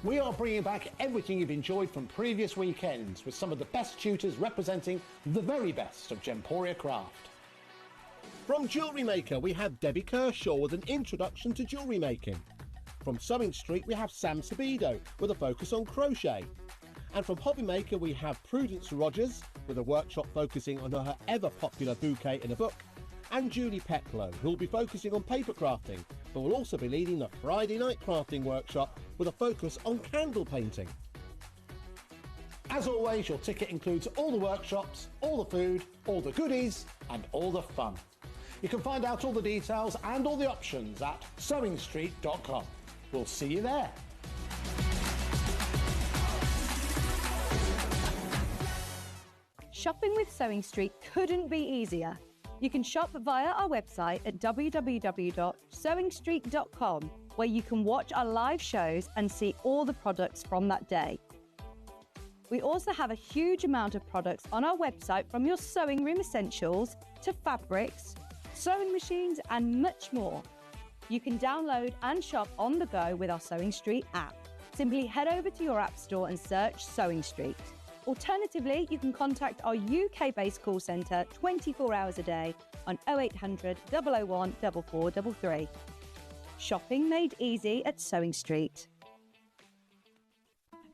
We are bringing back everything you've enjoyed from previous weekends with some of the best tutors representing the very best of Gemporia craft. From Jewellery Maker, we have Debbie Kershaw with an introduction to jewellery making. From Sewing Street, we have Sam Sabido with a focus on crochet. And from Hobby Maker, we have Prudence Rogers with a workshop focusing on her ever-popular bouquet in a book. And Julie Peplow, who will be focusing on paper crafting, but will also be leading the Friday night crafting workshop with a focus on candle painting. As always, your ticket includes all the workshops, all the food, all the goodies, and all the fun. You can find out all the details and all the options at sewingstreet.com. We'll see you there. Shopping with Sewing Street couldn't be easier. You can shop via our website at We also have a huge amount of products on our website, from your sewing room essentials to fabrics, sewing machines and much more. You can download and shop on the go with our Sewing Street app. Simply head over to your app store and search Sewing Street. Alternatively, you can contact our UK-based call centre 24 hours a day on 0800 001 4433. Shopping made easy at Sewing Street.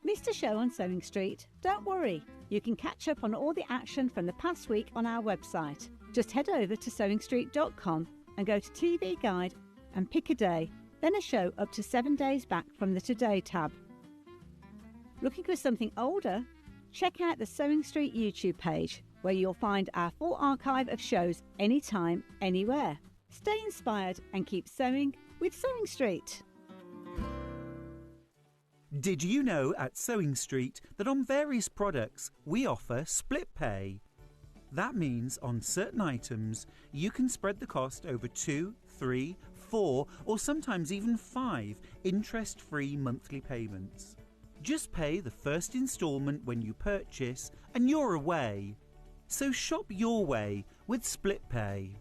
Missed a show on Sewing Street? Don't worry, you can catch up on all the action from the past week on our website. Just head over to sewingstreet.com and go to TV Guide and pick a day, then a show up to 7 days back from the Today tab. Looking for something older? Check out the Sewing Street YouTube page, where you'll find our full archive of shows anytime, anywhere. Stay inspired and keep sewing with Sewing Street. Did you know at Sewing Street that on various products we offer split pay? That means on certain items you can spread the cost over 2, 3, 4 or sometimes even 5 interest-free monthly payments. Just pay the first instalment when you purchase and you're away. So shop your way with split pay.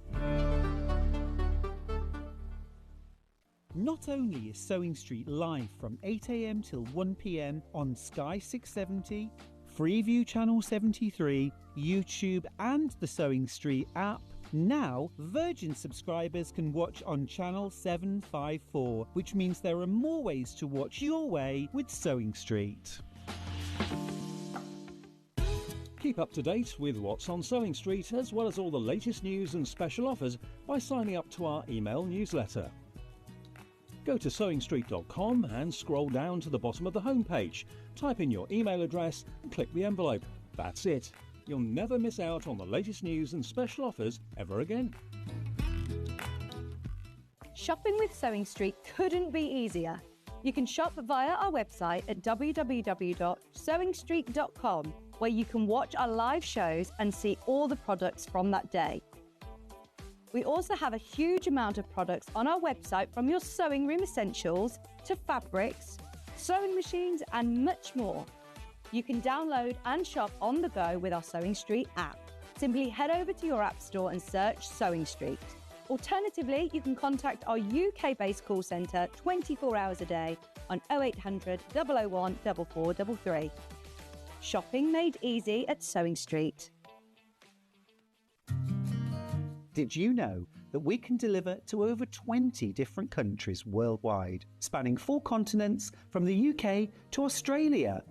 Not only is Sewing Street live from 8 AM till 1 PM on Sky 670, Freeview Channel 73, YouTube and the Sewing Street app, now Virgin subscribers can watch on Channel 754, which means there are more ways to watch your way with Sewing Street. Keep up to date with what's on Sewing Street, as well as all the latest news and special offers by signing up to our email newsletter. Go to sewingstreet.com and scroll down to the bottom of the homepage. Type in your email address and click the envelope. That's it. You'll never miss out on the latest news and special offers ever again. Shopping with Sewing Street couldn't be easier. You can shop via our website at www.sewingstreet.com, where you can watch our live shows and see all the products from that day. We also have a huge amount of products on our website, from your sewing room essentials to fabrics, sewing machines and much more. You can download and shop on the go with our Sewing Street app. Simply head over to your app store and search Sewing Street. Alternatively, you can contact our UK-based call centre 24 hours a day on 0800 001 4433. Shopping made easy at Sewing Street. Did you know that we can deliver to over 20 different countries worldwide, spanning 4 continents from the UK to Australia?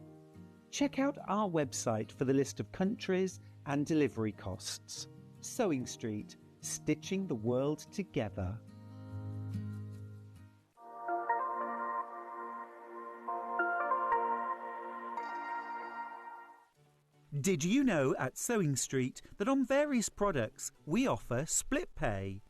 Check out our website for the list of countries and delivery costs. Sewing Street, stitching the world together. Did you know at Sewing Street that on various products we offer split pay?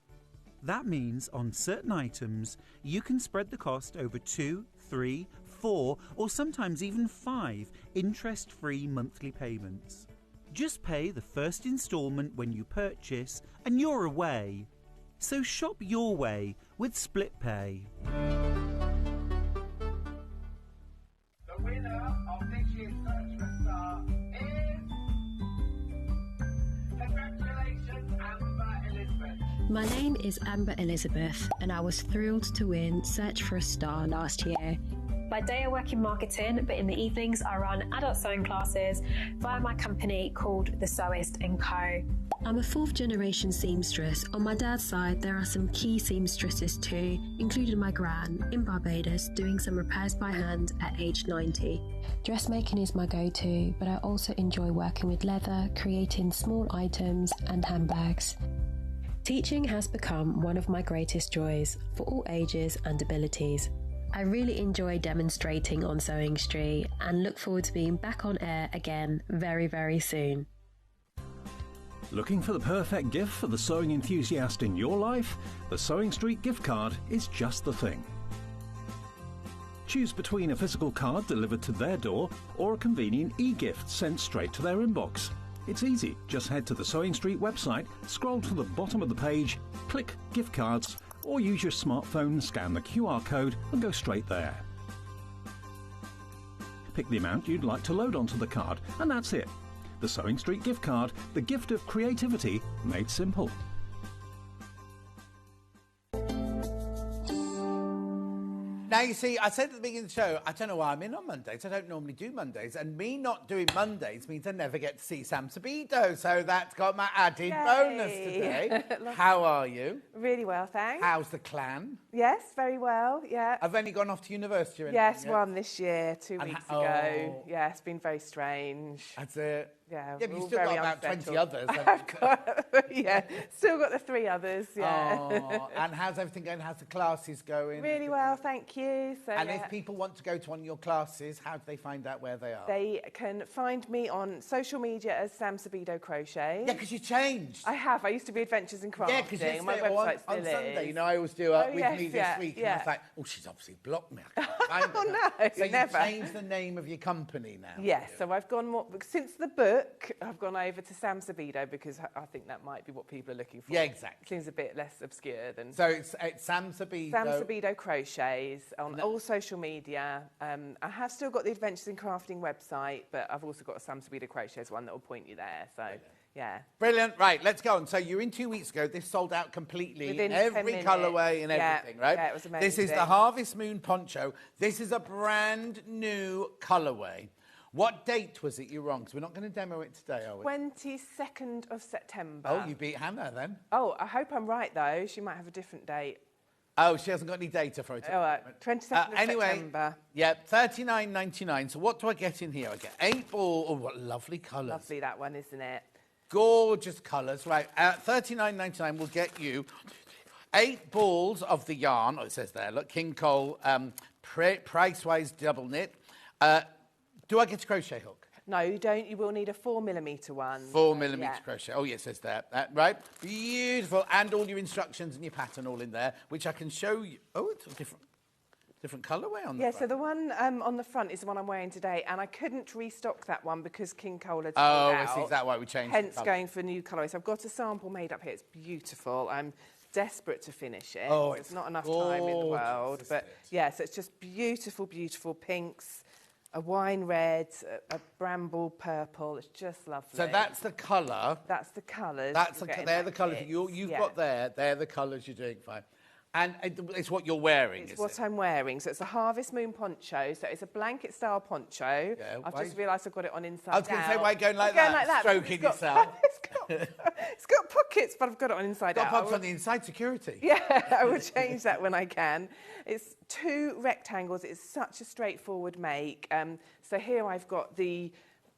That means on certain items you can spread the cost over 2, 3, 4 or sometimes even 5 interest-free monthly payments. Just pay the first instalment when you purchase and you're away. So shop your way with split pay. The winner of this year's Search for a Star is... Congratulations, Amber Elizabeth. My name is Amber Elizabeth, and I was thrilled to win Search for a Star last year. By day I work in marketing, but in the evenings I run adult sewing classes via my company called The Sewist & Co. I'm a 4th generation seamstress. On my dad's side, there are some key seamstresses too, including my gran in Barbados doing some repairs by hand at age 90. Dressmaking is my go-to, but I also enjoy working with leather, creating small items and handbags. Teaching has become one of my greatest joys for all ages and abilities. I really enjoy demonstrating on Sewing Street and look forward to being back on air again very, very soon. Looking for the perfect gift for the sewing enthusiast in your life? The Sewing Street gift card is just the thing. Choose between a physical card delivered to their door or a convenient e-gift sent straight to their inbox. It's easy. Just head to the Sewing Street website, scroll to the bottom of the page, click Gift Cards, or use your smartphone, scan the QR code and go straight there. Pick the amount you'd like to load onto the card, and that's it. The Sewing Street gift card, the gift of creativity made simple. Now, you see, I said at the beginning of the show, I don't know why I'm in on Mondays. I don't normally do Mondays. And me not doing Mondays means I never get to see Sam Sabido. So that's got my added bonus today. How are you? Really well, thanks. How's the clan? Yes, very well, yeah. I've only gone off to university or anything Yes, yet? one this year, 2 weeks ago. Yeah, it's been very strange. That's it. Yeah, Yeah, but we're you've all still got very about 20 unsettled. others. I've got, yeah, still got the 3 others, yeah. Oh, and how's everything going? How's the classes going? Really well, thank you. So, And yeah, if people want to go to one of your classes, how do they find out where they are? they can find me on social media as Sam Sabido Crochet. Yeah, because you changed. I have. I used to be Adventures in Crafting. Yeah, because and my yesterday website on still Sunday, is. you know, I always do Oh, with yes, me this yeah, week. yeah. And I was like, oh, she's obviously blocked me. I can't find her. no, So never. you changed the name of your company now. Yes, so I've gone more, since the book, I've gone over to Sam Sabido because I think that might be what people are looking for. Yeah, exactly. Seems a bit less obscure than... So it's Sam Sabido. Sam Sabido Crochets on all social media. I have still got the Adventures in Crafting website, but I've also got a Sam Sabido Crochets one that will point you there. So, yeah. Brilliant. Right, let's go on. So you're in 2 weeks ago. This sold out completely. Within in 10 every minutes. colourway and Yeah, everything, right? yeah, it was This is the amazing. Harvest Moon Poncho. This is a brand new colourway. What date was it you were on? Because we're not going to demo it today, are we? 22nd of September. Oh, you beat Hannah then. Oh, I hope I'm right, though. She might have a different date. Oh, she hasn't got any data for it. All right, 22nd of Anyway, September. yeah, $39.99. So what do I get in here? I get 8 balls. Oh, what lovely colours. Lovely, that one, isn't it? Gorgeous colours. Right, at $39.99, we'll get you 8 balls of the yarn. Oh, it says there, look, King Cole, price-wise double knit. Do I get a crochet hook? No, you don't. You will need a 4mm one. 4mm Yeah. crochet. Oh, yes, it says there. Right, beautiful. And all your instructions and your pattern all in there, which I can show you. Oh, it's a different colourway on the Yeah, front. so the one on the front is the one I'm wearing today, and I couldn't restock that one because King Cole had sold Oh, out. I see. Is that why we changed the Hence colour? going for new colours. So I've got a sample made up here. It's beautiful. I'm desperate to finish it. Oh, There's it's not enough time in the gorgeous, world. But yeah, so it's just beautiful, beautiful pinks, a wine red, a bramble purple. It's just lovely. So that's the colour. That's the colours. That's you're getting they're that the colours kit. you've Yeah. got there. They're the colours you're doing fine. And it's what you're wearing, It's is what it? I'm wearing. So it's a Harvest Moon poncho. So it's a blanket style poncho. Yeah, I've why- just realised I've got it on inside I was going to say, out. why are you going like I'm that? Stroking yourself. It's got pockets, but I've got it on inside Got out. pockets on the inside, security. Yeah, I will change that when I can. It's 2 rectangles. It's such a straightforward make. So here I've got the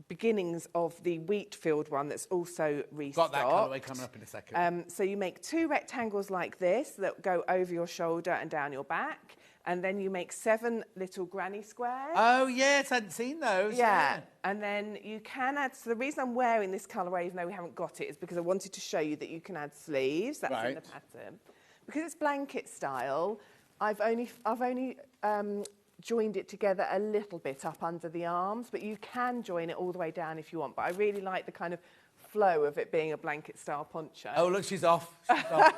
beginnings of the wheat field one that's also restocked. Got that colourway coming up in a second. So you make 2 rectangles like this that go over your shoulder and down your back, and then you make 7 little granny squares. Oh, yes, I hadn't seen those. Yeah, and then you can add, so the reason I'm wearing this colourway, even though we haven't got it, is because I wanted to show you that you can add sleeves. That's in the Right. pattern. Because it's blanket style, I've only joined it together a little bit up under the arms, but you can join it all the way down if you want. But I really like the kind of flow of it being a blanket style poncho. Oh, look, she's off. She's off.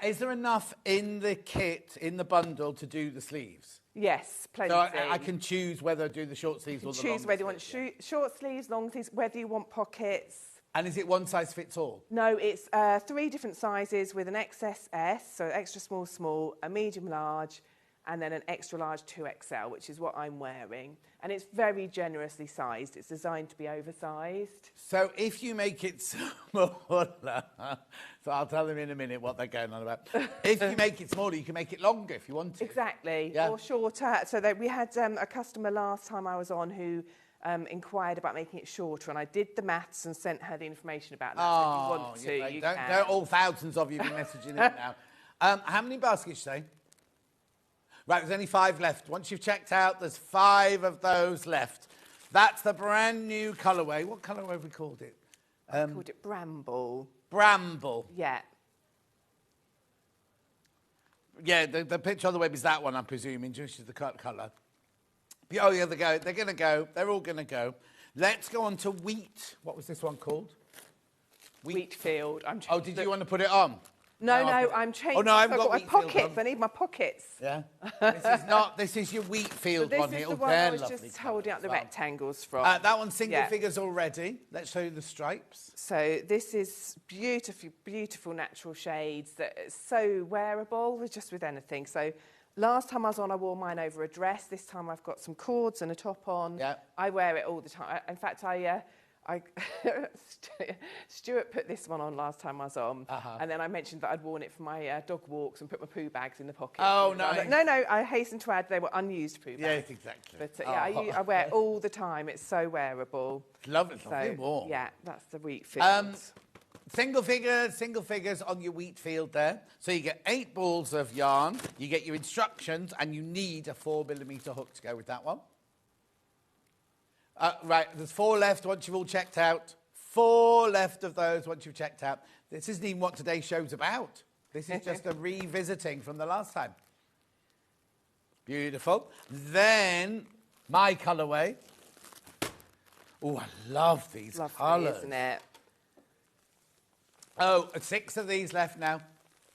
Is there enough in the kit, in the bundle, to do the sleeves? Yes, plenty. So I can choose whether to do the short sleeves You or the choose long whether you want sleeves. short sleeves, long sleeves, whether you want pockets. And is it one size fits all? No, it's 3 different sizes with an XS, so extra small, small, a medium large, and then an extra large 2XL, which is what I'm wearing. And it's very generously sized. It's designed to be oversized. So if you make it smaller, so I'll tell them in a minute what they're going on about. If you make it smaller, you can make it longer if you want to. Exactly, Yeah. or shorter. So that we had a customer last time I was on who inquired about making it shorter, and I did the maths and sent her the information about that. So if you want to, you don't, can. don't all thousands of you be messaging it now. How many baskets today? Right, there's only 5 left. Once you've checked out, there's 5 of those left. That's the brand new colourway. What colourway have we called it? I called it Bramble. Bramble. Yeah. Yeah, the picture on the web is that one, I'm presuming, which is the colour. Oh, yeah, they go. They're going to go. They're all going to go. Let's go on to wheat. What was this one called? Wheat field. Oh, did you want to put it on? No, I'm changing. Oh, no, I haven't I've got my wheat field pockets. on. I need my pockets. Yeah. This is not. This is your wheat field one This here. is the Oh, one I they're was lovely just holding up the colours. rectangles from. That one's single figures already. Let's show you the stripes. So this is beautiful, beautiful natural shades that are so wearable, just with anything. So last time I was on, I wore mine over a dress. This time I've got some cords and a top on. Yeah. I wear it all the time. In fact, Stuart put this one on last time I was on, and then I mentioned that I'd worn it for my dog walks and put my poo bags in the pocket. Oh, nice. No, I hasten to add they were unused poo bags. Yes, exactly. But I wear it all the time. It's so wearable. It's lovely. It's lovely warm. Yeah, that's the wheat field. Single figures on your wheat field there. So you get 8 balls of yarn, you get your instructions, and you need a 4mm hook to go with that one. Right, there's 4 left once you've all checked out. 4 left of those once you've checked out. This isn't even what today's show's about. This is just a revisiting from the last time. Beautiful. Then, my colourway. Oh, I love these colours. Isn't it? Oh, 6 of these left now.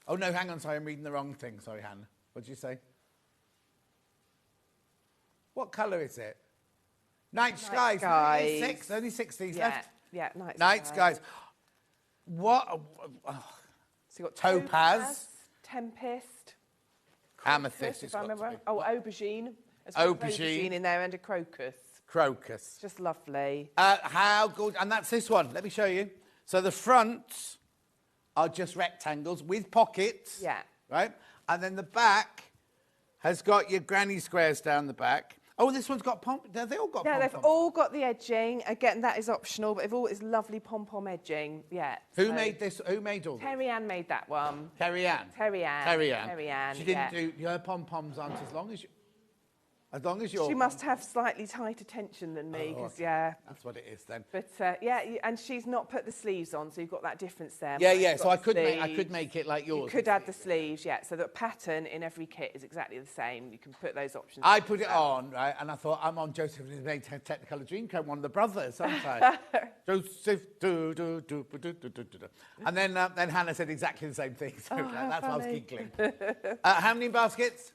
Oh, no, hang on, sorry, I'm reading the wrong thing. Sorry, Hannah. What did you say? What colour is it? Night Skies. Only 6 of these left. Yeah, Night Skies. What? So you've got Topaz. Tempest. Amethyst. If I remember. Oh, aubergine. Aubergine. In there and a crocus. Crocus. Just lovely. How good. And that's this one. Let me show you. So the fronts are just rectangles with pockets. Yeah. Right? And then the back has got your granny squares down the back. Oh, this one's got pom. They all got pom. Yeah, they've all got the edging. Again, that is optional, but they've all this lovely pom-pom edging. Yeah. Who made this? Who made all this? Terry Ann made that one. Terry Ann. Terry Ann. She didn't do her pom-poms aren't as long as you. As long as you're... She must have slightly tighter tension than me, because, That's what it is, then. But, and she's not put the sleeves on, so you've got that difference there. Yeah, so I could make it like yours. You could add the sleeves, so the pattern in every kit is exactly the same. You can put those options. I put it on, right, and I thought, I'm on Joseph and his mate Technicolor Dreamcoat, one of the brothers, aren't I? Joseph, And then Hannah said exactly the same thing, so that's why I was giggling. How many baskets?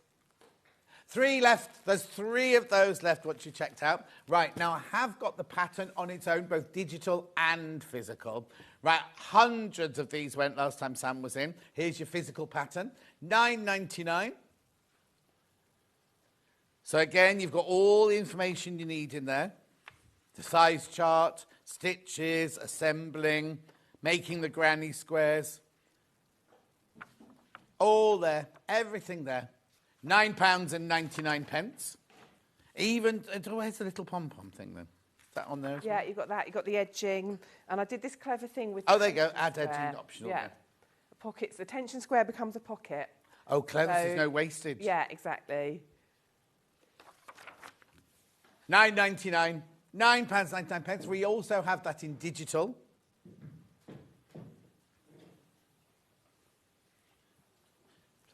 3 left. There's 3 of those left once you checked out. Right, now I have got the pattern on its own, both digital and physical. Right, hundreds of these went last time Sam was in. Here's your physical pattern, $9.99. So again, you've got all the information you need in there. The size chart, stitches, assembling, making the granny squares. All there, everything there. £9.99. Even, where's the little pom-pom thing then? Is that on there as well? Yeah, you've got that. You've got the edging. And I did this clever thing with... Oh, there you go. Add edging optional. Yeah. The pockets. The tension square becomes a pocket. Oh, clever. So, there's no wastage. Yeah, exactly. £9.99. £9.99. We also have that in digital.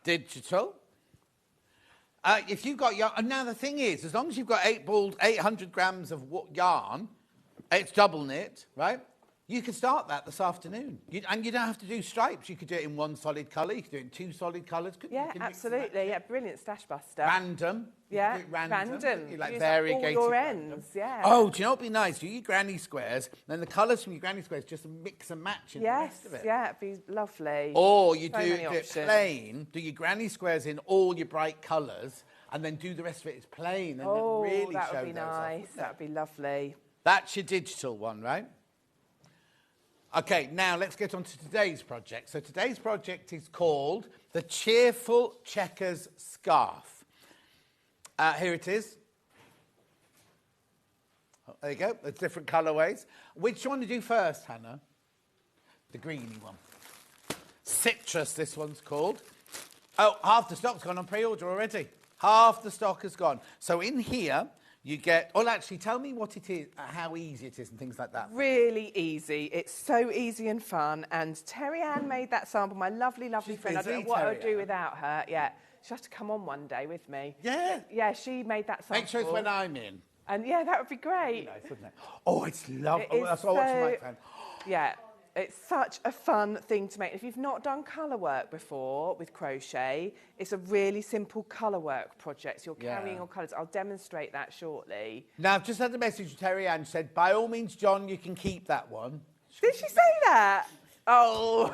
Digital. If you've got yarn, and now the thing is, as long as you've got 800 grams of yarn, it's double knit, right? You could start that this afternoon. And you don't have to do stripes. You could do it in 1 solid colour. You could do it in 2 solid colours. Yeah, absolutely. Yeah, brilliant stash buster. Random. Yeah, random. You like use variegated. All your ends, yeah. Oh, do you know what would be nice? Do your granny squares, then the colours from your granny squares just mix and match in the rest of it. Yeah, it'd be lovely. Or you do it plain, do your granny squares in all your bright colours, and then do the rest of it as plain. And oh, then really that show would be those nice. off, That would be lovely. That's your digital one, right? Okay, now let's get on to today's project. So today's project is called the Cheerful Checkers Scarf. Here it is. Oh, there you go. There's different colourways. Which do you want to do first, Hannah? The greeny one. Citrus, this one's called. Oh, half the stock's gone on pre-order already. Half the stock has gone. So in here, you get... Well, actually, tell me what it is, how easy it is and things like that. Really easy. It's so easy and fun. And Terry Ann made that sample, my lovely, lovely friend. Busy, I don't know what Terry I'd do without her. Yeah. She'll have to come on one day with me. Yeah. Yeah, she made that sample. Make sure it's when I'm in. And yeah, that would be great. Nice, wouldn't it? Oh, it's lovely. It That's what I want to make, fan. Yeah. It's such a fun thing to make. If you've not done colour work before with crochet, it's a really simple colour work project. So you're carrying your colours. I'll demonstrate that shortly. Now, I've just had a message from Terry Ann. She said, by all means, John, you can keep that one. Did she say that? Oh,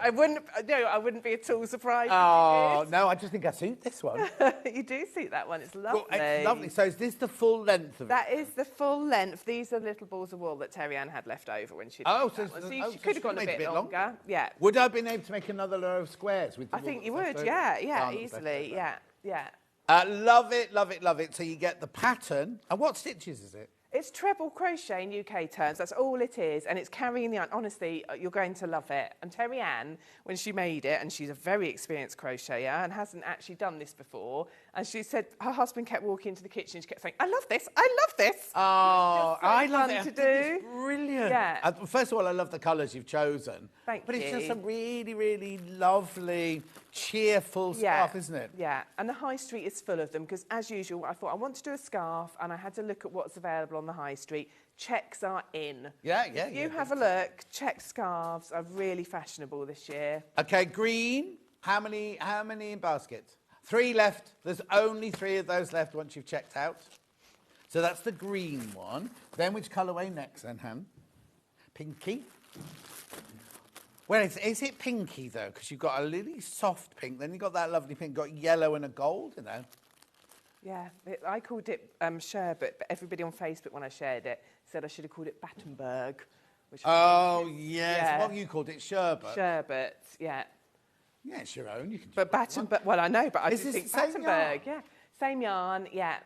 I wouldn't be at all surprised. Oh, no, I just think I suit this one. You do suit that one. It's lovely. Well, it's lovely. So is this the full length of it? That is the full length. These are little balls of wool that Terry Ann had left over when she did Oh, that so, one. She could have gone a bit longer. Yeah. Would I have been able to make another row of squares with the I think wool you that's would. left Yeah, over? yeah, Oh, easily. Yeah, yeah. Love it, love it, love it. So you get the pattern. And what stitches is it? It's treble crochet in UK terms. That's all it is, and it's carrying the yarn. Honestly, you're going to love it. And Terry Ann, when she made it, and she's a very experienced crocheter and hasn't actually done this before, and she said her husband kept walking into the kitchen. She kept saying, "I love this. I love this." Oh, so I love fun it. to I think do. it's brilliant. Yeah. First of all, I love the colours you've chosen. Thank But you. it's just a really, really lovely, cheerful scarf, isn't it? Yeah, and the high street is full of them because, as usual, I thought I want to do a scarf, and I had to look at what's available on the high street. Checks are in. Yeah. If you have a look, check scarves are really fashionable this year. Okay, green. How many in basket? 3 left. There's only 3 of those left once you've checked out. So that's the green one. Then which colourway next then, Han? Pinky. Well, is it pinky, though? Because you've got a really soft pink, then you've got that lovely pink, got yellow and a gold, you know. Yeah, I called it sherbet, but everybody on Facebook, when I shared it, said I should have called it Battenberg. Which Oh, yes. Yeah. What have you called it? Sherbet? Sherbet, yeah. Yeah, it's your own. You can. But Battenberg, well, I know, but I Is do this think the same yarn? Battenberg, yeah. Same yarn, yeah.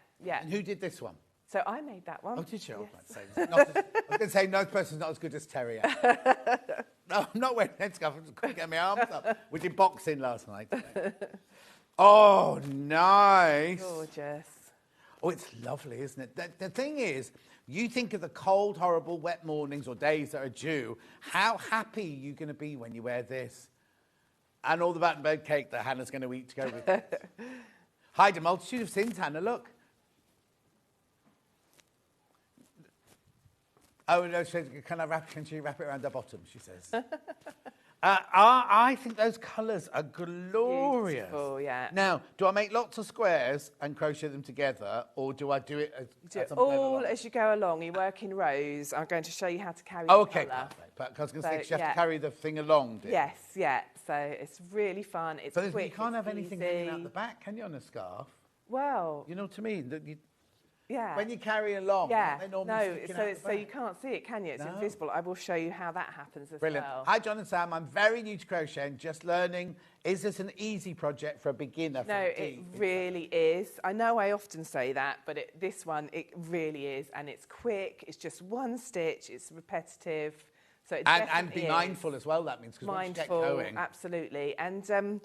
And who did this one? So I made that one. Oh, did you? Yes. I was going to say, no person's not as good as Terry. No, I'm not wearing headscarf. I just couldn't get my arms up. We did boxing last night. Oh, nice. Gorgeous. Oh, it's lovely, isn't it? The thing is, you think of the cold, horrible, wet mornings or days that are due. How happy are you going to be when you wear this? And all the Battenberg cake that Hannah's going to eat to go with it. Hide a multitude of sins, Hannah, look. Oh, no, she says, can she wrap it around her bottom, she says. I think those colours are glorious. Beautiful, yeah. Now, do I make lots of squares and crochet them together, or do I do it as all as you go along. You work in rows. I'm going to show you how to carry Oh, the okay, colour. perfect. Because I was going to say, So, you have to carry the thing along, do you? Yes, yeah. So it's really fun. It's So quick. you can't have it's anything easy. hanging out the back, can you, on a scarf? Well, You know what I mean? That you, yeah. when you carry along, Yeah. they normally sticking out the So you back. can't see it, can you? It's No. invisible. I will show you how that happens as Brilliant. well. Hi, John and Sam. I'm very new to crocheting, just learning. Is this an easy project for a beginner? No, it really is. I know I often say that, but this one, it really is. And it's quick. It's just one stitch. It's repetitive. So it And definitely be is. mindful as well, that means, because once you get going. Absolutely. And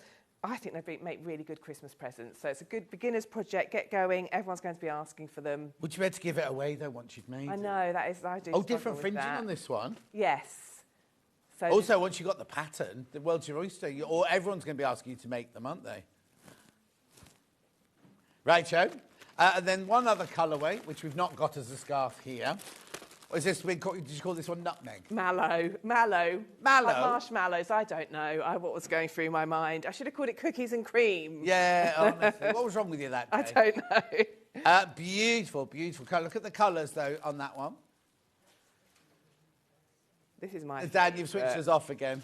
I think they make really good Christmas presents. So it's a good beginner's project. Get going. Everyone's going to be asking for them. Would you be able to give it away, though, once you've made it? I know, that is, I do. Oh, struggle different with fringing that. on this one? Yes. So Also, once you've got the pattern, the world's your oyster. Or everyone's going to be asking you to make them, aren't they? Right, Joe. And then one other colourway, which we've not got as a scarf here. What is this? Did you call this one nutmeg? Mallow. Mallow? Like marshmallows, I don't know what was going through my mind. I should have called it cookies and cream. Yeah, honestly. What was wrong with you that day? I don't know. Beautiful, beautiful colour. Look at the colours, though, on that one. This is my Dan, you've switched us off again.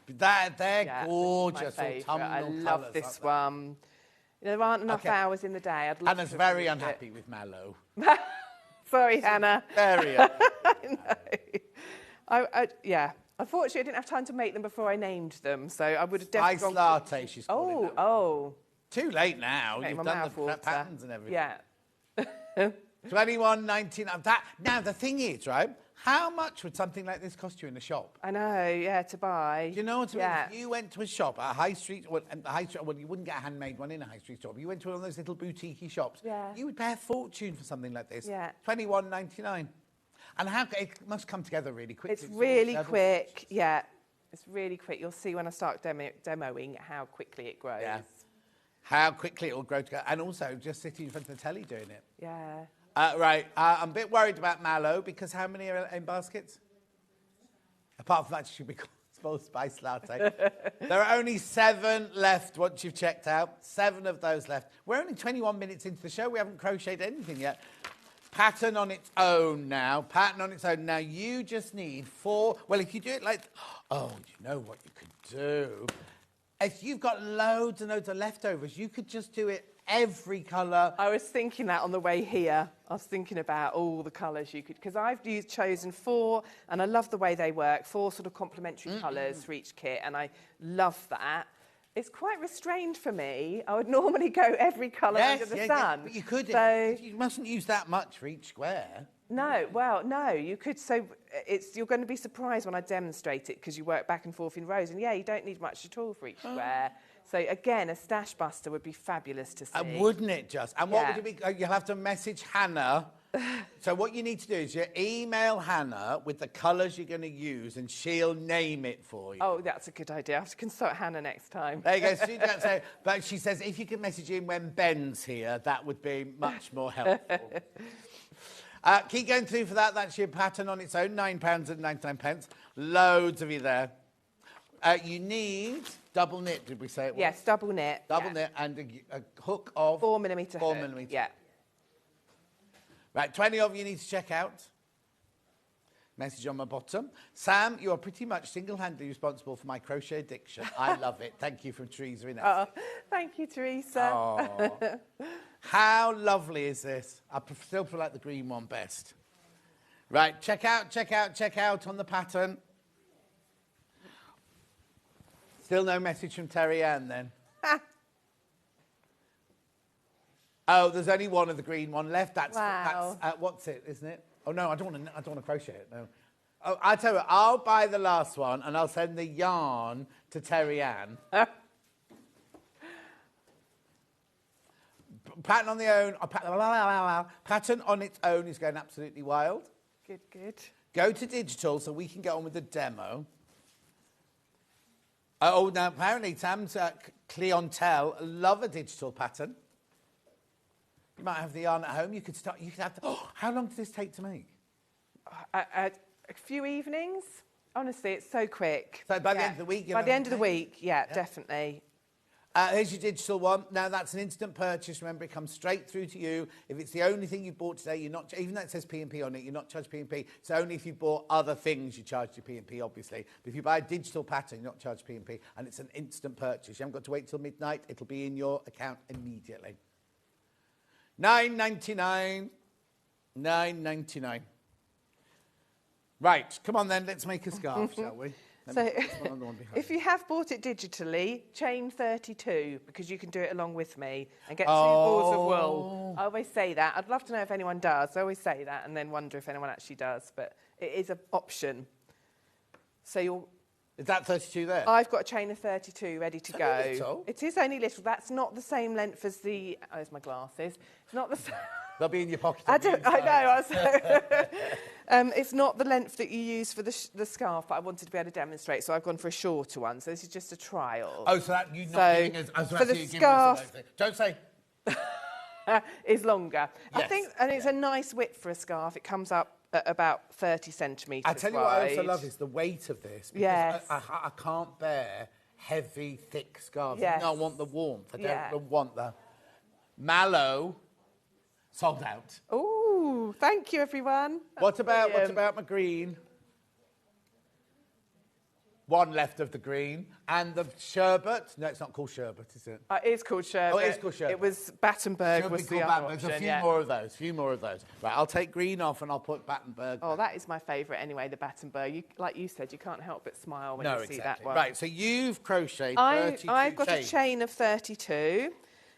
They're gorgeous, This is my autumnal favourite. I love colours, this aren't they? one. There aren't enough Okay. hours in the day. I'd love Hannah's to very finish unhappy it. with mallow. Sorry, Hannah. Very I know. Yeah. Unfortunately, I didn't have time to make them before I named them, so I would have definitely Ice gone... latte, she's calling it. Oh. Too late now. Make You've my done mouth the water. patterns and everything. Yeah. 21.99. That now the thing is, right? How much would something like this cost you in a shop? I know, yeah, to buy. Do you know what I mean? Yeah. If you went to a shop, a high street, well, you wouldn't get a handmade one in a high street shop. You went to one of those little boutique shops. Yeah. You would pay a fortune for something like this. Yeah. $21.99. And it must come together really quickly. It's really quick, yeah. It's really quick. You'll see when I start demoing how quickly it grows. Yeah. How quickly it will grow together. And also, just sitting in front of the telly doing it. Yeah. Right, I'm a bit worried about mallow, because how many are in baskets? Apart from that, it should be called small spice latte. There are only 7 left once you've checked out. 7 of those left. We're only 21 minutes into the show. We haven't crocheted anything yet. Pattern on its own now. Pattern on its own. Now, you just need 4. Well, if you do it like... Oh, you know what you could do? If you've got loads and loads of leftovers, you could just do it every colour. I was thinking that on the way here. I was thinking about all the colours you could... Because I've chosen 4, and I love the way they work. 4 sort of complementary colours for each kit, and I love that. It's quite restrained for me. I would normally go every colour under the sun. But you could. So, you mustn't use that much for each square. No, well, no, you could. So you're going to be surprised when I demonstrate it because you work back and forth in rows. And yeah, you don't need much at all for each square. So again, a stash buster would be fabulous to see. Wouldn't it just? And what would it be? You'll have to message Hannah. So what you need to do is you email Hannah with the colours you're going to use, and she'll name it for you. Oh, that's a good idea. I have to consult Hannah next time. There you go. But she says if you can message in when Ben's here, that would be much more helpful. Keep going through for that. That's your pattern on its own, £9.99. Loads of you there. You need double knit, did we say it was? Yes, double knit. Double knit and a hook of... 4mm 4 hook. millimetre. Yeah. Right, 20 of you need to check out. Message on my bottom. Sam, you are pretty much single-handedly responsible for my crochet addiction. I love it. Thank you from Teresa Ines. Oh, thank you, Teresa. Oh. How lovely is this? I still feel like the green one best. Right, check out on the pattern. Still no message from Terry Ann then. Oh, there's only one of the green one left. That's what's it, isn't it? Oh no, I don't want to crochet it. No. Oh, I tell you what, I'll buy the last one and I'll send the yarn to Terry Ann. Pattern on the own. Pattern on its own is going absolutely wild. Good, good. Go to digital so we can get on with the demo. Oh, now apparently Sam's clientele love a digital pattern. You might have the yarn at home. You could have. How long does this take to make? A few evenings. Honestly, it's so quick. So by the end of the week. By the end of the week, yeah, definitely. Here's your digital one. Now that's an instant purchase. Remember, it comes straight through to you. If it's the only thing you bought today, you're not. Even though it says P&P on it, you're not charged P&P. It's only if you bought other things you charge your P&P, obviously. But if you buy a digital pattern, you're not charged P&P, and it's an instant purchase. You haven't got to wait till midnight. It'll be in your account immediately. $9.99. $9.99. Right, come on then. Let's make a scarf, shall we? So, if you have bought it digitally, chain 32, because you can do it along with me, and get 2 balls of wool. I always say that. I'd love to know if anyone does. I always say that and then wonder if anyone actually does, but it is an option. So you'll... Is that 32 there? I've got a chain of 32 ready to go. Only little? It is only little. That's not the same length as the... Oh, there's my glasses. It's not the same... They'll be in your pocket. I know. It's not the length that you use for the scarf, but I wanted to be able to demonstrate, so I've gone for a shorter one. So this is just a trial. Oh, so that you're not giving us... For the scarf... Don't say... is longer. Yes. I think, and it's a nice width for a scarf. It comes up at about 30 centimetres I tell you what I also love is the weight of this. Because yes. I can't bear heavy, thick scarves. Yes. I want the warmth. I don't want the... Mallow... Sold out. Oh, thank you, everyone. What about my green? One left of the green. And the sherbet? No, it's not called sherbet, is it? It is called sherbet. Oh, it is called sherbet. It was Battenberg was the other option. There's a few more of those. Right, I'll take green off and I'll put Battenberg. Oh, that is my favourite anyway, the Battenberg. Like you said, you can't help but smile when you see that one. Right, so you've crocheted 32 I've got a chain of 32.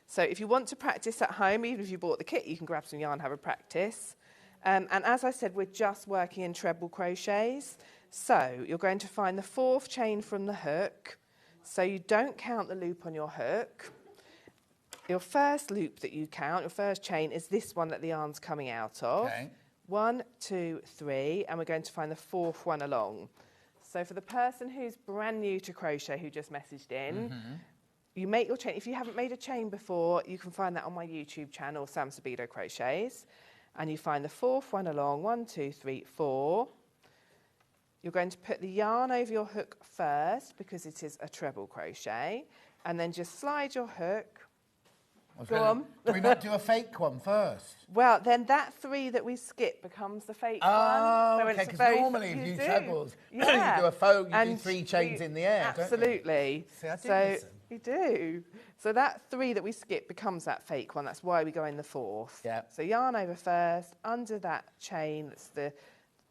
So if you want to practice at home, even if you bought the kit, you can grab some yarn, have a practice. And as I said, we're just working in treble crochets. So you're going to find the 4th chain from the hook. So you don't count the loop on your hook. Your first loop that you count, your first chain, is this one that the yarn's coming out of. Okay. 1, 2, 3, and we're going to find the 4th one along. So for the person who's brand new to crochet, who just messaged in, you make your chain. If you haven't made a chain before, you can find that on my YouTube channel, Sam Sabido Crochets. And you find the 4th one along, 1, 2, 3, 4. You're going to put the yarn over your hook first because it is a treble crochet, and then just slide your hook. Go on. Do we not do a fake one first? Well, then that 3 that we skip becomes the fake Oh, one. So okay, it's because very- normally if you do. trebles, Yeah. you do a faux, you do And 3 chains in the air, don't you? Absolutely. See, I do so listen. you do. So that 3 that we skip becomes that fake one. That's why we go in the 4th. Yeah. So yarn over first, under that chain, that's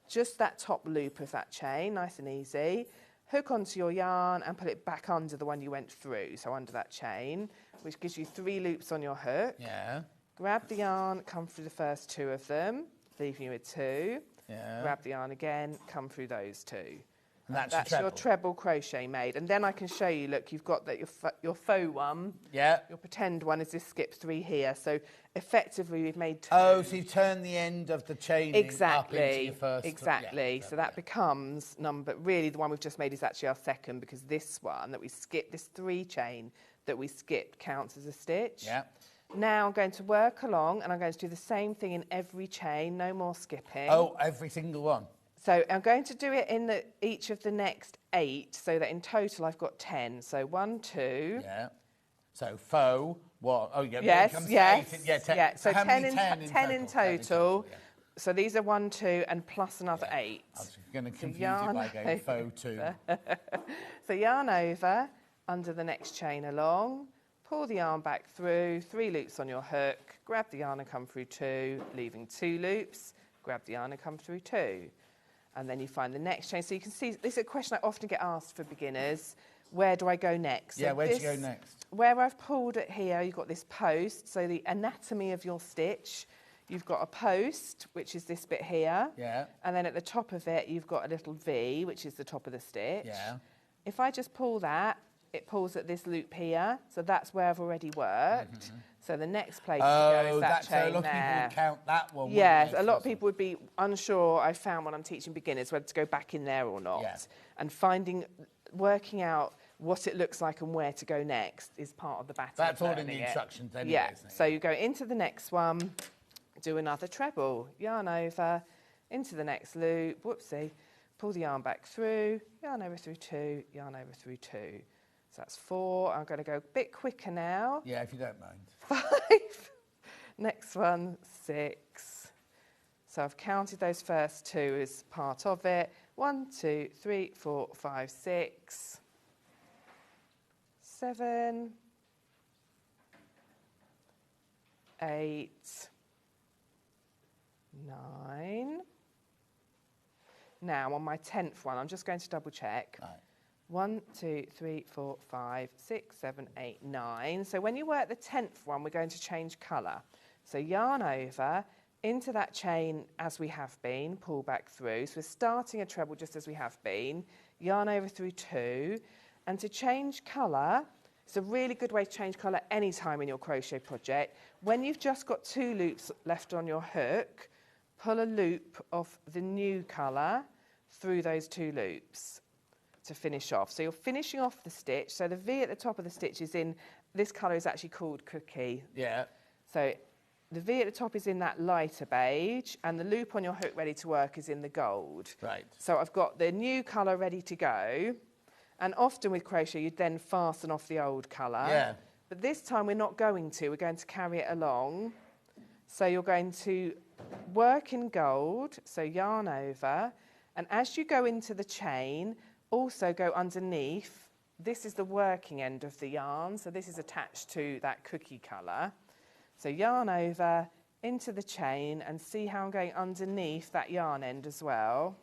just that top loop of that chain, nice and easy. Hook onto your yarn and put it back under the one you went through, so under that chain, which gives you 3 loops on your hook. Yeah. Grab the yarn, come through the first 2 of them, leaving you with 2. Yeah. Grab the yarn again, come through those 2. And that's your treble crochet made. And then I can show you, look, you've got that your faux one. Yeah. Your pretend one is this skip 3 here. So effectively we've made 2. Oh, so you've turned the end of the chain up into your first. Exactly. Yeah, so that becomes number, really the one we've just made is actually our second, because this one that we skipped, this 3 chain that we skipped counts as a stitch. Yeah. Now I'm going to work along and I'm going to do the same thing in every chain, no more skipping. Oh, every single one. So I'm going to do it in each of the next 8, so that in total I've got 10. So 1, 2. Yeah. So faux, what? Oh, yeah. Yes, it comes to yes. 8, yeah, 10. Yeah. So how 10 many in, 10 in total. Yeah. So these are 1, 2, and plus another 8. I was going to confuse yarn it by going faux 2. So yarn over, under the next chain along, pull the yarn back through, 3 loops on your hook, grab the yarn and come through 2, leaving 2 loops, grab the yarn and come through 2. And then you find the next chain. So you can see, this is a question I often get asked for beginners. Where do I go next? Yeah, So where do you go next? Where I've pulled it here, you've got this post. So the anatomy of your stitch, you've got a post, which is this bit here. Yeah. And then at the top of it, you've got a little V, which is the top of the stitch. Yeah. If I just pull that, it pulls at this loop here. So that's where I've already worked. So the next place to go is that chain so a lot of people there. would count that one. Yes, wouldn't they, a lot of first? people would be unsure, I found when I'm teaching beginners, whether to go back in there or not. Yeah. And working out what it looks like and where to go next is part of the battle. That's all in the instructions anyway, Yeah, isn't it? so you go into the next one, do another treble, yarn over, into the next loop, whoopsie, pull the yarn back through, yarn over through 2, yarn over through 2. So that's 4. I'm going to go a bit quicker now. Yeah, if you don't mind. 5. Next one, 6. So I've counted those first 2 as part of it. 1, 2, 3, 4, 5, 6, 7, 8, 9. Now on my 10th one, I'm just going to double check. Right. 1, 2, 3, 4, 5, 6, 7, 8, 9. So when you work the 10th one, we're going to change colour. So yarn over, into that chain as we have been, pull back through. So we're starting a treble just as we have been, yarn over through 2. And to change colour, it's a really good way to change colour any time in your crochet project. When you've just got 2 loops left on your hook, pull a loop of the new colour through those 2 loops to finish off. So you're finishing off the stitch. So the V at the top of the stitch is in, this colour is actually called Cookie. Yeah. So the V at the top is in that lighter beige, and the loop on your hook ready to work is in the gold. Right. So I've got the new colour ready to go, and often with crochet you'd then fasten off the old colour. Yeah. But this time we're not going to, we're going to carry it along. So you're going to work in gold, so yarn over, and as you go into the chain, also go underneath. This is the working end of the yarn, so this is attached to that cookie colour. So yarn over, into the chain, and see how I'm going underneath that yarn end as well.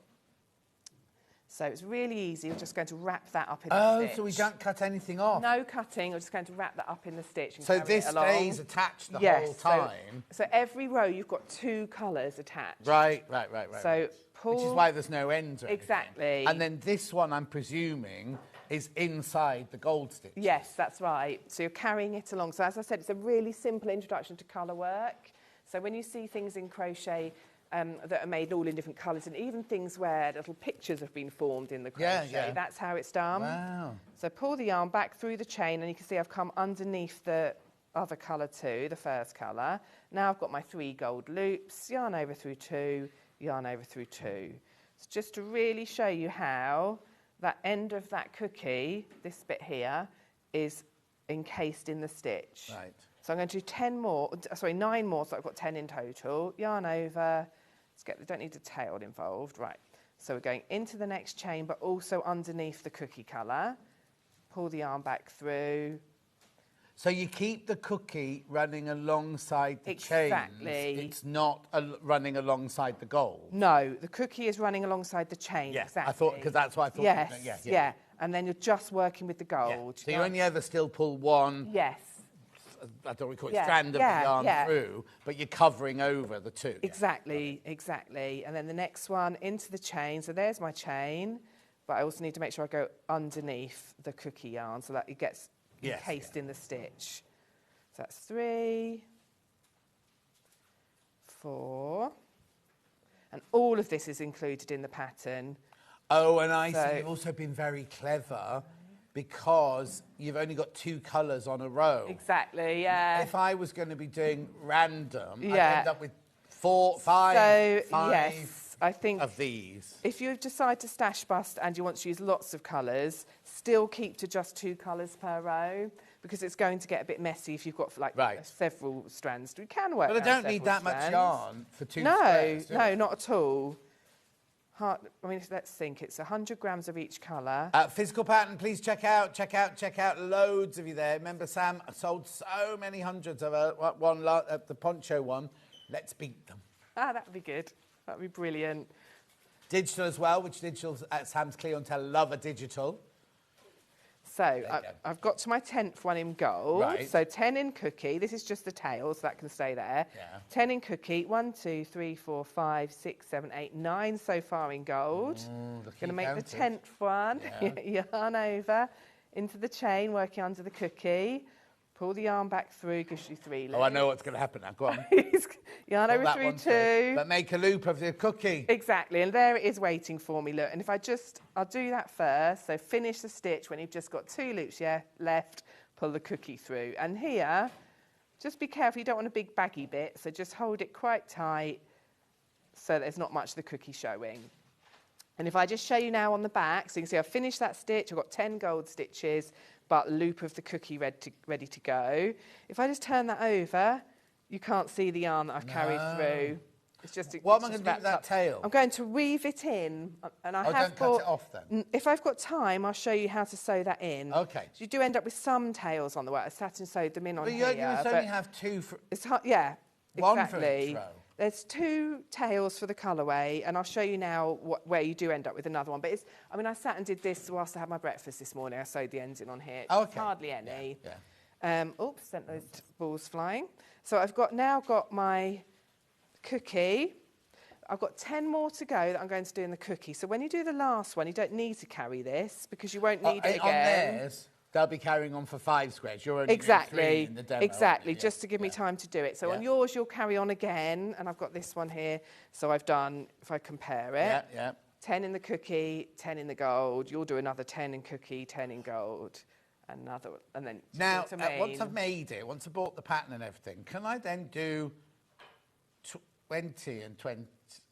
So it's really easy, we're just going to wrap that up in the stitch. Oh, so we don't cut anything off? No cutting, we're just going to wrap that up in the stitch and So carry this it along. stays attached the whole time? So every row you've got 2 colours attached. Right. So pull... Which is why there's no end to it. Exactly. And then this one, I'm presuming, is inside the gold stitch. Yes, that's right. So you're carrying it along. So as I said, it's a really simple introduction to colour work. So when you see things in crochet that are made all in different colours, and even things where little pictures have been formed in the crochet, that's how it's done. Wow. So pull the yarn back through the chain, and you can see I've come underneath the other colour too, the first colour. Now I've got my 3 gold loops, yarn over through 2, yarn over through 2. So just to really show you how that end of that cookie, this bit here, is encased in the stitch. Right. So I'm going to do 9 more, so I've got 10 in total. Yarn over, don't need a tail involved, right. So we're going into the next chain, but also underneath the cookie colour. Pull the yarn back through. So you keep the cookie running alongside the chains. Exactly. It's not running alongside the gold. No, the cookie is running alongside the chain. Yeah, exactly. I thought, because that's what I thought. Yes, yeah. And then you're just working with the gold. So you only ever still pull one. Yes. I don't recall it, strand of the yarn through, but you're covering over the two. Exactly, exactly. And then the next one into the chain. So there's my chain, but I also need to make sure I go underneath the cookie yarn so that it gets encased in the stitch. So that's 3, 4, and all of this is included in the pattern. Oh, and I see you've also been very clever because you've only got 2 colours on a row. Exactly, yeah. If I was going to be doing random, I'd end up with 4, 5, yes, I think of these. If you decide to stash bust and you want to use lots of colours, still keep to just 2 colours per row because it's going to get a bit messy if you've got several strands. We can work. But I don't need that much yarn for 2 squares. No, not at all. I mean, let's think. It's 100 grams of each colour. Physical pattern, please check out. Loads of you there. Remember, Sam sold so many hundreds of the Poncho one. Let's beat them. That would be good. That would be brilliant. Digital as well. Which digital? Sam's clientele love a digital. So I've got to my 10th one in gold. Right. So 10 in cookie. This is just the tail, so that can stay there. Yeah. 10 in cookie. 1, 2, 3, 4, 5, 6, 7, 8, 9 so far in gold. Going to make the 10th one. Yeah. Yarn over into the chain, working under the cookie. Pull the yarn back through, gives you 3 loops. Oh, I know what's going to happen now. Go on. Yarn over through 2. But make a loop of the cookie. Exactly, and there it is waiting for me, look. And if I'll do that first. So finish the stitch when you've just got 2 loops left, pull the cookie through. And here, just be careful, you don't want a big baggy bit, so just hold it quite tight so there's not much of the cookie showing. And if I just show you now on the back, so you can see I've finished that stitch, I've got 10 gold stitches, but loop of the cookie ready to go. If I just turn that over, you can't see the yarn that I've carried through. It's just. What am I going to do with that tail? I'm going to weave it in, and I have don't cut it off then. If I've got time, I'll show you how to sew that in. Okay. So you do end up with some tails on the work. I sat and sewed them in on here. But you only have 2 for. It's hard, yeah. One exactly. for each row. There's 2 tails for the colourway, and I'll show you now where you do end up with another one. But I sat and did this whilst I had my breakfast this morning. I sewed the ends in on here. Okay. It's hardly any. Yeah. Oops, sent those balls flying. So I've now got my cookie. I've got 10 more to go that I'm going to do in the cookie. So when you do the last one, you don't need to carry this because you won't need it again. On theirs, they'll be carrying on for 5 squares. You're only doing 3 in the demo. Exactly, just to give me time to do it. So on yours, you'll carry on again, and I've got this one here. So I've done, if I compare it, 10 in the cookie, 10 in the gold. You'll do another 10 in cookie, 10 in gold, another, and then now once I've made it, once I bought the pattern and everything, can I then do 20 and 20?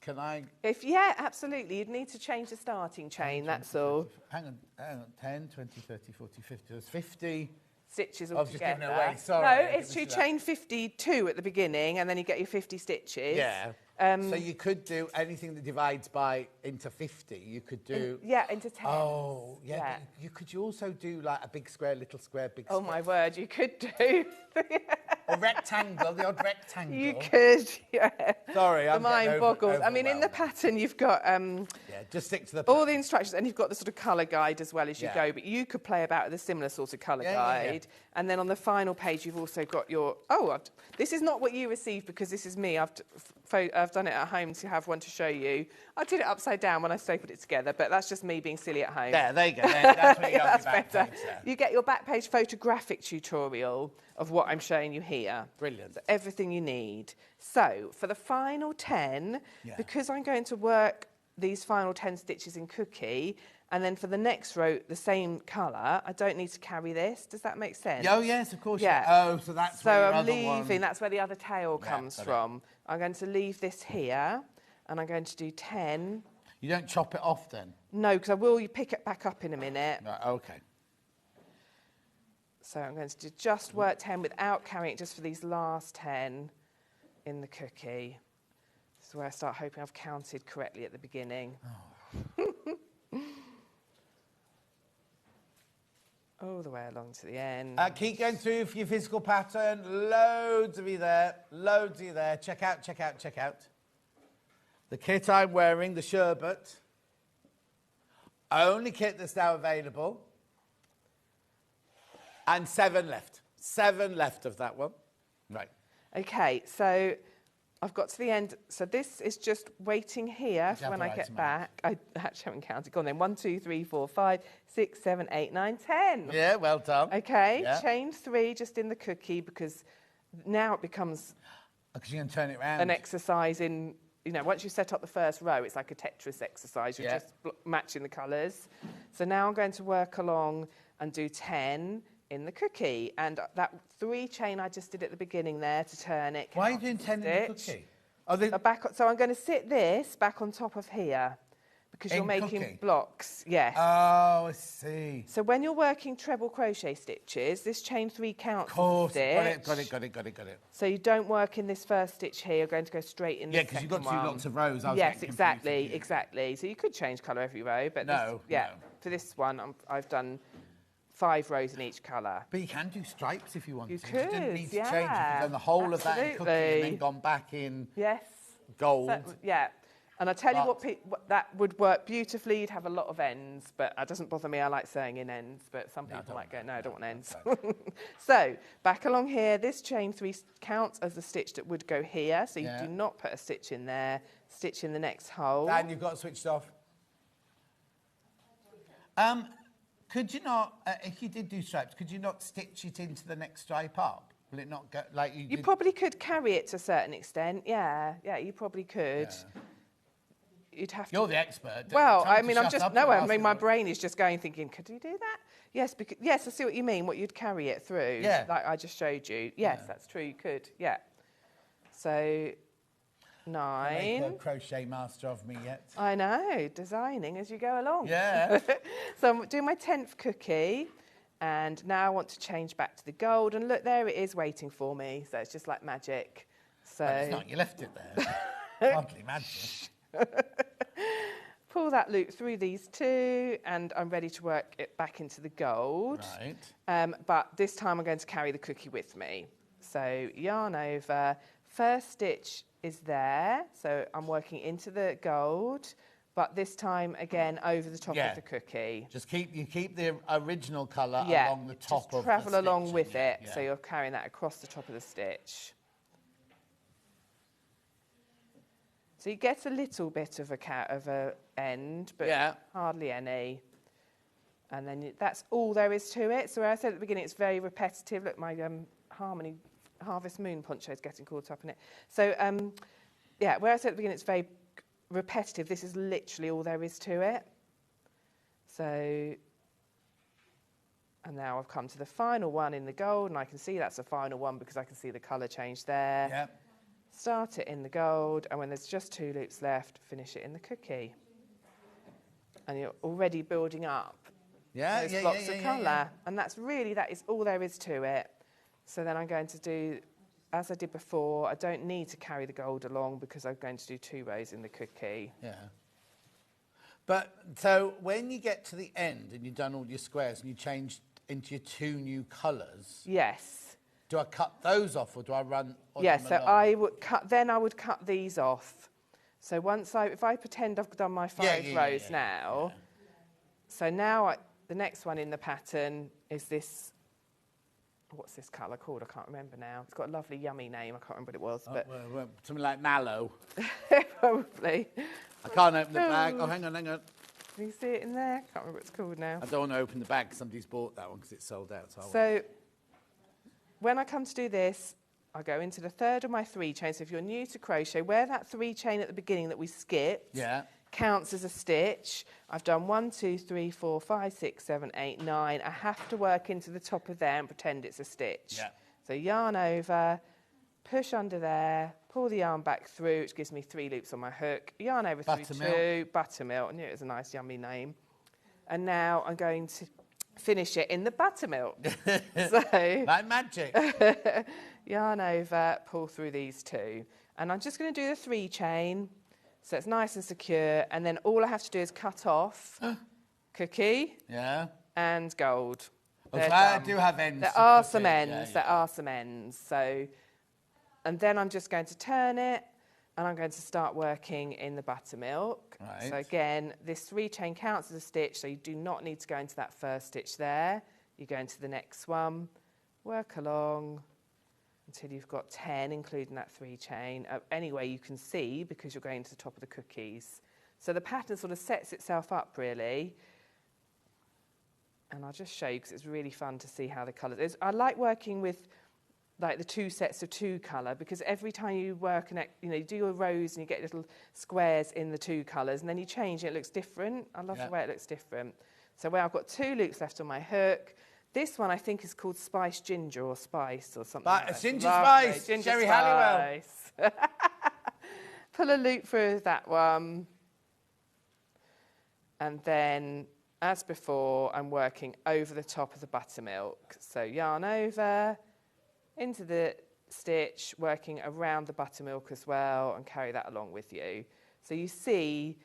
Can I? Absolutely. You'd need to change the starting chain, that's all. Hang on. 10, 20, 30, 40, 50. There's 50 stitches I was just altogether. giving it away, sorry. No, it's you chain 52 at the beginning, and then you get your 50 stitches. Yeah. So you could do anything that divides into 50. You could do... into 10. Oh, yeah. Could you also do like a big square, little square, big square? Oh, my word, you could do. Or rectangle, the odd rectangle. You could, Sorry, I'm the mind boggles. I mean, in the pattern, you've got... just stick to the all the instructions, and you've got the sort of colour guide as well as you go, but you could play about with a similar sort of colour guide. And then on the final page, you've also got your... this is not what you received because this is me. I've done it at home to have one to show you. I did it upside down when I stapled it together, but that's just me being silly at home. There you go. That's what you got that's your back better. page there. You get your back page photographic tutorial of what I'm showing you here. Brilliant. So everything you need. So for the final 10, because I'm going to work these final 10 stitches in cookie, and then for the next row, the same colour, I don't need to carry this. Does that make sense? Oh, yes, of course. Yeah. Oh, so that's where your I'm other leaving, one... that's where the other tail comes from. I'm going to leave this here, and I'm going to do 10 You don't chop it off then? No, because I will pick it back up in a minute. Right, okay. So I'm going to do just work 10 without carrying it, just for these last 10 in the cookie. This is where I start hoping I've counted correctly at the beginning. All the way along to the end. Keep going through for your physical pattern. Loads of you there. Loads of you there. Check out, check out, check out. The kit I'm wearing, the sherbet. Only kit that's now available. And 7 left. 7 left of that one. Right. Okay, so I've got to the end. So this is just waiting here for when I get back. I actually haven't counted. Go on then. 1, 2, 3, 4, 5, 6, 7, 8, 9, 10. Yeah, well done. Okay, Yeah. chain 3 just in the cookie, because now it becomes Because you're going to turn it around. an exercise in, you know, once you set up the first row, it's like a Tetris exercise. You're just matching the colours. So now I'm going to work along and do 10 in the cookie. And that 3 chain I just did at the beginning there to turn it. Why are you doing 10 in the cookie? So I'm going to sit this back on top of here, because you're In making cookie? blocks. Yes. Oh, I see. So when you're working treble crochet stitches, this chain 3 counts. Of course. as a stitch. Got it. So you don't work in this first stitch here. You're going to go straight in. Yeah, the because you've got second one. lots of rows. I was Yes, getting exactly, exactly. So you could change colour every row, but No, this, no. for this one, I've done 5 rows in each colour. But you can do stripes if you want You to. You didn't could, need to change it. yeah, You've done the whole of that in cookie and absolutely. then gone back in Yes. gold. So, yeah. And I tell you what, that would work beautifully. You'd have a lot of ends, but it doesn't bother me. I like sewing in ends, but some people might go, no, I don't want ends. So back along here, this chain 3 counts as the stitch that would go here. So you do not put a stitch in there, stitch in the next hole. And you've got it switched off. Could you not, if you did do stripes, could you not stitch it into the next stripe up? Will it not go like you? You probably could carry it to a certain extent. Yeah, you probably could. Yeah. You'd have to. You're the expert. Well, Tell I me mean, to I'm shut just up no. and I ask mean, me my what- brain is just going thinking, could you do that? Yes, because yes, I see what you mean. What you'd carry it through. Yeah. Like I just showed you. Yes, that's true. You could. Yeah. So 9. Make a crochet master of me yet? I know, designing as you go along. Yeah. So I'm doing my 10th cookie, and now I want to change back to the gold. And look, there it is waiting for me. So it's just like magic. So Well, it's not. You left it there. Hardly magic. pull that loop through these 2, and I'm ready to work it back into the gold. Right. But this time I'm going to carry the cookie with me. So yarn over. First stitch is there, so I'm working into the gold, but this time again over the top of the cookie. Just keep the original colour Yeah, along the top just of travel the along stitching, with it, yeah. so you're carrying that across the top of the stitch. So you get a little bit of a end, but hardly any. And then that's all there is to it. So where I said at the beginning, it's very repetitive. Look, my Harvest Moon poncho is getting caught up in it. So, where I said at the beginning, it's very repetitive. This is literally all there is to it. So, and now I've come to the final one in the gold, and I can see that's the final one because I can see the colour change there. Yep. Start it in the gold, and when there's just 2 loops left, finish it in the cookie. And you're already building up those blocks of colour. And that is all there is to it. So then I'm going to do, as I did before, I don't need to carry the gold along because I'm going to do 2 rows in the cookie. Yeah. But, so, when you get to the end and you've done all your squares and you change into your 2 new colours... Yes. Do I cut those off or do I run... Yes, so I would cut these off. So if I pretend I've done my 5 rows now, so now the next one in the pattern is this... What's this colour called? I can't remember now. It's got a lovely, yummy name. I can't remember what it was. But something like mallow. Probably. I can't open the bag. Oh, hang on. Can you see it in there? Can't remember what it's called now. I don't want to open the bag because somebody's bought that one because it's sold out. So when I come to do this, I go into the 3rd of my 3 chains. So if you're new to crochet, where that 3 chain at the beginning that we skipped counts as a stitch. I've done 1, 2, 3, 4, 5, 6, 7, 8, 9. I have to work into the top of there and pretend it's a stitch. Yeah. So yarn over, push under there, pull the yarn back through, which gives me 3 loops on my hook, yarn over through Buttermilk. 2, buttermilk. I knew it was a nice, yummy name. And now I'm going to finish it in the buttermilk. So, like magic. yarn over, pull through these 2. And I'm just going to do the 3 chain, so it's nice and secure. And then all I have to do is cut off Cookie and Gold. Oh, so I do have ends. There are some ends. There are some ends. So, and then I'm just going to turn it, and I'm going to start working in the buttermilk. Right. So again, this 3 chain counts as a stitch, so you do not need to go into that first stitch there. You go into the next one, work along until you've got 10, including that 3 chain. Anyway, you can see because you're going to the top of the cookies. So the pattern sort of sets itself up really. And I'll just show you because it's really fun to see how the colours. I like working with like the 2 sets of 2 colour because every time you work and you do your rows and you get little squares in the 2 colours and then you change it, it looks different. I love the way it looks different. So where I've got 2 loops left on my hook. This one I think is called Spice Ginger or Spice or something like that. Ginger Spice, Ginger Jerry Spice. Halliwell. Pull a loop through that one. And then, as before, I'm working over the top of the buttermilk. So yarn over, into the stitch, working around the buttermilk as well, and carry that along with you. So you see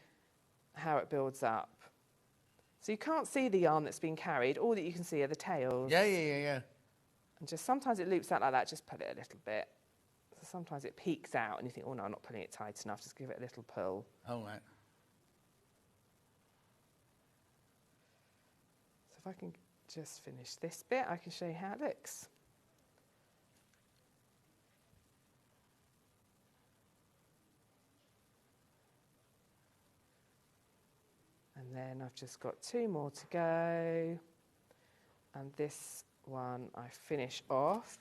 how it builds up. So you can't see the yarn that's been carried. All that you can see are the tails. Yeah. And just sometimes it loops out like that. Just pull it a little bit. So sometimes it peeks out, and you think, oh no, I'm not pulling it tight enough. Just give it a little pull. Oh, right. So if I can just finish this bit, I can show you how it looks. And then I've just got 2 more to go. And this one I finish off.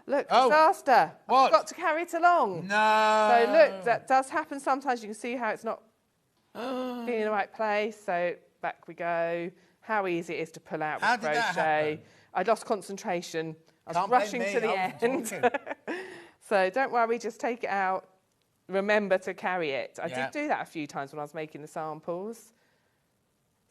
Look, disaster. I forgot to carry it along. No. So look, that does happen sometimes. You can see how it's not being in the right place. So back we go. How easy it is to pull out with crochet. I lost concentration. I was rushing to the end. So don't worry, just take it out. Remember to carry it. I did do that a few times when I was making the samples.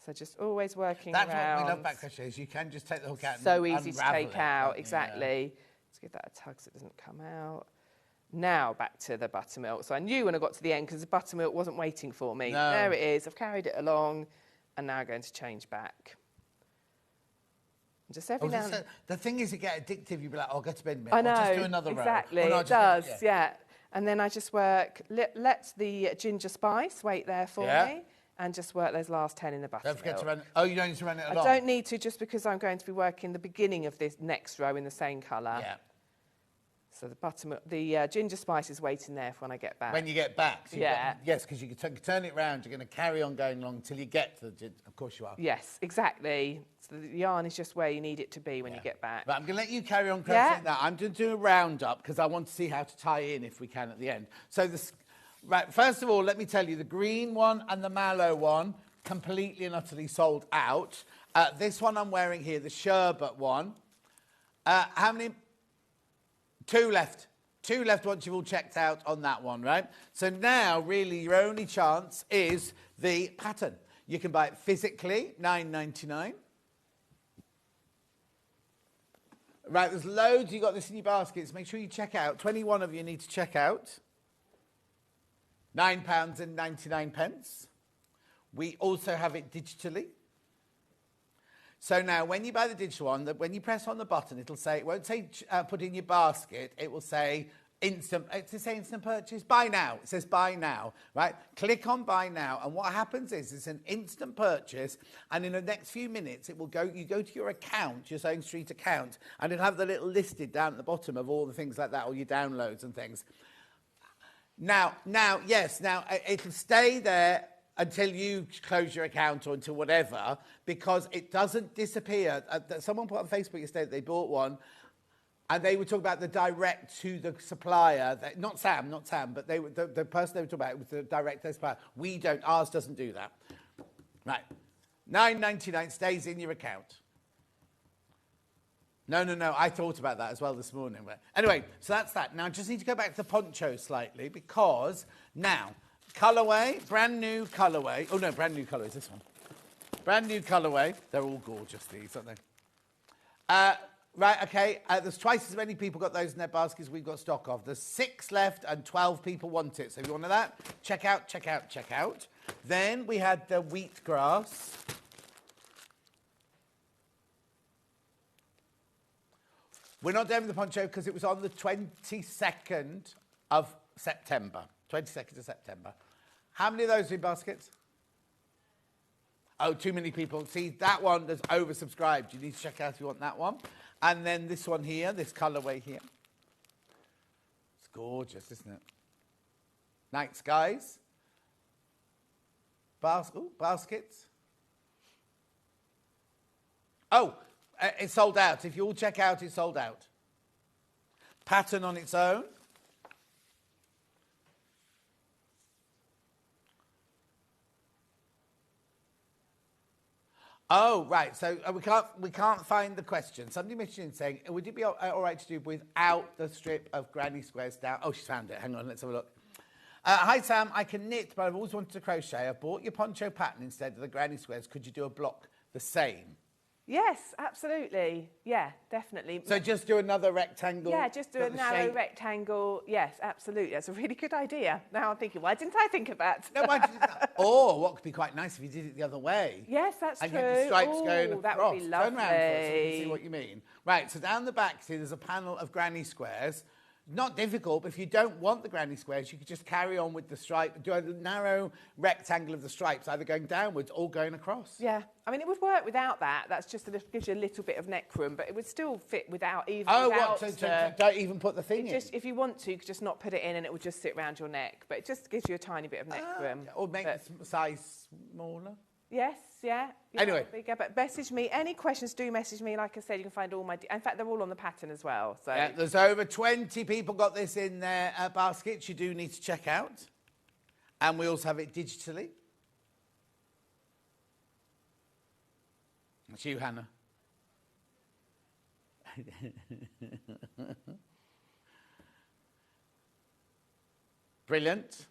So just always working around. That's what we love about crochet, is you can just take the hook out and so easy to take it, out, exactly. Let's give that a tug so it doesn't come out. Now back to the buttermilk. So I knew when I got to the end because the buttermilk wasn't waiting for me. No. There it is. I've carried it along and now I'm going to change back. And just every now and then. The thing is, you get addictive. You'll be like, I'll go to bed in a minute. I know, I'll just do another exactly. row. It does, yeah. And then I just work, let the ginger spice wait there for me. And just work those last 10 in the buttermilk. Don't forget to run. Oh, you don't need to run it along. I don't need to, just because I'm going to be working the beginning of this next row in the same colour. Yeah. So the buttermilk, the ginger spice is waiting there for when I get back. When you get back. So yeah. Yes, because you can turn it round. You're going to carry on going along until you get to the ginger. Of course you are. Yes, exactly. So the yarn is just where you need it to be when you get back. But I'm going to let you carry on crocheting that. I'm going to do a roundup because I want to see how to tie in if we can at the end. So this, right, first of all, let me tell you, the green one and the mallow one, completely and utterly sold out. This one I'm wearing here, the sherbet one. How many? 2 left. 2 left once you've all checked out on that one, right? So now, really, your only chance is the pattern. You can buy it physically, $9.99. Right, there's loads. You've got this in your baskets. Make sure you check out. 21 of you need to check out. £9.99. We also have it digitally. So now, when you buy the digital one, when you press on the button, it'll say, it won't say put in your basket, it will say instant purchase, buy now. It says buy now, right? Click on buy now, and what happens is it's an instant purchase, and in the next few minutes, it will go, you go to your account, your Sewing Street account, and it'll have the little listed down at the bottom of all the things like that, all your downloads and things. Now, it'll stay there until you close your account or until whatever, because it doesn't disappear. Someone put on Facebook yesterday that they bought one, and they were talking about the direct to the supplier. Not Sam, but the person they were talking about was the direct to the supplier. We don't. Ours doesn't do that. Right. $9.99 stays in your account. No. I thought about that as well this morning. But anyway, so that's that. Now, I just need to go back to the poncho slightly because now, colourway, brand new colourway. Oh, no, brand new colourway is this one. Brand new colourway. They're all gorgeous, these, aren't they? Right, okay. There's twice as many people got those in their baskets we've got stock of. There's 6 left and 12 people want it. So if you want that, check out. Then we had the wheatgrass. We're not doing the poncho because it was on the 22nd of September. 22nd of September. How many of those are in baskets? Oh, too many people. See, that one is oversubscribed. You need to check out if you want that one. And then this one here, this colourway here. It's gorgeous, isn't it? Night skies. Baskets. Oh, it's sold out. If you all check out, it's sold out. Pattern on its own. Oh, right. So we can't find the question. Somebody mentioned saying, would it be all right to do without the strip of granny squares down? Oh, she's found it. Hang on, let's have a look. Hi, Sam. I can knit, but I've always wanted to crochet. I've bought your poncho pattern instead of the granny squares. Could you do a block the same? Yes, absolutely. Yeah, definitely. So just do another rectangle? Yeah, just do a narrow rectangle. Yes, absolutely. That's a really good idea. Now I'm thinking, why didn't I think of that? No, why did you do that? Or what could be quite nice if you did it the other way. Yes, that's and true. And you had the stripes going across. That would be lovely. Turn around for it so you can see what you mean. Right, so down the back, see, there's a panel of granny squares. Not difficult, but if you don't want the granny squares, you could just carry on with the stripe, do a narrow rectangle of the stripes, either going downwards or going across. Yeah, I mean, it would work without that. That's just gives you a little bit of neck room, but it would still fit without even. Oh, without what? So don't even put the thing in? Just, if you want to, you could just not put it in and it would just sit around your neck. But it just gives you a tiny bit of neck room. Or make the size smaller. Yes, yeah. Anyway. Bigger, but message me. Any questions, do message me. Like I said, you can find all my... In fact, they're all on the pattern as well. So. Yeah, there's over 20 people got this in their baskets. You do need to check out. And we also have it digitally. It's you, Hannah. Brilliant.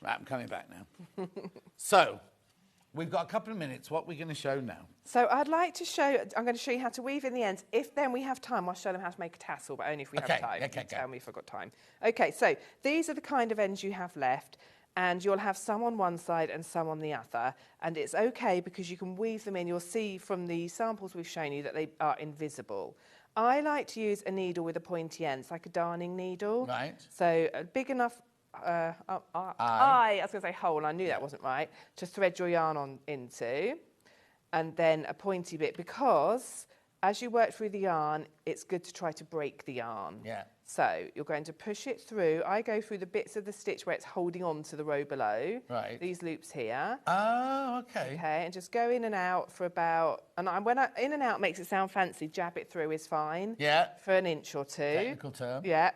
Right, I'm coming back now. So, we've got a couple of minutes. What are we going to show now? So, I'd like to show... I'm going to show you how to weave in the ends. If then we have time, I'll show them how to make a tassel, but only if we have time. Okay, tell me if I've got time. Okay, so these are the kind of ends you have left, and you'll have some on one side and some on the other. And it's okay because you can weave them in. You'll see from the samples we've shown you that they are invisible. I like to use a needle with a pointy end. It's like a darning needle. Right. So, a big enough... I was going to say hole, and I knew that wasn't right, to thread your yarn on into, and then a pointy bit, because as you work through the yarn, it's good to try to break the yarn. Yeah. So you're going to push it through. I go through the bits of the stitch where it's holding on to the row below. Right. These loops here. Oh, okay. Okay, and just go in and out for about, and when in and out makes it sound fancy, jab it through is fine. Yeah. For an inch or two. Technical term. Yeah,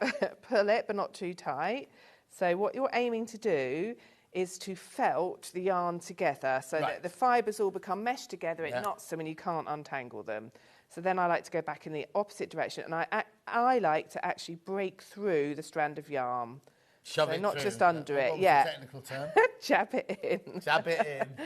pull it, but not too tight. So what you're aiming to do is to felt the yarn together so that the fibres all become meshed together. It knots them and you can't untangle them. So then I like to go back in the opposite direction, and I like to actually break through the strand of yarn. Shove so it not through. just under it. What was Yeah. the technical term? Jab it in. Jab it in.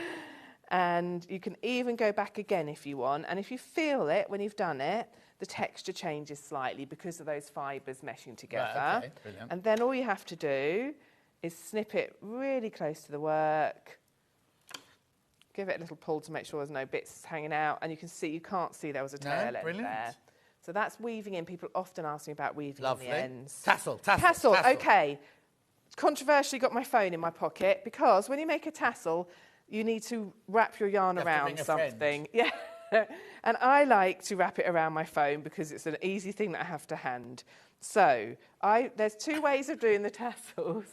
And you can even go back again if you want. And if you feel it when you've done it, the texture changes slightly because of those fibres meshing together. Right, okay, brilliant. And then all you have to do is snip it really close to the work. Give it a little pull to make sure there's no bits hanging out. And you can see, you can't see there was a tail end brilliant. there. So that's weaving in. People often ask me about weaving Lovely. in the ends. Tassel. Okay. Controversially got my phone in my pocket because when you make a tassel, you need to wrap your yarn around something. Yeah. And I like to wrap it around my phone because it's an easy thing that I have to hand. So there's 2 ways of doing the tassels.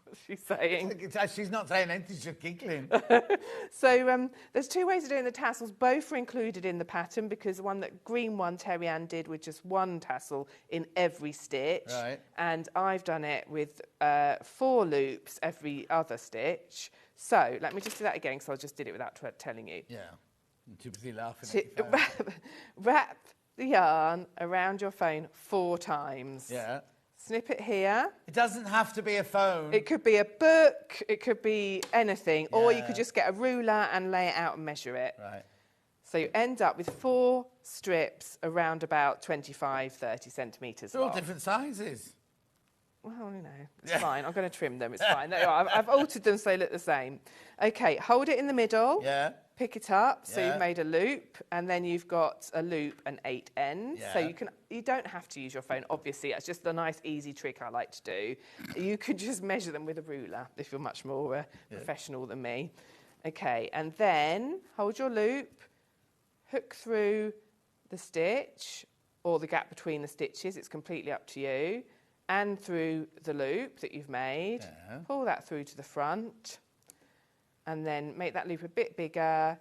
What's she saying? She's not saying anything, she's just giggling. So there's 2 ways of doing the tassels. Both are included in the pattern because the green one Terry Ann did with just 1 tassel in every stitch. Right. And I've done it with 4 loops every other stitch. So let me just do that again because I just did it without telling you. Yeah. I'm too busy laughing at to your phone. wrap the yarn around your phone 4 times. Yeah. Snip it here. It doesn't have to be a phone. It could be a book, it could be anything, or you Yeah. could just get a ruler and lay it out and measure it. Right. So you end up with 4 strips around about 25, 30 centimetres They're all long. different sizes. Well, you know, it's fine. I'm going to trim them. It's fine. There you are. I've altered them so they look the same. Okay, hold it in the middle. Yeah. Pick it up. So Yeah. you've made a loop, and then you've got a loop and 8 ends. So Yeah. you don't have to use your phone. Obviously, it's just a nice, easy trick I like to do. You could just measure them with a ruler if you're much more professional than me. Okay, and then hold your loop, hook through the stitch or the gap between the stitches. It's completely up to you. And through the loop that you've made, pull that through to the front, and then make that loop a bit bigger,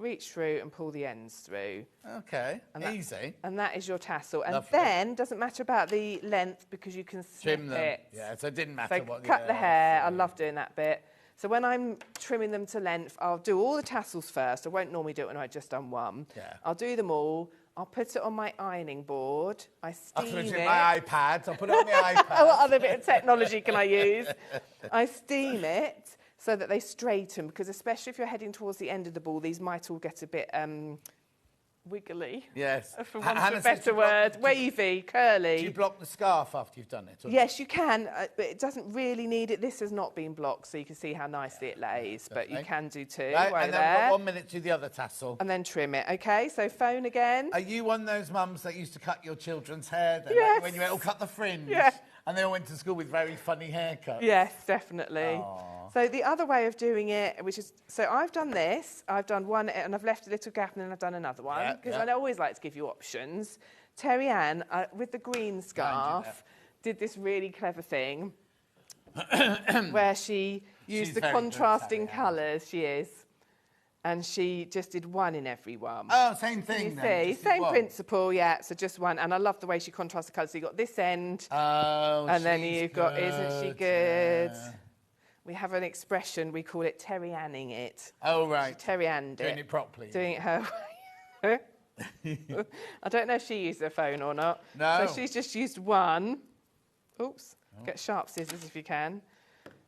reach through and pull the ends through. Okay, And that, easy. And that is your tassel. And Lovely. then, doesn't matter about the length because you can snip Trim them. it. Yeah, so it didn't matter So what cut the hair. I love doing that bit. So when I'm trimming them to length, I'll do all the tassels first. I won't normally do it when I've just done one. Yeah. I'll do them all. I'll put it on my ironing board. I I'll steam put it it. in my iPad. I'll put it on my iPad. What other bit of technology can I use? I steam it so that they straighten, because especially if you're heading towards the end of the ball, these might all get a bit wiggly. Yes. For want Hannah of a said better you block- word. Wavy, curly. Do you block the scarf after you've done it? or- Yes, you can, but it doesn't really need it. This has not been blocked, so you can see how nicely it lays, but you Okay. can do two. Right, while and then you're we've there. got 1 minute to do the other tassel. And then trim it. Okay, so phone again. Are you one of those mums that used to cut your children's hair? Then, Yes. When you went, oh, cut the fringe. Yeah. And they all went to school with very funny haircuts. Yes, definitely. Aw. So the other way of doing it, which is, so I've done this, I've done one and I've left a little gap and then I've done another one, Yeah, because yeah. I always like to give you options. Terry Ann, with the green scarf, did this really clever thing where she used She's the very good, contrasting Terry Ann. colours, she is. And she just did one in every one. Oh, same You thing then. see, just did same one. principle, yeah. So just one, and I love the way she contrasts the colours. So you got this end, Oh, and then she's you've got, isn't she good? yeah. We have an expression, we call it Terry Anning it. Oh, right. Terry Anned Doing it properly. Doing it her way. I don't know if she used her phone or not. No. So she's just used one. Oops. Oh. Get sharp scissors if you can.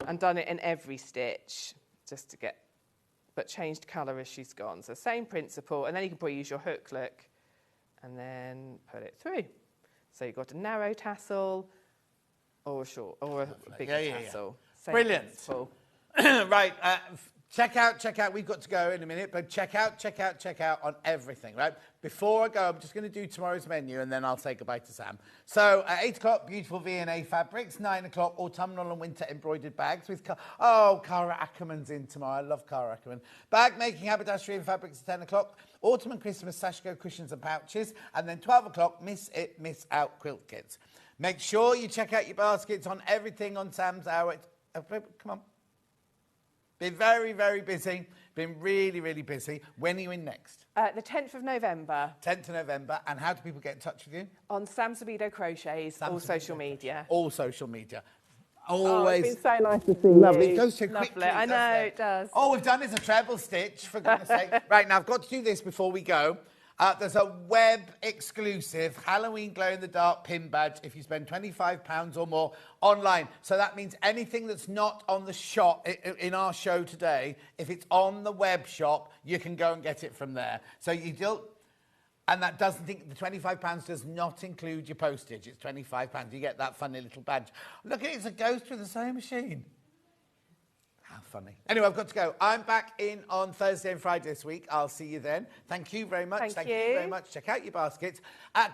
And done it in every stitch, just to get, but changed colour as she's gone. So same principle, and then you can probably use your hook look and then put it through. So you've got a narrow tassel or a short or a bigger Yeah. tassel. Same Brilliant. principle. Right, check out. We've got to go in a minute, but check out on everything, right? Before I go, I'm just going to do tomorrow's menu and then I'll say goodbye to Sam. So at 8 o'clock, beautiful V&A fabrics. 9 o'clock, autumnal and winter embroidered bags with... Cara Ackerman's in tomorrow. I love Cara Ackerman. Bag making, haberdashery and fabrics at 10 o'clock. Autumn and Christmas sashiko cushions and pouches. And then 12 o'clock, miss it, miss out quilt kits. Make sure you check out your baskets on everything on Sam's Hour. Come on. Been very, very busy. Been really, really busy. When are you in next? The 10th of November. 10th of November. And how do people get in touch with you? On Sam Sabido Crochets, all social media. All social media. Oh, Always. it's been so nice to see Lovely. you. It goes so Lovely. quickly. I know, doesn't it does. All we've done is a treble stitch, for goodness sake. Right, now I've got to do this before we go. There's a web exclusive Halloween glow-in-the-dark pin badge if you spend £25 or more online. So that means anything that's not on the shop, in our show today, if it's on the web shop, you can go and get it from there. So you don't... And that doesn't think the £25 does not include your postage. It's £25. You get that funny little badge. Look at it, it's a ghost with a sewing machine. How funny. Anyway, I've got to go. I'm back in on Thursday and Friday this week. I'll see you then. Thank you very much. Thank you you. very much. Check out your baskets.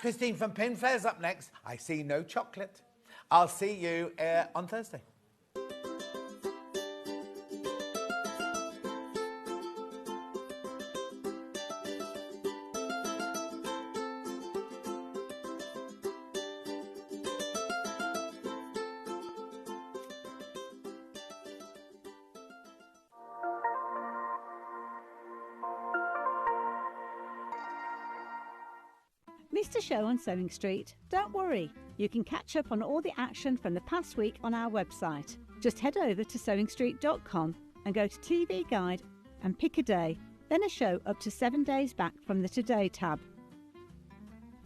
Christine from Pinfair's up next. I see no chocolate. I'll see you on Thursday. Missed a show on Sewing Street? Don't worry, you can catch up on all the action from the past week on our website. Just head over to sewingstreet.com and go to TV Guide and pick a day then a show up to 7 days back from the Today tab.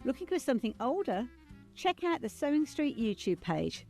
Looking for something older? Check out the Sewing Street YouTube page.